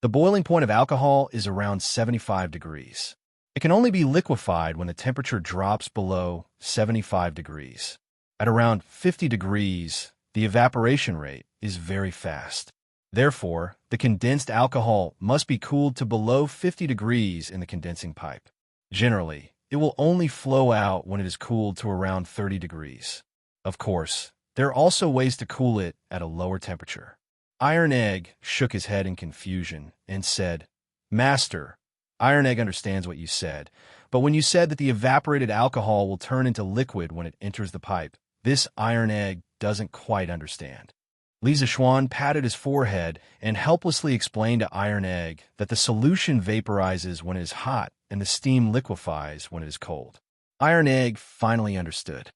The boiling point of alcohol is around 75 degrees. It can only be liquefied when the temperature drops below 75 degrees. At around 50 degrees, the evaporation rate is very fast. Therefore, the condensed alcohol must be cooled to below 50 degrees in the condensing pipe. Generally, it will only flow out when it is cooled to around 30 degrees. Of course, there are also ways to cool it at a lower temperature." Iron Egg shook his head in confusion and said, "Master, Iron Egg understands what you said, but when you said that the evaporated alcohol will turn into liquid when it enters the pipe, this Iron Egg doesn't quite understand." Li Zixuan patted his forehead and helplessly explained to Iron Egg that the solution vaporizes when it is hot and the steam liquefies when it is cold. Iron Egg finally understood.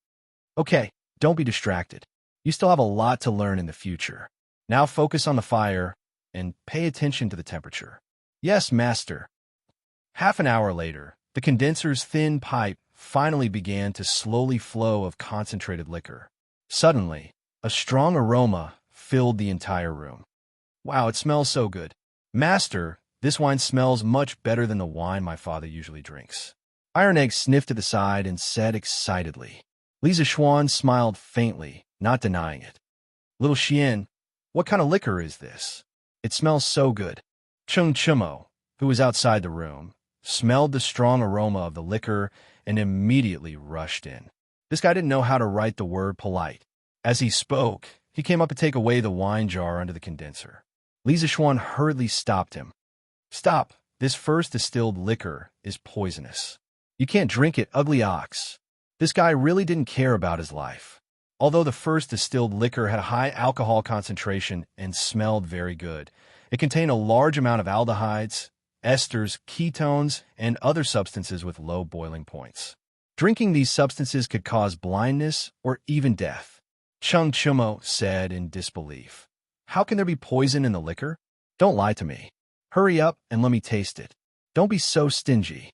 "Okay, don't be distracted. You still have a lot to learn in the future. Now focus on the fire and pay attention to the temperature." "Yes, master." Half an hour later, the condenser's thin pipe finally began to slowly flow of concentrated liquor. Suddenly, a strong aroma filled the entire room. "Wow, it smells so good. Master, this wine smells much better than the wine my father usually drinks." Iron Egg sniffed to the side and said excitedly. Li Zixuan smiled faintly, not denying it. "Little Xian, what kind of liquor is this? It smells so good." Chung Chumo, who was outside the room, smelled the strong aroma of the liquor and immediately rushed in. This guy didn't know how to write the word polite. As he spoke, he came up to take away the wine jar under the condenser. Li Zishuan hurriedly stopped him. Stop! This first distilled liquor is poisonous. You can't drink it, ugly ox. This guy really didn't care about his life. Although the first distilled liquor had a high alcohol concentration and smelled very good, it contained a large amount of aldehydes, esters, ketones, and other substances with low boiling points. Drinking these substances could cause blindness or even death. Chung Chumo said in disbelief. How can there be poison in the liquor? Don't lie to me. Hurry up and let me taste it. Don't be so stingy.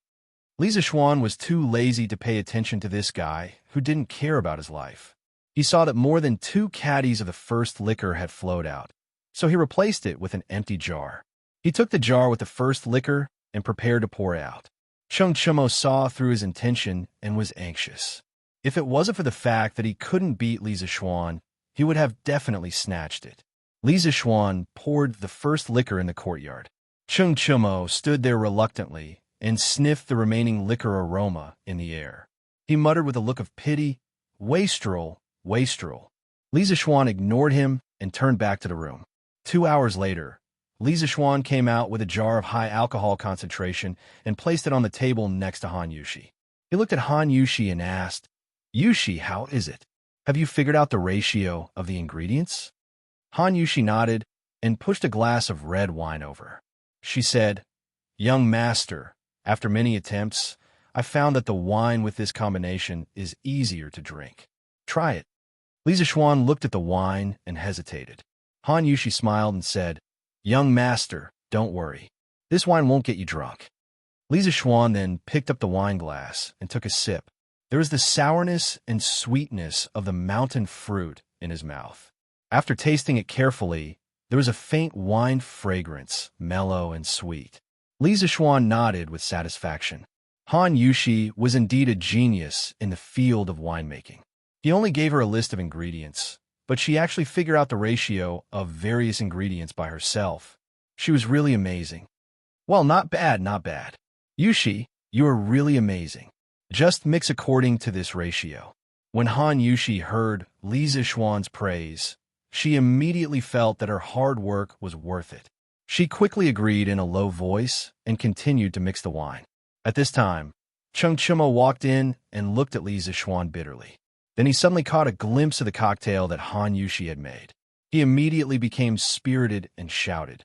Li Zishuan was too lazy to pay attention to this guy who didn't care about his life. He saw that more than 2 caddies of the first liquor had flowed out, so he replaced it with an empty jar. He took the jar with the first liquor and prepared to pour out. Chung Chumo saw through his intention and was anxious. If it wasn't for the fact that he couldn't beat Li Zishuan, he would have definitely snatched it. Li Zishuan poured the first liquor in the courtyard. Chung Chumo stood there reluctantly and sniffed the remaining liquor aroma in the air. He muttered with a look of pity, "Wastrel, wastrel." Li Zishuan ignored him and turned back to the room. 2 hours later, Li Zishuan came out with a jar of high alcohol concentration and placed it on the table next to Han Yushi. He looked at Han Yushi and asked, "Yushi, how is it? Have you figured out the ratio of the ingredients?" Han Yushi nodded and pushed a glass of red wine over. She said, "Young master, after many attempts, I found that the wine with this combination is easier to drink. Try it." Li Zishuan looked at the wine and hesitated. Han Yushi smiled and said, "Young master, don't worry. This wine won't get you drunk." Li Zishuan then picked up the wine glass and took a sip. There was the sourness and sweetness of the mountain fruit in his mouth. After tasting it carefully, there was a faint wine fragrance, mellow and sweet. Li Zishuan nodded with satisfaction. Han Yushi was indeed a genius in the field of winemaking. He only gave her a list of ingredients, but she actually figured out the ratio of various ingredients by herself. She was really amazing. Well, not bad, not bad. Yushi, you are really amazing. Just mix according to this ratio. When Han Yushi heard Li Zishuan's praise, she immediately felt that her hard work was worth it. She quickly agreed in a low voice and continued to mix the wine. At this time, Chung Chumo walked in and looked at Li Zishuan bitterly. Then he suddenly caught a glimpse of the cocktail that Han Yushi had made. He immediately became spirited and shouted,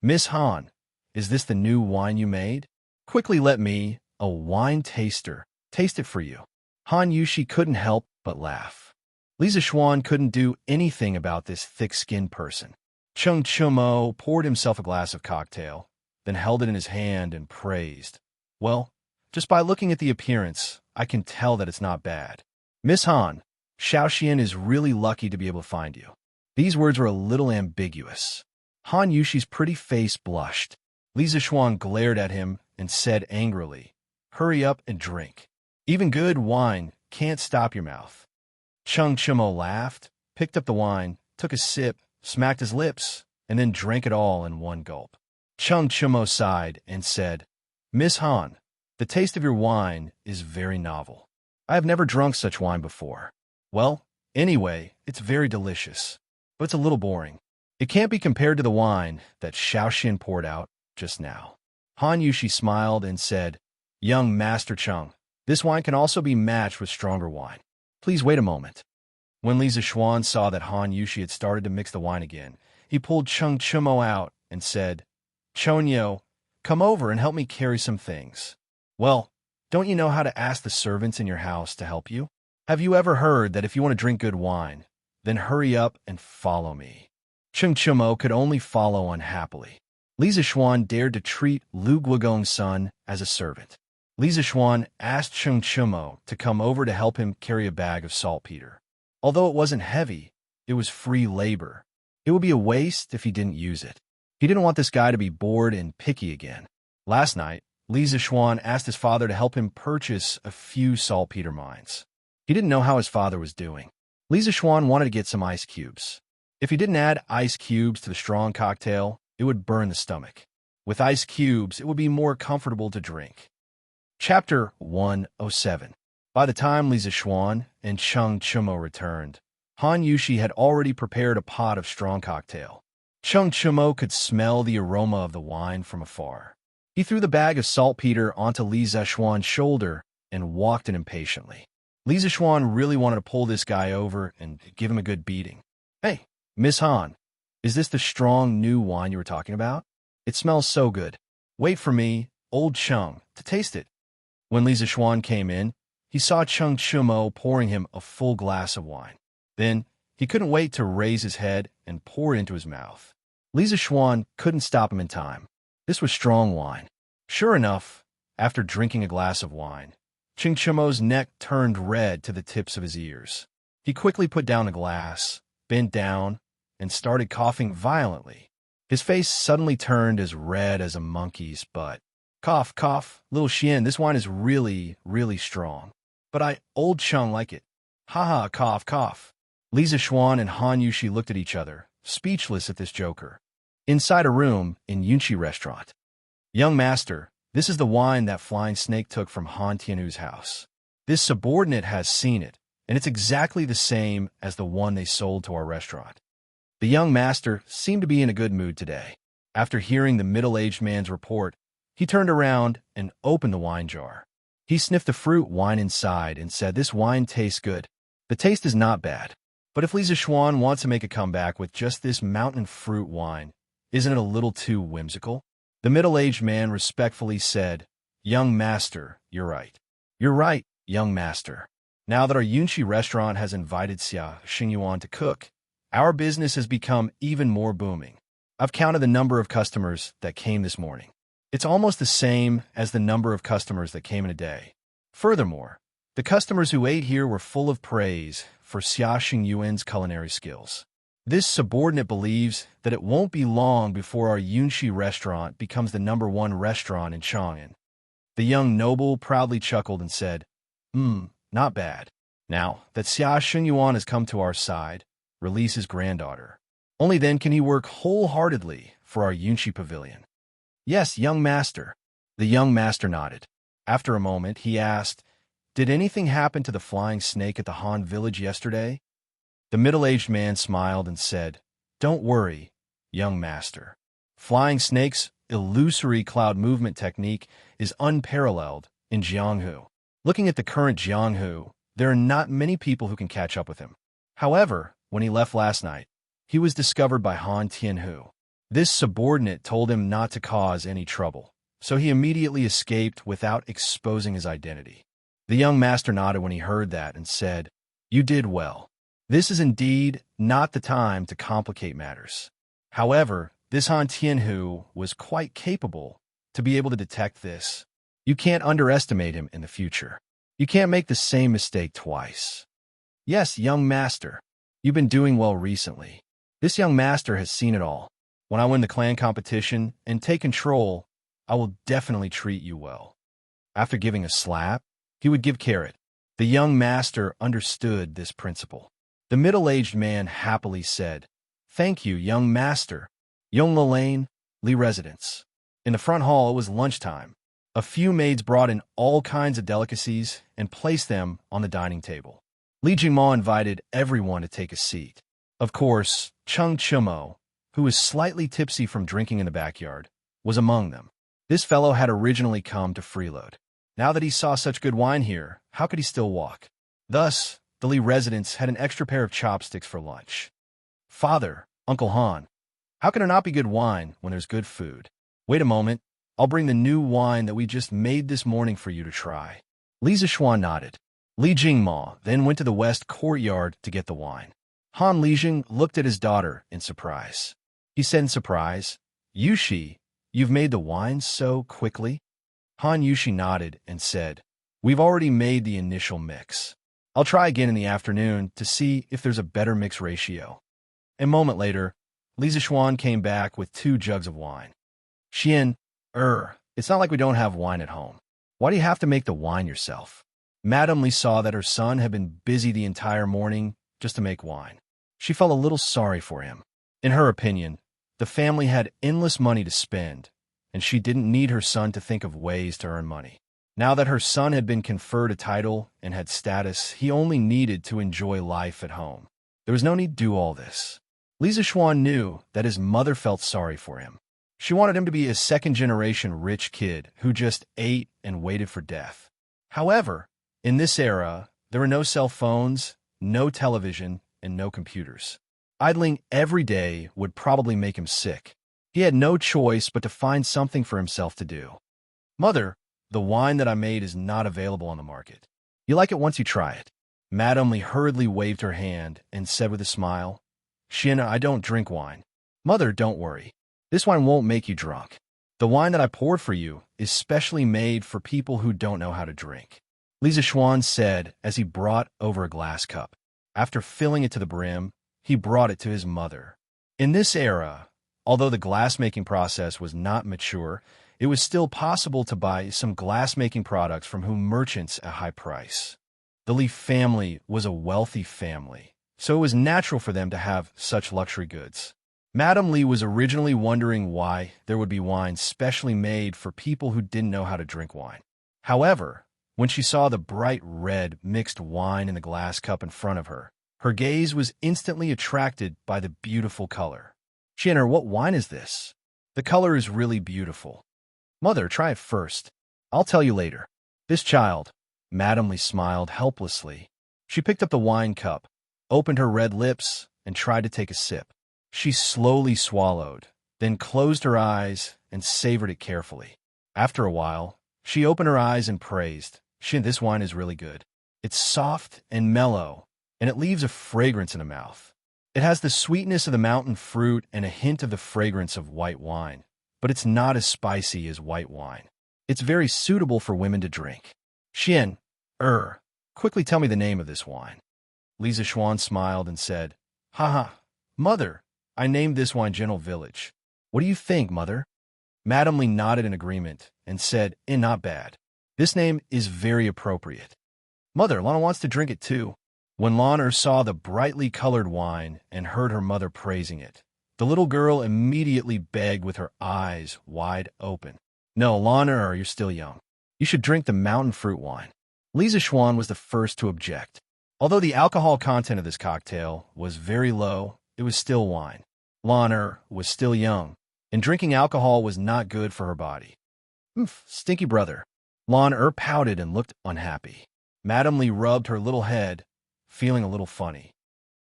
"Miss Han, is this the new wine you made? Quickly let me, a wine taster, taste it for you." Han Yushi couldn't help but laugh. Li Zishuan couldn't do anything about this thick-skinned person. Chung Chumo poured himself a glass of cocktail, then held it in his hand and praised, "Well, just by looking at the appearance, I can tell that it's not bad. Miss Han, Shaoxian is really lucky to be able to find you." These words were a little ambiguous. Han Yushi's pretty face blushed. Li Zishuan glared at him and said angrily, "Hurry up and drink. Even good wine can't stop your mouth." Chung Chumo laughed, picked up the wine, took a sip, smacked his lips, and then drank it all in one gulp. Chung Chumo sighed and said, "Miss Han, the taste of your wine is very novel. I have never drunk such wine before. Well, anyway, it's very delicious, but it's a little boring. It can't be compared to the wine that Shaoxian poured out just now." Han Yushi smiled and said, "Young Master Chung, this wine can also be matched with stronger wine. Please wait a moment." When Li Zishuan saw that Han Yushi had started to mix the wine again, he pulled Chung Chumo out and said, "Chonyo, come over and help me carry some things." "Well, don't you know how to ask the servants in your house to help you? Have you ever heard that if you want to drink good wine, then hurry up and follow me?" Chung Chumo could only follow unhappily. Li Zishuan dared to treat Lu Guogong's son as a servant. Li Zishuan asked Chung Chumo to come over to help him carry a bag of saltpeter. Although it wasn't heavy, it was free labor. It would be a waste if he didn't use it. He didn't want this guy to be bored and picky again. Last night, Li Zishuan asked his father to help him purchase a few saltpeter mines. He didn't know how his father was doing. Li Zishuan wanted to get some ice cubes. If he didn't add ice cubes to the strong cocktail, it would burn the stomach. With ice cubes, it would be more comfortable to drink. Chapter 107. By the time Li Zixuan and Cheng Chumo returned, Han Yushi had already prepared a pot of strong cocktail. Cheng Chumo could smell the aroma of the wine from afar. He threw the bag of saltpeter onto Li Zixuan's shoulder and walked in impatiently. Li Zixuan really wanted to pull this guy over and give him a good beating. "Hey, Miss Han, is this the strong new wine you were talking about? It smells so good. Wait for me, old Cheng, to taste it." When Li Zixuan came in, he saw Cheng Chumo pouring him a full glass of wine. Then, he couldn't wait to raise his head and pour it into his mouth. Li Zixuan couldn't stop him in time. This was strong wine. Sure enough, after drinking a glass of wine, Cheng Chumo's neck turned red to the tips of his ears. He quickly put down the glass, bent down, and started coughing violently. His face suddenly turned as red as a monkey's butt. "Cough, cough, little Xian, this wine is really, really strong. But old Cheng, like it. Ha ha, cough, cough." Li Zixuan and Han Yushi looked at each other, speechless at this joker. Inside a room in Yunchi restaurant. "Young master, this is the wine that Flying Snake took from Han Tianhu's house. This subordinate has seen it, and it's exactly the same as the one they sold to our restaurant." The young master seemed to be in a good mood today. After hearing the middle-aged man's report, he turned around and opened the wine jar. He sniffed the fruit wine inside and said, "This wine tastes good. The taste is not bad. But if Li Zixuan wants to make a comeback with just this mountain fruit wine, isn't it a little too whimsical?" The middle-aged man respectfully said, "Young master, you're right. You're right, young master. Now that our Yunchi restaurant has invited Xia Xingyuan to cook, our business has become even more booming. I've counted the number of customers that came this morning. It's almost the same as the number of customers that came in a day. Furthermore, the customers who ate here were full of praise for Xia Xingyuan's culinary skills. This subordinate believes that it won't be long before our Yunchi restaurant becomes the #1 restaurant in Chang'an." The young noble proudly chuckled and said, Not bad. Now that Xia Xingyuan has come to our side, release his granddaughter. Only then can he work wholeheartedly for our Yunchi pavilion." "Yes, young master." The young master nodded. After a moment, he asked, "Did anything happen to the flying snake at the Han village yesterday?" The middle-aged man smiled and said, "Don't worry, young master. Flying snake's illusory cloud movement technique is unparalleled in Jianghu. Looking at the current Jianghu, there are not many people who can catch up with him. However, when he left last night, he was discovered by Han Tianhu. This subordinate told him not to cause any trouble, so he immediately escaped without exposing his identity." The young master nodded when he heard that and said, "You did well. This is indeed not the time to complicate matters. However, this Han Tianhu was quite capable to be able to detect this. You can't underestimate him in the future. You can't make the same mistake twice." "Yes, young master. You've been doing well recently. This young master has seen it all. When I win the clan competition and take control, I will definitely treat you well." After giving a slap, he would give carrot. The young master understood this principle. The middle-aged man happily said, "Thank you, young master." Yongla Lane, Li residence. In the front hall, it was lunchtime. A few maids brought in all kinds of delicacies and placed them on the dining table. Li Jingmo invited everyone to take a seat. Of course, Cheng Chumo, who was slightly tipsy from drinking in the backyard, was among them. This fellow had originally come to freeload. Now that he saw such good wine here, how could he still walk? Thus, the Li residents had an extra pair of chopsticks for lunch. "Father, Uncle Han, how can there not be good wine when there's good food? Wait a moment, I'll bring the new wine that we just made this morning for you to try." Li Zixuan nodded. Li Jingmo then went to the west courtyard to get the wine. Han Lijing looked at his daughter in surprise. He said in surprise, "Yushi, you've made the wine so quickly?" Han Yushi nodded and said, "We've already made the initial mix. I'll try again in the afternoon to see if there's a better mix ratio." A moment later, Li Zixuan came back with 2 jugs of wine. "Xian, it's not like we don't have wine at home. Why do you have to make the wine yourself?" Madame Li saw that her son had been busy the entire morning just to make wine. She felt a little sorry for him. In her opinion, the family had endless money to spend, and she didn't need her son to think of ways to earn money. Now that her son had been conferred a title and had status, he only needed to enjoy life at home. There was no need to do all this. Li Zishuan knew that his mother felt sorry for him. She wanted him to be a second-generation rich kid who just ate and waited for death. However, in this era, there were no cell phones, no television, and no computers. Idling every day would probably make him sick. He had no choice but to find something for himself to do. "Mother, the wine that I made is not available on the market. You like it once you try it." Madame Li hurriedly waved her hand and said with a smile, "Xian, I don't drink wine." "Mother, don't worry. This wine won't make you drunk. The wine that I poured for you is specially made for people who don't know how to drink," Li Zishuan said as he brought over a glass cup. After filling it to the brim, he brought it to his mother. In this era, although the glass-making process was not mature, it was still possible to buy some glass-making products from merchants at high price. The Li family was a wealthy family, so it was natural for them to have such luxury goods. Madame Li was originally wondering why there would be wine specially made for people who didn't know how to drink wine. However, when she saw the bright red mixed wine in the glass cup in front of her, her gaze was instantly attracted by the beautiful color. "Xianer, what wine is this? The color is really beautiful." "Mother, try it first. I'll tell you later." "This child," Madame Li smiled helplessly. She picked up the wine cup, opened her red lips, and tried to take a sip. She slowly swallowed, then closed her eyes and savored it carefully. After a while, she opened her eyes and praised, "Shin, this wine is really good. It's soft and mellow, and it leaves a fragrance in the mouth. It has the sweetness of the mountain fruit and a hint of the fragrance of white wine, but it's not as spicy as white wine. It's very suitable for women to drink." "Xian, quickly tell me the name of this wine." Li Zishuan smiled and said, "Haha, Mother, I named this wine Gentle Village. What do you think, Mother?" Madame Li nodded in agreement and said, "Not bad. This name is very appropriate." "Mother, Lana wants to drink it too." When Lana saw the brightly colored wine and heard her mother praising it, the little girl immediately begged with her eyes wide open. "No, Lana, you're still young. You should drink the mountain fruit wine." Li Zishuan was the first to object. Although the alcohol content of this cocktail was very low, it was still wine. Lana was still young, and drinking alcohol was not good for her body. Stinky brother." Lana pouted and looked unhappy. Madame Li rubbed her little head, feeling a little funny.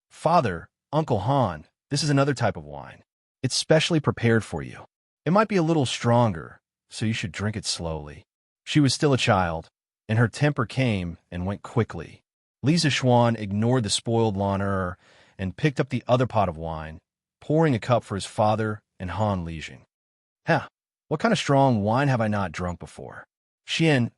"Father, Uncle Han, this is another type of wine. It's specially prepared for you. It might be a little stronger, so you should drink it slowly." She was still a child, and her temper came and went quickly. Li Zishuan ignored the spoiled Lana and picked up the other pot of wine, pouring a cup for his father and Han Lijing. What kind of strong wine have I not drunk before?" "Xian,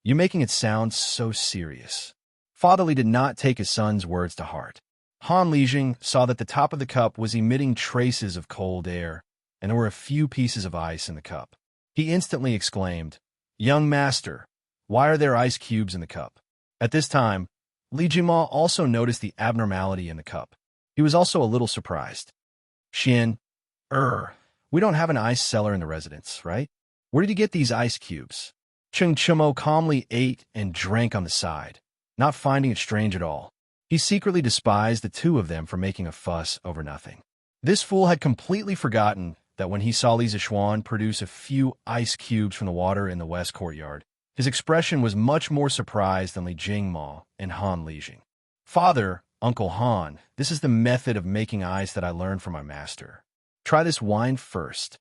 you making it sound so serious." Father Li did not take his son's words to heart. Han Lijing saw that the top of the cup was emitting traces of cold air, and there were a few pieces of ice in the cup. He instantly exclaimed, "Young master, why are there ice cubes in the cup?" At this time, Li Jingma also noticed the abnormality in the cup. He was also a little surprised. "Xian, we don't have an ice cellar in the residence, right? Where did you get these ice cubes?" Cheng Chumo calmly ate and drank on the side, not finding it strange at all. He secretly despised the two of them for making a fuss over nothing. This fool had completely forgotten that when he saw Li Zishuan produce a few ice cubes from the water in the west courtyard, his expression was much more surprised than Li Jingma and Han Lijing. "Father, Uncle Han, this is the method of making ice that I learned from my master. Try this wine first."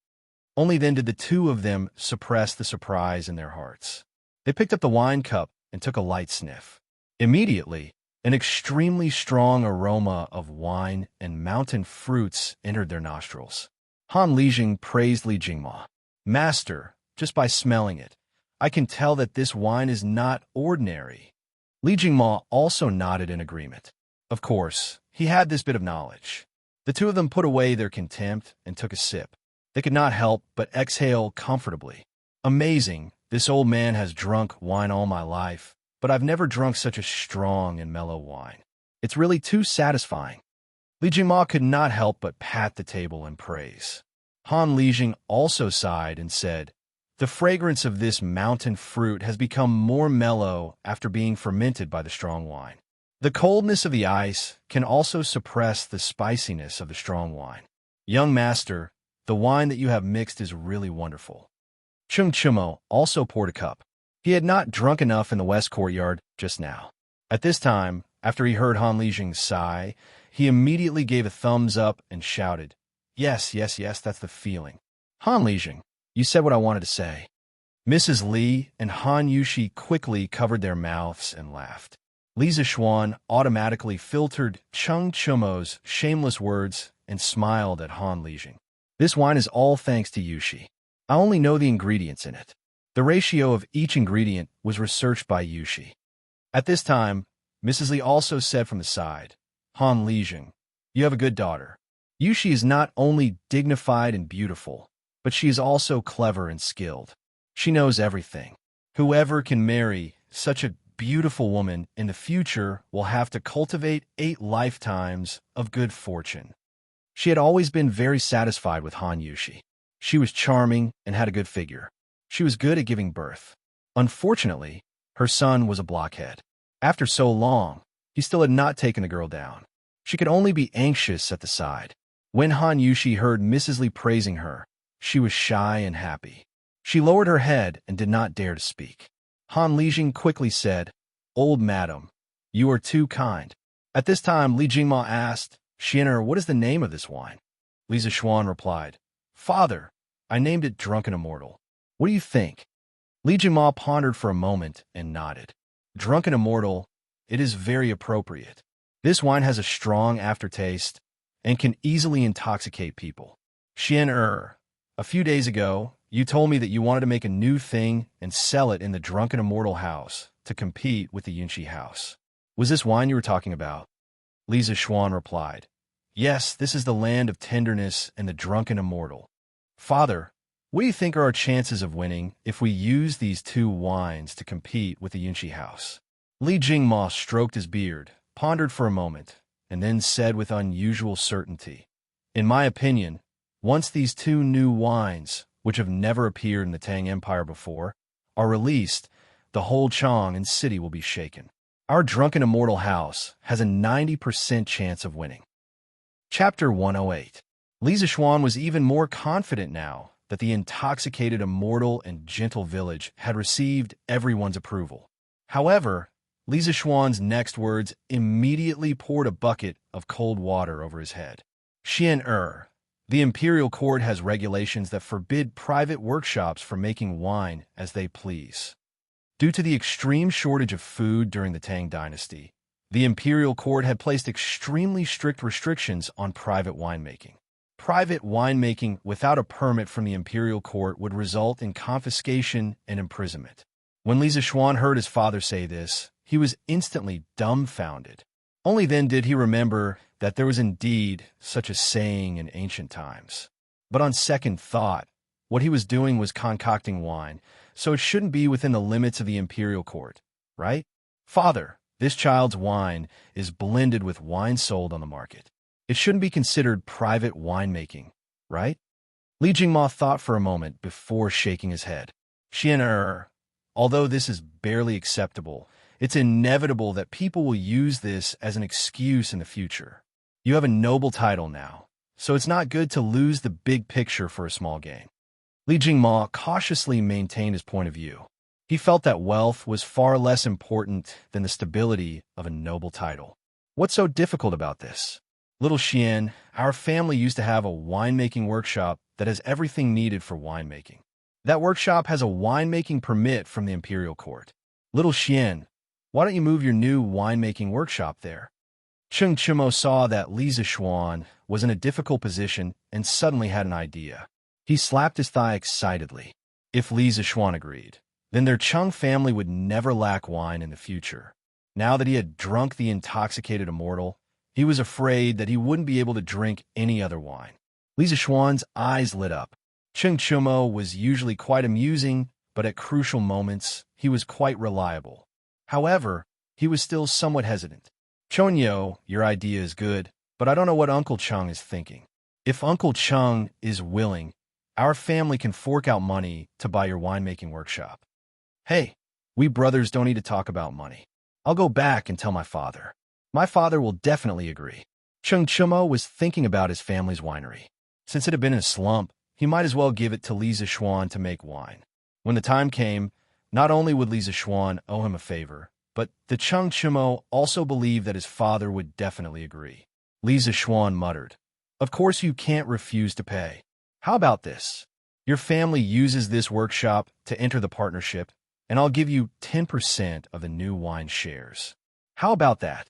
Only then did the two of them suppress the surprise in their hearts. They picked up the wine cup and took a light sniff. Immediately, an extremely strong aroma of wine and mountain fruits entered their nostrils. Han Lijing praised Li Jingma. "Master, just by smelling it, I can tell that this wine is not ordinary." Li Jingma also nodded in agreement. Of course, he had this bit of knowledge. The two of them put away their contempt and took a sip. They could not help but exhale comfortably. "Amazing, this old man has drunk wine all my life, but I've never drunk such a strong and mellow wine. It's really too satisfying." Li Jingma could not help but pat the table in praise. Han Lijing also sighed and said, The fragrance of this mountain fruit has become more mellow after being fermented by the strong wine. The coldness of the ice can also suppress the spiciness of the strong wine. Young master, the wine that you have mixed is really wonderful. Chung Chumo also poured a cup. He had not drunk enough in the west courtyard just now. At this time, after he heard Han Lijing's sigh, he immediately gave a thumbs up and shouted, Yes, yes, yes, that's the feeling. Han Lijing, you said what I wanted to say. Mrs. Li and Han Yushi quickly covered their mouths and laughed. Li Zishuan automatically filtered Chung Chumo's shameless words and smiled at Han Lijing. This wine is all thanks to Yushi. I only know the ingredients in it. The ratio of each ingredient was researched by Yushi. At this time, Mrs. Li also said from the side, Han Lijing, you have a good daughter. Yushi is not only dignified and beautiful, but she is also clever and skilled. She knows everything. Whoever can marry such a beautiful woman in the future will have to cultivate 8 lifetimes of good fortune. She had always been very satisfied with Han Yushi. She was charming and had a good figure. She was good at giving birth. Unfortunately, her son was a blockhead. After so long, he still had not taken the girl down. She could only be anxious at the side. When Han Yushi heard Mrs. Li praising her, she was shy and happy. She lowered her head and did not dare to speak. Han Lijing quickly said, Old madam, you are too kind. At this time, Li Jingma asked, Xian'er, what is the name of this wine? Li Zishuan replied, Father, I named it Drunken Immortal. What do you think? Li Jingma pondered for a moment and nodded. Drunken Immortal, it is very appropriate. This wine has a strong aftertaste and can easily intoxicate people. Xian'er, a few days ago, you told me that you wanted to make a new thing and sell it in the Drunken Immortal house to compete with the Yunshi house. Was this wine you were talking about? Li Zishuan replied, Yes, this is the land of tenderness and the Drunken Immortal. Father, what do you think are our chances of winning if we use these 2 wines to compete with the Yunshi house? Li Jingma stroked his beard, pondered for a moment, and then said with unusual certainty, In my opinion, once these 2 new wines, which have never appeared in the Tang Empire before, are released, the whole Chong and city will be shaken. Our Drunken Immortal house has a 90% chance of winning. Chapter 108. Li Zishuan was even more confident now that the intoxicated immortal and gentle village had received everyone's approval. However, Li Zishuan's next words immediately poured a bucket of cold water over his head. Xian'er, the imperial court has regulations that forbid private workshops from making wine as they please. Due to the extreme shortage of food during the Tang dynasty, the imperial court had placed extremely strict restrictions on private winemaking. Private winemaking without a permit from the imperial court would result in confiscation and imprisonment. When Li Zishuan heard his father say this, he was instantly dumbfounded. Only then did he remember that there was indeed such a saying in ancient times. But on second thought, what he was doing was concocting wine, so it shouldn't be within the limits of the imperial court, right? Father, this child's wine is blended with wine sold on the market. It shouldn't be considered private winemaking, right? Li Jingma thought for a moment before shaking his head. Xian'er, although this is barely acceptable, it's inevitable that people will use this as an excuse in the future. You have a noble title now, so it's not good to lose the big picture for a small gain. Li Jingma cautiously maintained his point of view. He felt that wealth was far less important than the stability of a noble title. What's so difficult about this? Little Xian, our family used to have a winemaking workshop that has everything needed for winemaking. That workshop has a winemaking permit from the imperial court. Little Xian, why don't you move your new winemaking workshop there? Chung Chumo saw that Li Zishuan was in a difficult position and suddenly had an idea. He slapped his thigh excitedly. If Li Zishuan agreed, then their Chung family would never lack wine in the future. Now that he had drunk the intoxicated immortal, he was afraid that he wouldn't be able to drink any other wine. Li Zishuan's eyes lit up. Chung Chumo was usually quite amusing, but at crucial moments, he was quite reliable. However, he was still somewhat hesitant. Chonyo, your idea is good, but I don't know what Uncle Chung is thinking. If Uncle Chung is willing, Our family can fork out money to buy your winemaking workshop. Hey, we brothers don't need to talk about money. I'll go back and tell my father. My father will definitely agree. Chung Chumo was thinking about his family's winery. Since it had been in a slump, he might as well give it to Li Zixuan to make wine. When the time came, not only would Li Zixuan owe him a favor, but the Chung Chumo also believed that his father would definitely agree. Li Zixuan muttered, "Of course you can't refuse to pay. How about this? Your family uses this workshop to enter the partnership, and I'll give you 10% of the new wine shares. How about that?"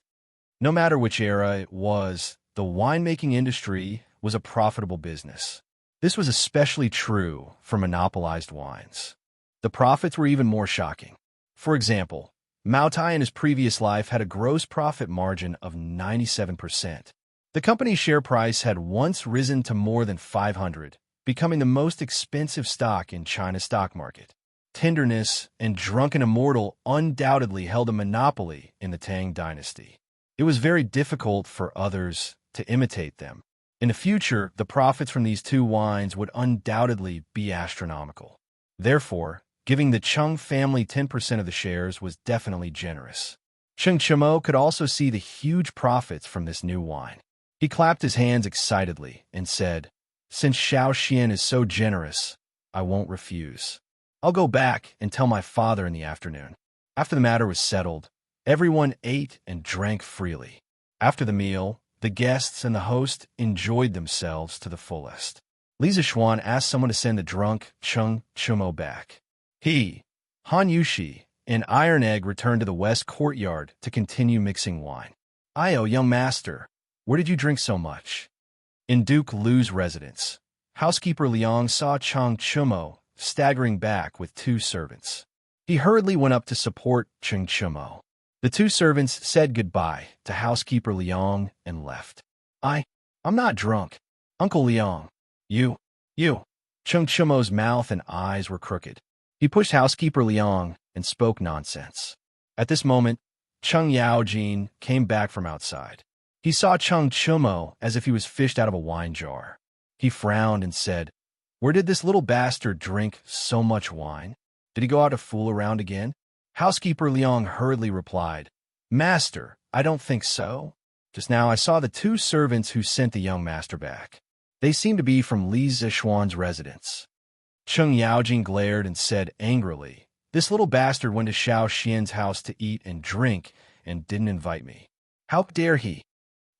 No matter which era it was, the winemaking industry was a profitable business. This was especially true for monopolized wines. The profits were even more shocking. For example, Mao Tai in his previous life had a gross profit margin of 97%. The company's share price had once risen to more than 500, becoming the most expensive stock in China's stock market. Tenderness and Drunken Immortal undoubtedly held a monopoly in the Tang dynasty. It was very difficult for others to imitate them. In the future, the profits from these two wines would undoubtedly be astronomical. Therefore, giving the Chung family 10% of the shares was definitely generous. Chung Chumo could also see the huge profits from this new wine. He clapped his hands excitedly and said, "Since Xiao Xian is so generous, I won't refuse. I'll go back and tell my father in the afternoon." After the matter was settled, everyone ate and drank freely. After the meal, the guests and the host enjoyed themselves to the fullest. Li Zixuan asked someone to send the drunk Chung Chumo back. He, Han Yushi, and Iron Egg returned to the west courtyard to continue mixing wine. "Io, young master, where did you drink so much?" In Duke Lu's residence, housekeeper Liang saw Chung Chumo staggering back with two servants. He hurriedly went up to support Chung Chumo. The two servants said goodbye to housekeeper Liang and left. I'm not drunk. Uncle Liang. You. Chung Chumo's mouth and eyes were crooked. He pushed housekeeper Liang and spoke nonsense. At this moment, Chung Yaojin came back from outside. He saw Chung Chumo as if he was fished out of a wine jar. He frowned and said, "Where did this little bastard drink so much wine? Did he go out to fool around again?" Housekeeper Liang hurriedly replied, "Master, I don't think so. Just now I saw the two servants who sent the young master back. They seem to be from Li Zixuan's residence." Chung Yaojin glared and said angrily, "This little bastard went to Xiao Xian's house to eat and drink and didn't invite me. How dare he?"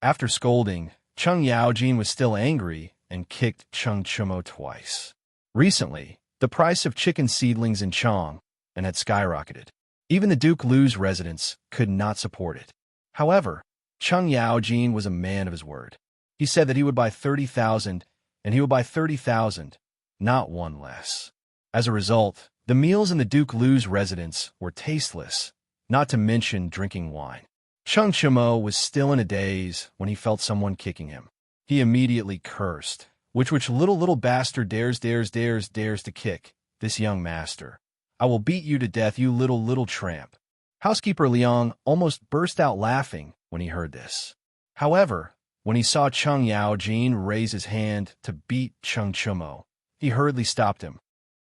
After scolding, Chung Yaojin was still angry and kicked Chung Chumo twice. Recently, the price of chicken seedlings in Chong and had skyrocketed. Even the Duke Lu's residence could not support it. However, Chung Yaojin was a man of his word. He said that he would buy 30,000, and he would buy 30,000, not one less. As a result, the meals in the Duke Lu's residence were tasteless, not to mention drinking wine. Chung Chumo was still in a daze when he felt someone kicking him. He immediately cursed, which little bastard dares to kick this young master. I will beat you to death, you little tramp. Housekeeper Liang almost burst out laughing when he heard this. However, when he saw Chung Yaojin raise his hand to beat Chung Chumo, he hurriedly stopped him.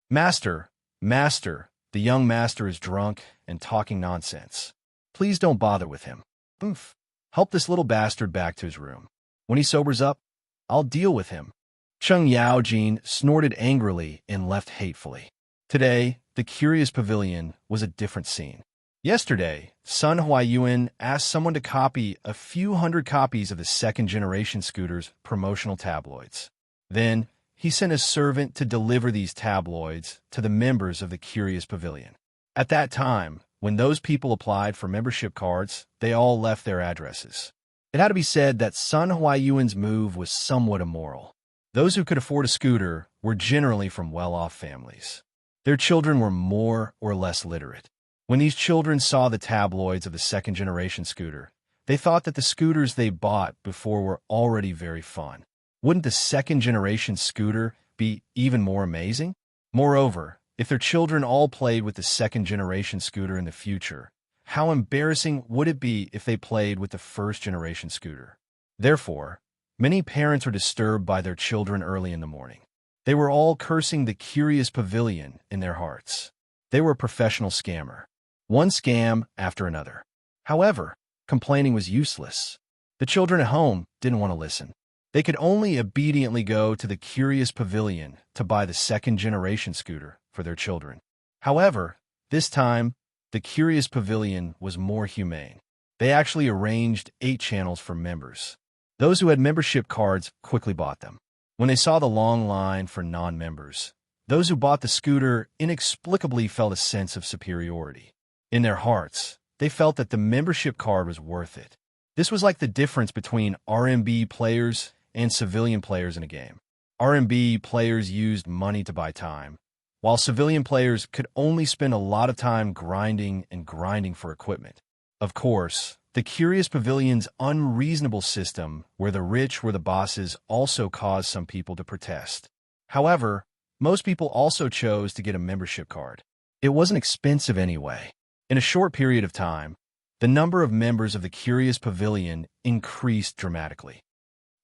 Master, the young master is drunk and talking nonsense. Please don't bother with him. Oof. Help this little bastard back to his room. When he sobers up, I'll deal with him." Chung Yaojin snorted angrily and left hatefully. Today, the Curious Pavilion was a different scene. Yesterday, Sun Huayuan asked someone to copy a few hundred copies of the second-generation scooter's promotional tabloids. Then, he sent a servant to deliver these tabloids to the members of the Curious Pavilion. At that time, when those people applied for membership cards, they all left their addresses. It had to be said that Sun Huayuan's move was somewhat immoral. Those who could afford a scooter were generally from well-off families. Their children were more or less literate. When these children saw the tabloids of the second-generation scooter, they thought that the scooters they bought before were already very fun. Wouldn't the second-generation scooter be even more amazing? Moreover, if their children all played with the second-generation scooter in the future, how embarrassing would it be if they played with the first-generation scooter? Therefore, many parents are disturbed by their children early in the morning. They were all cursing the curious pavilion in their hearts. They were a professional scammer. One scam after another. However, complaining was useless. The children at home didn't want to listen. They could only obediently go to the curious pavilion to buy the second-generation scooter for their children. However, this time, the curious pavilion was more humane. They actually arranged 8 channels for members. Those who had membership cards quickly bought them. When they saw the long line for non-members, those who bought the scooter inexplicably felt a sense of superiority. In their hearts, they felt that the membership card was worth it. This was like the difference between RMB players and civilian players in a game. RMB players used money to buy time, while civilian players could only spend a lot of time grinding for equipment. Of course, the Curious Pavilion's unreasonable system, where the rich were the bosses, also caused some people to protest. However, most people also chose to get a membership card. It wasn't expensive anyway. In a short period of time, the number of members of the Curious Pavilion increased dramatically.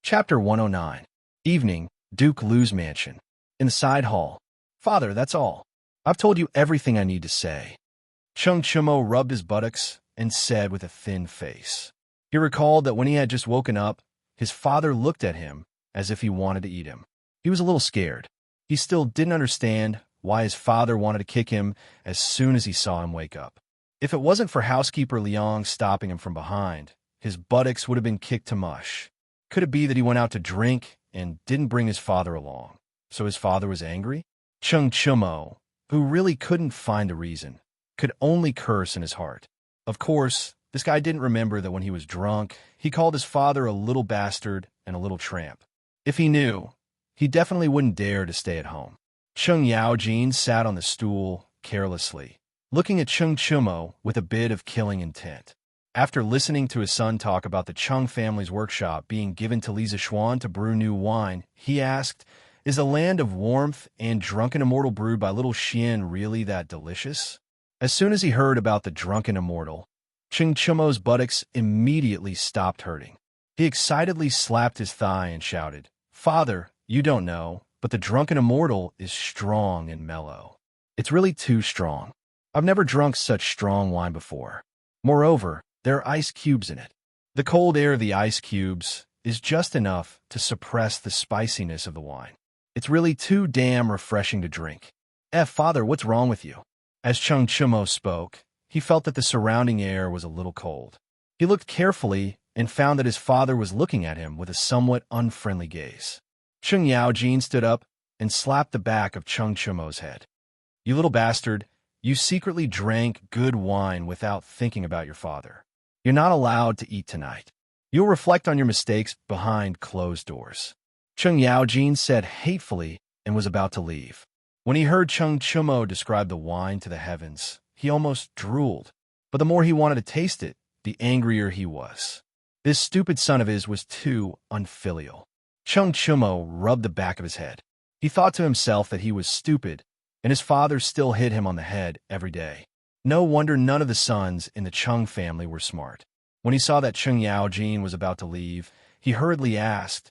Chapter 109. Evening, Duke Lu's mansion. In the side hall. Father, that's all. I've told you everything I need to say. Chung Chumo rubbed his buttocks and said with a thin face. He recalled that when he had just woken up, his father looked at him as if he wanted to eat him. He was a little scared. He still didn't understand why his father wanted to kick him as soon as he saw him wake up. If it wasn't for housekeeper Liang stopping him from behind, his buttocks would have been kicked to mush. Could it be that he went out to drink and didn't bring his father along, so his father was angry? Chung Chumo, who really couldn't find a reason, could only curse in his heart. Of course, this guy didn't remember that when he was drunk, he called his father a little bastard and a little tramp. If he knew, he definitely wouldn't dare to stay at home. Chung Yaojin sat on the stool carelessly, looking at Chung Chumo with a bit of killing intent. After listening to his son talk about the Chung family's workshop being given to Li Zishuan to brew new wine, he asked, "Is a land of warmth and drunken immortal brewed by little Xian really that delicious?" As soon as he heard about the drunken immortal, Chung Chumo's buttocks immediately stopped hurting. He excitedly slapped his thigh and shouted, "Father, you don't know, but the drunken immortal is strong and mellow. It's really too strong. I've never drunk such strong wine before. Moreover, there are ice cubes in it. The cold air of the ice cubes is just enough to suppress the spiciness of the wine. It's really too damn refreshing to drink. Father, what's wrong with you?" As Chung Chumo spoke, he felt that the surrounding air was a little cold. He looked carefully and found that his father was looking at him with a somewhat unfriendly gaze. Chung Yaojin stood up and slapped the back of Chung Chumo's head. "You little bastard, you secretly drank good wine without thinking about your father. You're not allowed to eat tonight. You'll reflect on your mistakes behind closed doors." Chung Yaojin said hatefully and was about to leave. When he heard Chung Chumo describe the wine to the heavens, he almost drooled. But the more he wanted to taste it, the angrier he was. This stupid son of his was too unfilial. Chung Chumo rubbed the back of his head. He thought to himself that he was stupid, and his father still hit him on the head every day. No wonder none of the sons in the Chung family were smart. When he saw that Chung Yaojin was about to leave, he hurriedly asked,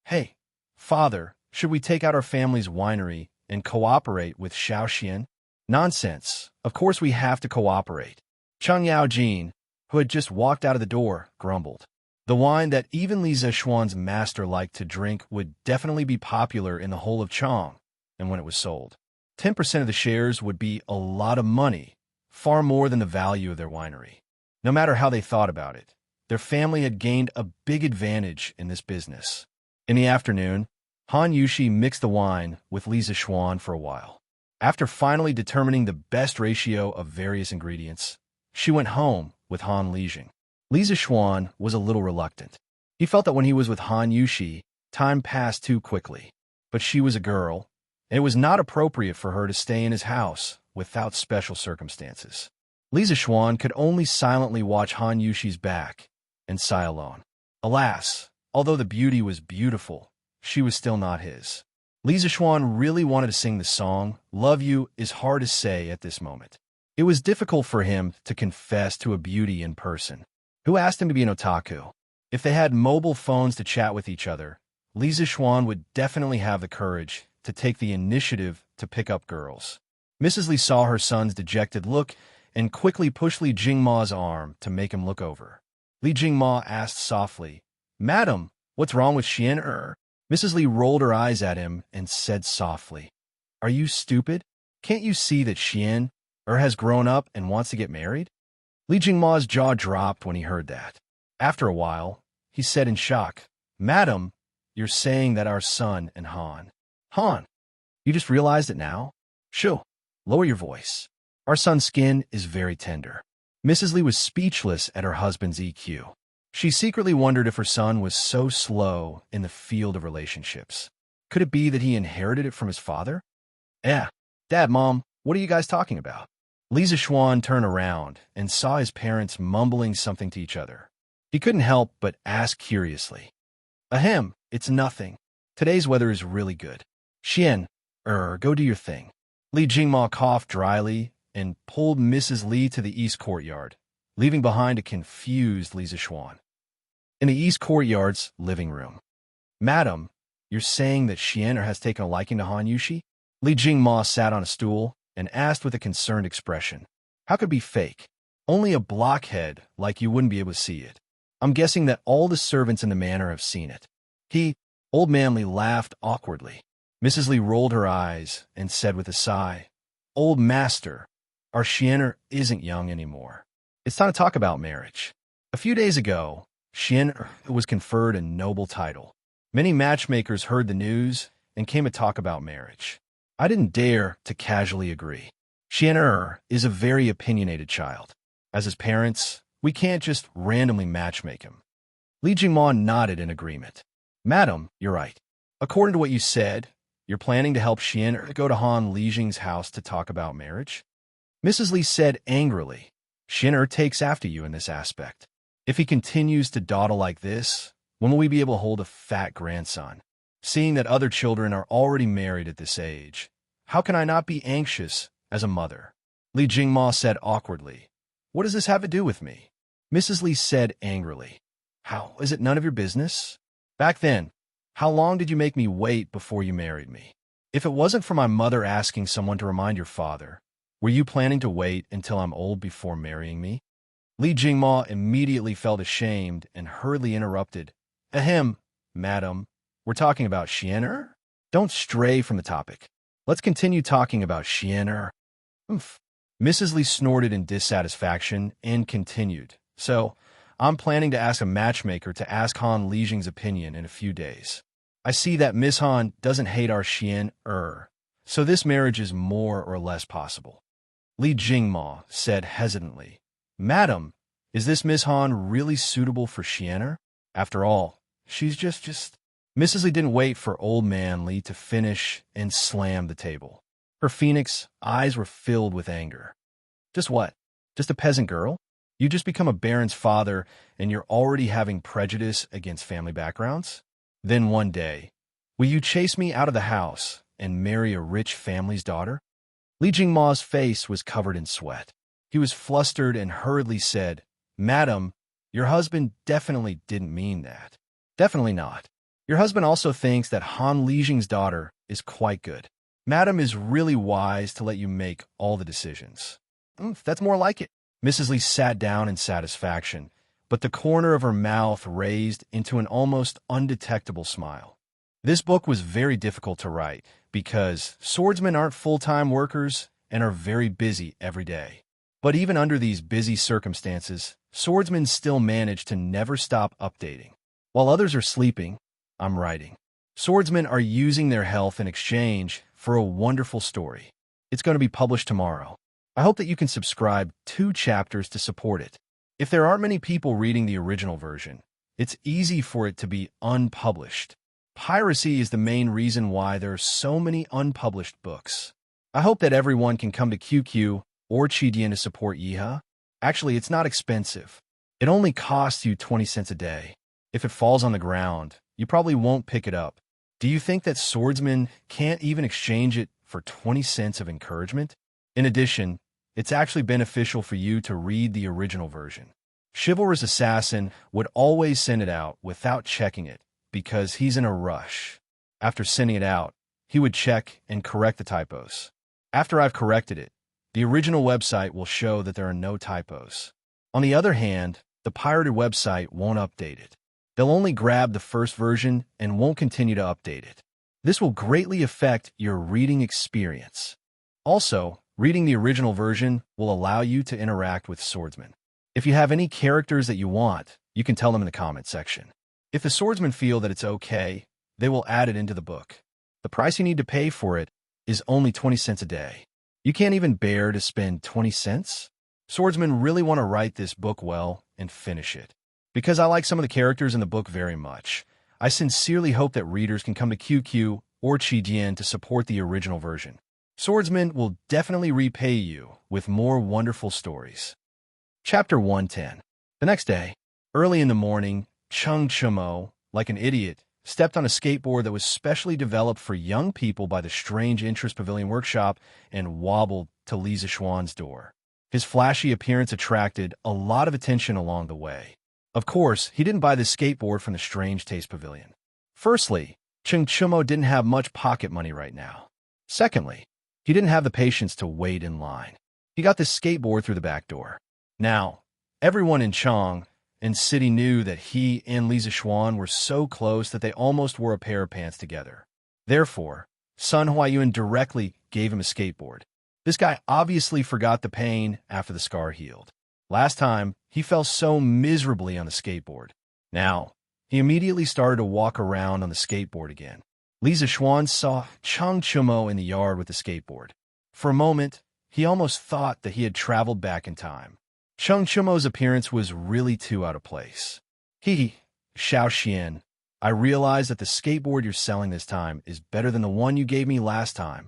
"Hey, father, should we take out our family's winery and cooperate with Shaoxian?" "Nonsense. Of course we have to cooperate." Chung Yaojin, who had just walked out of the door, grumbled. The wine that even Li Zishuan's master liked to drink would definitely be popular in the whole of Chong, and when it was sold, 10% of the shares would be a lot of money, far more than the value of their winery. No matter how they thought about it, their family had gained a big advantage in this business. In the afternoon, Han Yushi mixed the wine with Li Zishuan for a while. After finally determining the best ratio of various ingredients, she went home with Han Lijing. Li Zishuan was a little reluctant. He felt that when he was with Han Yushi, time passed too quickly. But she was a girl, and it was not appropriate for her to stay in his house without special circumstances. Li Zishuan could only silently watch Han Yushi's back and sigh alone. Alas, although the beauty was beautiful, she was still not his. Li Zishuan really wanted to sing the song, "Love You" is hard to say at this moment. It was difficult for him to confess to a beauty in person. Who asked him to be an otaku? If they had mobile phones to chat with each other, Li Zishuan would definitely have the courage to take the initiative to pick up girls. Mrs. Li saw her son's dejected look and quickly pushed Li Jingma's arm to make him look over. Li Jingma asked softly, "Madam, what's wrong with Xian?" Mrs. Li rolled her eyes at him and said softly, "Are you stupid? Can't you see that Xian has grown up and wants to get married?" Li Jingma's jaw dropped when he heard that. After a while, he said in shock, "Madam, you're saying that our son and Han, you just realized it now? Shoo, lower your voice. Our son's skin is very tender." Mrs. Li was speechless at her husband's EQ. She secretly wondered if her son was so slow in the field of relationships. Could it be that he inherited it from his father? Dad, Mom, what are you guys talking about? Li Zixuan turned around and saw his parents mumbling something to each other. He couldn't help but ask curiously, "Ahem, it's nothing. Today's weather is really good. Xian, go do your thing." Li Jingma coughed dryly and pulled Mrs. Li to the east courtyard, leaving behind a confused Li Zixuan. In the east courtyard's living room, "Madam, you're saying that Xian has taken a liking to Han Yushi?" Li Jingma sat on a stool and asked with a concerned expression. "How could it be fake? Only a blockhead like you wouldn't be able to see it. I'm guessing that all the servants in the manor have seen it." Old man Li laughed awkwardly. Mrs. Li rolled her eyes and said with a sigh, "Old master, our Xian isn't young anymore. It's time to talk about marriage." A few days ago, Xian was conferred a noble title. Many matchmakers heard the news and came to talk about marriage. I didn't dare to casually agree. Xian is a very opinionated child. As his parents, we can't just randomly matchmake him. Li Jingma nodded in agreement. "Madam, you're right. According to what you said, you're planning to help Xian go to Han Lijing's house to talk about marriage?" Mrs. Li said angrily, "Xian takes after you in this aspect. If he continues to dawdle like this, when will we be able to hold a fat grandson? Seeing that other children are already married at this age, how can I not be anxious as a mother?" Li Jingma said awkwardly, "What does this have to do with me?" Mrs. Li said angrily, "How is it none of your business? Back then, how long did you make me wait before you married me? If it wasn't for my mother asking someone to remind your father, were you planning to wait until I'm old before marrying me?" Li Jingma immediately felt ashamed and hurriedly interrupted, "Ahem, madam, we're talking about Xian. Don't stray from the topic. Let's continue talking about Xian." Mrs. Li snorted in dissatisfaction and continued, "So, I'm planning to ask a matchmaker to ask Han Lijing's opinion in a few days. I see that Miss Han doesn't hate our Xian, so this marriage is more or less possible." Li Jingma said hesitantly, "Madam, is this Miss Han really suitable for Xian? After all, she's just..." Mrs. Li didn't wait for old man Li to finish and slammed the table. Her phoenix eyes were filled with anger. "Just what? Just a peasant girl? You just become a baron's father and you're already having prejudice against family backgrounds? Then one day, will you chase me out of the house and marry a rich family's daughter?" Li Jingma's face was covered in sweat. He was flustered and hurriedly said, "Madam, your husband definitely didn't mean that. Definitely not. Your husband also thinks that Han Lijing's daughter is quite good. Madam is really wise to let you make all the decisions." That's more like it." Mrs. Li sat down in satisfaction, but the corner of her mouth raised into an almost undetectable smile. This book was very difficult to write because swordsmen aren't full-time workers and are very busy every day. But even under these busy circumstances, swordsmen still manage to never stop updating. While others are sleeping, I'm writing. Swordsmen are using their health in exchange for a wonderful story. It's going to be published tomorrow. I hope that you can subscribe 2 chapters to support it. If there aren't many people reading the original version, it's easy for it to be unpublished. Piracy is the main reason why there are so many unpublished books. I hope that everyone can come to QQ or Qidian to support Yiha. Actually, it's not expensive. It only costs you 20 cents a day. If it falls on the ground, you probably won't pick it up. Do you think that swordsmen can't even exchange it for 20 cents of encouragement? In addition, it's actually beneficial for you to read the original version. Chivalrous Assassin would always send it out without checking it because he's in a rush. After sending it out, he would check and correct the typos. After I've corrected it, the original website will show that there are no typos. On the other hand, the pirated website won't update it. They'll only grab the first version and won't continue to update it. This will greatly affect your reading experience. Also, reading the original version will allow you to interact with swordsmen. If you have any characters that you want, you can tell them in the comment section. If the swordsmen feel that it's okay, they will add it into the book. The price you need to pay for it is only 20 cents a day. You can't even bear to spend 20 cents? Swordsmen really want to write this book well and finish it. Because I like some of the characters in the book very much, I sincerely hope that readers can come to QQ or Qijian to support the original version. Swordsmen will definitely repay you with more wonderful stories. Chapter 110. The next day, early in the morning, Cheng Chumo, like an idiot, stepped on a skateboard that was specially developed for young people by the Strange Interest Pavilion Workshop and wobbled to Li Zixuan's door. His flashy appearance attracted a lot of attention along the way. Of course, he didn't buy the skateboard from the Strange Taste Pavilion. Firstly, Cheng Chumo didn't have much pocket money right now. Secondly, he didn't have the patience to wait in line. He got the skateboard through the back door. Now, everyone in Chang and city knew that he and Li Zixuan were so close that they almost wore a pair of pants together. Therefore, Sun Huayuan directly gave him a skateboard. This guy obviously forgot the pain after the scar healed. Last time, he fell so miserably on the skateboard. Now, he immediately started to walk around on the skateboard again. Li Zixuan saw Cheng Chumo in the yard with the skateboard. For a moment, he almost thought that he had traveled back in time. Cheng Chumo's appearance was really too out of place. Xiao Xian, I realize that the skateboard you're selling this time is better than the one you gave me last time.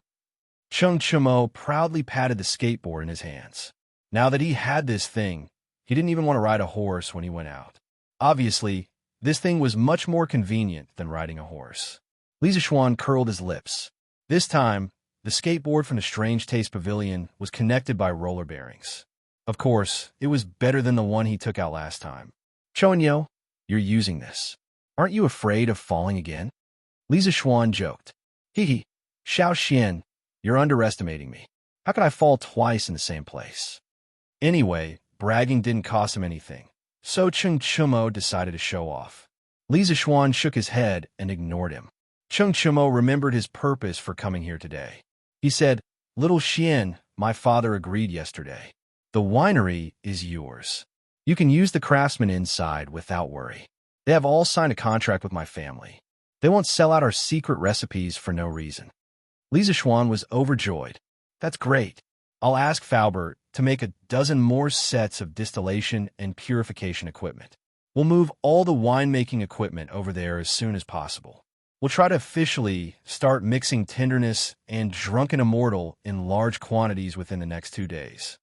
Cheng Chumo proudly patted the skateboard in his hands. Now that he had this thing, he didn't even want to ride a horse when he went out. Obviously, this thing was much more convenient than riding a horse. Li Zixuan curled his lips. This time, the skateboard from the Strange Taste Pavilion was connected by roller bearings. Of course, it was better than the one he took out last time. Chouinyo, you're using this. Aren't you afraid of falling again? Li Zixuan joked. Xiao Xian, you're underestimating me. How could I fall twice in the same place? Anyway, bragging didn't cost him anything, so Cheng Chumo decided to show off. Li Zixuan shook his head and ignored him. Cheng Chumo remembered his purpose for coming here today. He said, Little Xian, my father agreed yesterday. The winery is yours. You can use the craftsmen inside without worry. They have all signed a contract with my family. They won't sell out our secret recipes for no reason. Li Zixuan was overjoyed. That's great. I'll ask Faubert to make a dozen more sets of distillation and purification equipment. We'll move all the winemaking equipment over there as soon as possible. We'll try to officially start mixing tenderness and drunken immortal in large quantities within the next 2 days.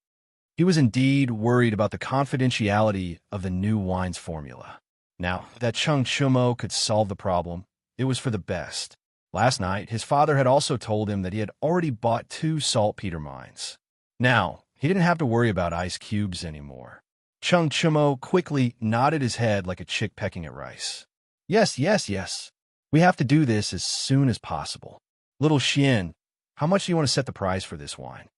He was indeed worried about the confidentiality of the new wine's formula. Now that Cheng Chumo could solve the problem, it was for the best. Last night, his father had also told him that he had already bought 2 saltpeter mines. Now, he didn't have to worry about ice cubes anymore. Cheng Chumo quickly nodded his head like a chick pecking at rice. Yes. We have to do this as soon as possible. Little Xian, how much do you want to set the price for this wine?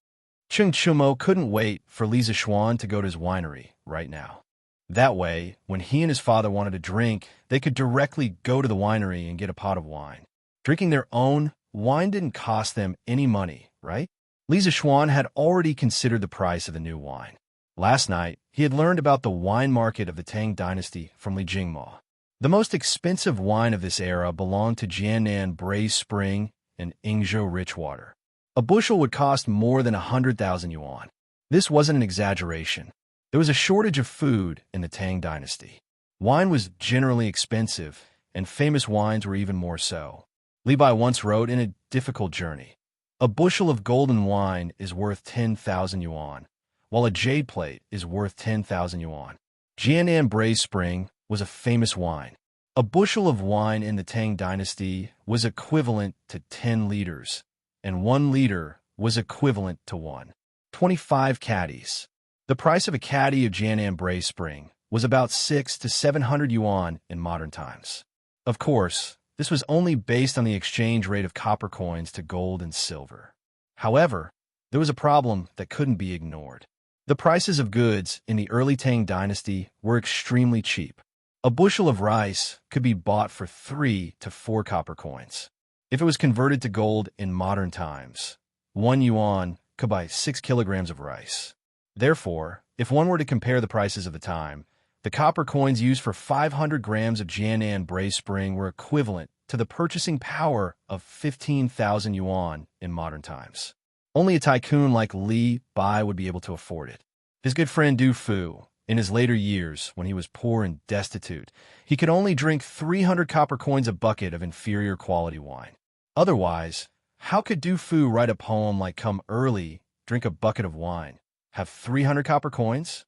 Cheng Chumo couldn't wait for Li Zixuan to go to his winery right now. That way, when he and his father wanted to drink, they could directly go to the winery and get a pot of wine. Drinking their own wine didn't cost them any money, right? Li Zixuan had already considered the price of the new wine. Last night, he had learned about the wine market of the Tang dynasty from Li Jingmo. The most expensive wine of this era belonged to Jiannan Braised Spring and Yingzhou Rich Water. A bushel would cost more than 100,000 yuan. This wasn't an exaggeration. There was a shortage of food in the Tang dynasty. Wine was generally expensive, and famous wines were even more so. Li Bai once wrote in A Difficult Journey, a bushel of golden wine is worth 10,000 yuan, while a jade plate is worth 10,000 yuan. Jiannan Braised Spring was a famous wine. A bushel of wine in the Tang dynasty was equivalent to 10 liters, and 1 liter was equivalent to 1.25 caddies. The price of a caddy of Jiannan Braised Spring was about 600 to 700 yuan in modern times. Of course, This was only based on the exchange rate of copper coins to gold and silver. However, there was a problem that couldn't be ignored. The prices of goods in the early Tang dynasty were extremely cheap. A bushel of rice could be bought for 3 to 4 copper coins. If it was converted to gold in modern times, 1 yuan could buy 6 kilograms of rice. Therefore, if one were to compare the prices of the time, the copper coins used for 500 grams of Jianan braised spring were equivalent to the purchasing power of 15,000 yuan in modern times. Only a tycoon like Li Bai would be able to afford it. His good friend Du Fu, in his later years, when he was poor and destitute, he could only drink 300 copper coins a bucket of inferior quality wine. Otherwise, how could Du Fu write a poem like "Come early, drink a bucket of wine"? Have 300 copper coins?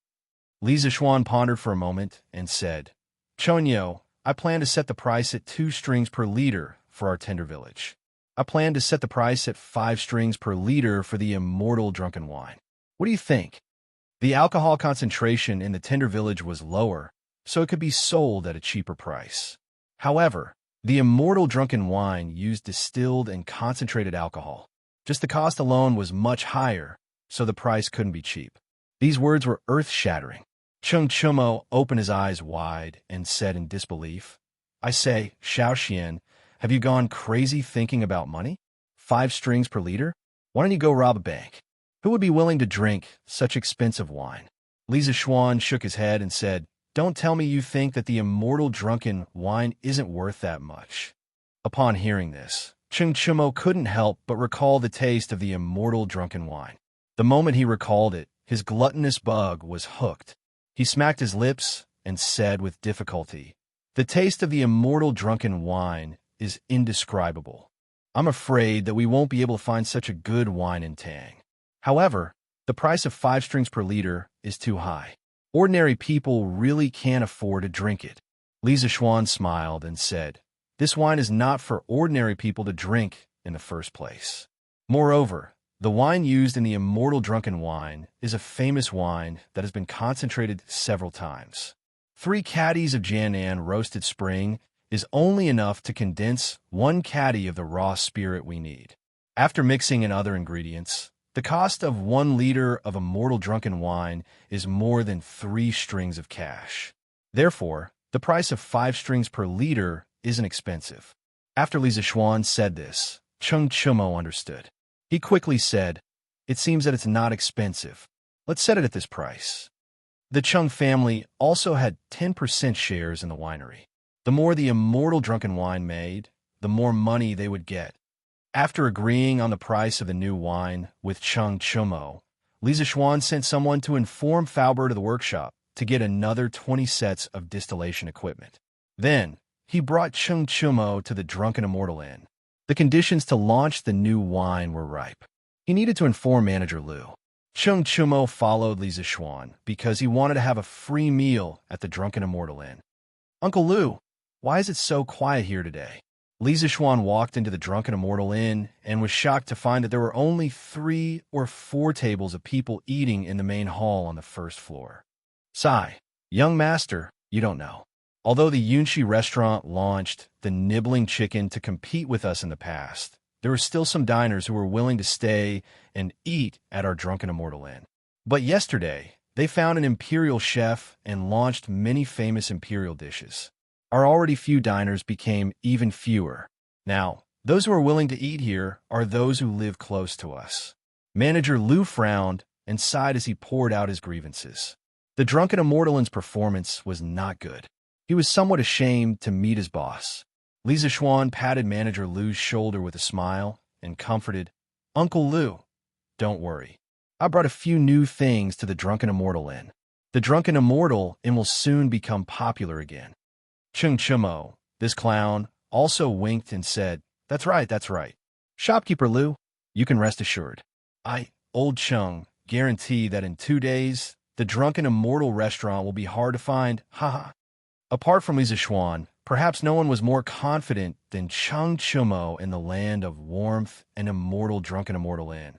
Li Zishuan pondered for a moment and said, "Chonyo, I plan to set the price at 2 strings per liter for our tender village. I plan to set the price at 5 strings per liter for the immortal drunken wine. What do you think?" The alcohol concentration in the tender village was lower, so it could be sold at a cheaper price. However, the immortal drunken wine used distilled and concentrated alcohol. Just the cost alone was much higher, so the price couldn't be cheap. These words were earth-shattering. Cheng Chumo opened his eyes wide and said in disbelief, "I say, Xiaoxian, have you gone crazy thinking about money? 5 strings per liter? Why don't you go rob a bank? Who would be willing to drink such expensive wine?" Li Zishuan shook his head and said, "Don't tell me you think that the immortal drunken wine isn't worth that much." Upon hearing this, Cheng Chumo couldn't help but recall the taste of the immortal drunken wine. The moment he recalled it, his gluttonous bug was hooked. He smacked his lips and said with difficulty, "The taste of the immortal drunken wine is indescribable. I'm afraid that we won't be able to find such a good wine in Tang. However, the price of 5 strings per liter is too high. Ordinary people really can't afford to drink it." Li Zishuan smiled and said, "This wine is not for ordinary people to drink in the first place. Moreover, the wine used in the immortal drunken wine is a famous wine that has been concentrated several times. 3 caddies of Jianan roasted spring is only enough to condense 1 caddy of the raw spirit we need. After mixing in other ingredients, the cost of 1 liter of immortal drunken wine is more than 3 strings of cash. Therefore, the price of 5 strings per liter isn't expensive." After Li Zishuan said this, Cheng Chumo understood. He quickly said, "It seems that it's not expensive. Let's set it at this price." The Cheng family also had 10% shares in the winery. The more the immortal drunken wine made, the more money they would get. After agreeing on the price of the new wine with Cheng Chumo, Li Zishuan sent someone to inform Fauber to the workshop to get another 20 sets of distillation equipment. Then, he brought Cheng Chumo to the Drunken Immortal Inn. The conditions to launch the new wine were ripe. He needed to inform Manager Liu. Cheng Chumo followed Li Zishuan because he wanted to have a free meal at the Drunken Immortal Inn. "Uncle Liu, why is it so quiet here today?" Li Zishuan walked into the Drunken Immortal Inn and was shocked to find that there were only 3 or 4 tables of people eating in the main hall on the first floor. "Sigh, young master, you don't know. Although the Yunshi restaurant launched the nibbling chicken to compete with us in the past, there were still some diners who were willing to stay and eat at our Drunken Immortal Inn. But yesterday, they found an imperial chef and launched many famous imperial dishes. Our already few diners became even fewer. Now, those who are willing to eat here are those who live close to us." Manager Liu frowned and sighed as he poured out his grievances. The Drunken Immortal Inn's performance was not good. He was somewhat ashamed to meet his boss. Li Zishuan patted Manager Liu's shoulder with a smile and comforted, "Uncle Liu, don't worry. I brought a few new things to the Drunken Immortal Inn. The Drunken Immortal Inn will soon become popular again." Cheng Chumo, this clown, also winked and said, That's right. Shopkeeper Liu, you can rest assured. I, Old Cheng, guarantee that in 2 days, the Drunken Immortal restaurant will be hard to find, haha." Apart from Li Zishuan, perhaps no one was more confident than Cheng Chumo in the land of warmth and immortal Drunken Immortal Inn.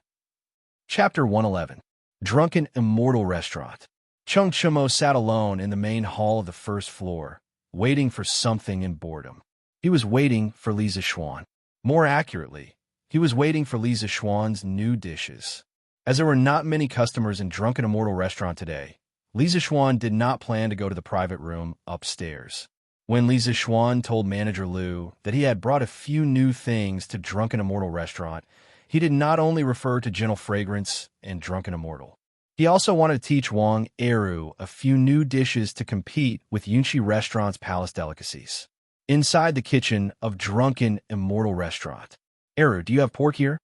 Chapter 111. Drunken Immortal Restaurant. Cheng Chumo sat alone in the main hall of the first floor, waiting for something in boredom. He was waiting for Lisa Schwan. More accurately, he was waiting for Lisa Schwan's new dishes. As there were not many customers in Drunken Immortal restaurant today, Lisa Schwan did not plan to go to the private room upstairs. When Lisa Schwan told manager Lou that he had brought a few new things to Drunken Immortal restaurant, he did not only refer to Gentle Fragrance and Drunken Immortal. He also wanted to teach Wang Eru a few new dishes to compete with Yunchi Restaurant's palace delicacies. Inside the kitchen of Drunken Immortal restaurant. Eru, do you have pork here?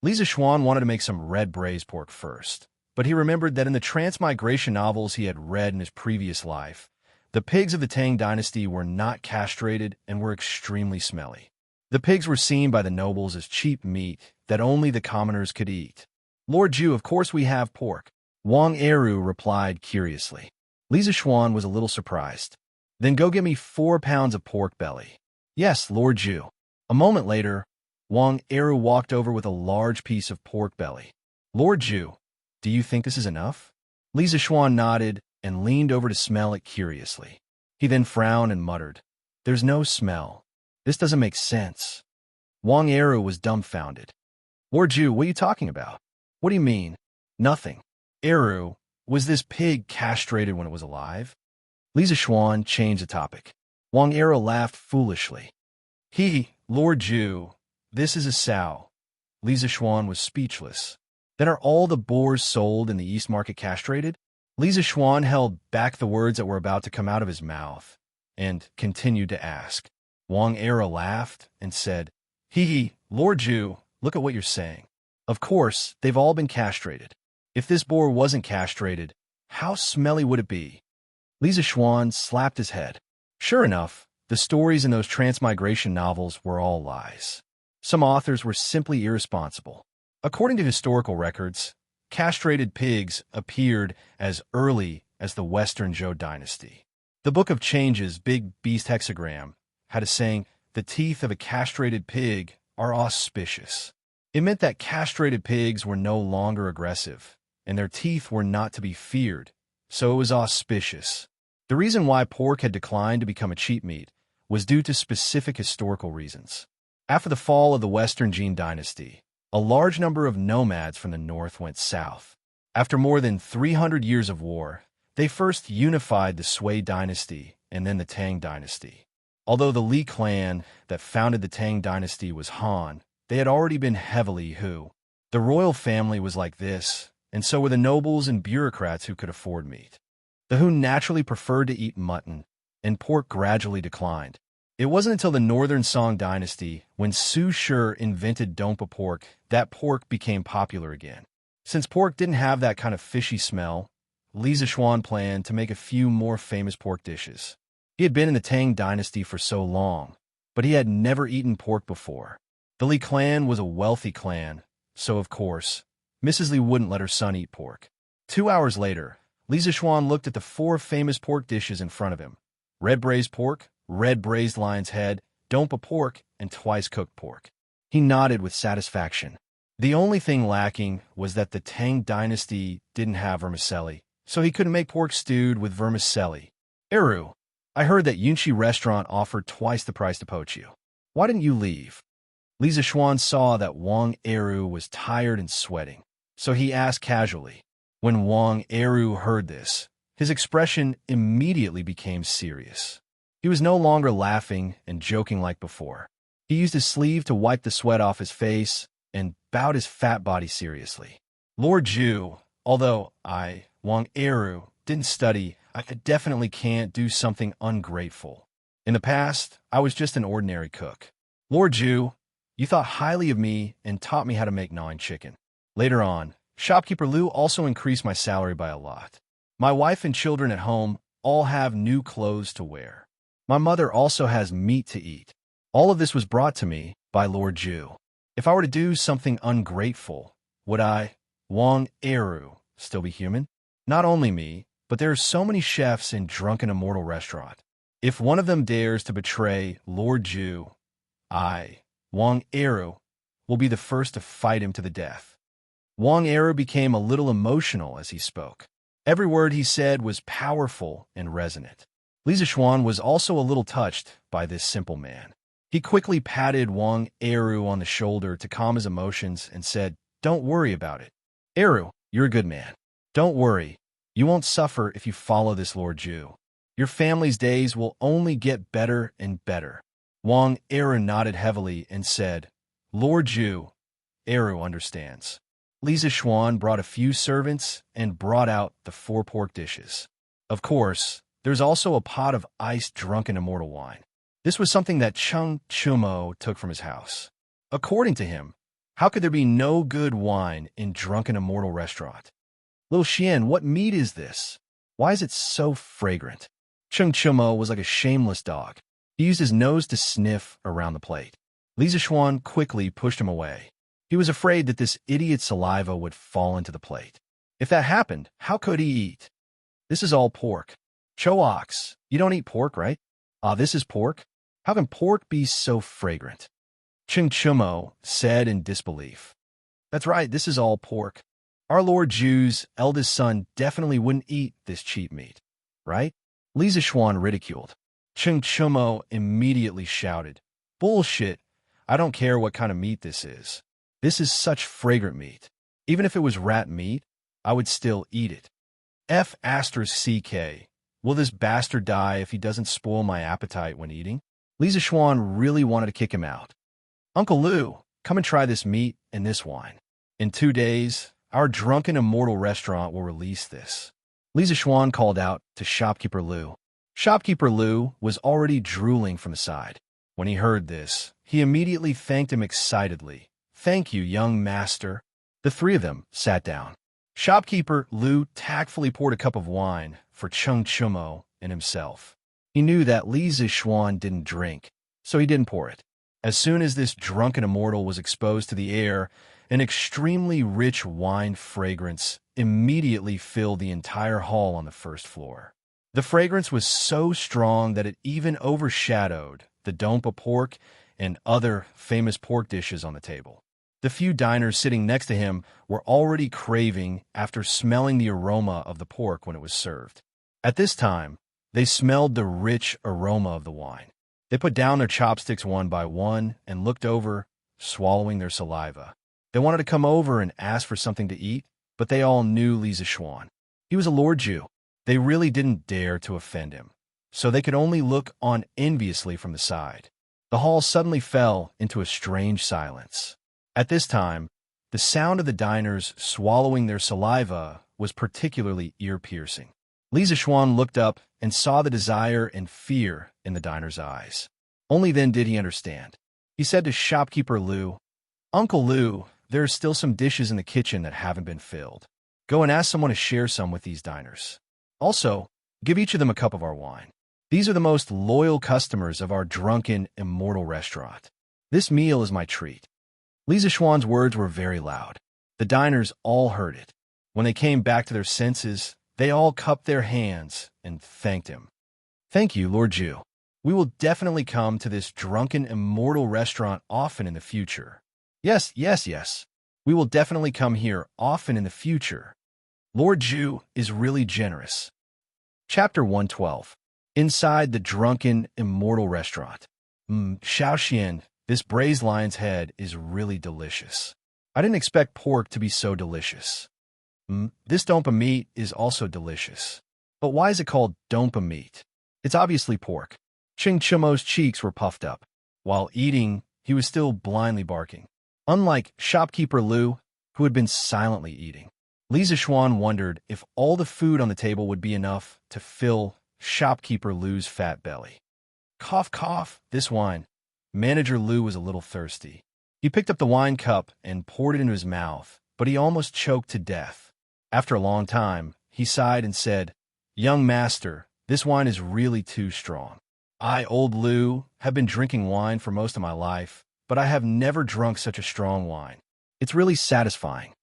Lisa Schwan wanted to make some red braised pork first, but he remembered that in the transmigration novels he had read in his previous life, the pigs of the Tang dynasty were not castrated and were extremely smelly. The pigs were seen by the nobles as cheap meat that only the commoners could eat. Lord Ju, of course we have pork, Wang Eru replied curiously. Lisa Schwan was a little surprised. Then go get me 4 pounds of pork belly. Yes, Lord Ju. A moment later, Wang Eru walked over with a large piece of pork belly. Lord Ju, do you think this is enough? Lisa Schwan nodded and leaned over to smell it curiously. He then frowned and muttered, There's no smell. This doesn't make sense. Wang Eru was dumbfounded. Lord Ju, what are you talking about? What do you mean? Nothing. Eru, was this pig castrated when it was alive? Lisa Schwan changed the topic. Wang Eru laughed foolishly. Lord Ju, this is a sow. Lisa Schwan was speechless. Then are all the boars sold in the East Market castrated? Lisa Schwan held back the words that were about to come out of his mouth and continued to ask. Wang Eru laughed and said, Lord Ju, look at what you're saying. Of course, they've all been castrated. If this boar wasn't castrated, how smelly would it be? Lisa Schwan slapped his head. Sure enough, the stories in those transmigration novels were all lies. Some authors were simply irresponsible. According to historical records, castrated pigs appeared as early as the Western Zhou dynasty. The Book of Changes' Big Beast Hexagram had a saying, the teeth of a castrated pig are auspicious. It meant that castrated pigs were no longer aggressive, and their teeth were not to be feared, so it was auspicious. The reason why pork had declined to become a cheap meat was due to specific historical reasons. After the fall of the Western Jin dynasty, a large number of nomads from the north went south. After more than 300 years of war, they first unified the Sui dynasty and then the Tang dynasty. Although the Li clan that founded the Tang dynasty was Han, they had already been heavily Hu. The royal family was like this, and so were the nobles and bureaucrats who could afford meat. The Hu naturally preferred to eat mutton, and pork gradually declined. It wasn't until the Northern Song dynasty, when Su Shi invented Dompa pork, that pork became popular again. Since pork didn't have that kind of fishy smell, Lisa Schwan planned to make a few more famous pork dishes. He had been in the Tang dynasty for so long, but he had never eaten pork before. The Li clan was a wealthy clan, so of course, Mrs. Li wouldn't let her son eat pork. 2 hours later, Lisa Schwan looked at the 4 famous pork dishes in front of him. Red braised pork, red braised lion's head, dompa pork, and twice-cooked pork. He nodded with satisfaction. The only thing lacking was that the Tang dynasty didn't have vermicelli, so he couldn't make pork stewed with vermicelli. Eru, I heard that Yunchi restaurant offered twice the price to poach you. Why didn't you leave? Lisa Schwan saw that Wang Eru was tired and sweating, so he asked casually. When Wang Eru heard this, his expression immediately became serious. He was no longer laughing and joking like before. He used his sleeve to wipe the sweat off his face and bowed his fat body seriously. Lord Ju, although I, Wang Eru, didn't study, I definitely can't do something ungrateful. In the past, I was just an ordinary cook. Lord Ju, you thought highly of me and taught me how to make gnawing chicken. Later on, shopkeeper Liu also increased my salary by a lot. My wife and children at home all have new clothes to wear. My mother also has meat to eat. All of this was brought to me by Lord Ju. If I were to do something ungrateful, would I, Wang Eru, still be human? Not only me, but there are so many chefs in Drunken Immortal restaurant. If one of them dares to betray Lord Ju, I, Wang Eru, will be the first to fight him to the death. Wang Eru became a little emotional as he spoke. Every word he said was powerful and resonant. Lisa Schwan was also a little touched by this simple man. He quickly patted Wang Eru on the shoulder to calm his emotions and said, "Don't worry about it. Eru, you're a good man. Don't worry. You won't suffer if you follow this Lord Ju. Your family's days will only get better and better." Wang Eru nodded heavily and said, "Lord Ju, Eru understands." Lisa Xuan brought a few servants and brought out the 4 pork dishes. Of course, there's also a pot of iced drunken immortal wine. This was something that Cheng Chumo took from his house. According to him, how could there be no good wine in Drunken Immortal Restaurant? "Little Xian, what meat is this? Why is it so fragrant?" Cheng Chumo was like a shameless dog. He used his nose to sniff around the plate. Lisa Xuan quickly pushed him away. He was afraid that this idiot's saliva would fall into the plate. If that happened, how could he eat? "This is all pork." "Cho Ox, you don't eat pork, right?" "Ah, this is pork? How can pork be so fragrant?" Cheng Chumo said in disbelief. "That's right, this is all pork. Our Lord Ju's eldest son definitely wouldn't eat this cheap meat, right?" Lisa Xuan ridiculed. Cheng Chumo immediately shouted, "Bullshit! I don't care what kind of meat this is. This is such fragrant meat. Even if it was rat meat, I would still eat it. F***CK. Will this bastard die if he doesn't spoil my appetite when eating?" Lisa Xuan really wanted to kick him out. "Uncle Lu, come and try this meat and this wine. In 2 days, our Drunken Immortal Restaurant will release this." Lisa Xuan called out to Shopkeeper Lu. Shopkeeper Lu was already drooling from the side. When he heard this, he immediately thanked him excitedly. "Thank you, young master." The 3 of them sat down. Shopkeeper Lu tactfully poured a cup of wine for Cheng Chumo and himself. He knew that Lisa Xuan didn't drink, so he didn't pour it. As soon as this drunken immortal was exposed to the air, an extremely rich wine fragrance immediately filled the entire hall on the first floor. The fragrance was so strong that it even overshadowed the dompa pork and other famous pork dishes on the table. The few diners sitting next to him were already craving after smelling the aroma of the pork when it was served. At this time, they smelled the rich aroma of the wine. They put down their chopsticks one by one and looked over, swallowing their saliva. They wanted to come over and ask for something to eat, but they all knew Lisa Xuan. He was a Lord Jew. They really didn't dare to offend him, so they could only look on enviously from the side. The hall suddenly fell into a strange silence. At this time, the sound of the diners swallowing their saliva was particularly ear-piercing. Lisa Xuan looked up and saw the desire and fear in the diner's eyes. Only then did he understand. He said to Shopkeeper Lu, "Uncle Lu, there are still some dishes in the kitchen that haven't been filled. Go and ask someone to share some with these diners. Also, give each of them a cup of our wine. These are the most loyal customers of our Drunken Immortal Restaurant. This meal is my treat." Lisa Xuan's words were very loud. The diners all heard it. When they came back to their senses, they all cupped their hands and thanked him. "Thank you, Lord Ju. We will definitely come to this Drunken Immortal Restaurant often in the future. Yes. We will definitely come here often in the future. Lord Ju is really generous." Chapter 112. Inside the Drunken Immortal Restaurant. Xiaoxian, this braised lion's head is really delicious. I didn't expect pork to be so delicious. This dompa meat is also delicious. But why is it called dompa meat? It's obviously pork. Cheng Chumo's cheeks were puffed up. While eating, he was still blindly barking. Unlike Shopkeeper Lu, who had been silently eating. Lisa Xuan wondered if all the food on the table would be enough to fill Shopkeeper Lu's fat belly. Cough, cough, this wine. Manager Lu was a little thirsty. He picked up the wine cup and poured it into his mouth, but he almost choked to death. After a long time, he sighed and said, "Young master, this wine is really too strong. I, old Lu, have been drinking wine for most of my life, but I have never drunk such a strong wine. It's really satisfying."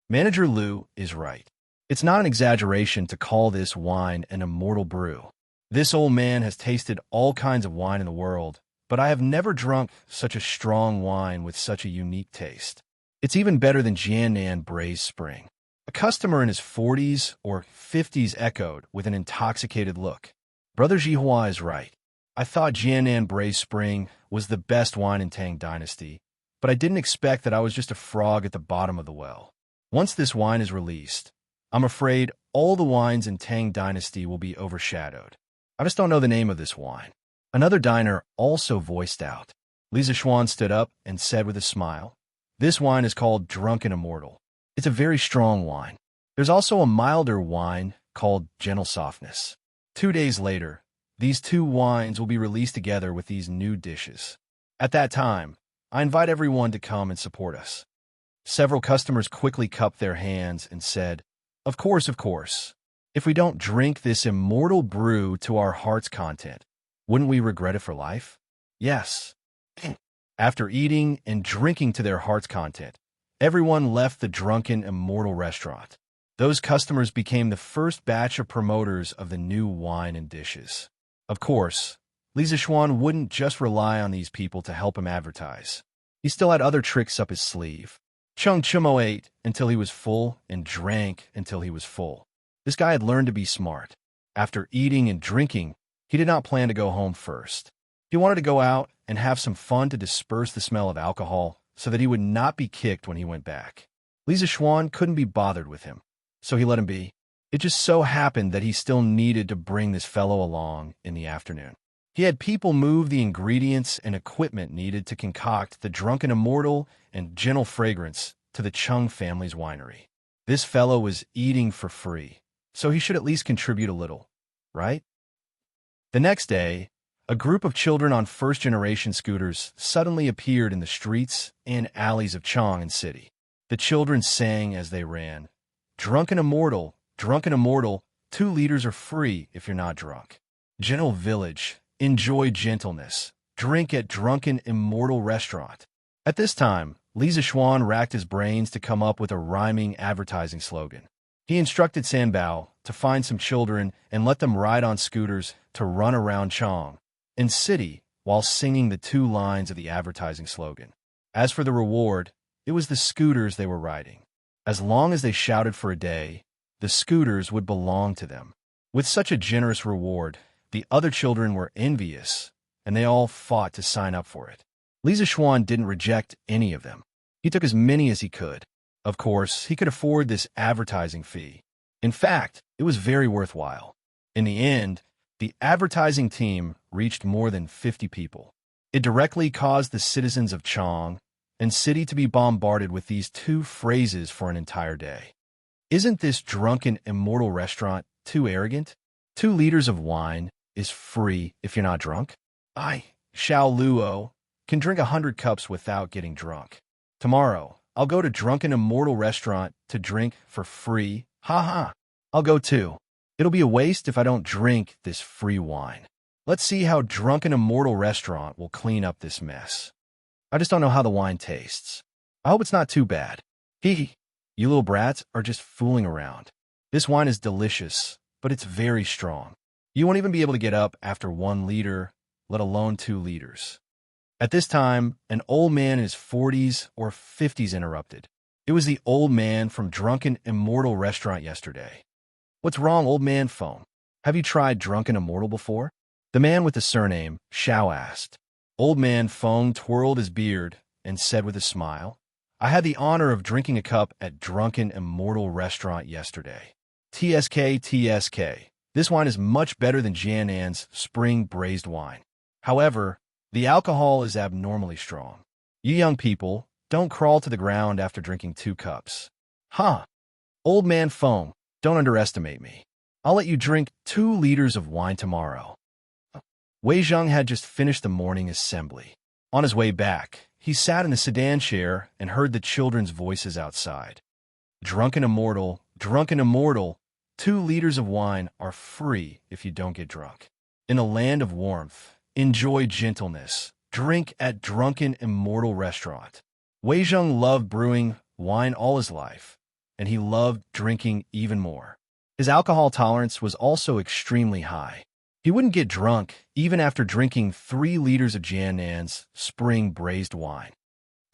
Manager Lu is right. It's not an exaggeration to call this wine an immortal brew. This old man has tasted all kinds of wine in the world, but I have never drunk such a strong wine with such a unique taste. It's even better than Jiannan Braised Spring. A customer in his 40s or 50s echoed with an intoxicated look. Brother Jihua is right. I thought Jianan Braised Spring was the best wine in Tang Dynasty, but I didn't expect that I was just a frog at the bottom of the well. Once this wine is released, I'm afraid all the wines in Tang Dynasty will be overshadowed. I just don't know the name of this wine. Another diner also voiced out. Li Zixuan stood up and said with a smile, "This wine is called Drunken Immortal. It's a very strong wine. There's also a milder wine called Gentle Softness." 2 days later, these two wines will be released together with these new dishes. At that time, I invite everyone to come and support us. Several customers quickly cupped their hands and said, Of course. If we don't drink this immortal brew to our heart's content, wouldn't we regret it for life? Yes." After eating and drinking to their heart's content, everyone left the Drunken Immortal restaurant. Those customers became the first batch of promoters of the new wine and dishes. Of course, Li Zixuan wouldn't just rely on these people to help him advertise. He still had other tricks up his sleeve. Chung Chumo ate until he was full and drank until he was full. This guy had learned to be smart. After eating and drinking, he did not plan to go home first. He wanted to go out and have some fun to disperse the smell of alcohol so that he would not be kicked when he went back. Li Zixuan couldn't be bothered with him, so he let him be. It just so happened that he still needed to bring this fellow along in the afternoon. He had people move the ingredients and equipment needed to concoct the Drunken Immortal and Gentle Fragrance to the Chung family's winery. This fellow was eating for free, so he should at least contribute a little, right? The next day, a group of children on first-generation scooters suddenly appeared in the streets and alleys of Chang'an City. The children sang as they ran, Drunken Immortal, 2 liters are free if you're not drunk. Gentle Village, enjoy gentleness. Drink at Drunken Immortal Restaurant. At this time, Li Zixuan racked his brains to come up with a rhyming advertising slogan. He instructed Sanbao to find some children and let them ride on scooters to run around Chang'an City while singing the 2 lines of the advertising slogan. As for the reward, it was the scooters they were riding. As long as they shouted for a day, the scooters would belong to them. With such a generous reward, the other children were envious, and they all fought to sign up for it. Li Zixuan didn't reject any of them. He took as many as he could. Of course, he could afford this advertising fee. In fact, it was very worthwhile. In the end, the advertising team reached more than 50 people. It directly caused the citizens of Chang'an City to be bombarded with these 2 phrases for an entire day. Isn't this Drunken Immortal restaurant too arrogant? 2 liters of wine is free if you're not drunk. I, Xiao Luo, can drink 100 cups without getting drunk. Tomorrow, I'll go to Drunken Immortal restaurant to drink for free. Ha ha. I'll go too. It'll be a waste if I don't drink this free wine. Let's see how Drunken Immortal restaurant will clean up this mess. I just don't know how the wine tastes. I hope it's not too bad. Hee. You little brats are just fooling around. This wine is delicious, but it's very strong. You won't even be able to get up after 1 liter, let alone 2 liters. At this time, an old man in his 40s or 50s interrupted. It was the old man from Drunken Immortal restaurant yesterday. What's wrong, old man? Phone. Have you tried Drunken Immortal before? The man with the surname, Xiao, asked. Old man Feng twirled his beard and said with a smile, I had the honor of drinking a cup at Drunken Immortal restaurant yesterday. TSK. This wine is much better than Jianan's spring braised wine. However, the alcohol is abnormally strong. You young people, don't crawl to the ground after drinking 2 cups. Huh. Old man Feng, don't underestimate me. I'll let you drink 2 liters of wine tomorrow. Wei Zheng had just finished the morning assembly. On his way back, he sat in the sedan chair and heard the children's voices outside. Drunken Immortal, 2 liters of wine are free if you don't get drunk. In the land of warmth, enjoy gentleness. Drink at Drunken Immortal restaurant. Wei Zheng loved brewing wine all his life, and he loved drinking even more. His alcohol tolerance was also extremely high. He wouldn't get drunk even after drinking 3 liters of Jiannan's spring braised wine.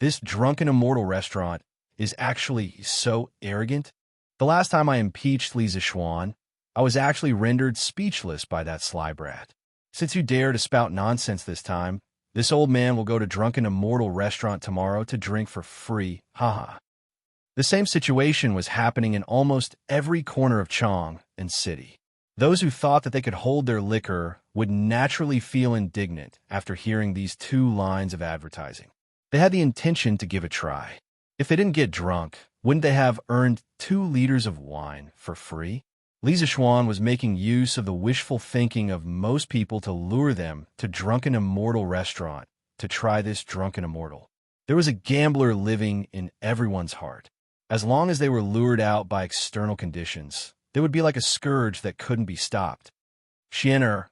This Drunken Immortal restaurant is actually so arrogant. The last time I impeached Li Zixuan, I was actually rendered speechless by that sly brat. Since you dare to spout nonsense this time, this old man will go to Drunken Immortal restaurant tomorrow to drink for free, haha. The same situation was happening in almost every corner of Chong and City. Those who thought that they could hold their liquor would naturally feel indignant after hearing these 2 lines of advertising. They had the intention to give a try. If they didn't get drunk, wouldn't they have earned 2 liters of wine for free? Lisa Schwan was making use of the wishful thinking of most people to lure them to Drunken Immortal restaurant to try this Drunken Immortal. There was a gambler living in everyone's heart. As long as they were lured out by external conditions, they would be like a scourge that couldn't be stopped. Xianer,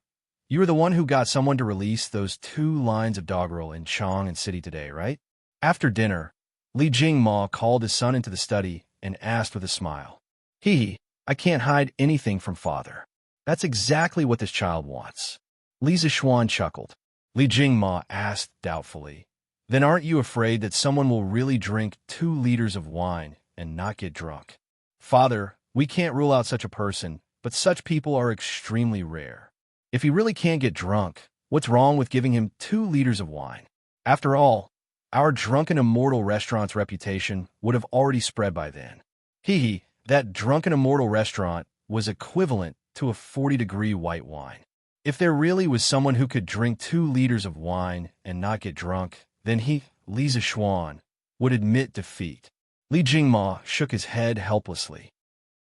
you were the one who got someone to release those 2 lines of doggerel in Chong and City today, right? After dinner, Li Jingma called his son into the study and asked with a smile, "Hee, I can't hide anything from father. That's exactly what this child wants." Li Zixuan chuckled. Li Jingma asked doubtfully, "Then aren't you afraid that someone will really drink 2 liters of wine and not get drunk?" "Father, we can't rule out such a person, but such people are extremely rare. If he really can't get drunk, what's wrong with giving him 2 liters of wine? After all, our Drunken Immortal restaurant's reputation would have already spread by then." Hee, that Drunken Immortal restaurant was equivalent to a 40-degree white wine. If there really was someone who could drink 2 liters of wine and not get drunk, then he, Li Zixuan, would admit defeat. Li Jingma shook his head helplessly.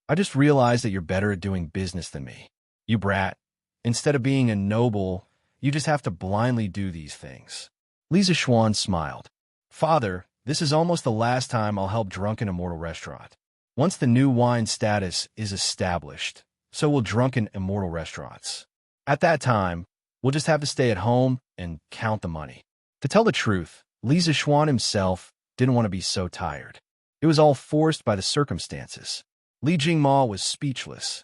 "I just realized that you're better at doing business than me. You brat. Instead of being a noble, you just have to blindly do these things." Li Zixuan smiled. "Father, this is almost the last time I'll help Drunken Immortal restaurant. Once the new wine status is established, so will Drunken Immortal restaurants. At that time, we'll just have to stay at home and count the money." To tell the truth, Li Zixuan himself didn't want to be so tired. It was all forced by the circumstances. Li Jingma was speechless.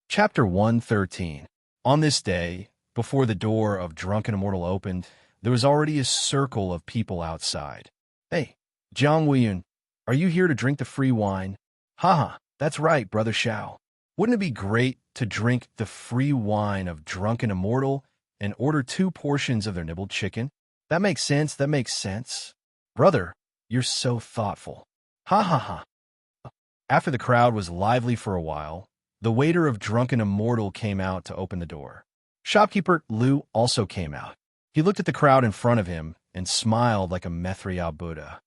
Chapter 113. On this day, before the door of Drunken Immortal opened, there was already a circle of people outside. "Hey, Jiang Weiyun, are you here to drink the free wine?" "Haha, that's right, Brother Xiao. Wouldn't it be great to drink the free wine of Drunken Immortal and order 2 portions of their nibbled chicken? That makes sense. Brother, you're so thoughtful. Ha ha ha." After the crowd was lively for a while, the waiter of Drunken Immortal came out to open the door. Shopkeeper Lu also came out. He looked at the crowd in front of him and smiled like a Methriya Buddha.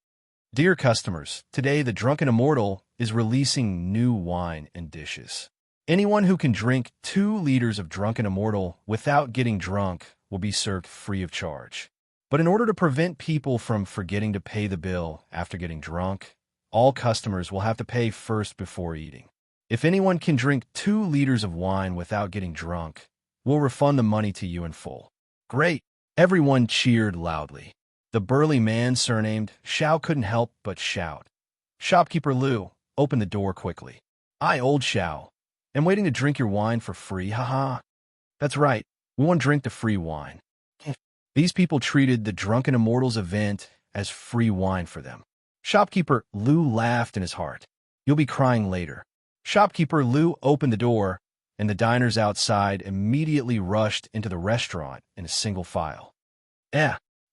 "Dear customers, today the Drunken Immortal is releasing new wine and dishes. Anyone who can drink 2 liters of Drunken Immortal without getting drunk will be served free of charge. But in order to prevent people from forgetting to pay the bill after getting drunk, all customers will have to pay first before eating. If anyone can drink 2 liters of wine without getting drunk, we'll refund the money to you in full." "Great!" Everyone cheered loudly. The burly man surnamed Xiao couldn't help but shout. Shopkeeper Lu, open the door quickly. "I, old Xiao, am waiting to drink your wine for free, haha." "That's right, we want to drink the free wine." These people treated the Drunken Immortals event as free wine for them. Shopkeeper Lu laughed in his heart. "You'll be crying later." Shopkeeper Lu opened the door, and the diners outside immediately rushed into the restaurant in a single file.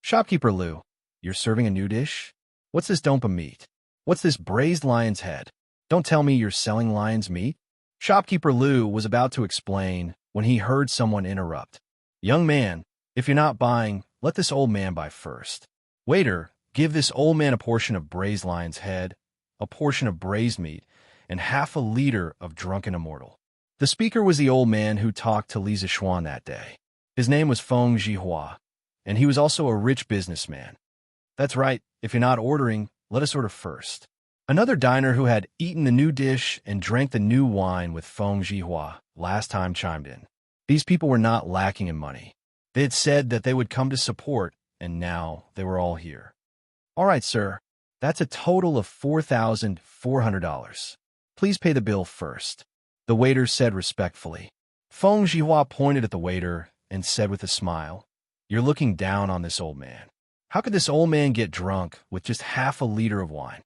Shopkeeper Lu, you're serving a new dish? What's this dompa meat? What's this braised lion's head? Don't tell me you're selling lion's meat?" Shopkeeper Lu was about to explain when he heard someone interrupt. "Young man, if you're not buying, let this old man buy first. Waiter, give this old man a portion of braised lion's head, a portion of braised meat, and half a liter of Drunken Immortal." The speaker was the old man who talked to Li Zixuan that day. His name was Feng Zhihua, and he was also a rich businessman. "That's right, if you're not ordering, let us order first." Another diner who had eaten the new dish and drank the new wine with Feng Zhihua last time chimed in. These people were not lacking in money. They had said that they would come to support, and now they were all here. "All right, sir, that's a total of $4,400. Please pay the bill first," the waiter said respectfully. Feng Zhihua pointed at the waiter and said with a smile, "You're looking down on this old man. How could this old man get drunk with just half a liter of wine?"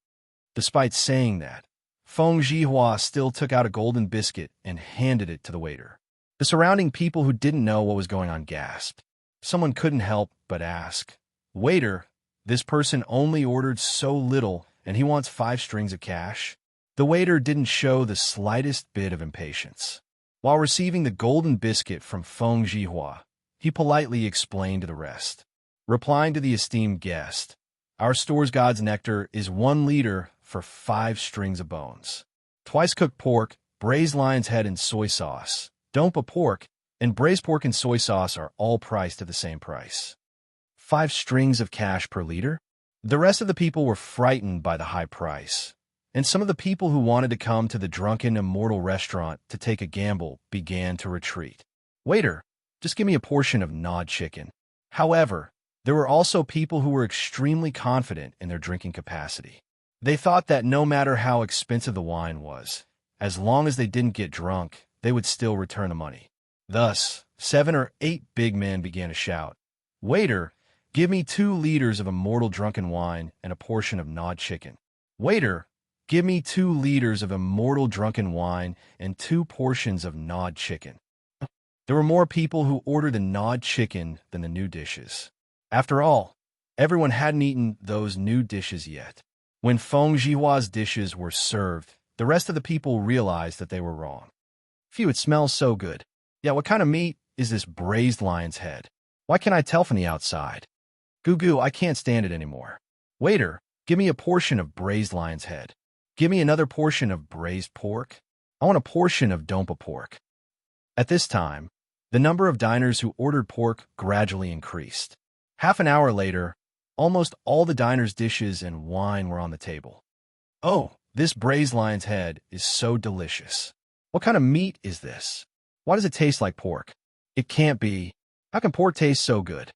Despite saying that, Feng Zhihua still took out a golden biscuit and handed it to the waiter. The surrounding people who didn't know what was going on gasped. Someone couldn't help but ask, "Waiter, this person only ordered so little, and he wants 5 strings of cash?" The waiter didn't show the slightest bit of impatience. While receiving the golden biscuit from Feng Jihua, he politely explained the rest. Replying to the esteemed guest, "Our store's God's nectar is 1 liter for 5 strings of bones. Twice-cooked pork, braised lion's head and soy sauce, dompa pork, and braised pork and soy sauce are all priced at the same price. 5 strings of cash per liter?" The rest of the people were frightened by the high price, and some of the people who wanted to come to the drunken immortal restaurant to take a gamble began to retreat. "Waiter, just give me a portion of gnawed chicken." However, there were also people who were extremely confident in their drinking capacity. They thought that no matter how expensive the wine was, as long as they didn't get drunk, they would still return the money. Thus, 7 or 8 big men began to shout, "Waiter, give me 2 liters of immortal drunken wine and a portion of gnawed chicken. Waiter, give me 2 liters of immortal drunken wine and 2 portions of gnawed chicken." There were more people who ordered the gnawed chicken than the new dishes. After all, everyone hadn't eaten those new dishes yet. When Feng Jihua's dishes were served, the rest of the people realized that they were wrong. "Phew, it smells so good. Yeah, what kind of meat is this braised lion's head? Why can't I tell from the outside? Goo goo, I can't stand it anymore. Waiter, give me a portion of braised lion's head. Give me another portion of braised pork. I want a portion of dompa pork." At this time, the number of diners who ordered pork gradually increased. Half an hour later, almost all the diners' dishes and wine were on the table. "Oh, this braised lion's head is so delicious. What kind of meat is this? Why does it taste like pork? It can't be. How can pork taste so good?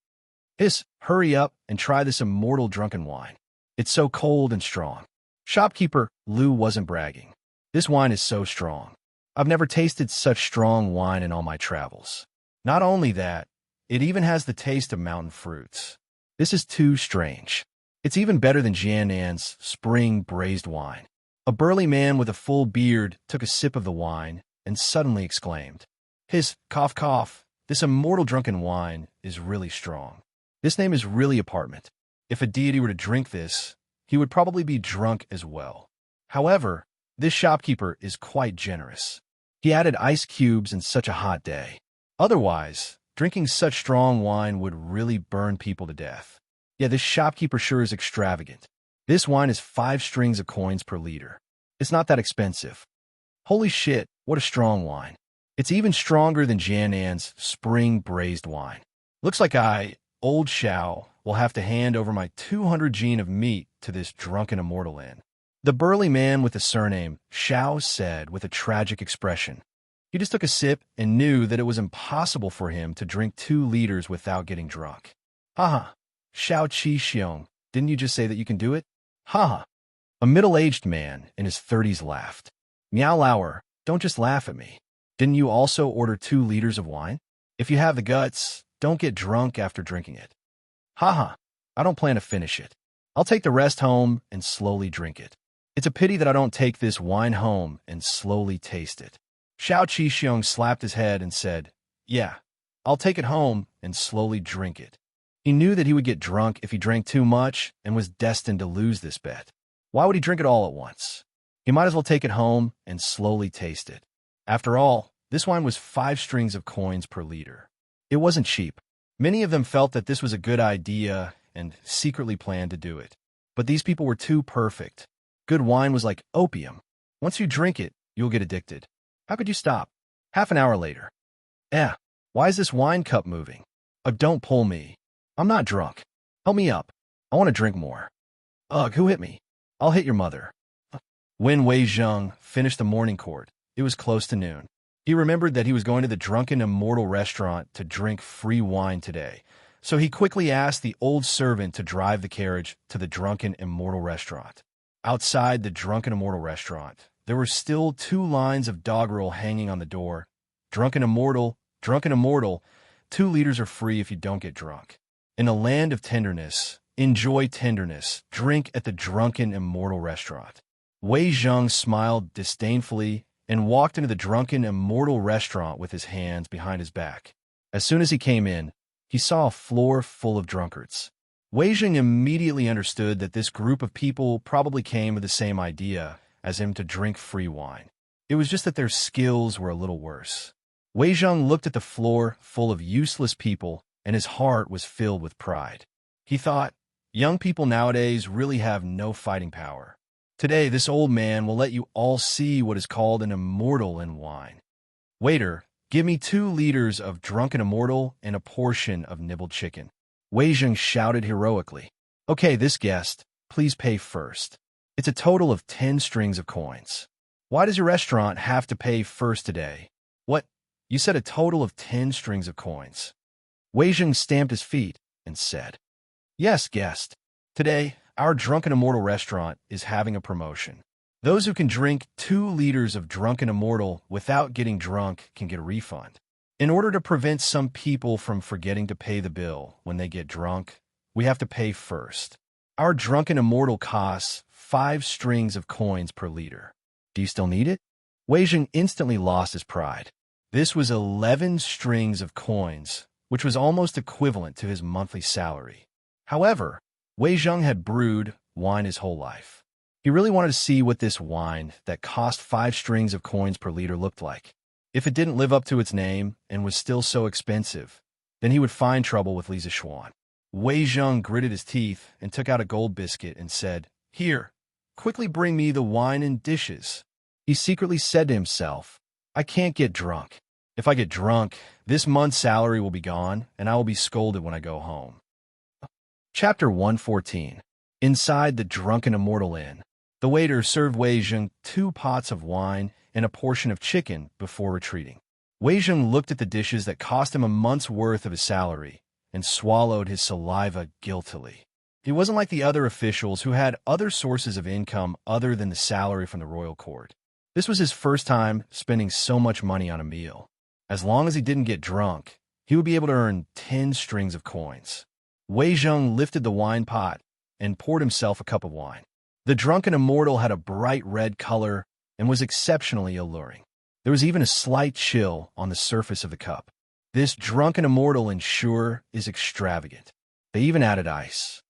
Hurry up and try this immortal drunken wine. It's so cold and strong." Shopkeeper Lu wasn't bragging. "This wine is so strong. I've never tasted such strong wine in all my travels. Not only that, it even has the taste of mountain fruits. This is too strange. It's even better than Jiannan's spring braised wine." A burly man with a full beard took a sip of the wine and suddenly exclaimed, Cough cough, this immortal drunken wine is really strong. This name is really apartment. If a deity were to drink this, he would probably be drunk as well. However, this shopkeeper is quite generous. He added ice cubes in such a hot day. Otherwise, drinking such strong wine would really burn people to death. Yeah, this shopkeeper sure is extravagant. This wine is 5 strings of coins per liter. It's not that expensive. Holy shit, what a strong wine. It's even stronger than Jiannan's spring braised wine. Looks like Old Xiao, will have to hand over my 200 gene of meat to this drunken immortal inn. The burly man with the surname Xiao said with a tragic expression. He just took a sip and knew that it was impossible for him to drink 2 liters without getting drunk. Haha, Xiao Qi Xiong, didn't you just say that you can do it? Haha. A middle-aged man in his 30s laughed. Meow Lauer, don't just laugh at me. Didn't you also order 2 liters of wine? If you have the guts, don't get drunk after drinking it. Haha, I don't plan to finish it. I'll take the rest home and slowly drink it. It's a pity that I don't take this wine home and slowly taste it. Xiao Qixiong slapped his head and said, Yeah, I'll take it home and slowly drink it. He knew that he would get drunk if he drank too much and was destined to lose this bet. Why would he drink it all at once? He might as well take it home and slowly taste it. After all, this wine was 5 strings of coins per liter. It wasn't cheap. Many of them felt that this was a good idea and secretly planned to do it. But these people were too perfect. Good wine was like opium. Once you drink it, you'll get addicted. How could you stop? Half an hour later. Why is this wine cup moving? Don't pull me. I'm not drunk. Help me up. I want to drink more. Ugh, who hit me? I'll hit your mother. When Wei Zheng finished the morning court, it was close to noon. He remembered that he was going to the drunken immortal restaurant to drink free wine today, so he quickly asked the old servant to drive the carriage to the drunken immortal restaurant. Outside the drunken immortal restaurant, there were still 2 lines of doggerel hanging on the door. Drunken immortal, 2 liters are free if you don't get drunk. In a land of tenderness, enjoy tenderness, drink at the drunken immortal restaurant. Wei Zheng smiled disdainfully and walked into the drunken immortal restaurant with his hands behind his back. As soon as he came in, he saw a floor full of drunkards. Wei Jing immediately understood that this group of people probably came with the same idea as him to drink free wine. It was just that their skills were a little worse. Wei Jing looked at the floor full of useless people, and his heart was filled with pride. He thought, young people nowadays really have no fighting power. Today, this old man will let you all see what is called an immortal in wine. Waiter, give me 2 liters of drunken immortal and a portion of nibbled chicken. Wei Jing shouted heroically. Okay, this guest, please pay first. It's a total of 10 strings of coins. Why does your restaurant have to pay first today? What? You said a total of 10 strings of coins. Wei Jing stamped his feet and said, Yes, guest. Today, our Drunken Immortal restaurant is having a promotion. Those who can drink 2 liters of Drunken Immortal without getting drunk can get a refund. In order to prevent some people from forgetting to pay the bill when they get drunk, we have to pay first. Our Drunken Immortal costs 5 strings of coins per liter. Do you still need it? Wei Jing instantly lost his pride. This was 11 strings of coins, which was almost equivalent to his monthly salary. However, Wei Jing had brewed wine his whole life. He really wanted to see what this wine that cost 5 strings of coins per liter looked like. If it didn't live up to its name and was still so expensive, then he would find trouble with Lisa Schwan. Wei Jing gritted his teeth and took out a gold biscuit and said, Here, quickly bring me the wine and dishes. He secretly said to himself, I can't get drunk. If I get drunk, this month's salary will be gone, and I will be scolded when I go home. Chapter 114. Inside the Drunken Immortal Inn, the waiter served Wei Jing 2 pots of wine and a portion of chicken before retreating. Wei Jing looked at the dishes that cost him a month's worth of his salary and swallowed his saliva guiltily. He wasn't like the other officials who had other sources of income other than the salary from the royal court. This was his first time spending so much money on a meal. As long as he didn't get drunk, he would be able to earn 10 strings of coins. Wei Jing lifted the wine pot and poured himself a cup of wine. The Drunken Immortal had a bright red color and was exceptionally alluring. There was even a slight chill on the surface of the cup. This Drunken Immortal and sure is extravagant. They even added ice.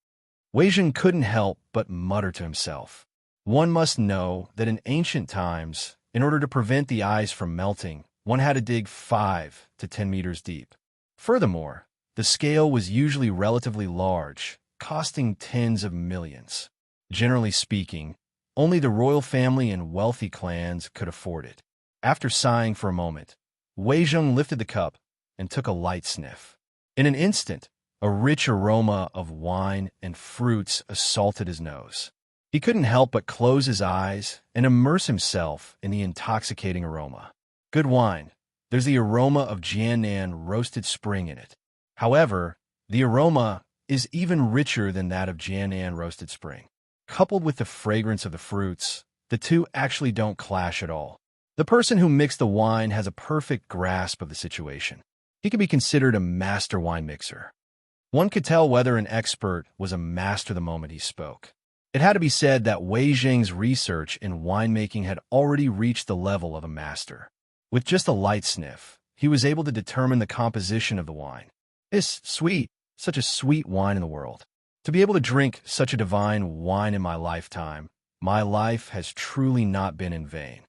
Wei Jing couldn't help but mutter to himself. One must know that in ancient times, in order to prevent the ice from melting, one had to dig 5 to 10 meters deep. Furthermore, the scale was usually relatively large, costing tens of millions. Generally speaking, only the royal family and wealthy clans could afford it. After sighing for a moment, Wei Jing lifted the cup and took a light sniff. In an instant, a rich aroma of wine and fruits assaulted his nose. He couldn't help but close his eyes and immerse himself in the intoxicating aroma. Good wine. There's the aroma of Jiannan roasted spring in it. However, the aroma is even richer than that of Jiannan roasted spring. Coupled with the fragrance of the fruits, the two actually don't clash at all. The person who mixed the wine has a perfect grasp of the situation. He can be considered a master wine mixer. One could tell whether an expert was a master the moment he spoke. It had to be said that Wei Jing's research in winemaking had already reached the level of a master. With just a light sniff, he was able to determine the composition of the wine. It's sweet, such a sweet wine in the world. To be able to drink such a divine wine in my lifetime, my life has truly not been in vain.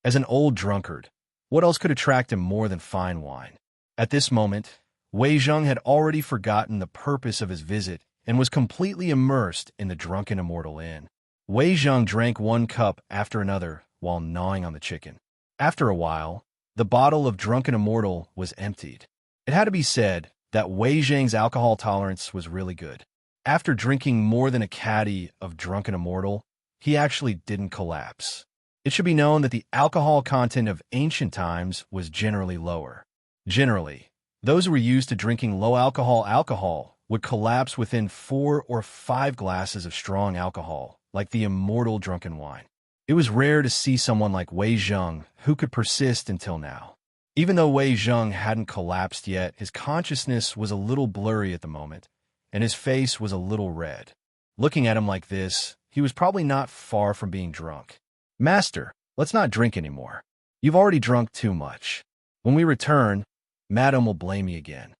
As an old drunkard, what else could attract him more than fine wine? At this moment, Wei Jing had already forgotten the purpose of his visit and was completely immersed in the Drunken Immortal Inn. Wei Jing drank 1 cup after another while gnawing on the chicken. After a while, the bottle of Drunken Immortal was emptied. It had to be said that Wei Jing's alcohol tolerance was really good. After drinking more than a caddy of Drunken Immortal, he actually didn't collapse. It should be known that the alcohol content of ancient times was generally lower. Generally, those who were used to drinking low-alcohol would collapse within 4 or 5 glasses of strong alcohol, like the immortal drunken wine. It was rare to see someone like Wei Jing who could persist until now. Even though Wei Jing hadn't collapsed yet, his consciousness was a little blurry at the moment, and his face was a little red. Looking at him like this, he was probably not far from being drunk. Master, let's not drink anymore. You've already drunk too much. When we return, Madame will blame me again."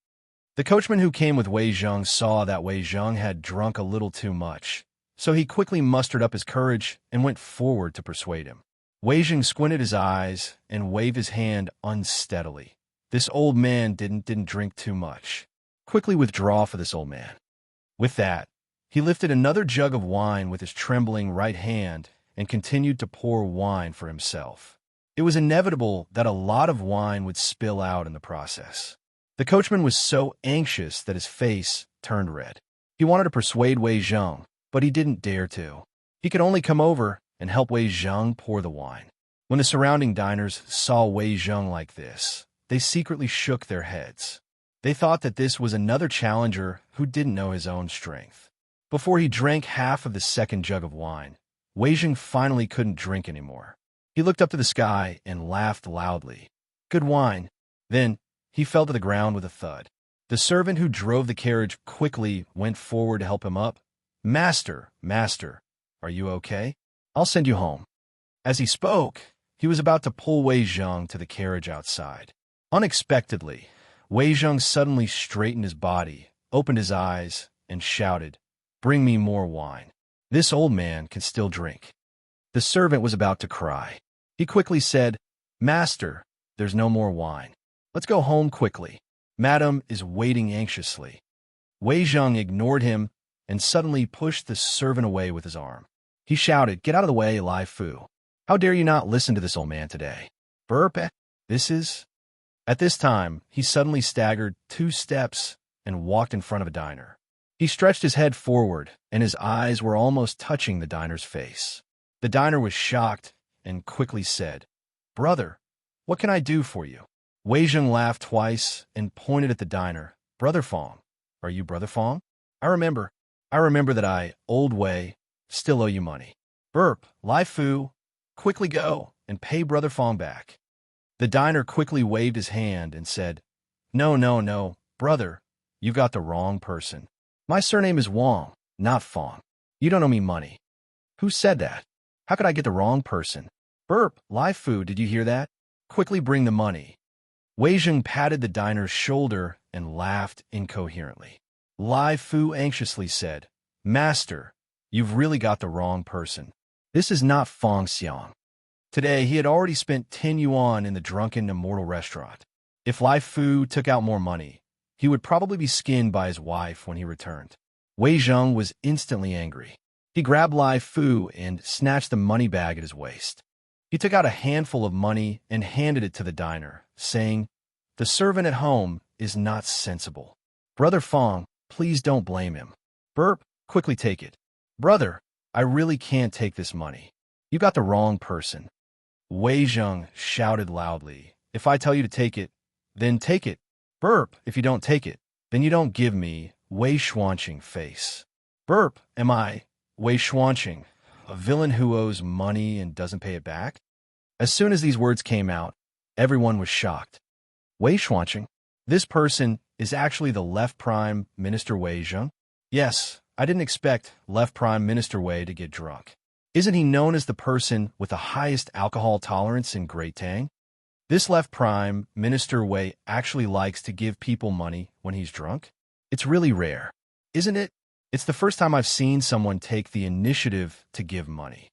The coachman who came with Wei Zheng saw that Wei Zheng had drunk a little too much, so he quickly mustered up his courage and went forward to persuade him. Wei Zheng squinted his eyes and waved his hand unsteadily. This old man didn't drink too much. Quickly withdraw for this old man. With that, he lifted another jug of wine with his trembling right hand and continued to pour wine for himself. It was inevitable that a lot of wine would spill out in the process. The coachman was so anxious that his face turned red. He wanted to persuade Wei Zheng, but he didn't dare to. He could only come over and help Wei Zheng pour the wine. When the surrounding diners saw Wei Zheng like this, they secretly shook their heads. They thought that this was another challenger who didn't know his own strength. Before he drank half of the second jug of wine, Wei Zheng finally couldn't drink anymore. He looked up to the sky and laughed loudly. Good wine. Then he fell to the ground with a thud. The servant who drove the carriage quickly went forward to help him up. Master, are you okay? I'll send you home." As he spoke, he was about to pull Wei Zheng to the carriage outside. Unexpectedly, Wei Zheng suddenly straightened his body, opened his eyes, and shouted, "Bring me more wine. This old man can still drink." The servant was about to cry. He quickly said, "Master, there's no more wine. Let's go home quickly. Madam is waiting anxiously." Wei Zheng ignored him and suddenly pushed the servant away with his arm. He shouted, "Get out of the way, Lai Fu. How dare you not listen to this old man today? Burp, this is—" At this time, he suddenly staggered 2 steps and walked in front of a diner. He stretched his head forward, and his eyes were almost touching the diner's face. The diner was shocked and quickly said, "Brother, what can I do for you?" Wei Zheng laughed twice and pointed at the diner. "Brother Fong. Are you Brother Fong? I remember that I, old Wei, still owe you money. Burp, Lai Fu, quickly go and pay Brother Fong back." The diner quickly waved his hand and said, No, brother, you've got the wrong person. My surname is Wong, not Fong. You don't owe me money." "Who said that? How could I get the wrong person?" "Burp, Lai Fu, did you hear that? Quickly bring the money." Wei Zheng patted the diner's shoulder and laughed incoherently. Lai Fu anxiously said, "Master, you've really got the wrong person. This is not Fong Xiang." Today, he had already spent 10 yuan in the drunken immortal restaurant. If Lai Fu took out more money, he would probably be skinned by his wife when he returned. Wei Zheng was instantly angry. He grabbed Lai Fu and snatched the money bag at his waist. He took out a handful of money and handed it to the diner, saying, "The servant at home is not sensible. Brother Fong, please don't blame him. Burp, quickly take it." "Brother, I really can't take this money. You got the wrong person." Wei Zheng shouted loudly, "If I tell you to take it, then take it. Burp, if you don't take it, then you don't give me Wei Xuanqing face." "Burp, am I Wei Xuanqing, a villain who owes money and doesn't pay it back?" As soon as these words came out, everyone was shocked. Wei Xuanqing? This person is actually the Left Prime Minister Wei Zheng? Yes, I didn't expect Left Prime Minister Wei to get drunk. Isn't he known as the person with the highest alcohol tolerance in Great Tang? This Left Prime Minister Wei actually likes to give people money when he's drunk? It's really rare, isn't it? It's the first time I've seen someone take the initiative to give money.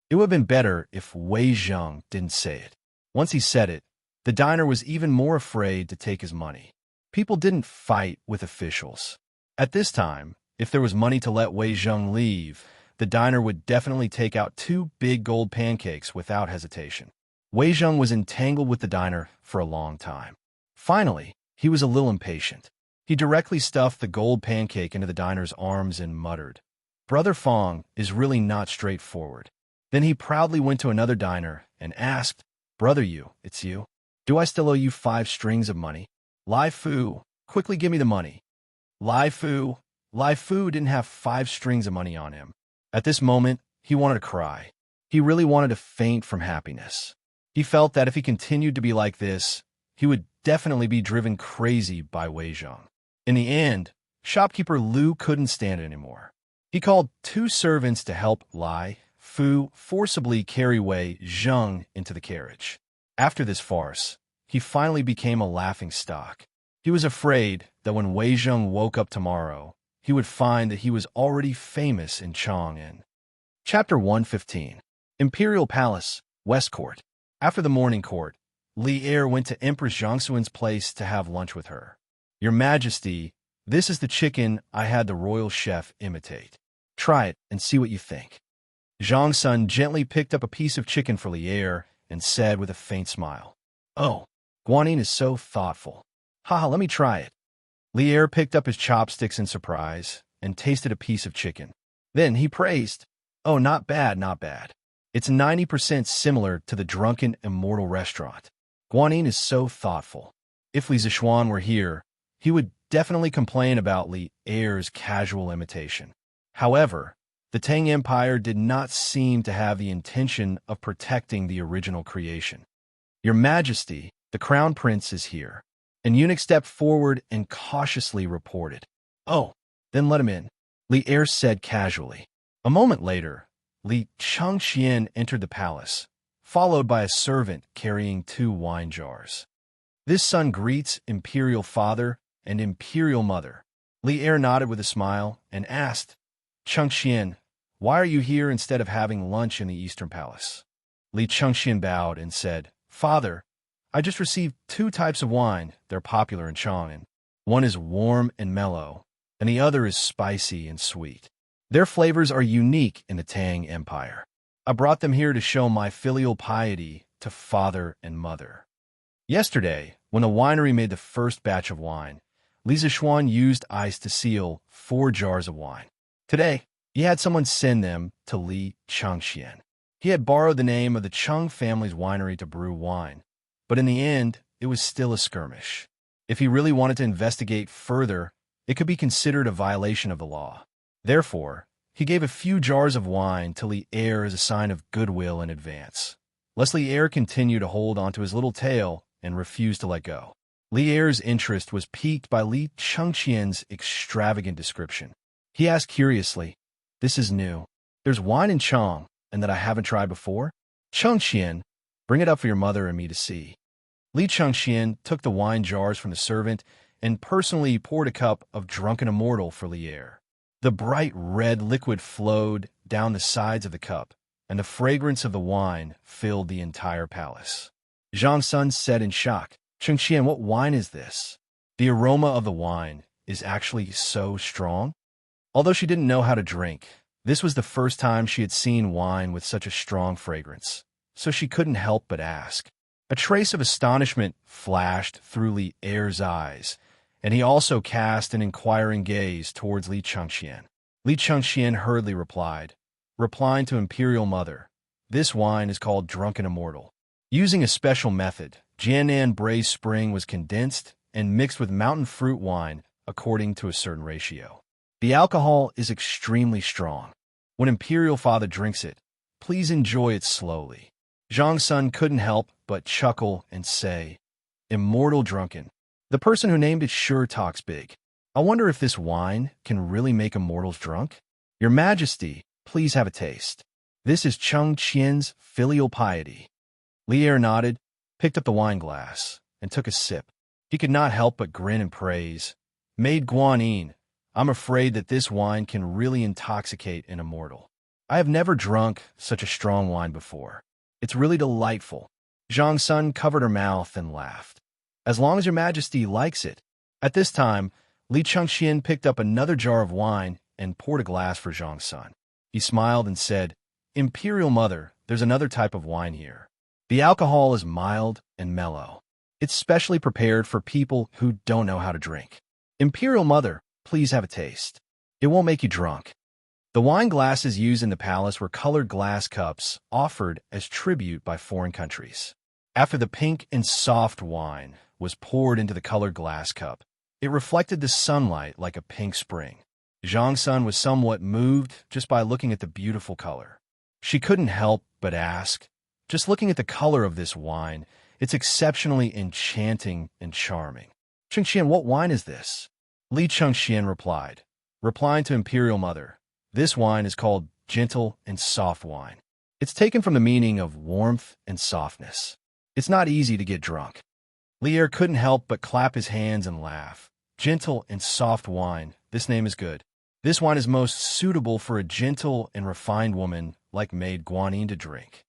It would have been better if Wei Zheng didn't say it. Once he said it, the diner was even more afraid to take his money. People didn't fight with officials. At this time, if there was money to let Wei Zheng leave, the diner would definitely take out 2 big gold pancakes without hesitation. Wei Zheng was entangled with the diner for a long time. Finally, he was a little impatient. He directly stuffed the gold pancake into the diner's arms and muttered, "Brother Fong is really not straightforward." Then he proudly went to another diner and asked, "Brother it's you. Do I still owe you 5 strings of money?" "Lai Fu, quickly give me the money." Lai Fu didn't have 5 strings of money on him. At this moment, he wanted to cry. He really wanted to faint from happiness. He felt that if he continued to be like this, he would definitely be driven crazy by Wei Zheng. In the end, shopkeeper Lu couldn't stand it anymore. He called 2 servants to help Lai Fu forcibly carry Wei Zheng into the carriage. After this farce, he finally became a laughingstock. He was afraid that when Wei Zheng woke up tomorrow, he would find that he was already famous in Chang'an. Chapter 115. Imperial Palace, West Court. After the morning court, Li Er went to Empress Zhangxuan's place to have lunch with her. Your Majesty, this is the chicken I had the royal chef imitate. Try it and see what you think. Zhang Sun gently picked up a piece of chicken for Li Er and said with a faint smile, "Oh, Guanyin is so thoughtful. Haha, let me try it." Li Er picked up his chopsticks in surprise and tasted a piece of chicken. Then he praised, "Oh, not bad, not bad. It's 90% similar to the Drunken Immortal restaurant. Guanyin is so thoughtful. If Li Zishuan were here, he would definitely complain about Li Er's casual imitation." However, the Tang Empire did not seem to have the intention of protecting the original creation. "Your Majesty, the Crown Prince is here." An eunuch stepped forward and cautiously reported. "Oh, then let him in," Li Er said casually. A moment later, Li Changxian entered the palace, followed by a servant carrying 2 wine jars. "This son greets Imperial Father and Imperial Mother." Li Er nodded with a smile and asked, "Changxian, why are you here instead of having lunch in the Eastern Palace?" Li Changxian bowed and said, "Father, I just received 2 types of wine. They're popular in Chang'an. One is warm and mellow, and the other is spicy and sweet. Their flavors are unique in the Tang Empire. I brought them here to show my filial piety to father and mother." Yesterday, when the winery made the first batch of wine, Li Zishuan used ice to seal 4 jars of wine. Today, he had someone send them to Li Changxian. He had borrowed the name of the Chung family's winery to brew wine, but in the end, it was still a skirmish. If he really wanted to investigate further, it could be considered a violation of the law. Therefore, he gave a few jars of wine to Li Er as a sign of goodwill in advance. Lest Li Er continue to hold onto his little tail and refuse to let go. Li Er's interest was piqued by Li Changxian's extravagant description. He asked curiously, "This is new. There's wine in Chang, and that I haven't tried before? Changxian, bring it up for your mother and me to see." Li Changxian took the wine jars from the servant and personally poured a cup of Drunken Immortal for Li Er. The bright red liquid flowed down the sides of the cup, and the fragrance of the wine filled the entire palace. Zhang Sun said in shock, "Changxian, what wine is this? The aroma of the wine is actually so strong." Although she didn't know how to drink, this was the first time she had seen wine with such a strong fragrance, so she couldn't help but ask. A trace of astonishment flashed through Li Er's eyes, and he also cast an inquiring gaze towards Li Changxian. Li Changxian hurriedly replied, replying to Imperial Mother, "This wine is called Drunken Immortal. Using a special method, Jianan Braised Spring was condensed and mixed with mountain fruit wine according to a certain ratio. The alcohol is extremely strong. When Imperial Father drinks it, please enjoy it slowly." Zhang Sun couldn't help but chuckle and say, "Immortal Drunken. The person who named it sure talks big. I wonder if this wine can really make immortals drunk? Your Majesty, please have a taste. This is Changxian's filial piety." Li Er nodded, picked up the wine glass, and took a sip. He could not help but grin and praise, "Maid Guanyin, I'm afraid that this wine can really intoxicate an immortal. I have never drunk such a strong wine before. It's really delightful." Zhang Sun covered her mouth and laughed. "As long as your Majesty likes it." At this time, Li Changxian picked up another jar of wine and poured a glass for Zhang Sun. He smiled and said, "Imperial Mother, there's another type of wine here. The alcohol is mild and mellow. It's specially prepared for people who don't know how to drink. Imperial Mother, please have a taste. It won't make you drunk." The wine glasses used in the palace were colored glass cups offered as tribute by foreign countries. After the pink and soft wine was poured into the colored glass cup, it reflected the sunlight like a pink spring. Zhang Sun was somewhat moved just by looking at the beautiful color. She couldn't help but ask, "Just looking at the color of this wine, it's exceptionally enchanting and charming. Changxian, what wine is this?" Li Changxian replied, replying to Imperial Mother, "This wine is called gentle and soft wine. It's taken from the meaning of warmth and softness. It's not easy to get drunk. Lier couldn't help but clap his hands and laugh. Gentle and soft wine, this name is good. This wine is most suitable for a gentle and refined woman like Maid Guanyin to drink.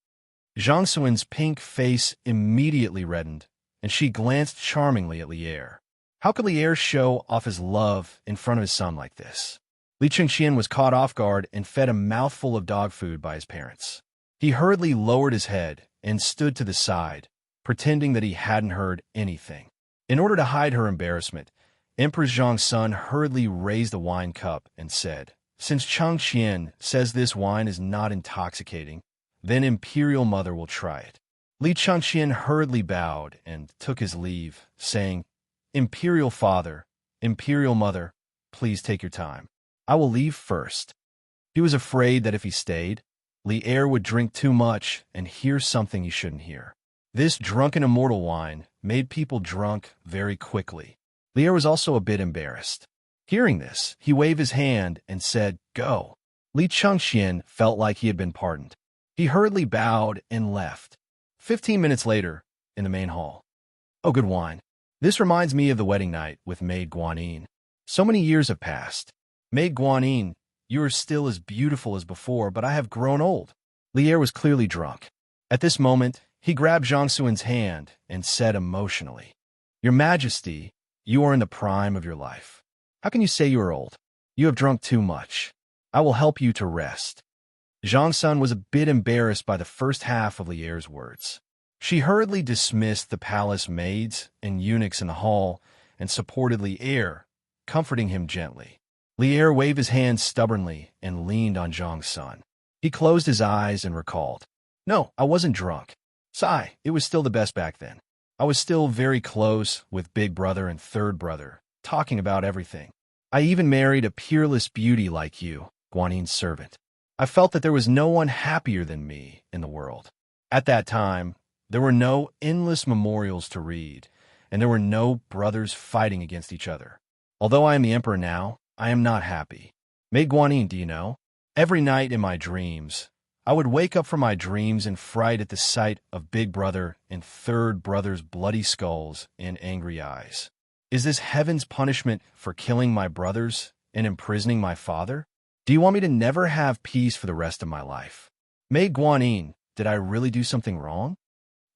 Zhang Suin's pink face immediately reddened, and she glanced charmingly at Lier. How could Lier show off his love in front of his son like this? Li Chengqian was caught off guard and fed a mouthful of dog food by his parents. He hurriedly lowered his head and stood to the side, pretending that he hadn't heard anything. In order to hide her embarrassment, Empress Zhang's son hurriedly raised the wine cup and said, "Since Changqian says this wine is not intoxicating, then Imperial Mother will try it." Li Changqian hurriedly bowed and took his leave, saying, "Imperial Father, Imperial Mother, please take your time. I will leave first." He was afraid that if he stayed, Lier would drink too much and hear something he shouldn't hear. This drunken immortal wine made people drunk very quickly. Lier was also a bit embarrassed. Hearing this, he waved his hand and said, "Go." Li Changqian felt like he had been pardoned. He hurriedly bowed and left. 15 minutes later, in the main hall. "Oh, good wine. This reminds me of the wedding night with Maid Guanyin. So many years have passed. Maid Guanyin, you are still as beautiful as before, but I have grown old." Lier was clearly drunk. At this moment, he grabbed Zhang Suin's hand and said emotionally, "Your Majesty, you are in the prime of your life. How can you say you are old? You have drunk too much. I will help you to rest." Zhang Sun was a bit embarrassed by the first half of Lier's words. She hurriedly dismissed the palace maids and eunuchs in the hall and supported Lier, comforting him gently. Lier waved his hand stubbornly and leaned on Zhang Sun. He closed his eyes and recalled, "No, I wasn't drunk. Sigh, it was still the best back then. I was still very close with big brother and third brother, talking about everything. I even married a peerless beauty like you, Guanyin's servant. I felt that there was no one happier than me in the world. At that time, there were no endless memorials to read, and there were no brothers fighting against each other. Although I am the emperor now, I am not happy. Maid Guanyin, do you know? Every night in my dreams, I would wake up from my dreams in fright at the sight of big brother and third brother's bloody skulls and angry eyes. Is this heaven's punishment for killing my brothers and imprisoning my father? Do you want me to never have peace for the rest of my life? Maid Guanyin, did I really do something wrong?"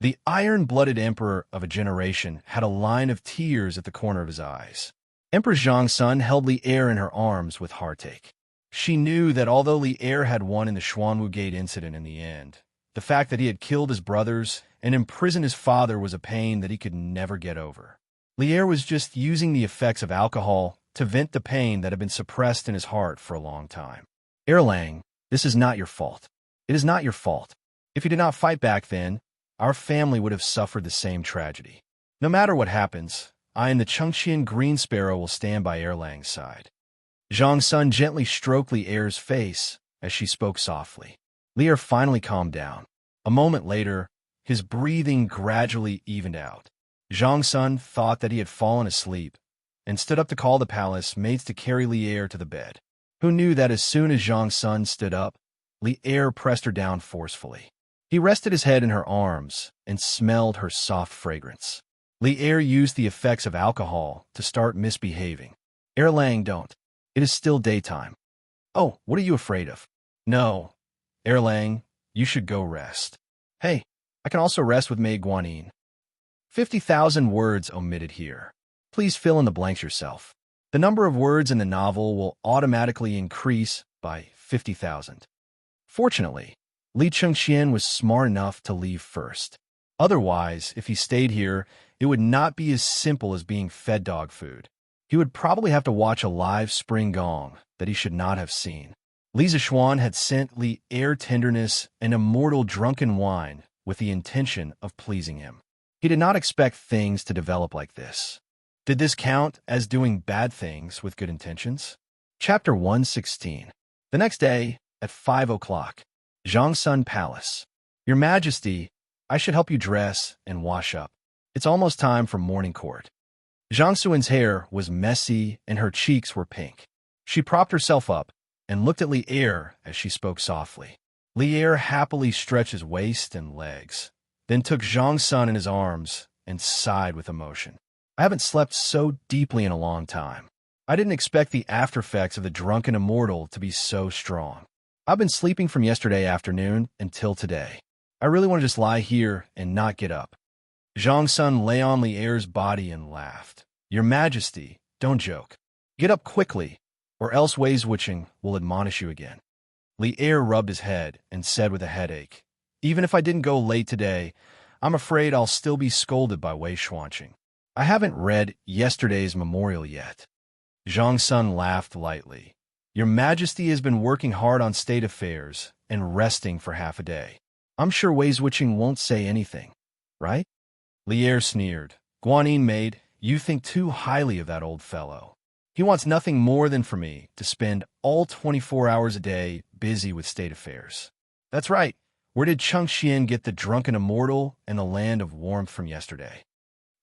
The iron-blooded emperor of a generation had a line of tears at the corner of his eyes. Empress Zhang Sun held Lier in her arms with heartache. She knew that although Lier had won in the Xuanwu Gate incident in the end, the fact that he had killed his brothers and imprisoned his father was a pain that he could never get over. Lier was just using the effects of alcohol to vent the pain that had been suppressed in his heart for a long time. "Erlang, this is not your fault. It is not your fault. If you did not fight back then, our family would have suffered the same tragedy. No matter what happens, I and the Chengqian Green Sparrow will stand by Erlang's side." Zhang Sun gently stroked Lier's face as she spoke softly. Lier finally calmed down. A moment later, his breathing gradually evened out. Zhang Sun thought that he had fallen asleep and stood up to call the palace maids to carry Lier to the bed. Who knew that as soon as Zhang Sun stood up, Lier pressed her down forcefully. He rested his head in her arms and smelled her soft fragrance. Lier used the effects of alcohol to start misbehaving. "Erlang, don't. It is still daytime." "Oh, what are you afraid of?" "No. Erlang, you should go rest." "Hey, I can also rest with Maid Guanyin." 50,000 words omitted here. Please fill in the blanks yourself. The number of words in the novel will automatically increase by 50,000. Fortunately, Li Chengqian was smart enough to leave first. Otherwise, if he stayed here, it would not be as simple as being fed dog food. He would probably have to watch a live spring gong that he should not have seen. Li Zishuan had sent Li tenderness and immortal drunken wine with the intention of pleasing him. He did not expect things to develop like this. Did this count as doing bad things with good intentions? Chapter 116. The next day, at 5 o'clock, Zhang Sun Palace. "Your Majesty, I should help you dress and wash up. It's almost time for morning court." Zhang Suin's hair was messy and her cheeks were pink. She propped herself up and looked at Lier as she spoke softly. Lier happily stretched his waist and legs. then took Zhang's son in his arms and sighed with emotion. I haven't slept so deeply in a long time. I didn't expect the aftereffects of the drunken immortal to be so strong. I've been sleeping from yesterday afternoon until today. I really want to just lie here and not get up. Zhang's son lay on Li Er's body and laughed. Your Majesty, don't joke. Get up quickly, or else Wei Wuching will admonish you again. Li Er rubbed his head and said with a headache, even if I didn't go late today, I'm afraid I'll still be scolded by Wei Xuanqing. I haven't read yesterday's memorial yet. Zhang's son laughed lightly. Your Majesty has been working hard on state affairs and resting for half a day. I'm sure Wei Wuching won't say anything, right? Li Er sneered. Guanyin maid, you think too highly of that old fellow. He wants nothing more than for me to spend all 24 hours a day busy with state affairs. That's right. Where did Chengxian get the drunken immortal and the land of warmth from yesterday?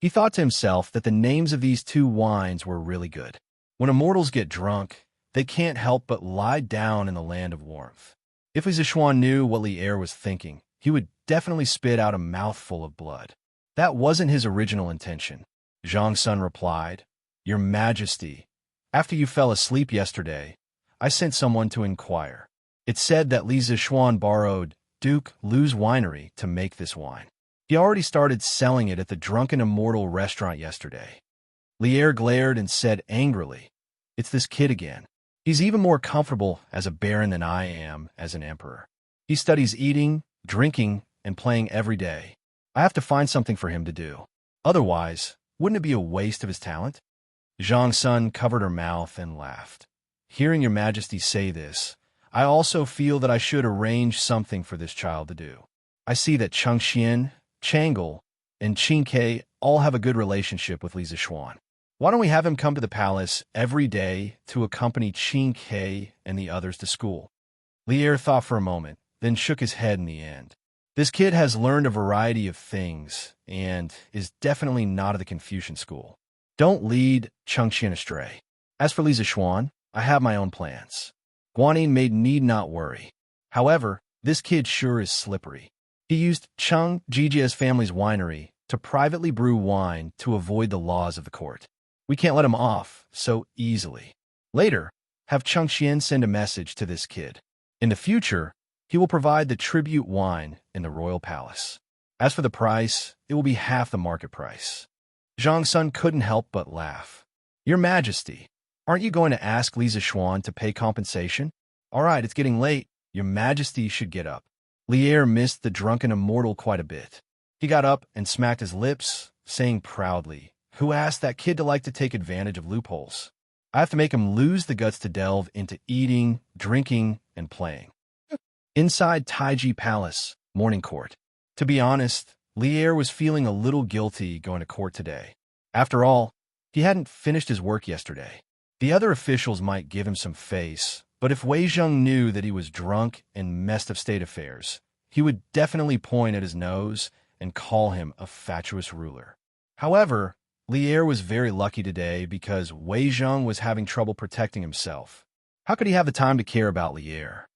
He thought to himself that the names of these two wines were really good. When immortals get drunk, they can't help but lie down in the land of warmth. If Li Zishuan knew what Li Er was thinking, he would definitely spit out a mouthful of blood. That wasn't his original intention. Zhang's son replied, Your Majesty, after you fell asleep yesterday, I sent someone to inquire. It said that Li Zishuan borrowed Duke Lu's winery to make this wine. He already started selling it at the Drunken Immortal restaurant yesterday. Li Er glared and said angrily, It's this kid again. He's even more comfortable as a baron than I am as an emperor. He studies eating, drinking, and playing every day. I have to find something for him to do. Otherwise, wouldn't it be a waste of his talent? Zhang's son covered her mouth and laughed. Hearing your Majesty say this, I also feel that I should arrange something for this child to do. I see that Chengxian, Chang'e, and Qingke all have a good relationship with Li Zishuan. Why don't we have him come to the palace every day to accompany Qingke and the others to school? Li Er thought for a moment, then shook his head in the end. This kid has learned a variety of things and is definitely not of the Confucian school. Don't lead Chengxian astray. As for Li Zishuan, I have my own plans. Guanyin maid need not worry. However, this kid sure is slippery. He used Cheng Jijia's family's winery to privately brew wine to avoid the laws of the court. We can't let him off so easily. Later, have Chengxian send a message to this kid. In the future, he will provide the tribute wine in the royal palace. As for the price, it will be half the market price. Zhang's son couldn't help but laugh. Your Majesty, aren't you going to ask Li Zishuan to pay compensation? All right, it's getting late. Your Majesty should get up. Li Er missed the drunken immortal quite a bit. He got up and smacked his lips, saying proudly, Who asked that kid to like to take advantage of loopholes? I have to make him lose the guts to delve into eating, drinking, and playing. Inside Taiji Palace, morning court. To be honest, Li Er was feeling a little guilty going to court today. After all, he hadn't finished his work yesterday. The other officials might give him some face, but if Wei Zheng knew that he was drunk and messed up state affairs, he would definitely point at his nose and call him a fatuous ruler. However, Li Er was very lucky today because Wei Zheng was having trouble protecting himself. How could he have the time to care about Li Er?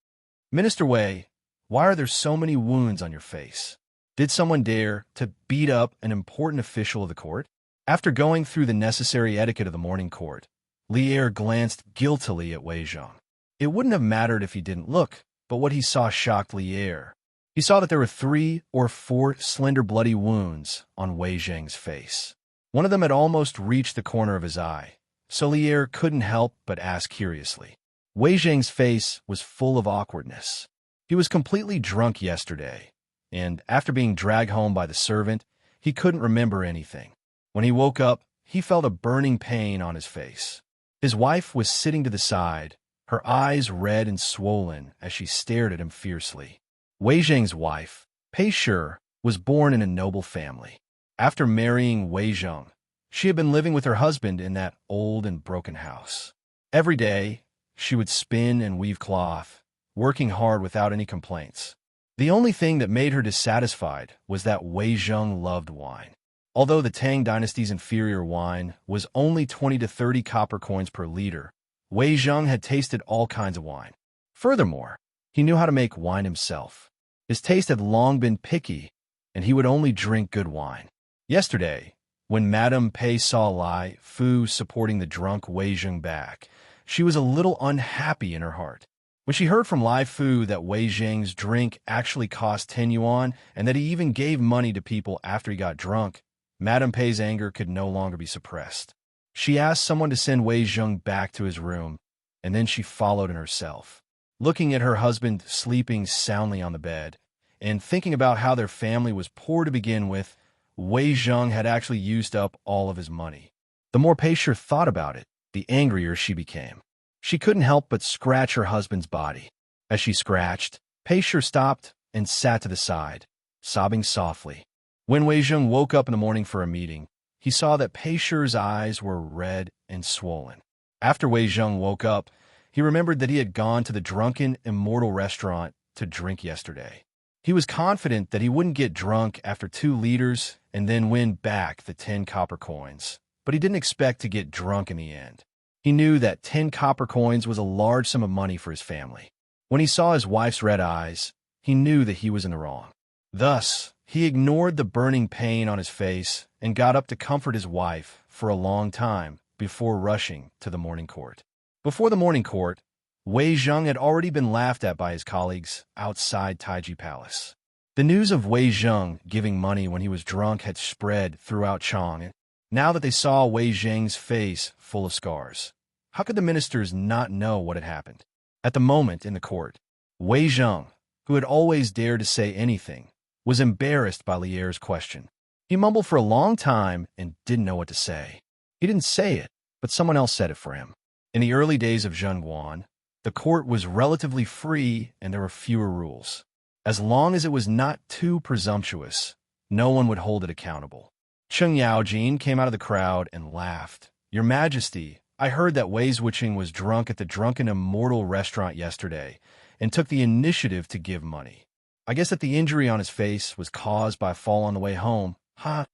Minister Wei, why are there so many wounds on your face? Did someone dare to beat up an important official of the court? After going through the necessary etiquette of the morning court, Li Er glanced guiltily at Wei Zheng. It wouldn't have mattered if he didn't look, but what he saw shocked Li Er. He saw that there were 3 or 4 slender bloody wounds on Wei Zheng's face. One of them had almost reached the corner of his eye, so Li Er couldn't help but ask curiously. Wei Zheng's face was full of awkwardness. He was completely drunk yesterday, and after being dragged home by the servant, he couldn't remember anything. When he woke up, he felt a burning pain on his face. His wife was sitting to the side, her eyes red and swollen as she stared at him fiercely. Wei Zheng's wife, Pei Shi, was born in a noble family. After marrying Wei Zheng, she had been living with her husband in that old and broken house. Every day, she would spin and weave cloth, working hard without any complaints. The only thing that made her dissatisfied was that Wei Zheng loved wine. Although the Tang dynasty's inferior wine was only 20 to 30 copper coins per liter, Wei Zheng had tasted all kinds of wine. Furthermore, he knew how to make wine himself. His taste had long been picky, and he would only drink good wine. Yesterday, when Madame Pei saw Lai Fu supporting the drunk Wei Zheng back, she was a little unhappy in her heart. When she heard from Lai Fu that Wei Zheng's drink actually cost 10 yuan and that he even gave money to people after he got drunk, Madame Pei's anger could no longer be suppressed. She asked someone to send Wei Zheng back to his room, and then she followed in herself. Looking at her husband sleeping soundly on the bed, and thinking about how their family was poor to begin with, Wei Zheng had actually used up all of his money. The more Pei thought about it, the angrier she became. She couldn't help but scratch her husband's body. As she scratched, Pei stopped and sat to the side, sobbing softly. When Wei Zheng woke up in the morning for a meeting, he saw that Pei's eyes were red and swollen. After Wei Zheng woke up, he remembered that he had gone to the Drunken Immortal restaurant to drink yesterday. He was confident that he wouldn't get drunk after 2 liters and then win back the 10 copper coins, but he didn't expect to get drunk in the end. He knew that 10 copper coins was a large sum of money for his family. When he saw his wife's red eyes, he knew that he was in the wrong. Thus, he ignored the burning pain on his face and got up to comfort his wife for a long time before rushing to the morning court. Before the morning court, Wei Zheng had already been laughed at by his colleagues outside Taiji Palace. The news of Wei Zheng giving money when he was drunk had spread throughout Chang. Now that they saw Wei Zheng's face full of scars, how could the ministers not know what had happened? At the moment in the court, Wei Zheng, who had always dared to say anything, was embarrassed by Lier's question. He mumbled for a long time and didn't know what to say. He didn't say it, but someone else said it for him. In the early days of Zhengguan, the court was relatively free and there were fewer rules. As long as it was not too presumptuous, no one would hold it accountable. Cheng Yaojin came out of the crowd and laughed. "Your Majesty, I heard that Wei Zhuqing was drunk at the Drunken Immortal restaurant yesterday and took the initiative to give money. I guess that the injury on his face was caused by a fall on the way home. Ha!"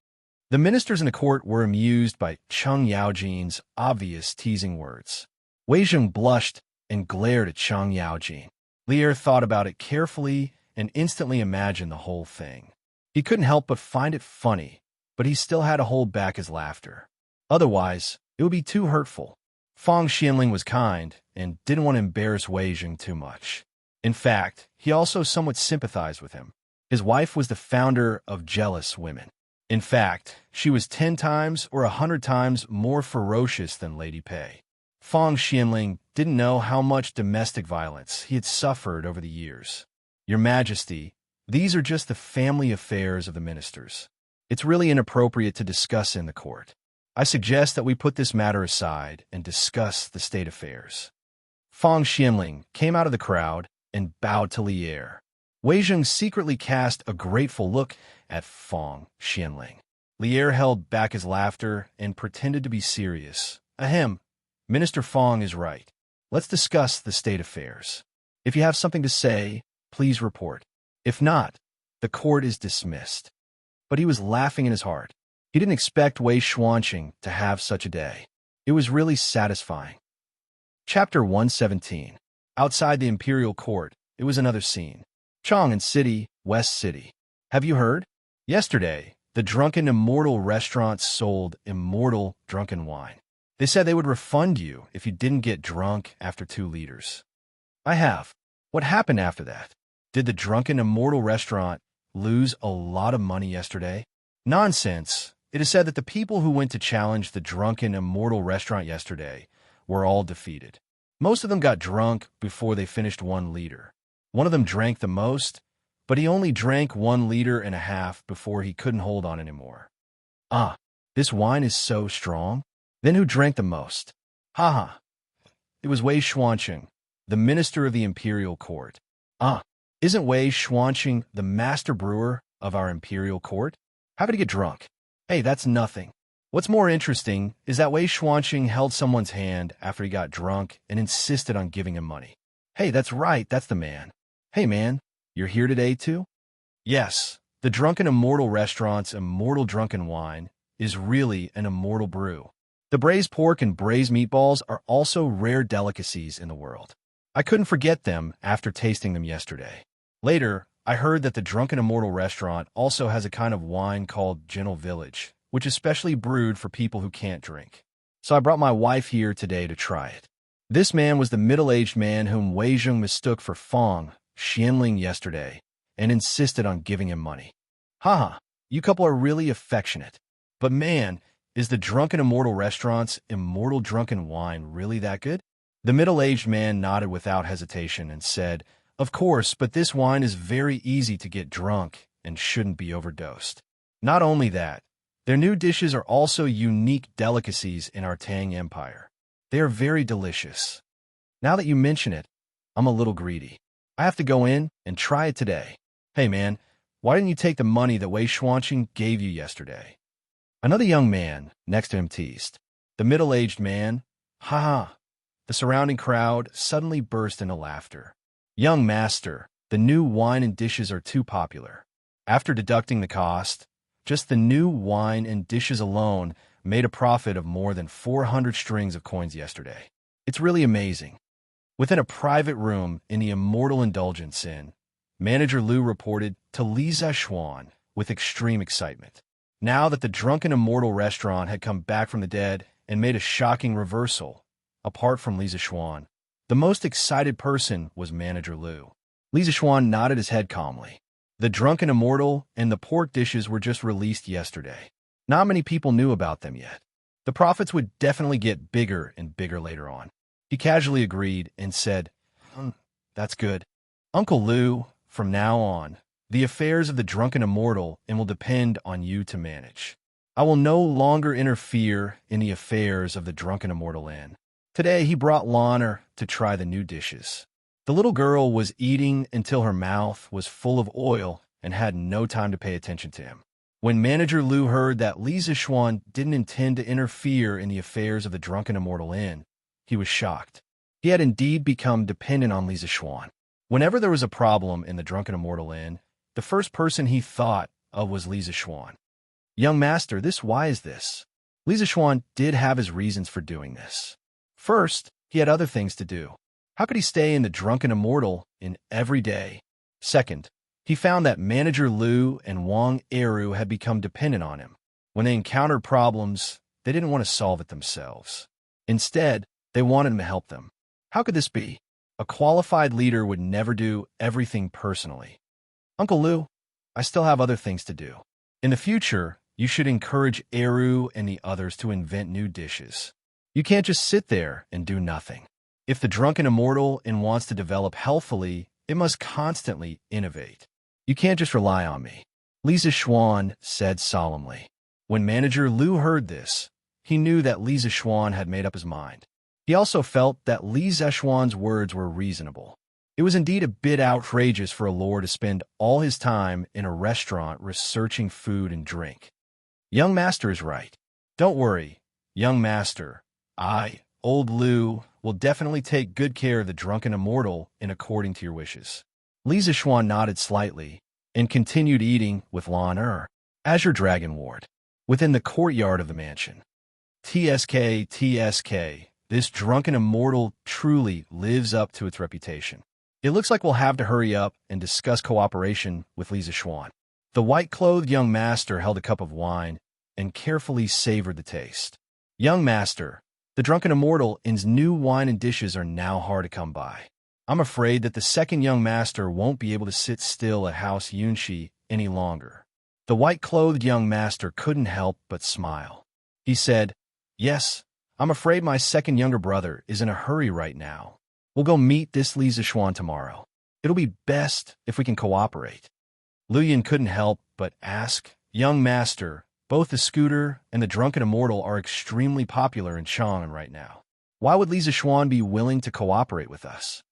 The ministers in the court were amused by Cheng Yaojin's obvious teasing words. Wei Zheng blushed and glared at Cheng Yaojin. Lier thought about it carefully and instantly imagined the whole thing. He couldn't help but find it funny, but he still had to hold back his laughter. Otherwise, it would be too hurtful. Fang Xianling was kind and didn't want to embarrass Wei Zheng too much. In fact, he also somewhat sympathized with him. His wife was the founder of jealous women. In fact, she was 10 times or 100 times more ferocious than Lady Pei. Fang Xianling didn't know how much domestic violence he had suffered over the years. "Your Majesty, these are just the family affairs of the ministers. It's really inappropriate to discuss in the court. I suggest that we put this matter aside and discuss the state affairs." Fang Xianling came out of the crowd and bowed to Lier. Wei Zheng secretly cast a grateful look at Fang Xianling. Lier held back his laughter and pretended to be serious. "Ahem, Minister Fang is right. Let's discuss the state affairs. If you have something to say, please report. If not, the court is dismissed." But he was laughing in his heart. He didn't expect Wei Xuanqing to have such a day. It was really satisfying. Chapter 117. Outside the imperial court, it was another scene. Chang'an City, West City. "Have you heard? Yesterday, the Drunken Immortal restaurants sold immortal drunken wine. They said they would refund you if you didn't get drunk after 2 liters. "I have. What happened after that? Did the Drunken Immortal restaurant lose a lot of money yesterday?" "Nonsense. It is said that the people who went to challenge the Drunken Immortal restaurant yesterday were all defeated. Most of them got drunk before they finished 1 liter. One of them drank the most, but he only drank 1.5 liters before he couldn't hold on anymore." "Ah, this wine is so strong? Then who drank the most?" "Haha. It was Wei Xuanqing, the minister of the imperial court." "Ah, isn't Wei Xuanqing the master brewer of our imperial court? How could he get drunk?" "Hey, that's nothing. What's more interesting is that Wei Xuanqing held someone's hand after he got drunk and insisted on giving him money." "Hey, that's right, that's the man. Hey man, you're here today too?" "Yes, the Drunken Immortal restaurant's immortal drunken wine is really an immortal brew. The braised pork and braised meatballs are also rare delicacies in the world. I couldn't forget them after tasting them yesterday." Later, I heard that the Drunken Immortal restaurant also has a kind of wine called Gentle Village, which is specially brewed for people who can't drink. So I brought my wife here today to try it. This man was the middle-aged man whom Wei Zheng mistook for Fong Xianling yesterday and insisted on giving him money. Haha, you couple are really affectionate. But man, is the Drunken Immortal restaurant's immortal drunken wine really that good? The middle-aged man nodded without hesitation and said, "Of course, but this wine is very easy to get drunk and shouldn't be overdosed. Not only that, their new dishes are also unique delicacies in our Tang Empire. They are very delicious. Now that you mention it, I'm a little greedy. I have to go in and try it today. Hey man, why didn't you take the money that Wei Xuanqing gave you yesterday?" Another young man next to him teased. The middle-aged man, "Ha." The surrounding crowd suddenly burst into laughter. "Young master, the new wine and dishes are too popular." After deducting the cost, just the new wine and dishes alone made a profit of more than 400 strings of coins yesterday. It's really amazing. Within a private room in the Immortal Indulgence Inn, Manager Liu reported to Li Zexuan with extreme excitement. Now that the Drunken Immortal restaurant had come back from the dead and made a shocking reversal, apart from Li Zexuan, the most excited person was Manager Liu. Li Zexuan nodded his head calmly. The Drunken Immortal and the pork dishes were just released yesterday. Not many people knew about them yet. The profits would definitely get bigger and bigger later on. He casually agreed and said, "That's good. Uncle Liu, from now on, the affairs of the Drunken Immortal and will depend on you to manage. I will no longer interfere in the affairs of the Drunken Immortal Inn." Today he brought Lanner to try the new dishes. The little girl was eating until her mouth was full of oil and had no time to pay attention to him. When Manager Liu heard that Li Zexuan didn't intend to interfere in the affairs of the Drunken Immortal Inn, he was shocked. He had indeed become dependent on Li Zexuan. Whenever there was a problem in the Drunken Immortal Inn, the first person he thought of was Li Zexuan. "Young master, why is this?" Li Zexuan did have his reasons for doing this. First, he had other things to do. How could he stay in the Drunken Immortal Inn every day? Second, he found that Manager Liu and Wang Eru had become dependent on him. When they encountered problems, they didn't want to solve it themselves. Instead, they wanted him to help them. How could this be? A qualified leader would never do everything personally. "Uncle Liu, I still have other things to do. In the future, you should encourage Eru and the others to invent new dishes. You can't just sit there and do nothing. If the Drunken Immortal Inn wants to develop healthfully, it must constantly innovate. You can't just rely on me," Li Zexuan said solemnly. When Manager Liu heard this, he knew that Li Zexuan had made up his mind. He also felt that Li Zexuan's words were reasonable. It was indeed a bit outrageous for a lord to spend all his time in a restaurant researching food and drink. "Young master is right. Don't worry, young master. I, old Liu, will definitely take good care of the Drunken Immortal in according to your wishes." Li Zexuan nodded slightly and continued eating with Lan Azure Dragon Ward, within the courtyard of the mansion. TSK, this Drunken Immortal truly lives up to its reputation. It looks like we'll have to hurry up and discuss cooperation with Li Zexuan. The white-clothed young master held a cup of wine and carefully savored the taste. "Young master, the Drunken Immortal Inn's new wine and dishes are now hard to come by. I'm afraid that the second young master won't be able to sit still at House Yunshi any longer." The white-clothed young master couldn't help but smile. He said, "Yes, I'm afraid my second younger brother is in a hurry right now. We'll go meet this Li Zexuan tomorrow. It'll be best if we can cooperate." Lu Yin couldn't help but ask, "Young master, both the scooter and the Drunken Immortal are extremely popular in Chang'an right now. Why would Li Zexuan be willing to cooperate with us?"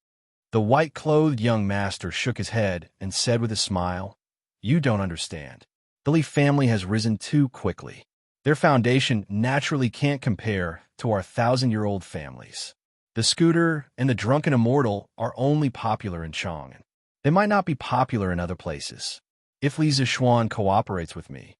The white-clothed young master shook his head and said with a smile, "You don't understand. The Li family has risen too quickly. Their foundation naturally can't compare to our 1,000-year-old families. The scooter and the Drunken Immortal are only popular in Chang'an. They might not be popular in other places. If Li Zexuan cooperates with me,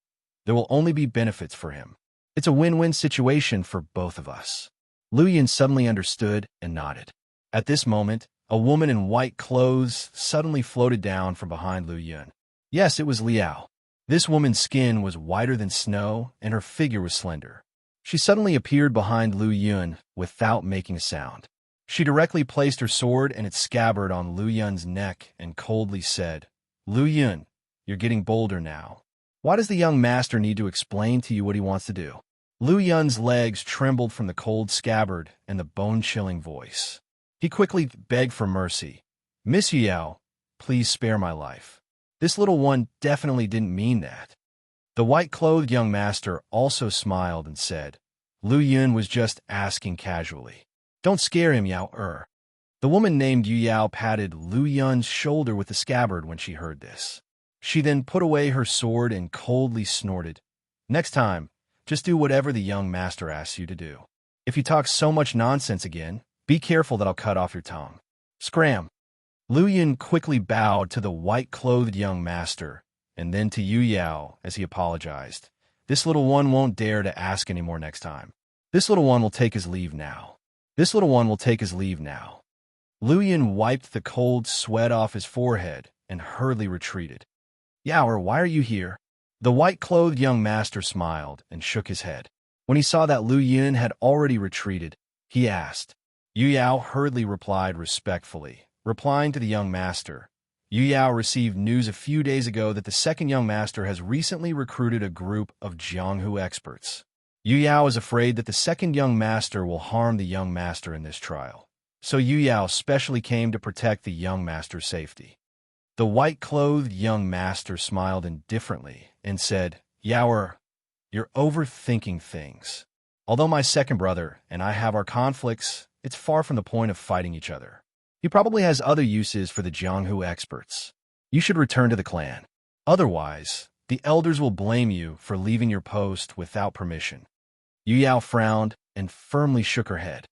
there will only be benefits for him. It's a win-win situation for both of us." Lu Yin suddenly understood and nodded. At this moment, A woman in white clothes suddenly floated down from behind Lu Yun. Yes, it was Liao. This woman's skin was whiter than snow, and her figure was slender. She suddenly appeared behind Lu Yun without making a sound. She directly placed her sword and its scabbard on Lu Yun's neck and coldly said, "Lu Yun, you're getting bolder now. Why does the young master need to explain to you what he wants to do?" Lu Yun's legs trembled from the cold scabbard and the bone-chilling voice. He quickly begged for mercy. "Miss Yao, please spare my life. This little one definitely didn't mean that." The white-clothed young master also smiled and said, "Lu Yun was just asking casually. Don't scare him, Yao." The woman named Yu Yao patted Lu Yun's shoulder with the scabbard when she heard this. She then put away her sword and coldly snorted, "Next time, just do whatever the young master asks you to do. If you talk so much nonsense again, be careful that I'll cut off your tongue." Scram! Lu Yun quickly bowed to the white-clothed young master, and then to Yu Yao as he apologized. "This little one won't dare to ask any more next time. This little one will take his leave now. This little one will take his leave now." Lu Yun wiped the cold sweat off his forehead and hurriedly retreated. "Yao, why are you here?" The white-clothed young master smiled and shook his head. When he saw that Lu Yun had already retreated, he asked. Yu Yao hurriedly replied respectfully. Replying to the young master, Yu Yao received news a few days ago that the second young master has recently recruited a group of Jianghu experts. Yu Yao is afraid that the second young master will harm the young master in this trial, so Yu Yao specially came to protect the young master's safety. The white-clothed young master smiled indifferently and said, "Yao, you're overthinking things. Although my second brother and I have our conflicts, it's far from the point of fighting each other. He probably has other uses for the Jianghu experts. You should return to the clan. Otherwise, the elders will blame you for leaving your post without permission." Yu Yao frowned and firmly shook her head.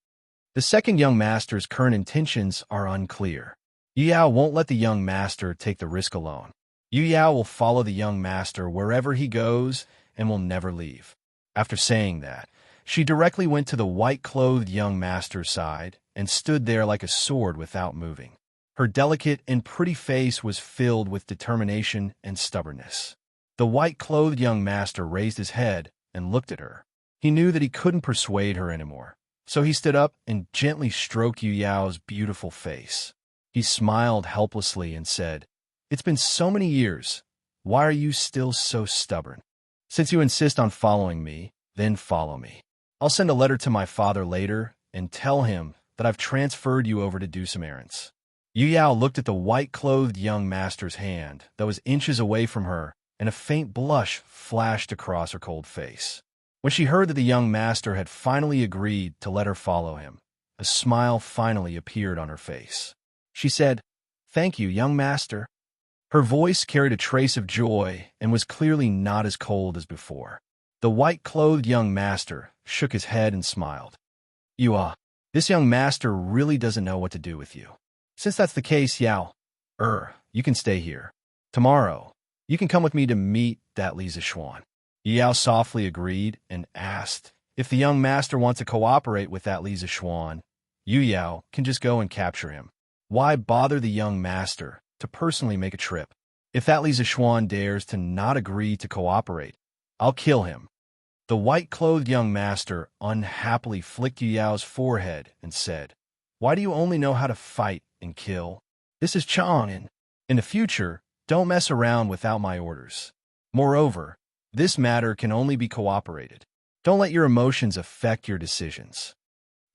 The second young master's current intentions are unclear. Yu Yao won't let the young master take the risk alone. Yu Yao will follow the young master wherever he goes and will never leave. After saying that, she directly went to the white-clothed young master's side and stood there like a sword without moving. Her delicate and pretty face was filled with determination and stubbornness. The white-clothed young master raised his head and looked at her. He knew that he couldn't persuade her anymore, so he stood up and gently stroked Yu Yao's beautiful face. He smiled helplessly and said, "It's been so many years. Why are you still so stubborn? Since you insist on following me, then follow me. I'll send a letter to my father later and tell him that I've transferred you over to do some errands." Yu Yao looked at the white-clothed young master's hand that was inches away from her, and a faint blush flashed across her cold face. When she heard that the young master had finally agreed to let her follow him, a smile finally appeared on her face. She said, "Thank you, young master." Her voice carried a trace of joy and was clearly not as cold as before. The white-clothed young master shook his head and smiled. This young master really doesn't know what to do with you. Since that's the case, Yao, you can stay here. Tomorrow, you can come with me to meet that Li Zixuan." Yao softly agreed and asked if the young master wants to cooperate with that Li Zixuan. Yu Yao can just go and capture him. Why bother the young master to personally make a trip? If that Li Zixuan dares to not agree to cooperate, I'll kill him. The white-clothed young master unhappily flicked Yu Yao's forehead and said, "Why do you only know how to fight and kill? This is Chang, and in the future, don't mess around without my orders. Moreover, this matter can only be cooperated. Don't let your emotions affect your decisions."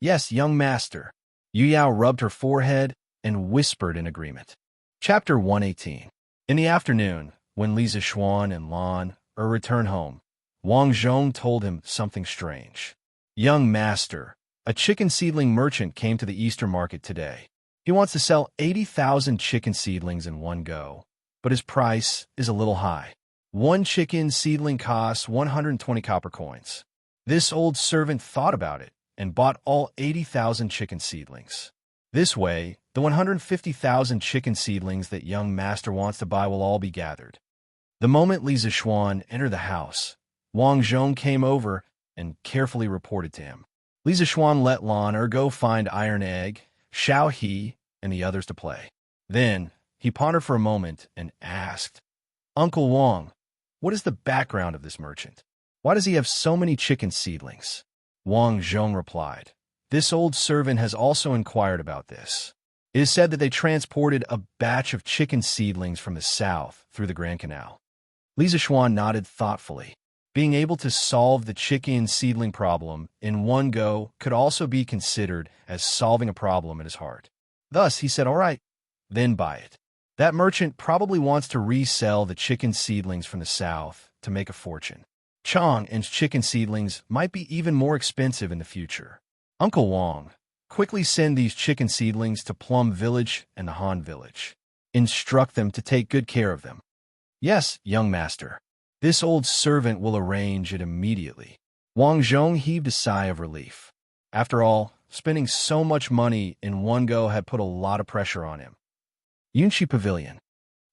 "Yes, young master." Yu Yao rubbed her forehead and whispered in agreement. Chapter 118. In the afternoon, when Li Zixuan and Lan returned home, Wang Zhong told him something strange. "Young master, a chicken seedling merchant came to the Eastern market today. He wants to sell 80,000 chicken seedlings in one go, but his price is a little high. One chicken seedling costs 120 copper coins." This old servant thought about it and bought all 80,000 chicken seedlings. This way, the 150,000 chicken seedlings that young master wants to buy will all be gathered. The moment Li Zixuan entered the house, Wang Zhong came over and carefully reported to him. Li Zixuan let Lan go find Iron Egg, Xiao He, and the others to play. Then, he pondered for a moment and asked, Uncle Wang, what is the background of this merchant? Why does he have so many chicken seedlings? Wang Zhong replied, This old servant has also inquired about this. It is said that they transported a batch of chicken seedlings from the south through the Grand Canal. Li Zishuan nodded thoughtfully. Being able to solve the chicken seedling problem in one go could also be considered as solving a problem in his heart. Thus, he said, All right, then buy it. That merchant probably wants to resell the chicken seedlings from the south to make a fortune. Chong and chicken seedlings might be even more expensive in the future. Uncle Wang, quickly send these chicken seedlings to Plum Village and the Han Village. Instruct them to take good care of them. Yes, young master. This old servant will arrange it immediately. Wang Zhong heaved a sigh of relief. After all, spending so much money in one go had put a lot of pressure on him. Yunchi Pavilion.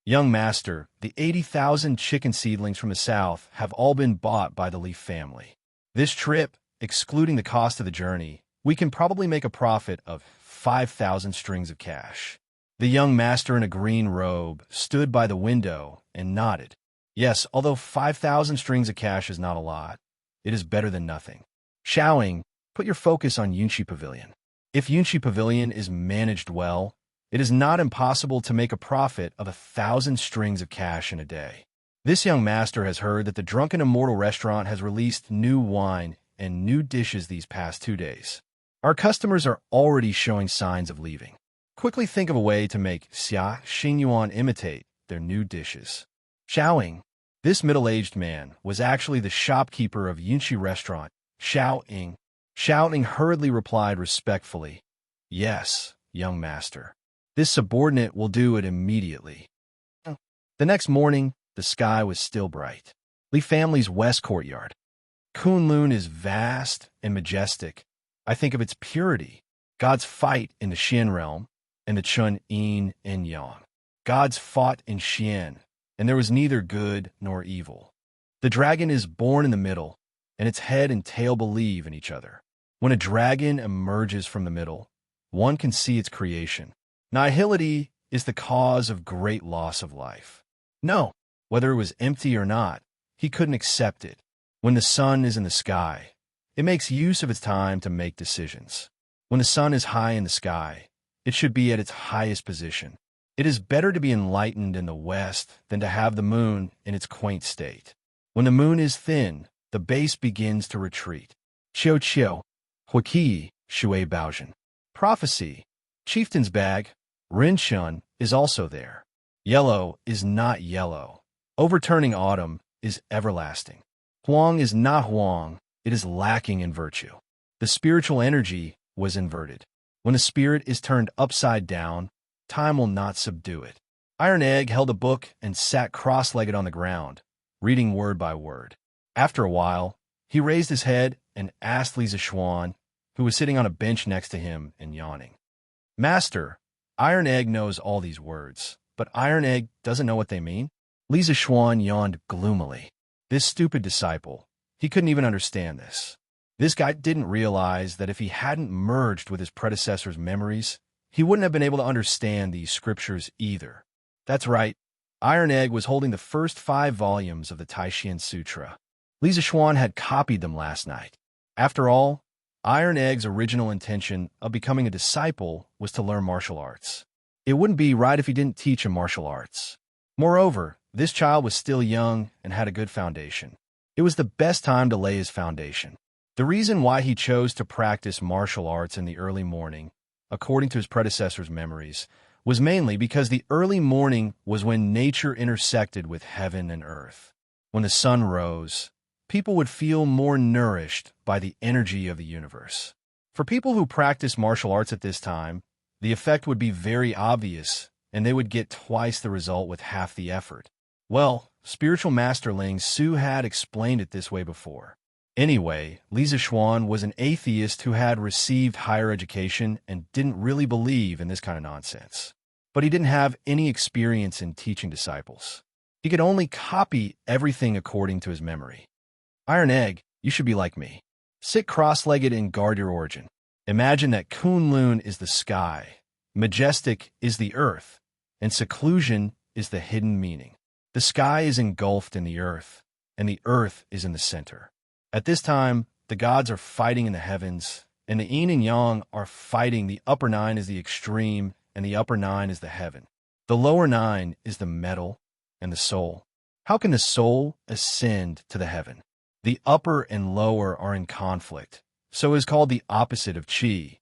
Young master, the 80,000 chicken seedlings from the south have all been bought by the Li family. This trip, excluding the cost of the journey, we can probably make a profit of 5,000 strings of cash. The young master in a green robe stood by the window and nodded. Yes, although 5,000 strings of cash is not a lot, it is better than nothing. Xiaoying, put your focus on Yunchi Pavilion. If Yunchi Pavilion is managed well, it is not impossible to make a profit of 1,000 strings of cash in a day. This young master has heard that the Drunken Immortal restaurant has released new wine and new dishes these past 2 days. Our customers are already showing signs of leaving. Xiaoying think of a way to make Xia Xingyuan imitate their new dishes. Xiaoying, this middle-aged man, was actually the shopkeeper of Yunchi restaurant. Xiaoying hurriedly replied respectfully, Yes, young master. This subordinate will do it immediately. The next morning, the sky was still bright. Li family's west courtyard. Kunlun is vast and majestic. I think of its purity. Gods fight in the Xian realm, and the Chun, Yin, and Yang. Gods fought in Xian, and there was neither good nor evil. The dragon is born in the middle, and its head and tail believe in each other. When a dragon emerges from the middle, one can see its creation. Nihility is the cause of great loss of life. No, whether it was empty or not, he couldn't accept it. When the sun is in the sky, it makes use of its time to make decisions. When the sun is high in the sky, it should be at its highest position. It is better to be enlightened in the west than to have the moon in its quaint state. When the moon is thin, the base begins to retreat. Qiu Qiu, Huaqi, Shui Baozhen. Prophecy, Chieftain's Bag, Rinchun is also there. Yellow is not yellow. Overturning autumn is everlasting. Huang is not Huang, it is lacking in virtue. The spiritual energy was inverted. When the spirit is turned upside down, time will not subdue it. Iron Egg held a book and sat cross-legged on the ground, reading word by word. After a while, he raised his head and asked Li Zishuan, who was sitting on a bench next to him and yawning. Master, Iron Egg knows all these words, but Iron Egg doesn't know what they mean? Li Zishuan yawned gloomily. This stupid disciple, he couldn't even understand this. This guy didn't realize that if he hadn't merged with his predecessor's memories, he wouldn't have been able to understand these scriptures either. That's right, Iron Egg was holding the first 5 volumes of the Taishan Sutra. Li Zishuan had copied them last night. After all, Iron Egg's original intention of becoming a disciple was to learn martial arts. It wouldn't be right if he didn't teach him martial arts. Moreover, this child was still young and had a good foundation. It was the best time to lay his foundation. The reason why he chose to practice martial arts in the early morning, according to his predecessor's memories, was mainly because the early morning was when nature intersected with heaven and earth. When the sun rose, people would feel more nourished by the energy of the universe. For people who practice martial arts at this time, the effect would be very obvious, and they would get twice the result with half the effort. Well, spiritual master Ling Su had explained it this way before. Anyway, Li Zishuan was an atheist who had received higher education and didn't really believe in this kind of nonsense. But he didn't have any experience in teaching disciples. He could only copy everything according to his memory. Iron Egg, you should be like me. Sit cross-legged and guard your origin. Imagine that Kunlun is the sky, Majestic is the earth, and seclusion is the hidden meaning. The sky is engulfed in the earth, and the earth is in the center. At this time, the gods are fighting in the heavens, and the yin and yang are fighting. The upper nine is the extreme, and the upper nine is the heaven. The lower nine is the metal and the soul. How can the soul ascend to the heaven? The upper and lower are in conflict, so it is called the opposite of qi.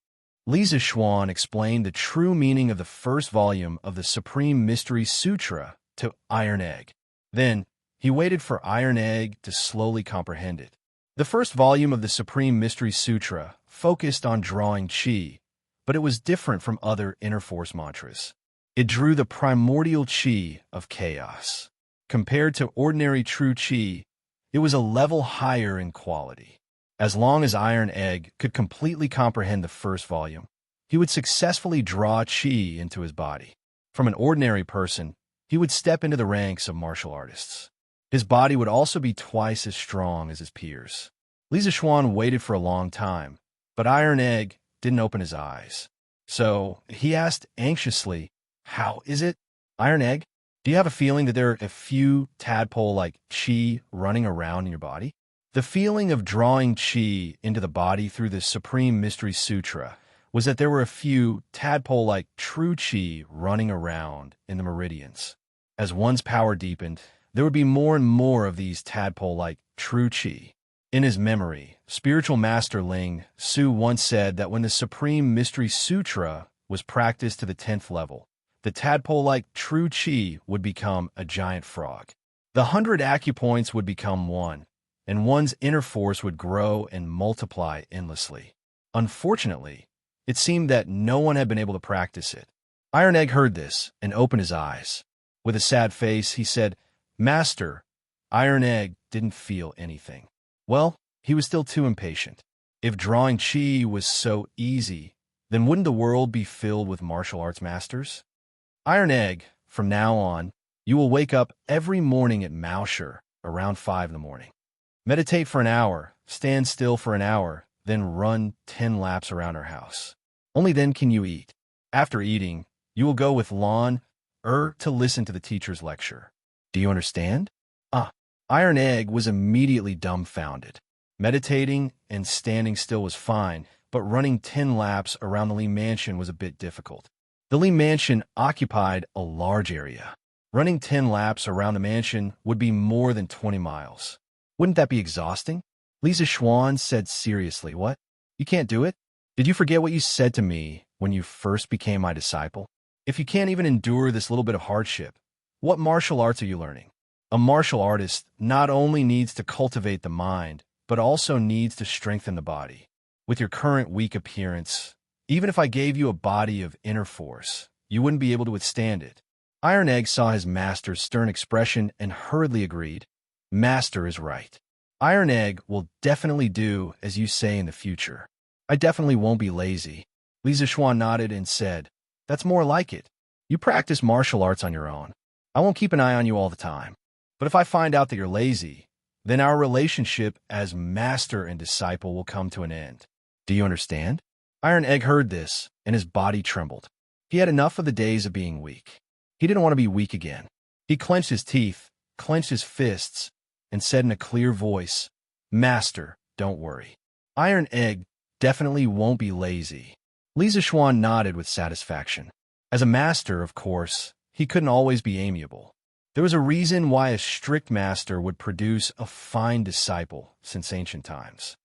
Lisa Schwann explained the true meaning of the first volume of the Supreme Mystery Sutra to Iron Egg. Then, he waited for Iron Egg to slowly comprehend it. The first volume of the Supreme Mystery Sutra focused on drawing qi, but it was different from other inner force mantras. It drew the primordial qi of chaos. Compared to ordinary true qi, it was a level higher in quality. As long as Iron Egg could completely comprehend the first volume, he would successfully draw qi into his body. From an ordinary person, he would step into the ranks of martial artists. His body would also be twice as strong as his peers. Lisa Schwann waited for a long time, but Iron Egg didn't open his eyes. So he asked anxiously, "How is it, Iron Egg? Do you have a feeling that there are a few tadpole-like qi running around in your body?" The feeling of drawing qi into the body through the Supreme Mystery Sutra was that there were a few tadpole-like true qi running around in the meridians. As one's power deepened, there would be more and more of these tadpole-like true qi. In his memory, spiritual master Ling Su once said that when the Supreme Mystery Sutra was practiced to the 10th level, the tadpole-like true qi would become a giant frog. The 100 acupoints would become one, and one's inner force would grow and multiply endlessly. Unfortunately, it seemed that no one had been able to practice it. Iron Egg heard this and opened his eyes. With a sad face, he said, "Master." Iron Egg didn't feel anything. Well, he was still too impatient. If drawing qi was so easy, then wouldn't the world be filled with martial arts masters? Iron Egg, from now on, you will wake up every morning at Mausher around 5 in the morning. Meditate for an hour, stand still for an hour, then run 10 laps around our house. Only then can you eat. After eating, you will go with Lon to listen to the teacher's lecture. Do you understand? Iron Egg was immediately dumbfounded. Meditating and standing still was fine, but running 10 laps around the Lee Mansion was a bit difficult. The Lee Mansion occupied a large area. Running 10 laps around the mansion would be more than 20 miles. Wouldn't that be exhausting? Lisa Schwann said seriously, "What? You can't do it? Did you forget what you said to me when you first became my disciple? If you can't even endure this little bit of hardship, what martial arts are you learning?" A martial artist not only needs to cultivate the mind, but also needs to strengthen the body. With your current weak appearance, even if I gave you a body of inner force, you wouldn't be able to withstand it. Iron Egg saw his master's stern expression and hurriedly agreed. Master is right. Iron Egg will definitely do as you say in the future. I definitely won't be lazy. Lisa Schwann nodded and said, "That's more like it. You practice martial arts on your own. I won't keep an eye on you all the time. But if I find out that you're lazy, then our relationship as master and disciple will come to an end. Do you understand?" Iron Egg heard this, and his body trembled. He had enough of the days of being weak. He didn't want to be weak again. He clenched his teeth, clenched his fists, and said in a clear voice, "Master, don't worry. Iron Egg definitely won't be lazy." Lisa Schwann nodded with satisfaction. As a master, of course, he couldn't always be amiable. There was a reason why a strict master would produce a fine disciple since ancient times.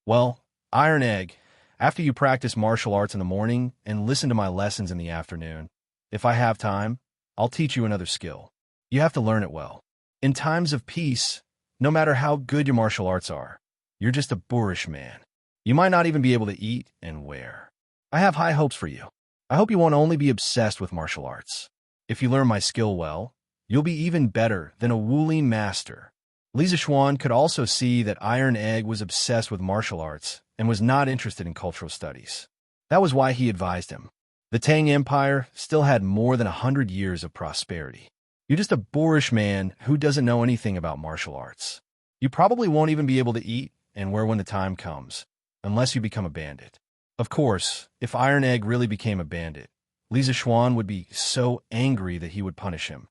Well, Iron Egg, after you practice martial arts in the morning and listen to my lessons in the afternoon, if I have time, I'll teach you another skill. You have to learn it well. In times of peace, no matter how good your martial arts are, you're just a boorish man. You might not even be able to eat and wear. I have high hopes for you. I hope you won't only be obsessed with martial arts. If you learn my skill well, you'll be even better than a Wooly master. Lisa Schwann could also see that Iron Egg was obsessed with martial arts and was not interested in cultural studies. That was why he advised him. The Tang Empire still had more than 100 years of prosperity. You're just a boorish man who doesn't know anything about martial arts. You probably won't even be able to eat and wear when the time comes, unless you become a bandit. Of course, if Iron Egg really became a bandit, Lisa Schwan would be so angry that he would punish him.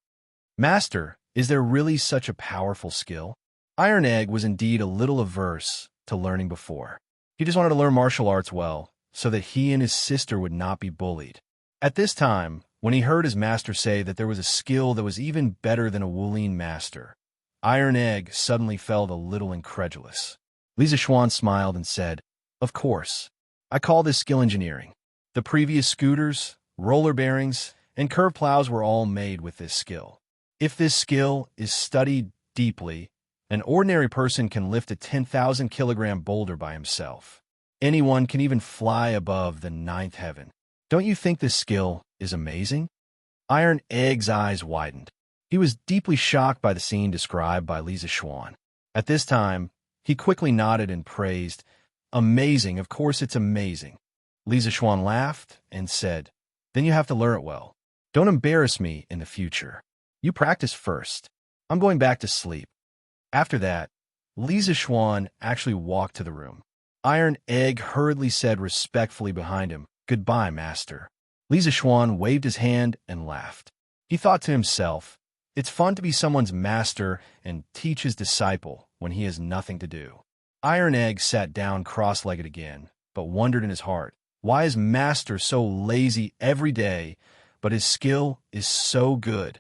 Master, is there really such a powerful skill? Iron Egg was indeed a little averse to learning before. He just wanted to learn martial arts well, so that he and his sister would not be bullied. At this time, when he heard his master say that there was a skill that was even better than a Wuling master, Iron Egg suddenly felt a little incredulous. Lisa Schwan smiled and said, "Of course. I call this skill engineering. The previous scooters, roller bearings, and curve plows were all made with this skill. If this skill is studied deeply, an ordinary person can lift a 10,000-kilogram boulder by himself. Anyone can even fly above the ninth heaven. Don't you think this skill is amazing?" Iron Egg's eyes widened. He was deeply shocked by the scene described by Lisa Schwan. At this time, he quickly nodded and praised, "Amazing, of course it's amazing." Lisa Schwan laughed and said, "Then you have to learn it well. Don't embarrass me in the future. You practice first. I'm going back to sleep." After that, Lisa Schwan actually walked to the room. Iron Egg hurriedly said respectfully behind him, "Goodbye, master." Lisa Schwan waved his hand and laughed. He thought to himself, it's fun to be someone's master and teach his disciple when he has nothing to do. Iron Egg sat down cross-legged again, but wondered in his heart, why is master so lazy every day, but his skill is so good?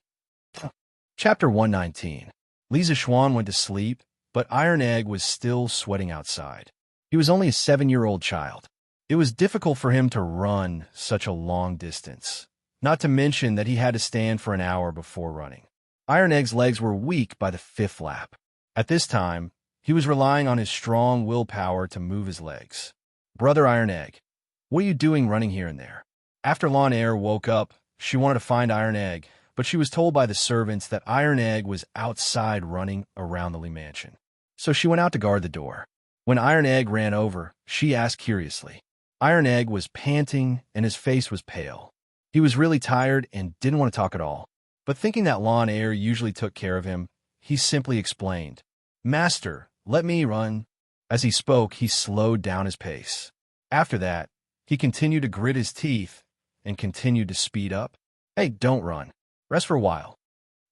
Chapter 119. Lisa Schwan went to sleep, but Iron Egg was still sweating outside. He was only a 7-year-old child. It was difficult for him to run such a long distance, not to mention that he had to stand for an hour before running. Iron Egg's legs were weak by the 5th lap. At this time, he was relying on his strong willpower to move his legs. "Brother Iron Egg, what are you doing running here and there?" After Lawn Air woke up, she wanted to find Iron Egg, but she was told by the servants that Iron Egg was outside running around the Lee mansion. So she went out to guard the door. When Iron Egg ran over, she asked curiously. Iron Egg was panting and his face was pale. He was really tired and didn't want to talk at all. But thinking that Lawn Air usually took care of him, he simply explained, "Master, let me run." As he spoke, he slowed down his pace. After that, he continued to grit his teeth and continued to speed up. "Hey, don't run. Rest for a while."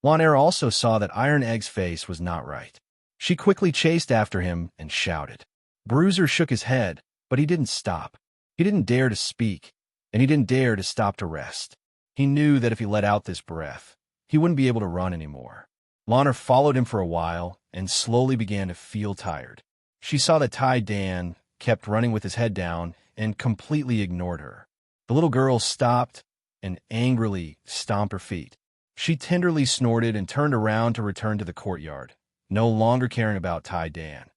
Lawn Air also saw that Iron Egg's face was not right. She quickly chased after him and shouted. Bruiser shook his head, but he didn't stop. He didn't dare to speak, and he didn't dare to stop to rest. He knew that if he let out this breath, he wouldn't be able to run anymore. Lana followed him for a while and slowly began to feel tired. She saw that Tai Dan kept running with his head down and completely ignored her. The little girl stopped and angrily stomped her feet. She tenderly snorted and turned around to return to the courtyard, no longer caring about Tai Dan.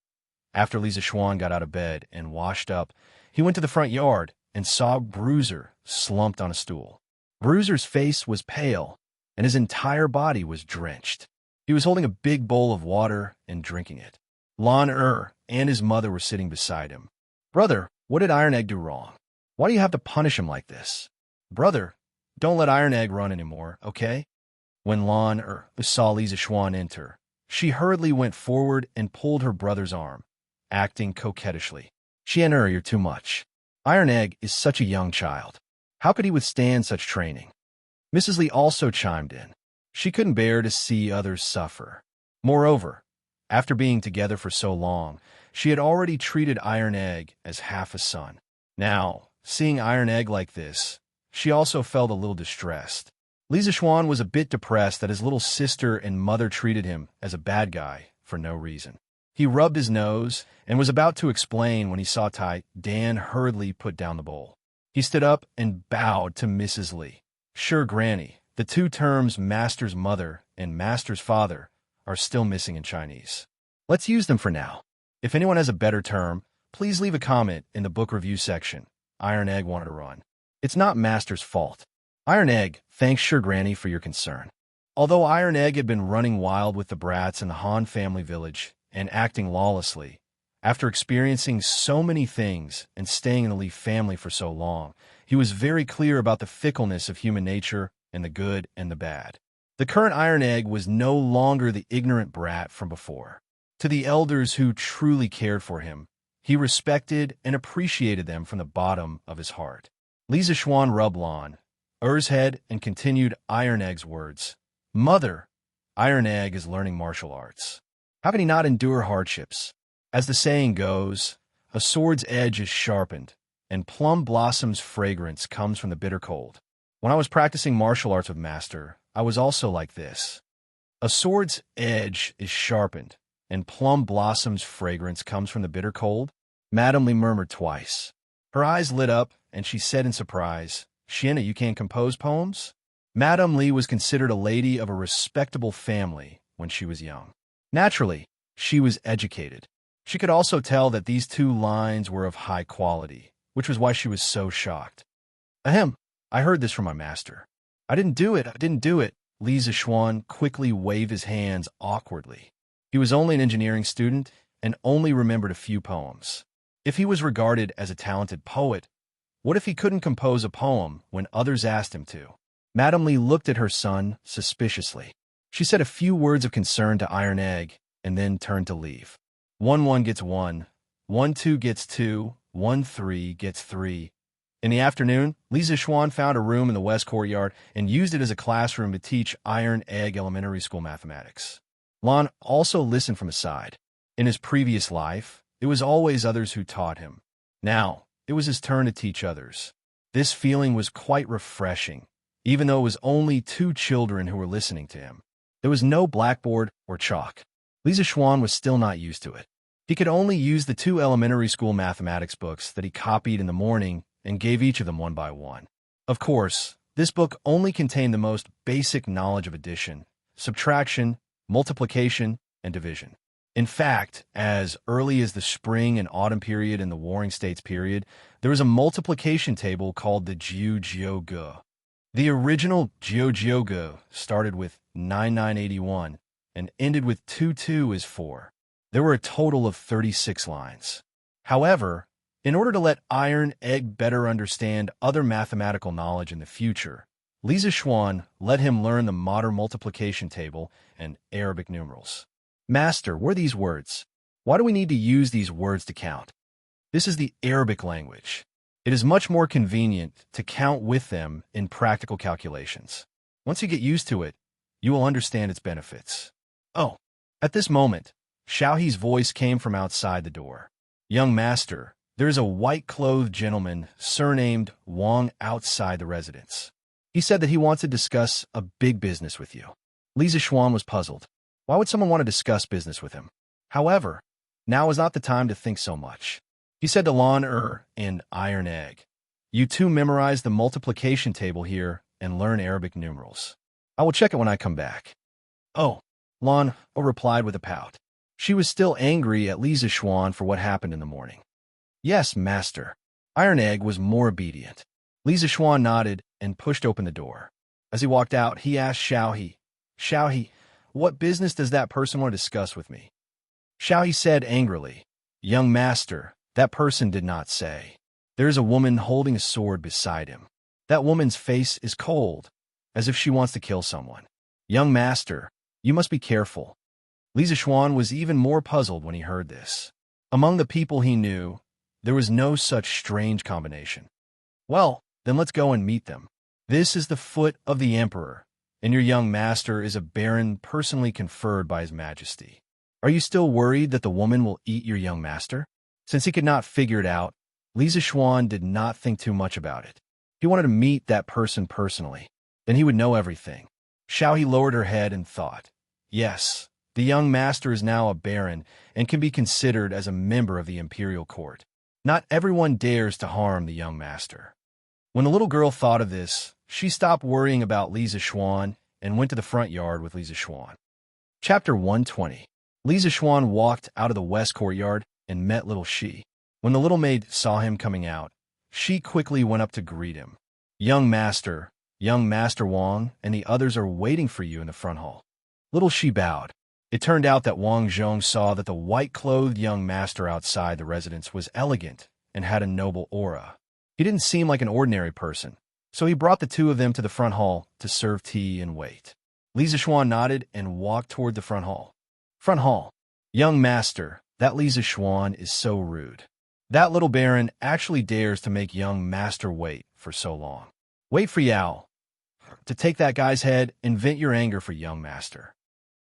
After Lisa Schwan got out of bed and washed up, he went to the front yard and saw Bruiser slumped on a stool. Bruiser's face was pale, and his entire body was drenched. He was holding a big bowl of water and drinking it. Lon and his mother were sitting beside him. "Brother, what did Iron Egg do wrong? Why do you have to punish him like this?" "Brother, don't let Iron Egg run anymore, okay?" When Lon saw Lisa Schwan enter, she hurriedly went forward and pulled her brother's arm, acting coquettishly. "She and you're too much. Iron Egg is such a young child. How could he withstand such training?" Mrs. Lee also chimed in. She couldn't bear to see others suffer. Moreover, after being together for so long, she had already treated Iron Egg as half a son. Now, seeing Iron Egg like this, she also felt a little distressed. Lisa Schwan was a bit depressed that his little sister and mother treated him as a bad guy for no reason. He rubbed his nose and was about to explain when he saw Tai Dan hurriedly put down the bowl. He stood up and bowed to Mrs. Lee. "Sure, Granny, the two terms master's mother and master's father are still missing in Chinese. Let's use them for now. If anyone has a better term, please leave a comment in the book review section." Iron Egg wanted to run. "It's not master's fault." Iron Egg, thanks Sure Granny for your concern. Although Iron Egg had been running wild with the brats in the Han family village and acting lawlessly, after experiencing so many things and staying in the Lee family for so long, he was very clear about the fickleness of human nature and the good and the bad. The current Iron Egg was no longer the ignorant brat from before. To the elders who truly cared for him, he respected and appreciated them from the bottom of his heart. Lisa Schwan rubbed Lon, Er's head and continued Iron Egg's words. Mother, Iron Egg is learning martial arts. How can he not endure hardships? As the saying goes, a sword's edge is sharpened, and plum blossom's fragrance comes from the bitter cold. When I was practicing martial arts with Master, I was also like this. A sword's edge is sharpened, and plum blossom's fragrance comes from the bitter cold? Madame Lee murmured twice. Her eyes lit up, and she said in surprise, Shienna, you can't compose poems? Madame Lee was considered a lady of a respectable family when she was young. Naturally, she was educated. She could also tell that these 2 lines were of high quality, which was why she was so shocked. Ahem, I heard this from my master. I didn't do it. Li Zishuan quickly waved his hands awkwardly. He was only an engineering student and only remembered a few poems. If he was regarded as a talented poet, what if he couldn't compose a poem when others asked him to? Madame Lee looked at her son suspiciously. She said a few words of concern to Iron Egg and then turned to leave. 1-1 gets 1, 1-2 gets 2, 1-3 gets 3. In the afternoon, Li Zishuan found a room in the west courtyard and used it as a classroom to teach Iron Egg Elementary School mathematics. Lan also listened from aside. In his previous life, it was always others who taught him. Now, it was his turn to teach others. This feeling was quite refreshing, even though it was only 2 children who were listening to him. There was no blackboard or chalk. Li Zishuan was still not used to it. He could only use the 2 elementary school mathematics books that he copied in the morning and gave each of them one by one. Of course, this book only contained the most basic knowledge of addition, subtraction, multiplication, and division. In fact, as early as the spring and autumn period in the Warring States period, there was a multiplication table called the Jiu-Jiu-Ge. The original Jiu-Jiu-Ge started with 9981 and ended with 22 is 4. There were a total of 36 lines. However, in order to let Iron Egg better understand other mathematical knowledge in the future, Li Zishuan let him learn the modern multiplication table and Arabic numerals. Master, what are these words? Why do we need to use these words to count? This is the Arabic language. It is much more convenient to count with them in practical calculations. Once you get used to it, you will understand its benefits. Oh, at this moment, Xiaohe's voice came from outside the door. Young master, there is a white-clothed gentleman surnamed Wang outside the residence. He said that he wants to discuss a big business with you. Li Zishuan was puzzled. Why would someone want to discuss business with him? However, now is not the time to think so much. He said to Lan and Iron Egg, You 2 memorize the multiplication table here and learn Arabic numerals. I will check it when I come back. Oh, Lan replied with a pout. She was still angry at Li Zishuan for what happened in the morning. Yes, master. Iron Egg was more obedient. Li Zishuan nodded and pushed open the door. As he walked out, he asked Xiaohe, what business does that person want to discuss with me? Xiaohe said angrily, Young master, that person did not say. There is a woman holding a sword beside him. That woman's face is cold, as if she wants to kill someone. Young master, you must be careful. Li Zishuan was even more puzzled when he heard this. Among the people he knew, there was no such strange combination. Well, then let's go and meet them. This is the foot of the emperor, and your young master is a baron personally conferred by his majesty. Are you still worried that the woman will eat your young master? Since he could not figure it out, Li Zishuan did not think too much about it. He wanted to meet that person personally. Then he would know everything. Xiaohe lowered her head and thought, Yes, the young master is now a baron and can be considered as a member of the imperial court. Not everyone dares to harm the young master. When the little girl thought of this, she stopped worrying about Li Zishuan and went to the front yard with Li Zishuan. Chapter 120. Li Zishuan walked out of the west courtyard and met little Shi. When the little maid saw him coming out, she quickly went up to greet him. Young Master Wang, and the others are waiting for you in the front hall. Little Shi bowed. It turned out that Wang Zhong saw that the white-clothed young master outside the residence was elegant and had a noble aura. He didn't seem like an ordinary person, so he brought the 2 of them to the front hall to serve tea and wait. Li Zishuan nodded and walked toward the front hall. Front hall. Young master, that Li Zishuan is so rude. That little baron actually dares to make young master wait for so long. Wait for Yao, to take that guy's head and vent your anger for young master.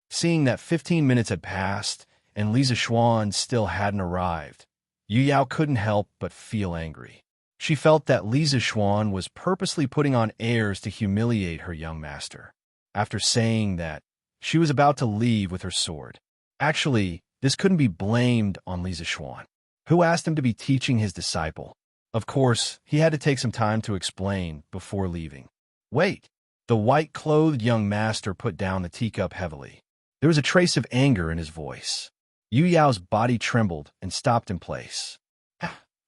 Seeing that 15 minutes had passed and Lisa Schwann still hadn't arrived, Yu Yao couldn't help but feel angry. She felt that Lisa Schwann was purposely putting on airs to humiliate her young master, after saying that she was about to leave with her sword. Actually, this couldn't be blamed on Lisa Schwann. Who asked him to be teaching his disciple? Of course, he had to take some time to explain before leaving. Wait! The white-clothed young master put down the teacup heavily. There was a trace of anger in his voice. Yu Yao's body trembled and stopped in place.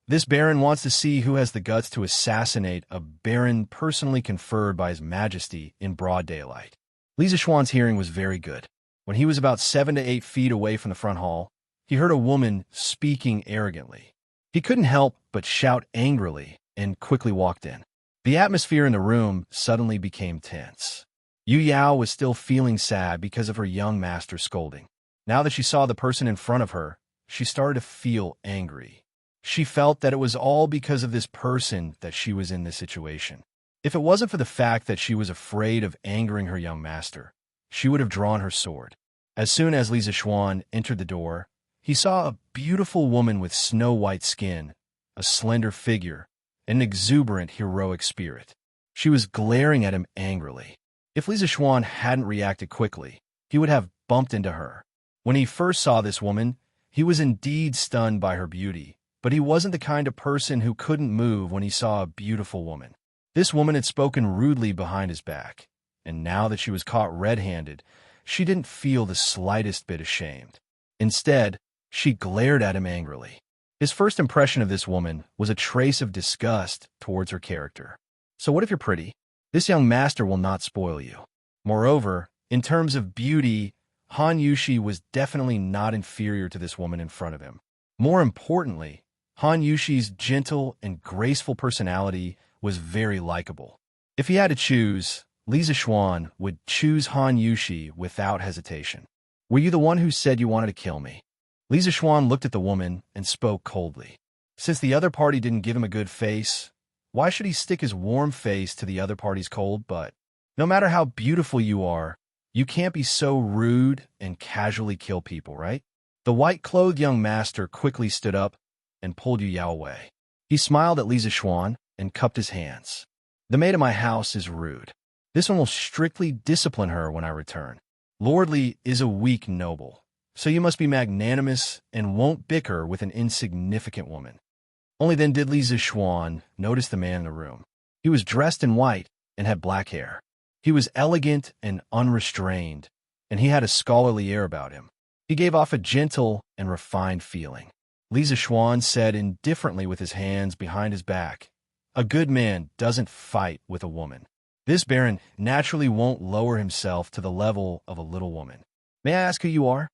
This baron wants to see who has the guts to assassinate a baron personally conferred by His Majesty in broad daylight. Lisa Schwann's hearing was very good. When he was about 7 to 8 feet away from the front hall, he heard a woman speaking arrogantly. He couldn't help but shout angrily and quickly walked in. The atmosphere in the room suddenly became tense. Yu Yao was still feeling sad because of her young master's scolding. Now that she saw the person in front of her, she started to feel angry. She felt that it was all because of this person that she was in this situation. If it wasn't for the fact that she was afraid of angering her young master, she would have drawn her sword. As soon as Lisa Schwann entered the door, he saw a beautiful woman with snow-white skin, a slender figure, and an exuberant, heroic spirit. She was glaring at him angrily. If Lisa Schwann hadn't reacted quickly, he would have bumped into her. When he first saw this woman, he was indeed stunned by her beauty, but he wasn't the kind of person who couldn't move when he saw a beautiful woman. This woman had spoken rudely behind his back, and now that she was caught red-handed, she didn't feel the slightest bit ashamed. Instead, she glared at him angrily. His first impression of this woman was a trace of disgust towards her character. So what if you're pretty? This young master will not spoil you. Moreover, in terms of beauty, Han Yushi was definitely not inferior to this woman in front of him. More importantly, Han Yushi's gentle and graceful personality was very likable. If he had to choose, Lisa Schwann would choose Han Yushi without hesitation. Were you the one who said you wanted to kill me? Lisa Schwann looked at the woman and spoke coldly. Since the other party didn't give him a good face, why should he stick his warm face to the other party's cold butt? No matter how beautiful you are, you can't be so rude and casually kill people, right? The white-clothed young master quickly stood up and pulled Yu Yao away. He smiled at Lisa Schwann and cupped his hands. The maid of my house is rude. This one will strictly discipline her when I return. Lordly is a weak noble, so you must be magnanimous and won't bicker with an insignificant woman. Only then did Lisa Schwann notice the man in the room. He was dressed in white and had black hair. He was elegant and unrestrained, and he had a scholarly air about him. He gave off a gentle and refined feeling. Lisa Schwann said indifferently with his hands behind his back, "A good man doesn't fight with a woman. This baron naturally won't lower himself to the level of a little woman. May I ask who you are?"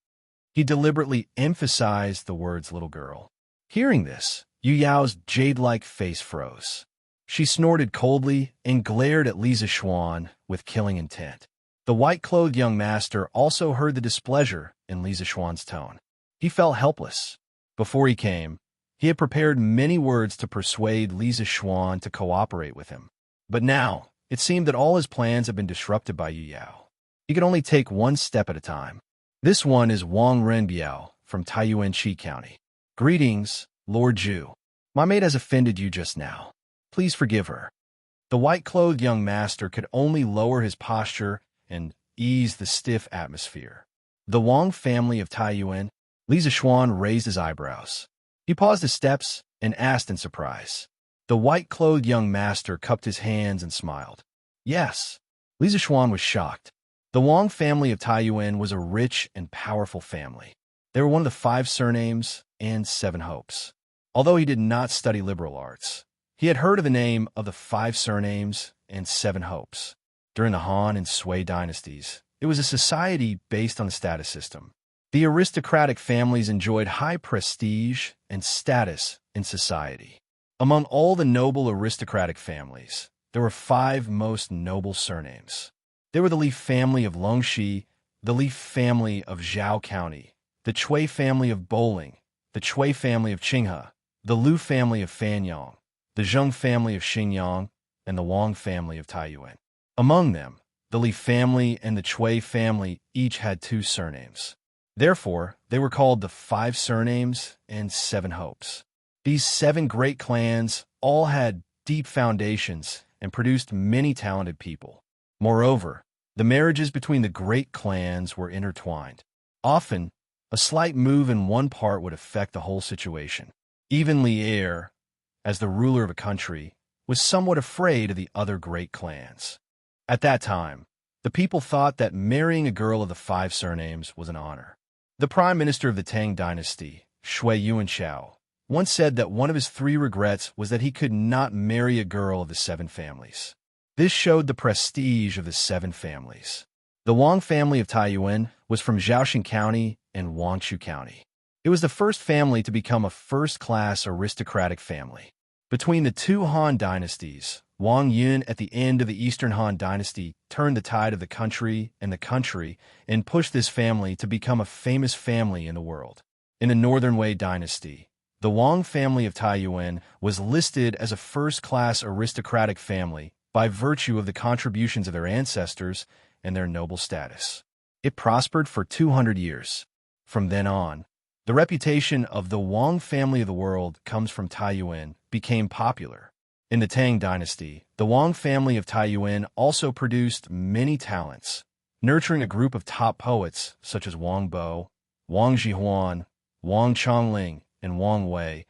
He deliberately emphasized the words little girl. Hearing this, Yu Yao's jade-like face froze. She snorted coldly and glared at Lisa Schwann with killing intent. The white-clothed young master also heard the displeasure in Lisa Schwann's tone. He felt helpless. Before he came, he had prepared many words to persuade Lisa Schwann to cooperate with him. But now, it seemed that all his plans had been disrupted by Yu Yao. He could only take one step at a time. This one is Wang Renbiao from Taiyuan Qi County. Greetings, Lord Zhu. My maid has offended you just now. Please forgive her. The white-clothed young master could only lower his posture and ease the stiff atmosphere. The Wang family of Taiyuan. Lisa Schwann raised his eyebrows. He paused his steps and asked in surprise. The white-clothed young master cupped his hands and smiled. Yes. Lisa Schwann was shocked. The Wang family of Taiyuan was a rich and powerful family. They were one of the 5 surnames and 7 hopes. Although he did not study liberal arts, he had heard of the name of the 5 surnames and 7 hopes. During the Han and Sui dynasties, it was a society based on the status system. The aristocratic families enjoyed high prestige and status in society. Among all the noble aristocratic families, there were 5 most noble surnames. They were the Li family of Longxi, the Li family of Zhao County, the Chui family of Bowling, the Chui family of Qinghe, the Lu family of Fanyang, the Zheng family of Xinjiang, and the Wang family of Taiyuan. Among them, the Li family and the Chui family each had 2 surnames. Therefore, they were called the 5 surnames and 7 hopes. These 7 great clans all had deep foundations and produced many talented people. Moreover, the marriages between the great clans were intertwined. Often, a slight move in one part would affect the whole situation. Even Li, as the ruler of a country, was somewhat afraid of the other great clans. At that time, the people thought that marrying a girl of the 5 surnames was an honor. The prime minister of the Tang dynasty, Shui Yuanshao, once said that one of his 3 regrets was that he could not marry a girl of the 7 families. This showed the prestige of the 7 families. The Wang family of Taiyuan was from Zhaoxing County and Wangshu County. It was the first family to become a first-class aristocratic family. Between the 2 Han dynasties, Wang Yun at the end of the Eastern Han dynasty turned the tide of the country and pushed this family to become a famous family in the world. In the Northern Wei dynasty, the Wang family of Taiyuan was listed as a first-class aristocratic family by virtue of the contributions of their ancestors and their noble status. It prospered for 200 years. From then on, the reputation of the Wang family of the world comes from Taiyuan became popular. In the Tang dynasty, the Wang family of Taiyuan also produced many talents, nurturing a group of top poets such as Wang Bo, Wang Jihuan, Wang Chongling, and Wang Wei,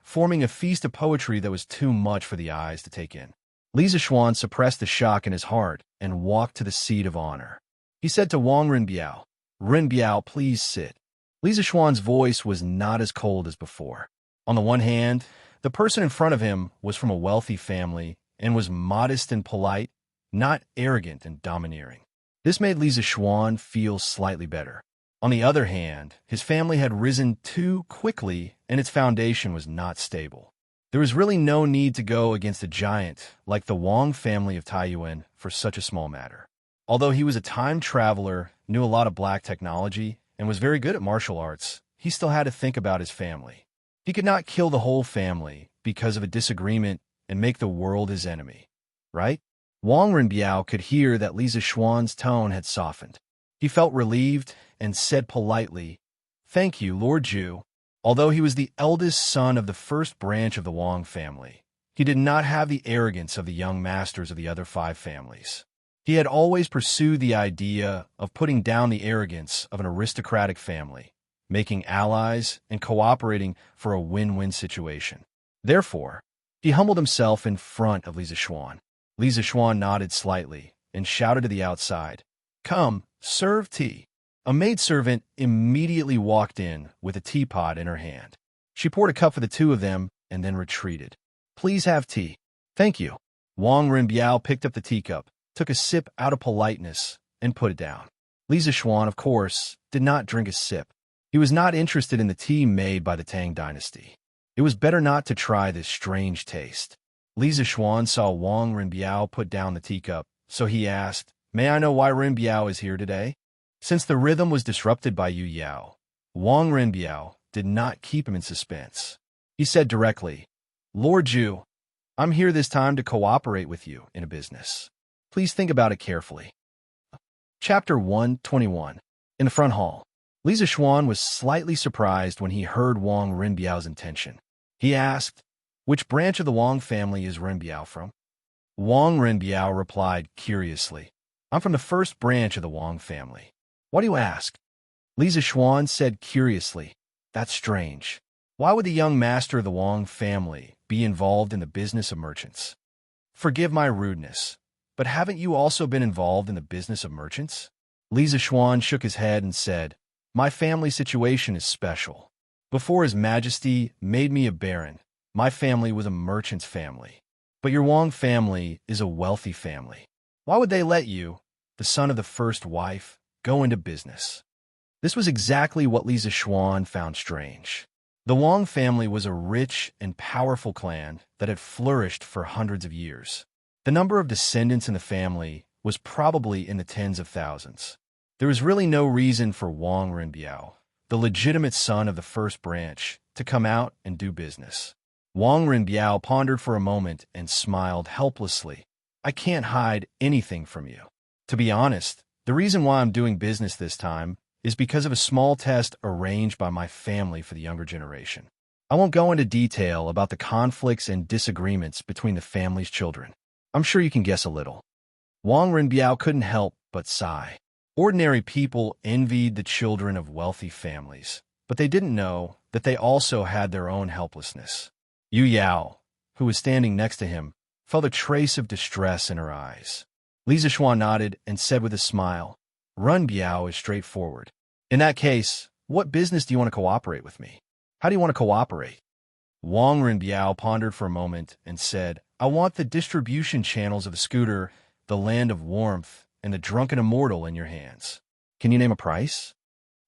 forming a feast of poetry that was too much for the eyes to take in. Li Zishuan suppressed the shock in his heart and walked to the seat of honor. He said to Wang Renbiao, "Renbiao, please sit." Li Zishuan's voice was not as cold as before. On the one hand, the person in front of him was from a wealthy family and was modest and polite, not arrogant and domineering. This made Li Zishuan feel slightly better. On the other hand, his family had risen too quickly and its foundation was not stable. There was really no need to go against a giant like the Wang family of Taiyuan for such a small matter. Although he was a time traveler, knew a lot of black technology, and was very good at martial arts, he still had to think about his family. He could not kill the whole family because of a disagreement and make the world his enemy, right? Wang Renbiao could hear that Li Zishuan's tone had softened. He felt relieved and said politely, "Thank you, Lord Zhu." Although he was the eldest son of the first branch of the Wang family, he did not have the arrogance of the young masters of the other 5 families. He had always pursued the idea of putting down the arrogance of an aristocratic family, making allies and cooperating for a win-win situation. Therefore, he humbled himself in front of Li Zishuan. Li Zishuan nodded slightly and shouted to the outside, "Come, serve tea." A maidservant immediately walked in with a teapot in her hand. She poured a cup for the 2 of them and then retreated. "Please have tea." "Thank you." Wang Renbiao picked up the teacup, took a sip out of politeness, and put it down. Li Zishuan, of course, did not drink a sip. He was not interested in the tea made by the Tang dynasty. It was better not to try this strange taste. Li Zishuan saw Wang Renbiao put down the teacup, so he asked, "May I know why Renbiao is here today?" Since the rhythm was disrupted by Yu Yao, Wang Renbiao did not keep him in suspense. He said directly, "Lord Zhu, I'm here this time to cooperate with you in a business. Please think about it carefully." Chapter 121. In the front hall, Li Zishuan was slightly surprised when he heard Wang Renbiao's intention. He asked, "Which branch of the Wang family is Renbiao from?" Wang Renbiao replied curiously, "I'm from the first branch of the Wang family." "Why do you ask?" Li Zishuan said curiously, "That's strange. Why would the young master of the Wang family be involved in the business of merchants?" "Forgive my rudeness, but haven't you also been involved in the business of merchants?" Li Zishuan shook his head and said, "My family situation is special. Before His Majesty made me a baron, my family was a merchant's family. But your Wang family is a wealthy family. Why would they let you, the son of the first wife, go into business?" This was exactly what Li Zishuan found strange. The Wang family was a rich and powerful clan that had flourished for hundreds of years. The number of descendants in the family was probably in the tens of thousands. There was really no reason for Wang Renbiao, the legitimate son of the first branch, to come out and do business. Wang Renbiao pondered for a moment and smiled helplessly. I can't hide anything from you. To be honest, the reason why I'm doing business this time is because of a small test arranged by my family for the younger generation. I won't go into detail about the conflicts and disagreements between the family's children. I'm sure you can guess a little. Wang Renbiao couldn't help but sigh. Ordinary people envied the children of wealthy families, but they didn't know that they also had their own helplessness. Yu Yao, who was standing next to him, felt a trace of distress in her eyes. Li Zixuan nodded and said with a smile, Renbiao is straightforward. In that case, what business do you want to cooperate with me? How do you want to cooperate? Wang Renbiao pondered for a moment and said, I want the distribution channels of the scooter, the land of warmth, and the drunken immortal in your hands. Can you name a price?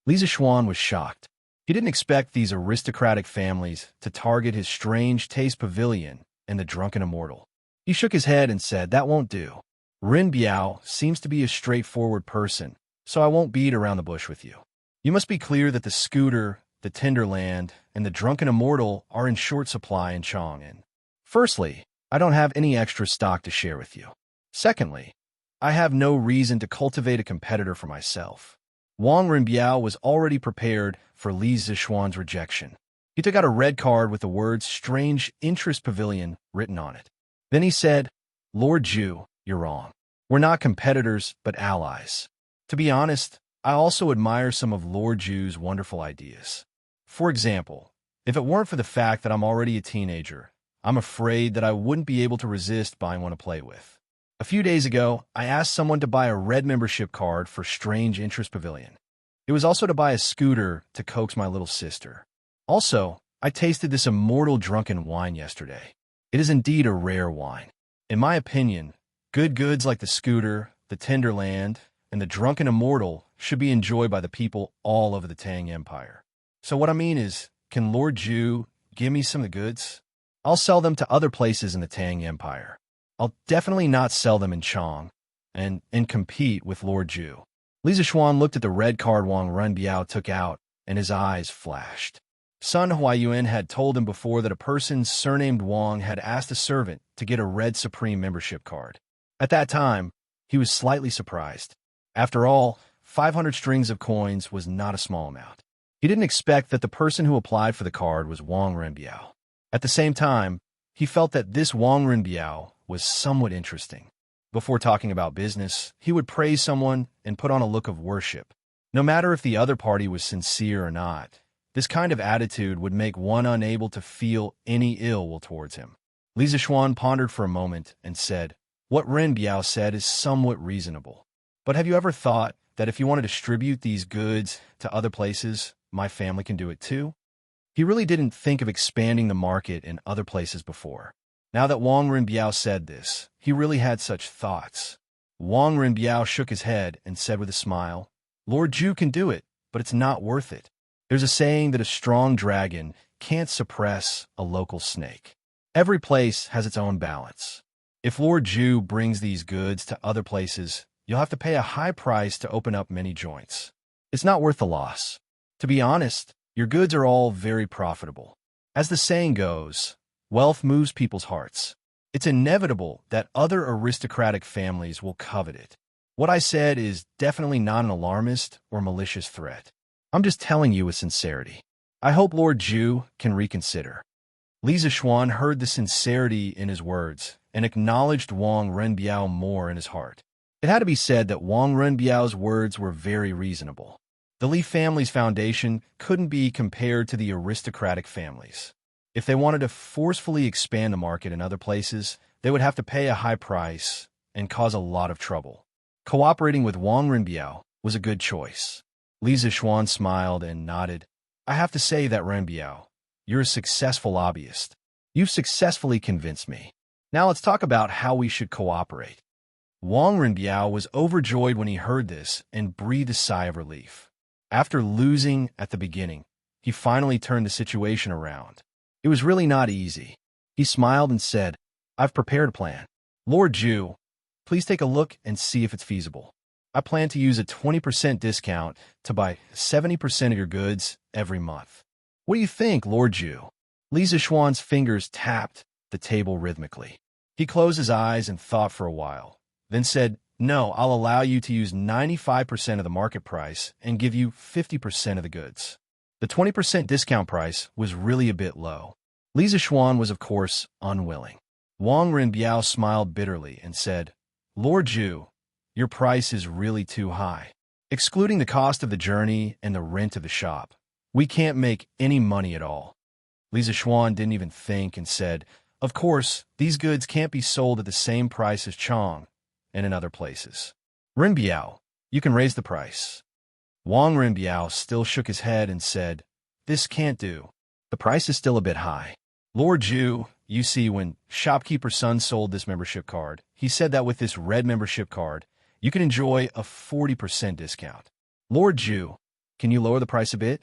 Li Zixuan was shocked. He didn't expect these aristocratic families to target his strange taste pavilion and the drunken immortal. He shook his head and said, that won't do. Renbiao seems to be a straightforward person, so I won't beat around the bush with you. You must be clear that the scooter, the Tinderland, and the drunken immortal are in short supply in Chang'an. Firstly, I don't have any extra stock to share with you. Secondly, I have no reason to cultivate a competitor for myself. Wang Renbiao was already prepared for Li Zixuan's rejection. He took out a red card with the words Strange Interest Pavilion written on it. Then he said, Lord Zhu, you're wrong. We're not competitors, but allies. To be honest, I also admire some of Lord Zhu's wonderful ideas. For example, if it weren't for the fact that I'm already a teenager, I'm afraid that I wouldn't be able to resist buying one to play with. A few days ago, I asked someone to buy a red membership card for Strange Interest Pavilion. It was also to buy a scooter to coax my little sister. Also, I tasted this immortal drunken wine yesterday. It is indeed a rare wine. In my opinion, good goods like the scooter, the Tinderland, and the drunken immortal should be enjoyed by the people all over the Tang Empire. So what I mean is, can Lord Zhu give me some of the goods? I'll sell them to other places in the Tang Empire. I'll definitely not sell them in Chang and compete with Lord Zhu. Li Zixuan looked at the red card Wang Renbiao took out, and his eyes flashed. Sun Huayuan had told him before that a person surnamed Wang had asked a servant to get a Red Supreme membership card. At that time, he was slightly surprised. After all, 500 strings of coins was not a small amount. He didn't expect that the person who applied for the card was Wang Renbiao. At the same time, he felt that this Wang Renbiao was somewhat interesting. Before talking about business, he would praise someone and put on a look of worship. No matter if the other party was sincere or not, this kind of attitude would make one unable to feel any ill will towards him. Li Zixuan pondered for a moment and said, What Renbiao said is somewhat reasonable. But have you ever thought that if you want to distribute these goods to other places, my family can do it too? He really didn't think of expanding the market in other places before. Now that Wang Renbiao said this, he really had such thoughts. Wang Renbiao shook his head and said with a smile, Lord Zhu can do it, but it's not worth it. There's a saying that a strong dragon can't suppress a local snake. Every place has its own balance. If Lord Zhu brings these goods to other places, you'll have to pay a high price to open up many joints. It's not worth the loss. To be honest, your goods are all very profitable. As the saying goes, wealth moves people's hearts. It's inevitable that other aristocratic families will covet it. What I said is definitely not an alarmist or malicious threat. I'm just telling you with sincerity. I hope Lord Zhu can reconsider. Li Zixuan heard the sincerity in his words and acknowledged Wang Renbiao more in his heart. It had to be said that Wang Renbiao's words were very reasonable. The Li family's foundation couldn't be compared to the aristocratic families. If they wanted to forcefully expand the market in other places, they would have to pay a high price and cause a lot of trouble. Cooperating with Wang Renbiao was a good choice. Li Zixuan smiled and nodded. I have to say that Renbiao, you're a successful lobbyist. You've successfully convinced me. Now let's talk about how we should cooperate. Wang Renbiao was overjoyed when he heard this and breathed a sigh of relief. After losing at the beginning, he finally turned the situation around. It was really not easy. He smiled and said, I've prepared a plan. Lord Zhu, please take a look and see if it's feasible. I plan to use a 20% discount to buy 70% of your goods every month. What do you think, Lord Zhu? Li Zixuan's fingers tapped the table rhythmically. He closed his eyes and thought for a while, then said, "No, I'll allow you to use 95% of the market price and give you 50% of the goods." The 20% discount price was really a bit low. Li Zixuan was, of course, unwilling. Wang Renbiao smiled bitterly and said, "Lord Zhu, your price is really too high. Excluding the cost of the journey and the rent of the shop, we can't make any money at all." Li Zixuan didn't even think and said, "Of course, these goods can't be sold at the same price as Chong and in other places. Renbiao, you can raise the price." Wang Renbiao still shook his head and said, "This can't do. The price is still a bit high. Lord Zhu, you see, when shopkeeper's son sold this membership card, he said that with this red membership card, you can enjoy a 40% discount. Lord Zhu, can you lower the price a bit?"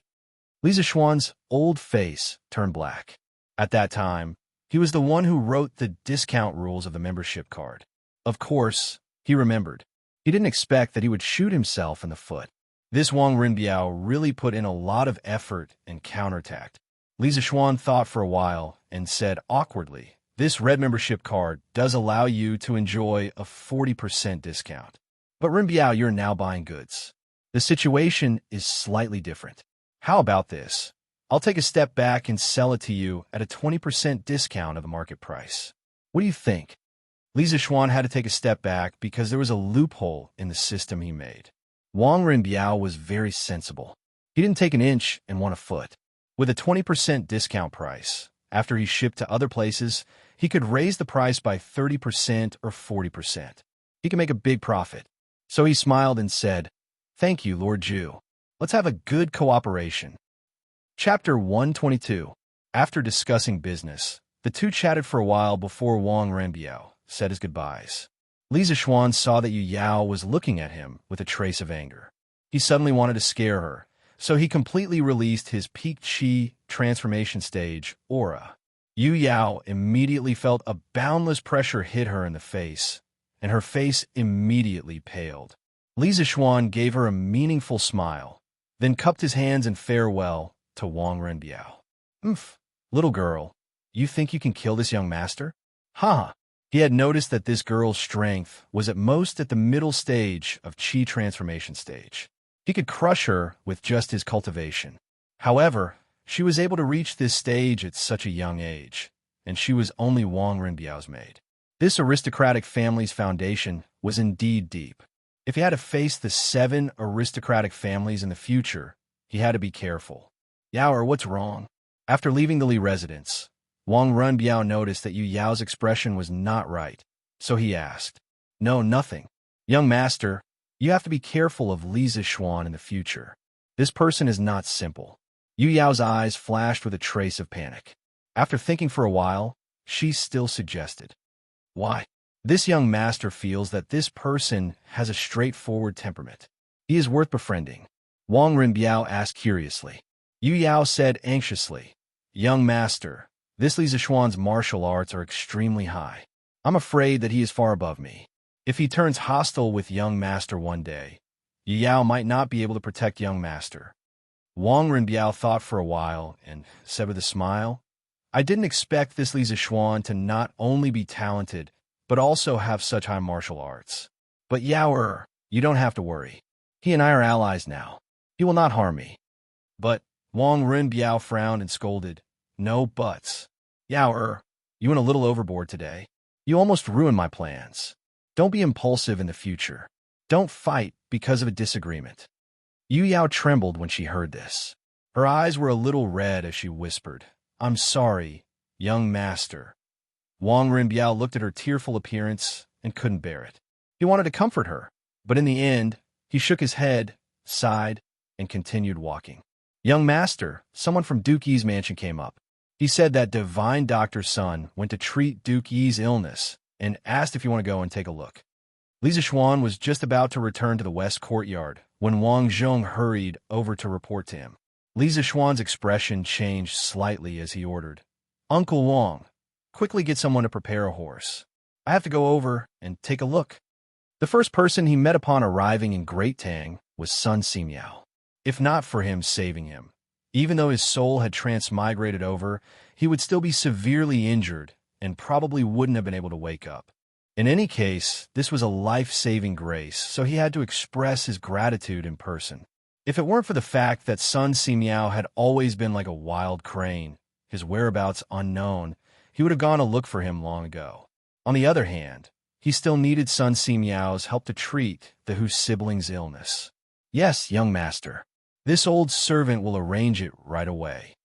Li Zixuan's old face turned black. At that time, he was the one who wrote the discount rules of the membership card. Of course, he remembered. He didn't expect that he would shoot himself in the foot. This Wang Renbiao really put in a lot of effort and counterattacked. Li Zixuan thought for a while and said awkwardly, "This red membership card does allow you to enjoy a 40% discount. But Renbiao, you're now buying goods. The situation is slightly different. How about this? I'll take a step back and sell it to you at a 20% discount of the market price. What do you think?" Li Zixuan had to take a step back because there was a loophole in the system he made. Wang Renbiao was very sensible. He didn't take an inch and want a foot. With a 20% discount price, after he shipped to other places, he could raise the price by 30% or 40%. He could make a big profit. So he smiled and said, "Thank you, Lord Zhu. Let's have a good cooperation." Chapter 122. After discussing business, the two chatted for a while before Wang Renbiao said his goodbyes. Li Zixuan saw that Yu Yao was looking at him with a trace of anger. He suddenly wanted to scare her, so he completely released his peak chi transformation stage, aura. Yu Yao immediately felt a boundless pressure hit her in the face, and her face immediately paled. Li Zixuan gave her a meaningful smile, then cupped his hands in farewell to Wang Renbiao. "Umph, little girl, you think you can kill this young master?" Ha! He had noticed that this girl's strength was at most at the middle stage of chi transformation stage. He could crush her with just his cultivation. However, she was able to reach this stage at such a young age, and she was only Wang Renbiao's maid. This aristocratic family's foundation was indeed deep. If he had to face the 7 aristocratic families in the future, he had to be careful. "Yao, what's wrong?" After leaving the Li residence, Wang Renbiao noticed that Yu Yao's expression was not right, so he asked, "No, nothing. Young master, you have to be careful of Li Zixuan in the future. This person is not simple." Yu Yao's eyes flashed with a trace of panic. After thinking for a while, she still suggested, "Why? This young master feels that this person has a straightforward temperament. He is worth befriending." Wang Renbiao asked curiously. Yu Yao said anxiously, "Young master, this Li Zixuan's martial arts are extremely high. I'm afraid that he is far above me. If he turns hostile with young master one day, Yu Yao might not be able to protect young master." Wang Renbiao thought for a while and said with a smile, "I didn't expect this Li Zixuan to not only be talented, but also have such high martial arts. But Yao, you don't have to worry. He and I are allies now. He will not harm me." "But," Wang Renbiao frowned and scolded, "No buts. Yao, you went a little overboard today. You almost ruined my plans. Don't be impulsive in the future. Don't fight because of a disagreement." Yu Yao trembled when she heard this. Her eyes were a little red as she whispered, "I'm sorry, young master." Wang Renbiao looked at her tearful appearance and couldn't bear it. He wanted to comfort her, but in the end, he shook his head, sighed, and continued walking. "Young master, someone from Duke Yi's mansion came up. He said that divine doctor's son went to treat Duke Yi's illness and asked if you want to go and take a look." Li Zixuan was just about to return to the west courtyard when Wang Zhong hurried over to report to him. Li Zixuan's expression changed slightly as he ordered, "Uncle Wang, quickly get someone to prepare a horse. I have to go over and take a look." The first person he met upon arriving in Great Tang was Sun Simiao. If not for him saving him, even though his soul had transmigrated over, he would still be severely injured and probably wouldn't have been able to wake up. In any case, this was a life-saving grace, so he had to express his gratitude in person. If it weren't for the fact that Sun Simiao had always been like a wild crane, his whereabouts unknown, he would have gone to look for him long ago. On the other hand, he still needed Sun Simiao's help to treat the Hu sibling's illness. Yes, young master. This old servant will arrange it right away.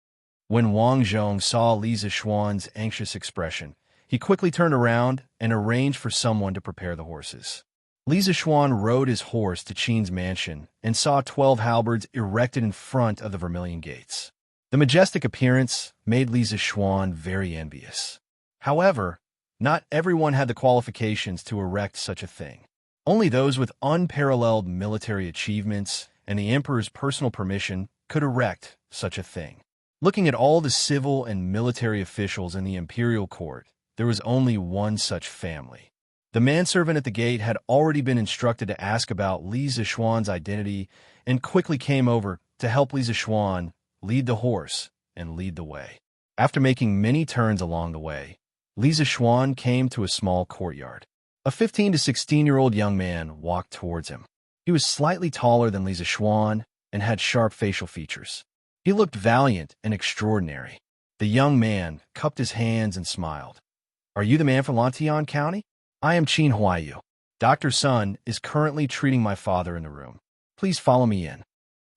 When Wang Zhong saw Li Zixuan's anxious expression, he quickly turned around and arranged for someone to prepare the horses. Li Zixuan rode his horse to Qin's mansion and saw 12 halberds erected in front of the Vermilion Gates. The majestic appearance made Li Zixuan very envious. However, not everyone had the qualifications to erect such a thing. Only those with unparalleled military achievements and the emperor's personal permission could erect such a thing. Looking at all the civil and military officials in the imperial court, there was only one such family. The manservant at the gate had already been instructed to ask about Li Zixuan's identity and quickly came over to help Li Zixuan lead the horse and lead the way. After making many turns along the way, Li Zixuan came to a small courtyard. A 15 to 16-year-old young man walked towards him. He was slightly taller than Li Zixuan and had sharp facial features. He looked valiant and extraordinary. The young man cupped his hands and smiled. "Are you the man from Lantian County? I am Qin Huayu. Dr. Sun is currently treating my father in the room. Please follow me in."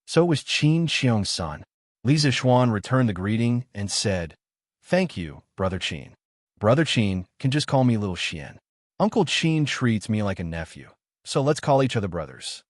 So it was Qin Xiong's son. Li Zixuan returned the greeting and said, "Thank you, Brother Qin. Brother Qin can just call me Little Xian. Uncle Qin treats me like a nephew, so let's call each other brothers."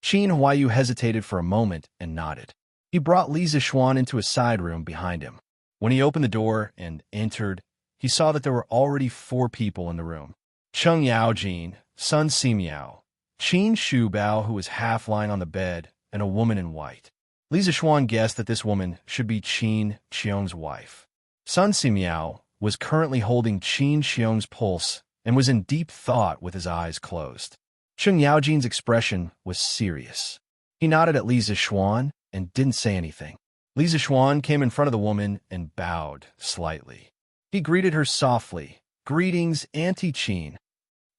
Qin Huayu hesitated for a moment and nodded. He brought Li Zixuan into a side room behind him. When he opened the door and entered, he saw that there were already 4 people in the room. Cheng Yaojin, Sun Simiao, Qin Shubao, who was half lying on the bed, and a woman in white. Li Zixuan guessed that this woman should be Qin Xiong's wife. Sun Simiao was currently holding Qin Xiong's pulse and was in deep thought with his eyes closed. Cheng Yaojin's expression was serious. He nodded at Li Zixuan and didn't say anything. Li Zixuan came in front of the woman and bowed slightly. He greeted her softly, "Greetings, Auntie Qin."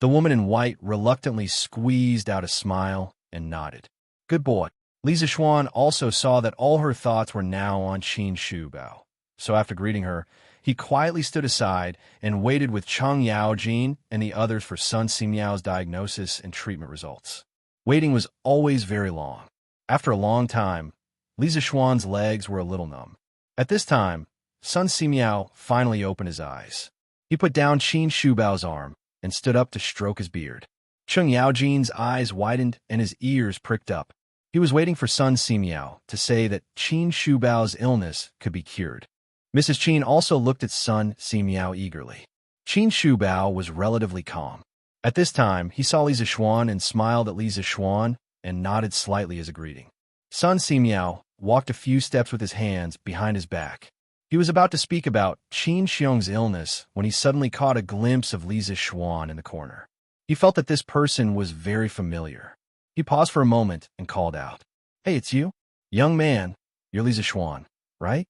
The woman in white reluctantly squeezed out a smile and nodded. "Good boy." Li Zixuan also saw that all her thoughts were now on Qin Shubao. So after greeting her, he quietly stood aside and waited with Cheng Yaojin and the others for Sun Simiao's diagnosis and treatment results. Waiting was always very long. After a long time, Li Zixuan's legs were a little numb. At this time, Sun Simiao finally opened his eyes. He put down Qin Shubao's arm and stood up to stroke his beard. Cheng Yaojin's eyes widened and his ears pricked up. He was waiting for Sun Simiao to say that Qin Shubao's illness could be cured. Mrs. Qin also looked at Sun Simiao eagerly. Qin Shubao was relatively calm. At this time, he saw Li Zixuan and smiled at Li Zixuan and nodded slightly as a greeting. Sun Simiao walked a few steps with his hands behind his back. He was about to speak about Qin Xiong's illness when he suddenly caught a glimpse of Li Zixuan in the corner. He felt that this person was very familiar. He paused for a moment and called out, "Hey, it's you? Young man, you're Li Zixuan, right?"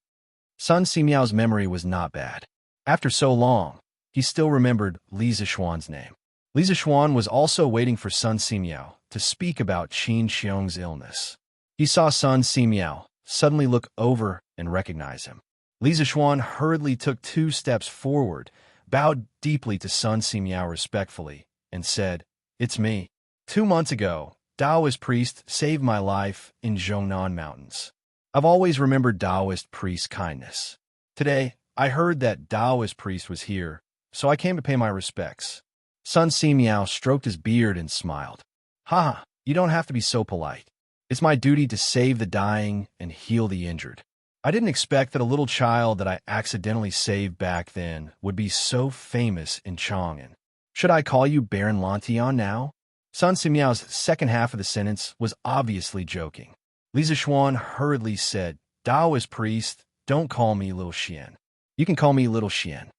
Sun Simiao's memory was not bad. After so long, he still remembered Li Zixuan's name. Li Zixuan was also waiting for Sun Simiao to speak about Qin Xiong's illness. He saw Sun Simiao suddenly look over and recognize him. Li Zixuan hurriedly took 2 steps forward, bowed deeply to Sun Simiao respectfully, and said, "It's me. 2 months ago, Taoist priest saved my life in Zhongnan Mountains. I've always remembered Taoist priest's kindness. Today, I heard that Taoist priest was here, so I came to pay my respects." Sun Simiao stroked his beard and smiled. "Ha, you don't have to be so polite. It's my duty to save the dying and heal the injured. I didn't expect that a little child that I accidentally saved back then would be so famous in Chang'an. Should I call you Baron Lantian now?" Sun Simiao's second half of the sentence was obviously joking. Li Zixuan hurriedly said, "Taoist priest, don't call me Little Xian. You can call me Little Xian."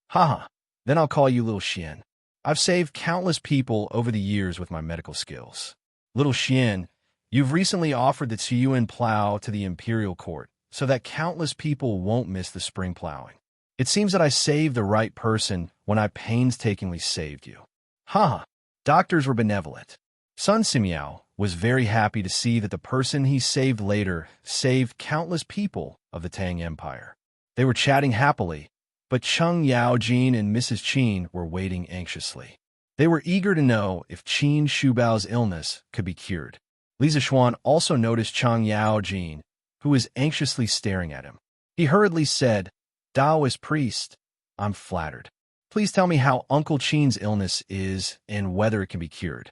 "Ha, then I'll call you Little Xian. I've saved countless people over the years with my medical skills. Little Xian, you've recently offered the Tsiyuan plow to the imperial court, so that countless people won't miss the spring plowing. It seems that I saved the right person when I painstakingly saved you. Ha! Doctors were benevolent. Sun Simiao was very happy to see that the person he saved later saved countless people of the Tang Empire. They were chatting happily, but Cheng Yaojin and Mrs. Qin were waiting anxiously. They were eager to know if Qin Shubao's illness could be cured. Li Zixuan also noticed Cheng Yaojin, who was anxiously staring at him. He hurriedly said, "Taoist priest, I'm flattered. Please tell me how Uncle Qin's illness is and whether it can be cured."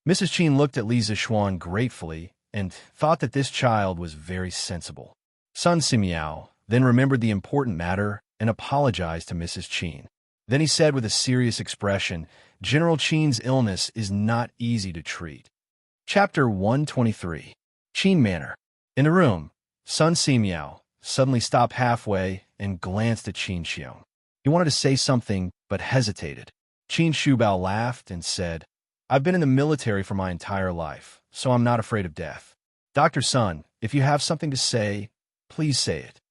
Mrs. Qin looked at Li Zixuan gratefully and thought that this child was very sensible. Sun Simiao then remembered the important matter and apologized to Mrs. Qin. Then he said with a serious expression, "General Qin's illness is not easy to treat." Chapter 123. Qin Manor. In the room, Sun Simiao suddenly stopped halfway and glanced at Qin Xiong. He wanted to say something, but hesitated. Qin Shubao laughed and said, "I've been in the military for my entire life, so I'm not afraid of death. Dr. Sun, if you have something to say, please say it."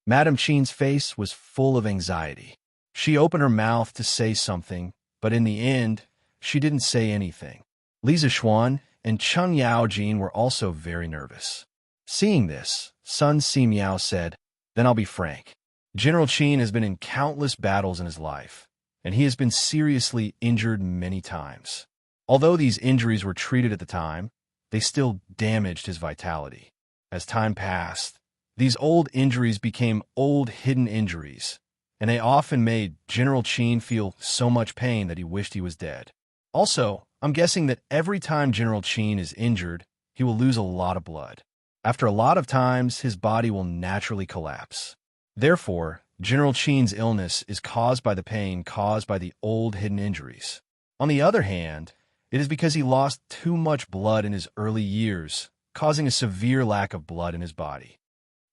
Madame Qin's face was full of anxiety. She opened her mouth to say something, but in the end, she didn't say anything. Li Zixuan and Cheng Yaojin were also very nervous. Seeing this, Sun Simiao said, "Then I'll be frank. General Qin has been in countless battles in his life, and he has been seriously injured many times. Although these injuries were treated at the time, they still damaged his vitality. As time passed, these old injuries became old hidden injuries, and they often made General Qin feel so much pain that he wished he was dead. Also, I'm guessing that every time General Qin is injured, he will lose a lot of blood. After a lot of times, his body will naturally collapse. Therefore, General Qin's illness is caused by the pain caused by the old hidden injuries. On the other hand, it is because he lost too much blood in his early years, causing a severe lack of blood in his body."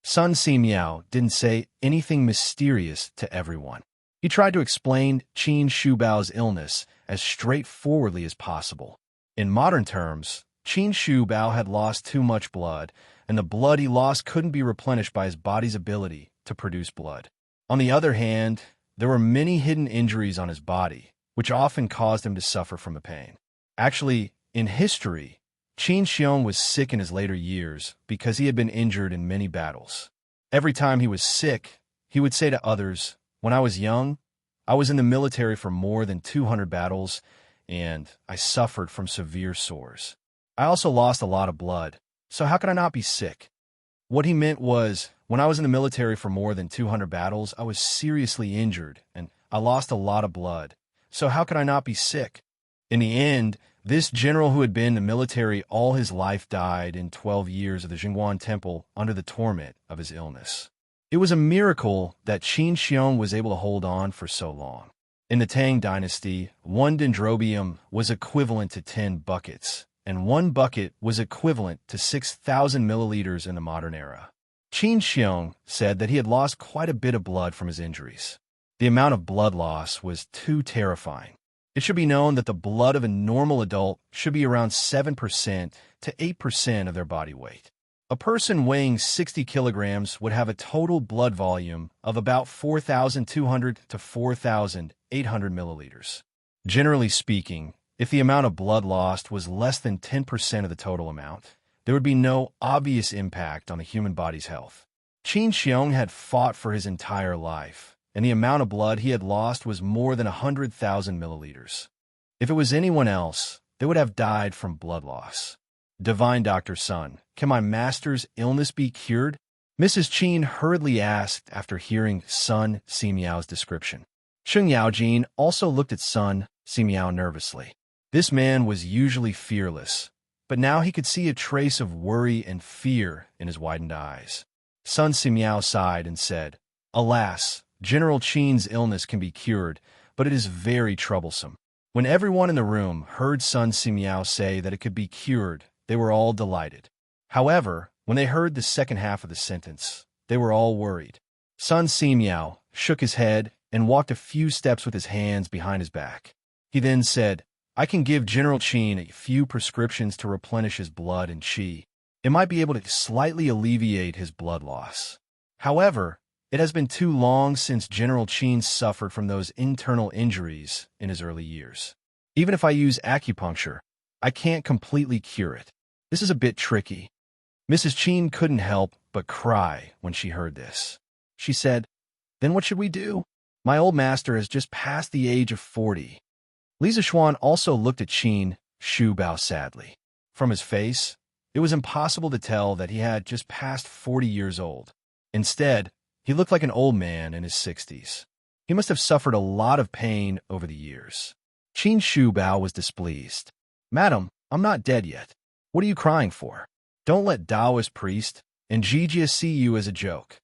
Sun Simiao didn't say anything mysterious to everyone. He tried to explain Qin Shubao's illness as straightforwardly as possible. In modern terms, Qin Shubao had lost too much blood, and the blood he lost couldn't be replenished by his body's ability to produce blood. On the other hand, there were many hidden injuries on his body, which often caused him to suffer from the pain. Actually, in history, Qin Xiong was sick in his later years because he had been injured in many battles. Every time he was sick, he would say to others, "When I was young, I was in the military for more than 200 battles, and I suffered from severe sores. I also lost a lot of blood, so how could I not be sick?" What he meant was, when I was in the military for more than 200 battles, I was seriously injured, and I lost a lot of blood, so how could I not be sick? In the end, this general who had been in the military all his life died in 12 years of the Jingguan Temple under the torment of his illness. It was a miracle that Qin Xiong was able to hold on for so long. In the Tang dynasty, 1 dendrobium was equivalent to 10 buckets, and 1 bucket was equivalent to 6,000 milliliters in the modern era. Qin Xiong said that he had lost quite a bit of blood from his injuries. The amount of blood loss was too terrifying. It should be known that the blood of a normal adult should be around 7% to 8% of their body weight. A person weighing 60 kilograms would have a total blood volume of about 4,200 to 4,800 milliliters. Generally speaking, if the amount of blood lost was less than 10% of the total amount, there would be no obvious impact on the human body's health. Qin Xiong had fought for his entire life, and the amount of blood he had lost was more than 100,000 milliliters. If it was anyone else, they would have died from blood loss. "Divine Dr. Sun, can my master's illness be cured?" Mrs. Qin hurriedly asked after hearing Sun Simiao's description. Cheng Yaojin also looked at Sun Simiao nervously. This man was usually fearless, but now he could see a trace of worry and fear in his widened eyes. Sun Simiao sighed and said, "Alas, General Qin's illness can be cured, but it is very troublesome." When everyone in the room heard Sun Simiao say that it could be cured, they were all delighted. However, when they heard the second half of the sentence, they were all worried. Sun Simiao shook his head and walked a few steps with his hands behind his back. He then said, "I can give General Qin a few prescriptions to replenish his blood and qi. It might be able to slightly alleviate his blood loss. However, It has been too long since General Qin suffered from those internal injuries in his early years. Even if I use acupuncture, I can't completely cure it. This is a bit tricky. Mrs. Qin couldn't help but cry when she heard this. She said, "Then what should we do? My old master has just passed the age of 40. Lisa Xuan also looked at Qin Shu Bao sadly. From his face, it was impossible to tell that he had just passed 40 years old. Instead, he looked like an old man in his 60s. He must have suffered a lot of pain over the years. Qin Shu Bao was displeased. "Madam, I'm not dead yet. What are you crying for? Don't let Taoist priest and Jijia see you as a joke."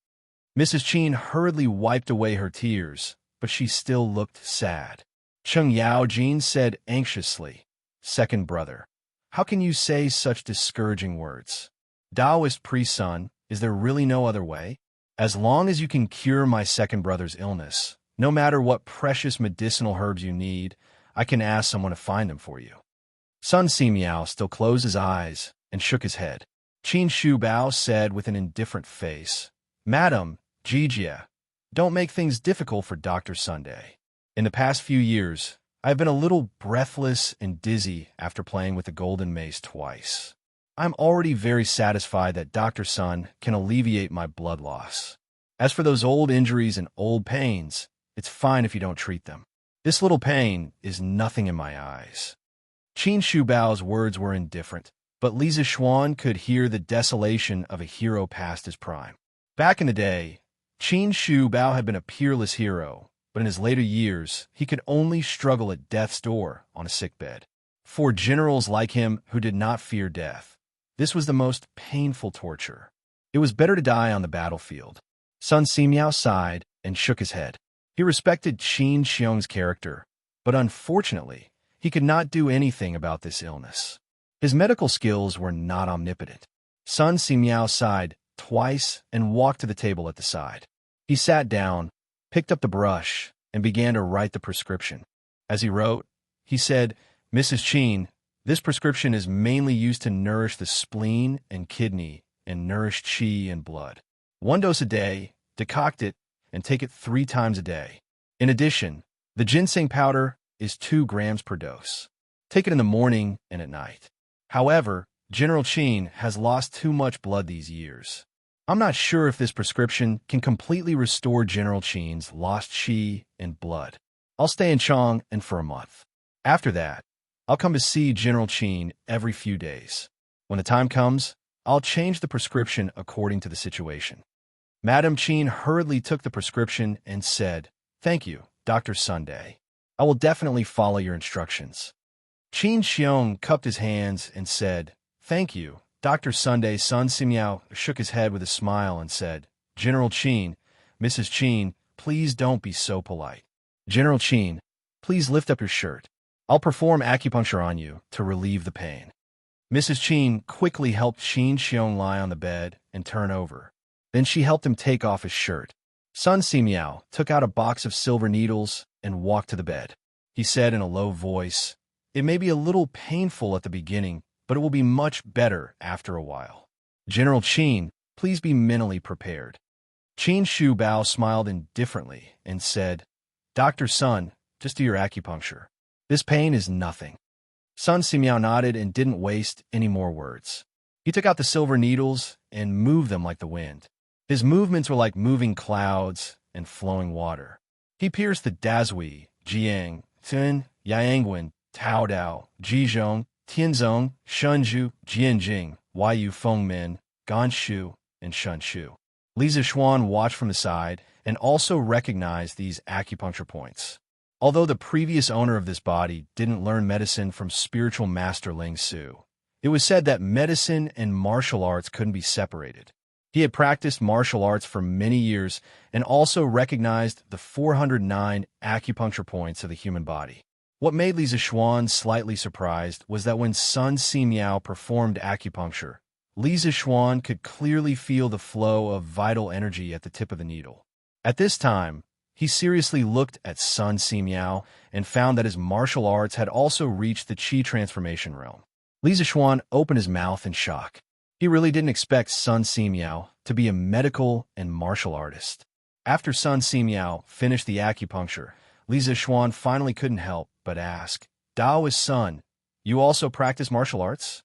Mrs. Qin hurriedly wiped away her tears, but she still looked sad. Cheng Yao Jin said anxiously, "Second brother, how can you say such discouraging words? Taoist priest son, is there really no other way? As long as you can cure my second brother's illness, no matter what precious medicinal herbs you need, I can ask someone to find them for you." Sun Simiao still closed his eyes and shook his head. Qin Shu Bao said with an indifferent face, "Madam, Jijia, don't make things difficult for Dr. Sunday. In the past few years, I've been a little breathless and dizzy after playing with the golden mace twice. I'm already very satisfied that Dr. Sun can alleviate my blood loss. As for those old injuries and old pains, it's fine if you don't treat them. This little pain is nothing in my eyes." Qin Shu Bao's words were indifferent, but Li Zixuan could hear the desolation of a hero past his prime. Back in the day, Qin Shu Bao had been a peerless hero, but in his later years, he could only struggle at death's door on a sickbed. For generals like him who did not fear death, this was the most painful torture. It was better to die on the battlefield. Sun Simiao sighed and shook his head. He respected Qin Xiong's character, but unfortunately, he could not do anything about this illness. His medical skills were not omnipotent. Sun Simiao sighed twice and walked to the table at the side. He sat down, picked up the brush, and began to write the prescription. As he wrote, he said, "Mrs. Qin, this prescription is mainly used to nourish the spleen and kidney and nourish qi and blood. 1 dose a day, decoct it, and take it 3 times a day. In addition, the ginseng powder is 2 grams per dose. Take it in the morning and at night. However, General Qin has lost too much blood these years. I'm not sure if this prescription can completely restore General Qin's lost qi and blood. I'll stay in Chong and for a month. After that, I'll come to see General Qin every few days. When the time comes, I'll change the prescription according to the situation." Madam Qin hurriedly took the prescription and said, "Thank you, Dr. Sunday. I will definitely follow your instructions." Qin Xiong cupped his hands and said, "Thank you, Dr. Sunday." Sun Simiao shook his head with a smile and said, "General Qin, Mrs. Qin, please don't be so polite. General Qin, please lift up your shirt. I'll perform acupuncture on you to relieve the pain." Mrs. Qin quickly helped Qin Xiong lie on the bed and turn over. Then she helped him take off his shirt. Sun Simiao took out a box of silver needles and walked to the bed. He said in a low voice, "It may be a little painful at the beginning, but it will be much better after a while. General Qin, please be mentally prepared." Qin Shu Bao smiled indifferently and said, "Dr. Sun, just do your acupuncture. This pain is nothing." Sun Simiao nodded and didn't waste any more words. He took out the silver needles and moved them like the wind. His movements were like moving clouds and flowing water. He pierced the Dazhui, Jiang, Tun, Yangwen, Taodao, Jizhong, Tianzong, Shenzhou, Jianjing, Waiyu Fengmin, Ganshu, and Shunshu. Li Zixuan watched from the side and also recognized these acupuncture points. Although the previous owner of this body didn't learn medicine from spiritual master Ling Su, it was said that medicine and martial arts couldn't be separated. He had practiced martial arts for many years and also recognized the 409 acupuncture points of the human body. What made Li Zixuan slightly surprised was that when Sun Simiao performed acupuncture, Li Zixuan could clearly feel the flow of vital energy at the tip of the needle. At this time, he seriously looked at Sun Simiao and found that his martial arts had also reached the Qi transformation realm. Li Zixuan opened his mouth in shock. He really didn't expect Sun Simiao to be a medical and martial artist. After Sun Simiao finished the acupuncture, Li Zixuan finally couldn't help but ask, Daoist Sun, you also practice martial arts?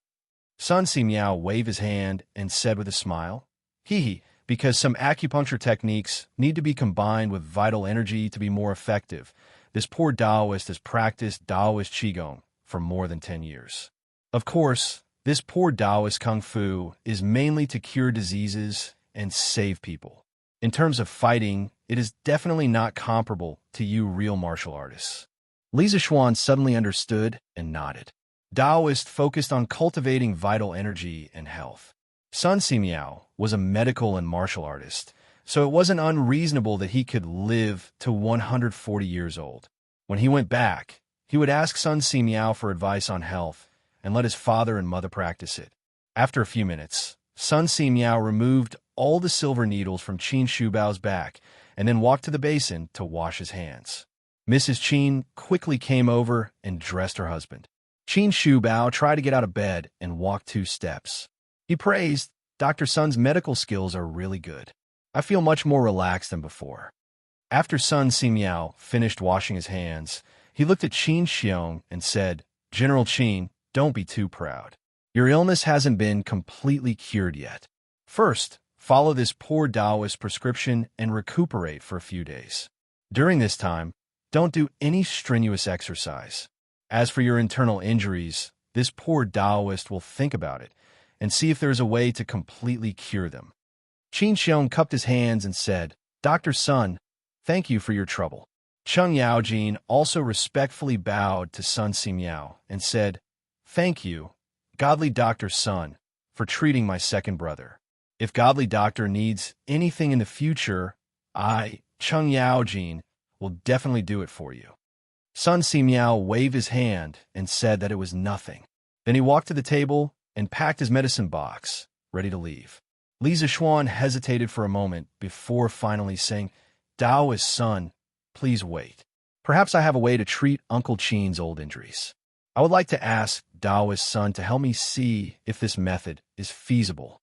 Sun Simiao waved his hand and said with a smile, Hee, because some acupuncture techniques need to be combined with vital energy to be more effective. This poor Taoist has practiced Taoist Qigong for more than 10 years. Of course, this poor Taoist Kung Fu is mainly to cure diseases and save people. In terms of fighting, it is definitely not comparable to you real martial artists. Li Zixuan suddenly understood and nodded. Taoist focused on cultivating vital energy and health. Sun Simiao was a medical and martial artist, so it wasn't unreasonable that he could live to 140 years old. When he went back, he would ask Sun Simiao for advice on health and let his father and mother practice it. After a few minutes, Sun Simiao removed all the silver needles from Qin Shubao's back and then walked to the basin to wash his hands. Mrs. Qin quickly came over and dressed her husband. Qin Shubao tried to get out of bed and walk 2 steps. He praised, Dr. Sun's medical skills are really good. I feel much more relaxed than before. After Sun Simiao finished washing his hands, he looked at Qin Xiong and said, General Qin, don't be too proud. Your illness hasn't been completely cured yet. First, follow this poor Taoist prescription and recuperate for a few days. During this time, don't do any strenuous exercise. As for your internal injuries, this poor Taoist will think about it and see if there is a way to completely cure them. Qin Xiong cupped his hands and said, Dr. Sun, thank you for your trouble. Cheng Yaojin also respectfully bowed to Sun Simiao and said, Thank you, godly Dr. Sun, for treating my second brother. If godly doctor needs anything in the future, I, Cheng Yaojin, will definitely do it for you. Sun Simiao waved his hand and said that it was nothing. Then he walked to the table and packed his medicine box, ready to leave. Li Zixuan hesitated for a moment before finally saying, Taoist Sun, please wait. Perhaps I have a way to treat Uncle Qin's old injuries. I would like to ask Taoist Sun to help me see if this method is feasible.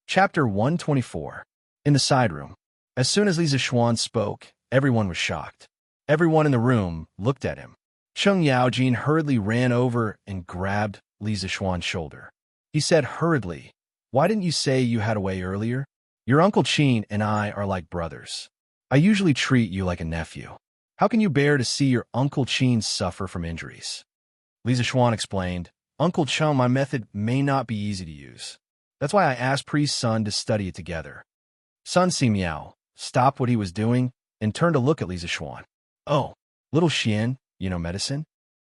Chapter 124. In the side room. As soon as Li Zixuan spoke, everyone was shocked. Everyone in the room looked at him. Cheng Yaojin hurriedly ran over and grabbed Li Zixuan's shoulder. He said hurriedly, Why didn't you say you had a way earlier? Your Uncle Qin and I are like brothers. I usually treat you like a nephew. How can you bear to see your Uncle Qin suffer from injuries? Li Zixuan explained, Uncle Cheng, my method may not be easy to use. That's why I asked Priest Sun to study it together. Sun Simiao stopped what he was doing and turned to look at Li Zixuan. Oh, little Xian, you know medicine?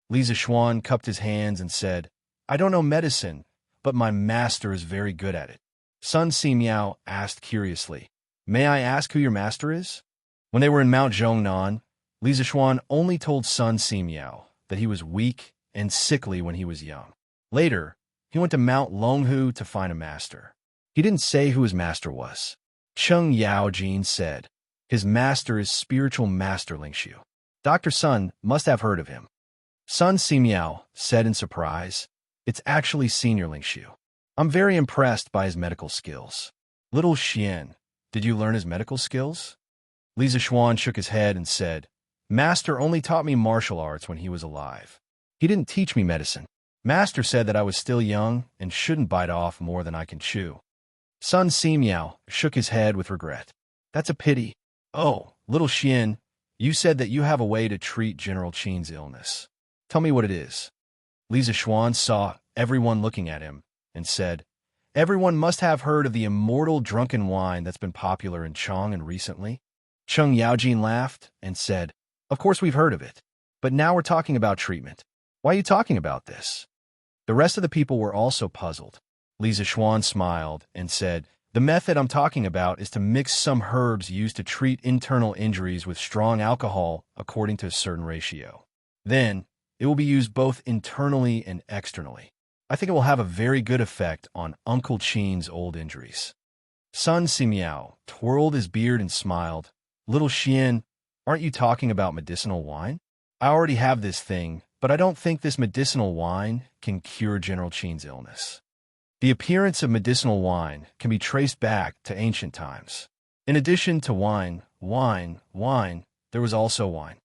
Li Zixuan cupped his hands and said, I don't know medicine, but my master is very good at it. Sun Simiao asked curiously, May I ask who your master is? When they were in Mount Zhongnan, Li Zixuan only told Sun Simiao that he was weak and sickly when he was young. Later, he went to Mount Longhu to find a master. He didn't say who his master was. Cheng Yaojin said, His master is spiritual master Lingxiu. Dr. Sun must have heard of him. Sun Simiao said in surprise, It's actually Senior Lingxiu. I'm very impressed by his medical skills. Little Xian, did you learn his medical skills? Li Zixuan shook his head and said, Master only taught me martial arts when he was alive. He didn't teach me medicine. Master said that I was still young and shouldn't bite off more than I can chew. Sun Simiao shook his head with regret. That's a pity. Oh, little Xian, you said that you have a way to treat General Qin's illness. Tell me what it is. Li Zixuan saw everyone looking at him and said, Everyone must have heard of the immortal drunken wine that's been popular in Chong'an recently. Cheng Yaojin laughed and said, Of course we've heard of it, but now we're talking about treatment. Why are you talking about this? The rest of the people were also puzzled. Li Zixuan smiled and said, The method I'm talking about is to mix some herbs used to treat internal injuries with strong alcohol according to a certain ratio. Then, it will be used both internally and externally. I think it will have a very good effect on Uncle Qin's old injuries. Sun Simiao twirled his beard and smiled. Little Xian, aren't you talking about medicinal wine? I already have this thing, but I don't think this medicinal wine can cure General Qin's illness. The appearance of medicinal wine can be traced back to ancient times. In addition to wine, there was also wine.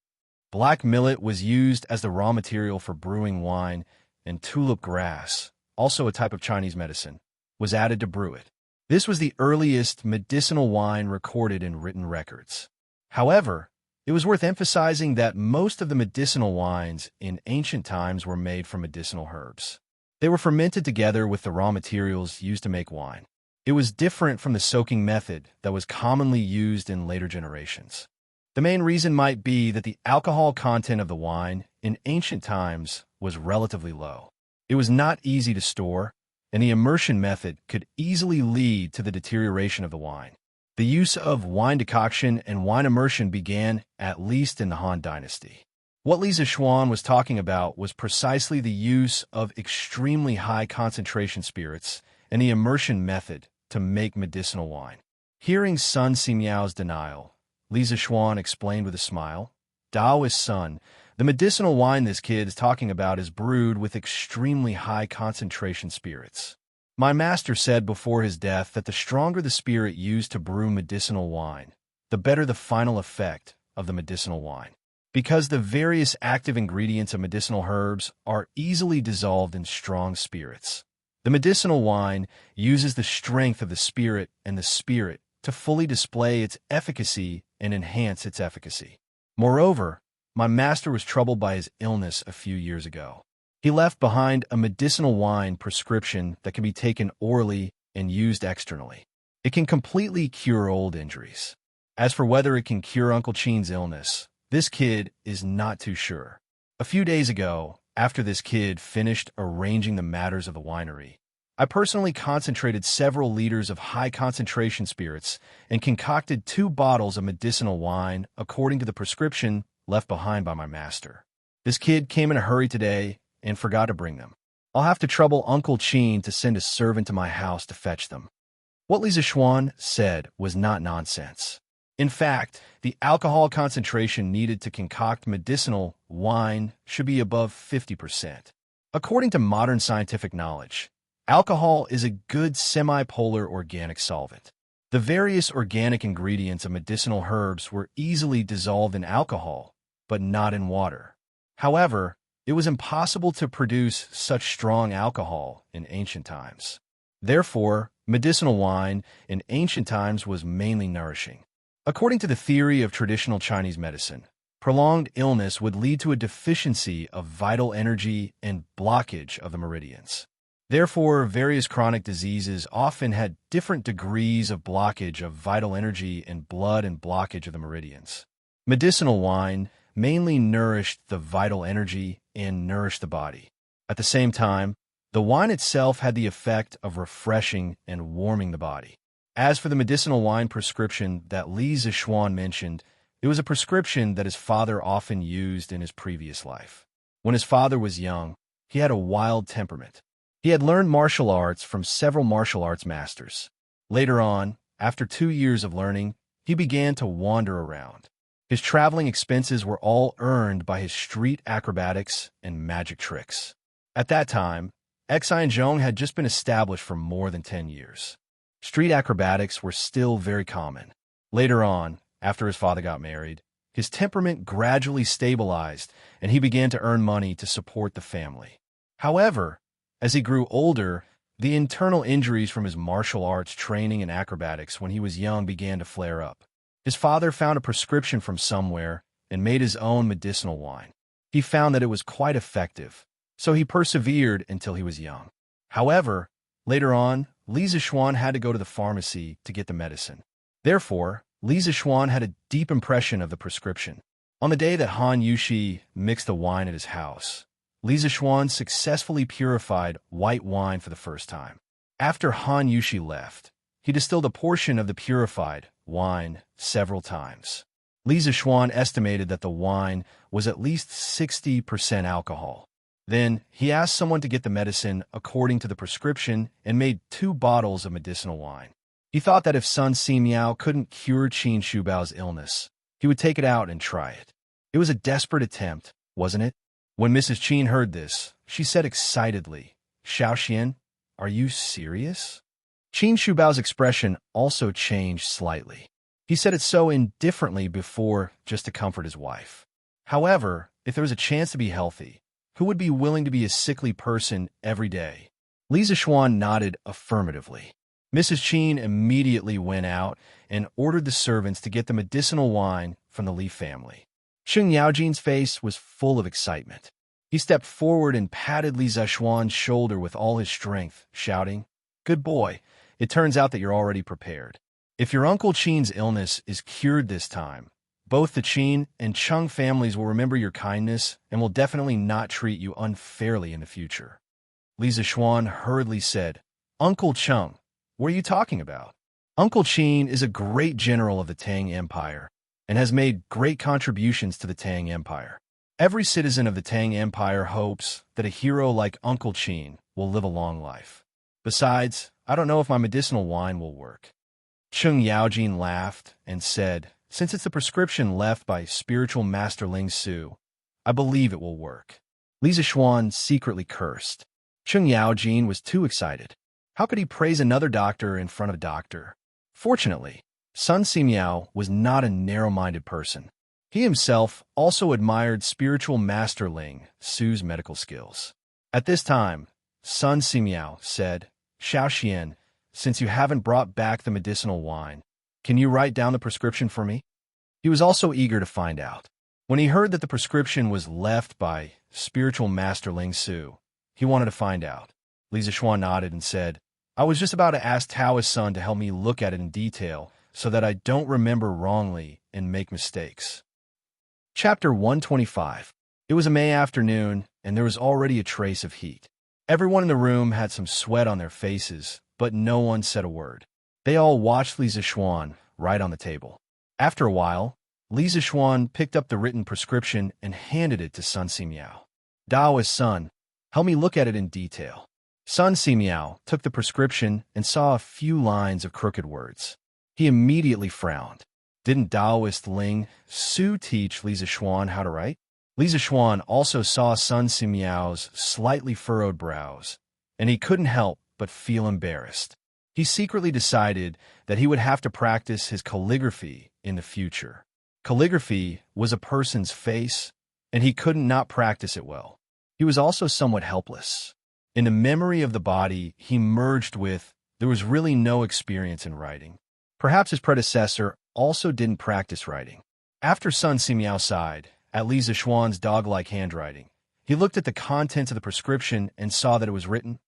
Black millet was used as the raw material for brewing wine, and tulip grass, also a type of Chinese medicine, was added to brew it. This was the earliest medicinal wine recorded in written records. However, it was worth emphasizing that most of the medicinal wines in ancient times were made from medicinal herbs. They were fermented together with the raw materials used to make wine. It was different from the soaking method that was commonly used in later generations. The main reason might be that the alcohol content of the wine in ancient times was relatively low. It was not easy to store, and the immersion method could easily lead to the deterioration of the wine. The use of wine decoction and wine immersion began at least in the Han Dynasty. What Li Zixuan was talking about was precisely the use of extremely high concentration spirits and the immersion method to make medicinal wine. Hearing Sun Simiao's denial, Li Zixuan explained with a smile, "Daoist son, the medicinal wine this kid is talking about is brewed with extremely high concentration spirits. My master said before his death that the stronger the spirit used to brew medicinal wine, the better the final effect of the medicinal wine. Because the various active ingredients of medicinal herbs are easily dissolved in strong spirits. The medicinal wine uses the strength of the spirit and the spirit to fully display its efficacy and enhance its efficacy. Moreover, my master was troubled by his illness a few years ago. He left behind a medicinal wine prescription that can be taken orally and used externally. It can completely cure old injuries. As for whether it can cure Uncle Chin's illness, this kid is not too sure. A few days ago, after this kid finished arranging the matters of the winery, I personally concentrated several liters of high-concentration spirits and concocted 2 bottles of medicinal wine according to the prescription left behind by my master. This kid came in a hurry today and forgot to bring them. I'll have to trouble Uncle Chin to send a servant to my house to fetch them." What Li Zixuan said was not nonsense. In fact, the alcohol concentration needed to concoct medicinal wine should be above 50%. According to modern scientific knowledge, alcohol is a good semi-polar organic solvent. The various organic ingredients of medicinal herbs were easily dissolved in alcohol, but not in water. However, it was impossible to produce such strong alcohol in ancient times. Therefore, medicinal wine in ancient times was mainly nourishing. According to the theory of traditional Chinese medicine, prolonged illness would lead to a deficiency of vital energy and blockage of the meridians. Therefore, various chronic diseases often had different degrees of blockage of vital energy and blood and blockage of the meridians. Medicinal wine mainly nourished the vital energy and nourished the body. At the same time, the wine itself had the effect of refreshing and warming the body. As for the medicinal wine prescription that Li Zixuan mentioned, it was a prescription that his father often used in his previous life. When his father was young, he had a wild temperament. He had learned martial arts from several martial arts masters. Later on, after 2 years of learning, he began to wander around. His traveling expenses were all earned by his street acrobatics and magic tricks. At that time, Exionzhong had just been established for more than 10 years. Street acrobatics were still very common. Later on, after his father got married, his temperament gradually stabilized and he began to earn money to support the family. However, as he grew older, the internal injuries from his martial arts training and acrobatics when he was young began to flare up. His father found a prescription from somewhere and made his own medicinal wine. He found that it was quite effective, so he persevered until he was young. However, later on, Li Zixuan had to go to the pharmacy to get the medicine. Therefore, Li Zixuan had a deep impression of the prescription. On the day that Han Yushi mixed the wine at his house, Li Zixuan successfully purified white wine for the first time. After Han Yushi left, he distilled a portion of the purified wine several times. Li Zixuan estimated that the wine was at least 60% alcohol. Then, he asked someone to get the medicine according to the prescription and made 2 bottles of medicinal wine. He thought that if Sun Simiao couldn't cure Qin Shubao's illness, he would take it out and try it. It was a desperate attempt, wasn't it? When Mrs. Qin heard this, she said excitedly, "Xiaoxian, are you serious?" Qin Shubao's expression also changed slightly. He said it so indifferently before, just to comfort his wife. However, if there was a chance to be healthy, who would be willing to be a sickly person every day? Lisa Schwan nodded affirmatively. Mrs. Qin immediately went out and ordered the servants to get the medicinal wine from the Li family. Sheng Yaojin's face was full of excitement. He stepped forward and patted Li Zexuan's shoulder with all his strength, shouting, "Good boy, it turns out that you're already prepared. If your Uncle Qin's illness is cured this time, both the Qin and Cheng families will remember your kindness and will definitely not treat you unfairly in the future." Li Zexuan hurriedly said, "Uncle Cheng, what are you talking about? Uncle Qin is a great general of the Tang Empire and has made great contributions to the Tang Empire. Every citizen of the Tang Empire hopes that a hero like Uncle Qin will live a long life. Besides, I don't know if my medicinal wine will work." Sheng Yaojin laughed and said, "Since it's a prescription left by spiritual master Ling Su, I believe it will work." Li Zexuan secretly cursed. Sheng Yaojin was too excited. How could he praise another doctor in front of a doctor? Fortunately, Sun Simiao was not a narrow-minded person. He himself also admired spiritual master Ling Su's medical skills. At this time, Sun Simiao said, "Xiao Xian, since you haven't brought back the medicinal wine, can you write down the prescription for me?" He was also eager to find out. When he heard that the prescription was left by spiritual master Ling Su, he wanted to find out. Li Zexuan nodded and said, "I was just about to ask Taoist Sun to help me look at it in detail so that I don't remember wrongly and make mistakes." Chapter 125. It was a May afternoon, and there was already a trace of heat. Everyone in the room had some sweat on their faces, but no one said a word. They all watched Li Zexuan right on the table. After a while, Li Zexuan picked up the written prescription and handed it to Sun Simiao. "Daoist Sun, help me look at it in detail." Sun Simiao took the prescription and saw a few lines of crooked words. He immediately frowned. Didn't Taoist Ling Su teach Li Zexuan how to write? Li Zexuan also saw Sun Simiao's slightly furrowed brows, and he couldn't help but feel embarrassed. He secretly decided that he would have to practice his calligraphy in the future. Calligraphy was a person's face, and he couldn't not practice it well. He was also somewhat helpless. In the memory of the body he merged with, there was really no experience in writing. Perhaps his predecessor also didn't practice writing. After Sun Simiao sighed at Li Zexuan's dog-like handwriting, he looked at the contents of the prescription and saw that it was written,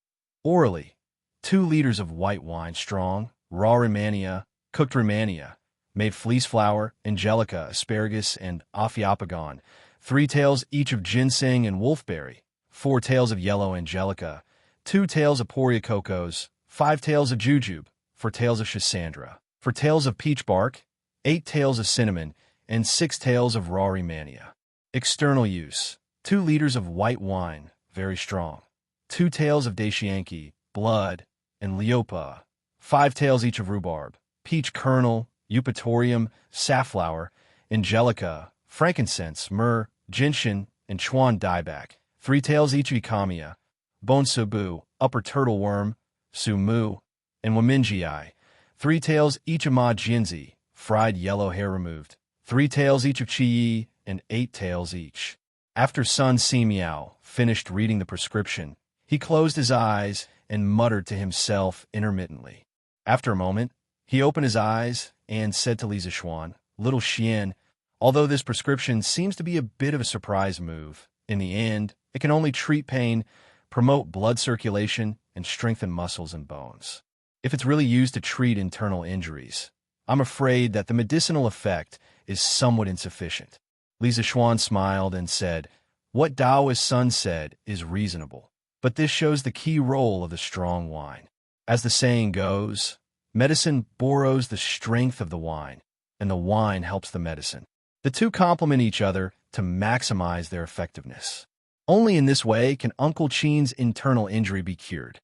"Orally, 2 liters of white wine strong, raw Rehmannia, cooked Rehmannia, made fleece flour, angelica, asparagus, and ophiopagon, 3 taels each of ginseng and wolfberry, 4 taels of yellow angelica, 2 taels of porreacocos, 5 taels of jujube, 4 taels of schisandra, 4 taels of peach bark, 8 taels of cinnamon, and 6 taels of raw Rehmannia. External use, 2 liters of white wine, very strong, 2 taels of daishianki, blood, and leopa, 5 taels each of rhubarb, peach kernel, eupatorium, safflower, angelica, frankincense, myrrh, gentian, and chuan dieback, 3 taels each of ecamia, bone sabu, upper turtle worm, sumu, and wamingii, 3 taels each of ma jinzi, fried yellow hair removed, 3 taels each of chi, and 8 taels each. After Sun Simiao finished reading the prescription, he closed his eyes and muttered to himself intermittently. After a moment, he opened his eyes and said to Li Zexuan, "Little Xian, although this prescription seems to be a bit of a surprise move, in the end, it can only treat pain, promote blood circulation, and strengthen muscles and bones. If it's really used to treat internal injuries, I'm afraid that the medicinal effect is somewhat insufficient." Li Zexuan smiled and said, "What Taoist Sun said is reasonable, but this shows the key role of the strong wine. As the saying goes, medicine borrows the strength of the wine, and the wine helps the medicine. The two complement each other to maximize their effectiveness. Only in this way can Uncle Qin's internal injury be cured."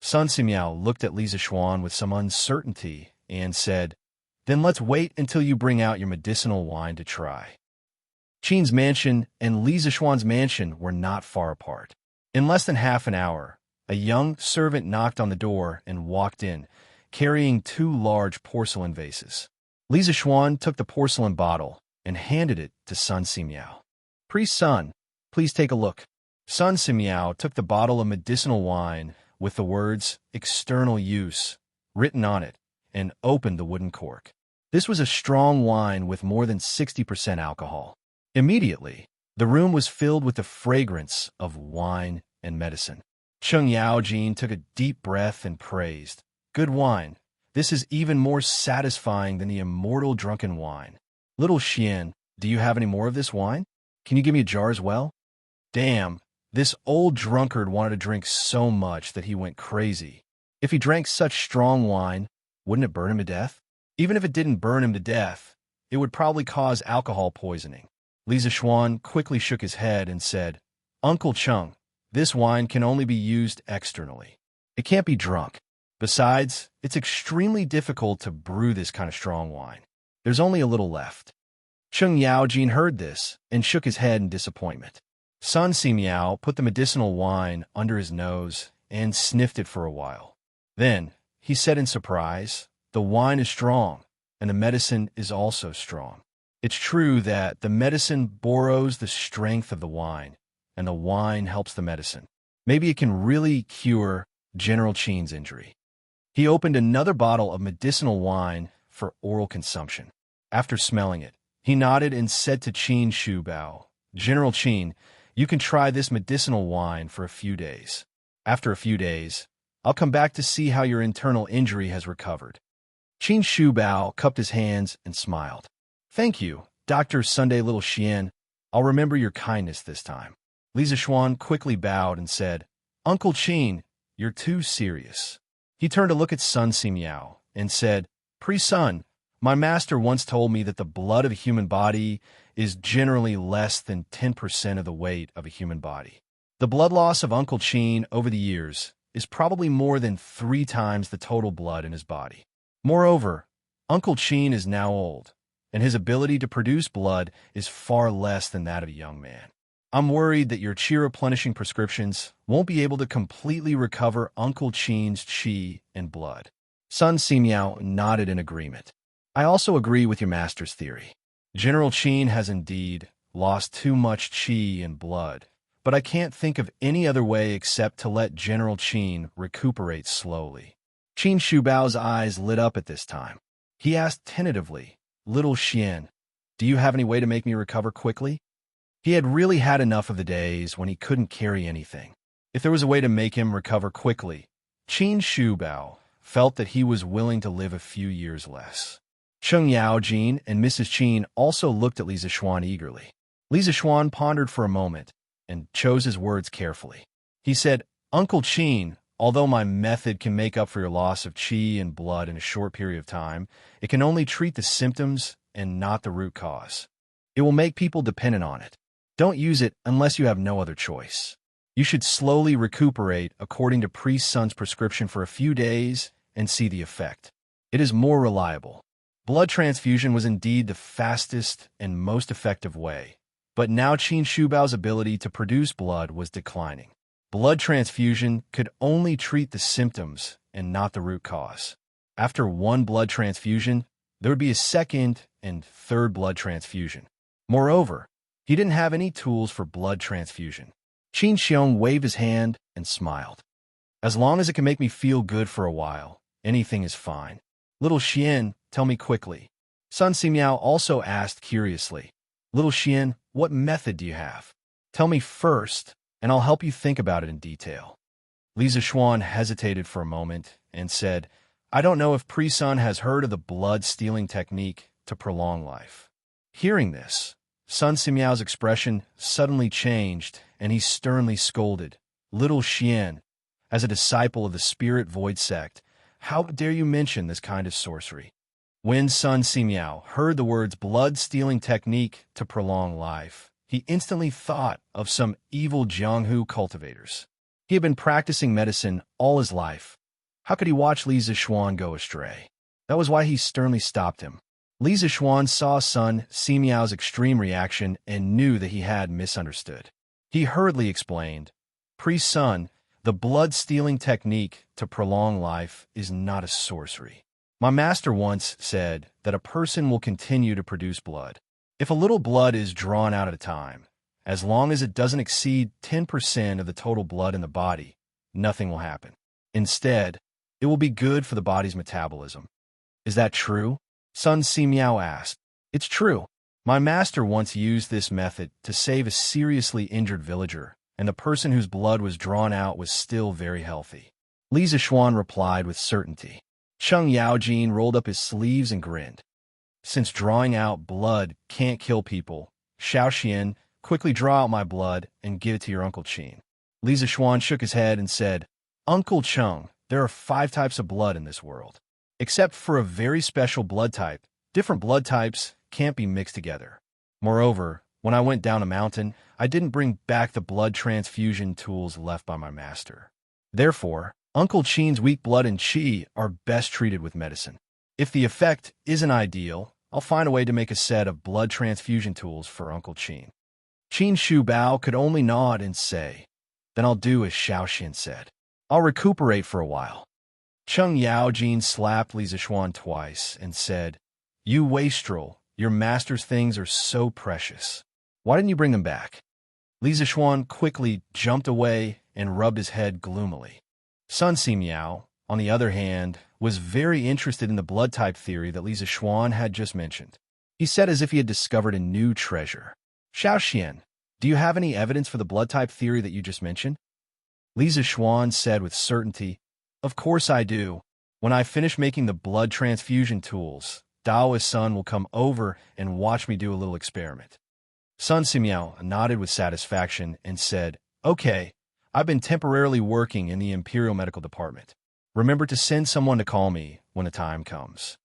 Sun Simiao looked at Li Zexuan with some uncertainty and said, "Then let's wait until you bring out your medicinal wine to try." Qin's mansion and Li Zexuan's mansion were not far apart. In less than half an hour, a young servant knocked on the door and walked in, carrying 2 large porcelain vases. Li Zishuan took the porcelain bottle and handed it to Sun Simiao. Priest Sun, please take a look. Sun Simiao took the bottle of medicinal wine with the words external use written on it and opened the wooden cork. This was a strong wine with more than 60% alcohol. Immediately, the room was filled with the fragrance of wine and medicine. Cheng Yaojin took a deep breath and praised, "Good wine. This is even more satisfying than the immortal drunken wine. Little Xian, do you have any more of this wine? Can you give me a jar as well?" Damn, this old drunkard wanted to drink so much that he went crazy. If he drank such strong wine, wouldn't it burn him to death? Even if it didn't burn him to death, it would probably cause alcohol poisoning. Li Zishuan quickly shook his head and said, "Uncle Cheng, this wine can only be used externally. It can't be drunk. Besides, it's extremely difficult to brew this kind of strong wine. There's only a little left." Cheng Yaojin heard this and shook his head in disappointment. Sun Simiao put the medicinal wine under his nose and sniffed it for a while. Then, he said in surprise, "The wine is strong, and the medicine is also strong. It's true that the medicine borrows the strength of the wine, and the wine helps the medicine. Maybe it can really cure General Qin's injury." He opened another bottle of medicinal wine for oral consumption. After smelling it, he nodded and said to Qin Shubao, "General Qin, you can try this medicinal wine for a few days. After a few days, I'll come back to see how your internal injury has recovered." Qin Shubao cupped his hands and smiled. "Thank you, Dr. Sunday Little Xian. I'll remember your kindness this time." Li Zishuan quickly bowed and said, "Uncle Qin, you're too serious." He turned to look at Sun Simiao and said, "Priest Sun, my master once told me that the blood of a human body is generally less than 10% of the weight of a human body. The blood loss of Uncle Qin over the years is probably more than 3 times the total blood in his body. Moreover, Uncle Qin is now old, and his ability to produce blood is far less than that of a young man. I'm worried that your qi replenishing prescriptions won't be able to completely recover Uncle Qin's qi and blood." Sun Simiao nodded in agreement. "I also agree with your master's theory. General Qin has indeed lost too much qi and blood, but I can't think of any other way except to let General Qin recuperate slowly." Qin Shubao's eyes lit up at this time. He asked tentatively, "Little Xian, do you have any way to make me recover quickly?" He had really had enough of the days when he couldn't carry anything. If there was a way to make him recover quickly, Qin Shubao felt that he was willing to live a few years less. Cheng Yaojin and Mrs. Qin also looked at Li Zishuan eagerly. Li Zishuan pondered for a moment and chose his words carefully. He said, "Uncle Qin, although my method can make up for your loss of qi and blood in a short period of time, it can only treat the symptoms and not the root cause. It will make people dependent on it. Don't use it unless you have no other choice. You should slowly recuperate according to Priest Sun's prescription for a few days and see the effect. It is more reliable." Blood transfusion was indeed the fastest and most effective way, but now Qin Shubao's ability to produce blood was declining. Blood transfusion could only treat the symptoms and not the root cause. After one blood transfusion, there would be a second and third blood transfusion. Moreover, he didn't have any tools for blood transfusion. Qin Xiong waved his hand and smiled. "As long as it can make me feel good for a while, anything is fine. Little Xian, tell me quickly." Sun Simiao also asked curiously, "Little Xian, what method do you have? Tell me first, and I'll help you think about it in detail." Li Zishuan hesitated for a moment and said, "I don't know if Priest Sun has heard of the blood-stealing technique to prolong life." Hearing this, Sun Simiao's expression suddenly changed, and he sternly scolded, "Little Xian, as a disciple of the Spirit Void sect, how dare you mention this kind of sorcery?" When Sun Simiao heard the words blood-stealing technique to prolong life, he instantly thought of some evil Jianghu cultivators. He had been practicing medicine all his life. How could he watch Li Zishuan go astray? That was why he sternly stopped him. Li Zishuan saw Sun Simiao's extreme reaction and knew that he had misunderstood. He hurriedly explained, "Priest Sun, the blood-stealing technique to prolong life is not a sorcery. My master once said that a person will continue to produce blood. If a little blood is drawn out at a time, as long as it doesn't exceed 10% of the total blood in the body, nothing will happen. Instead, it will be good for the body's metabolism. Is that true? Sun Si Miao asked. It's true. My master once used this method to save a seriously injured villager, and the person whose blood was drawn out was still very healthy. Li Zishuan replied with certainty. Cheng Yaojin rolled up his sleeves and grinned. Since drawing out blood can't kill people, Xiaoxian, quickly draw out my blood and give it to your Uncle Qin. Li Zishuan shook his head and said, Uncle Cheng, there are 5 types of blood in this world. Except for a very special blood type, different blood types can't be mixed together. Moreover, when I went down a mountain, I didn't bring back the blood transfusion tools left by my master. Therefore, Uncle Qin's weak blood and qi are best treated with medicine. If the effect isn't ideal, I'll find a way to make a set of blood transfusion tools for Uncle Qin. Qin Shu Bao could only nod and say, Then I'll do as Xiaoxian said. I'll recuperate for a while. Cheng Yaojin slapped Li Zishuan twice and said, You wastrel, your master's things are so precious. Why didn't you bring them back? Li Zishuan quickly jumped away and rubbed his head gloomily. Sun Si Miao, on the other hand, was very interested in the blood type theory that Li Zishuan had just mentioned. He said as if he had discovered a new treasure. Xiaoxian, do you have any evidence for the blood type theory that you just mentioned? Li Zishuan said with certainty, Of course I do. When I finish making the blood transfusion tools, Dao's son will come over and watch me do a little experiment. Sun Simiao nodded with satisfaction and said, Okay, I've been temporarily working in the Imperial Medical Department. Remember to send someone to call me when the time comes.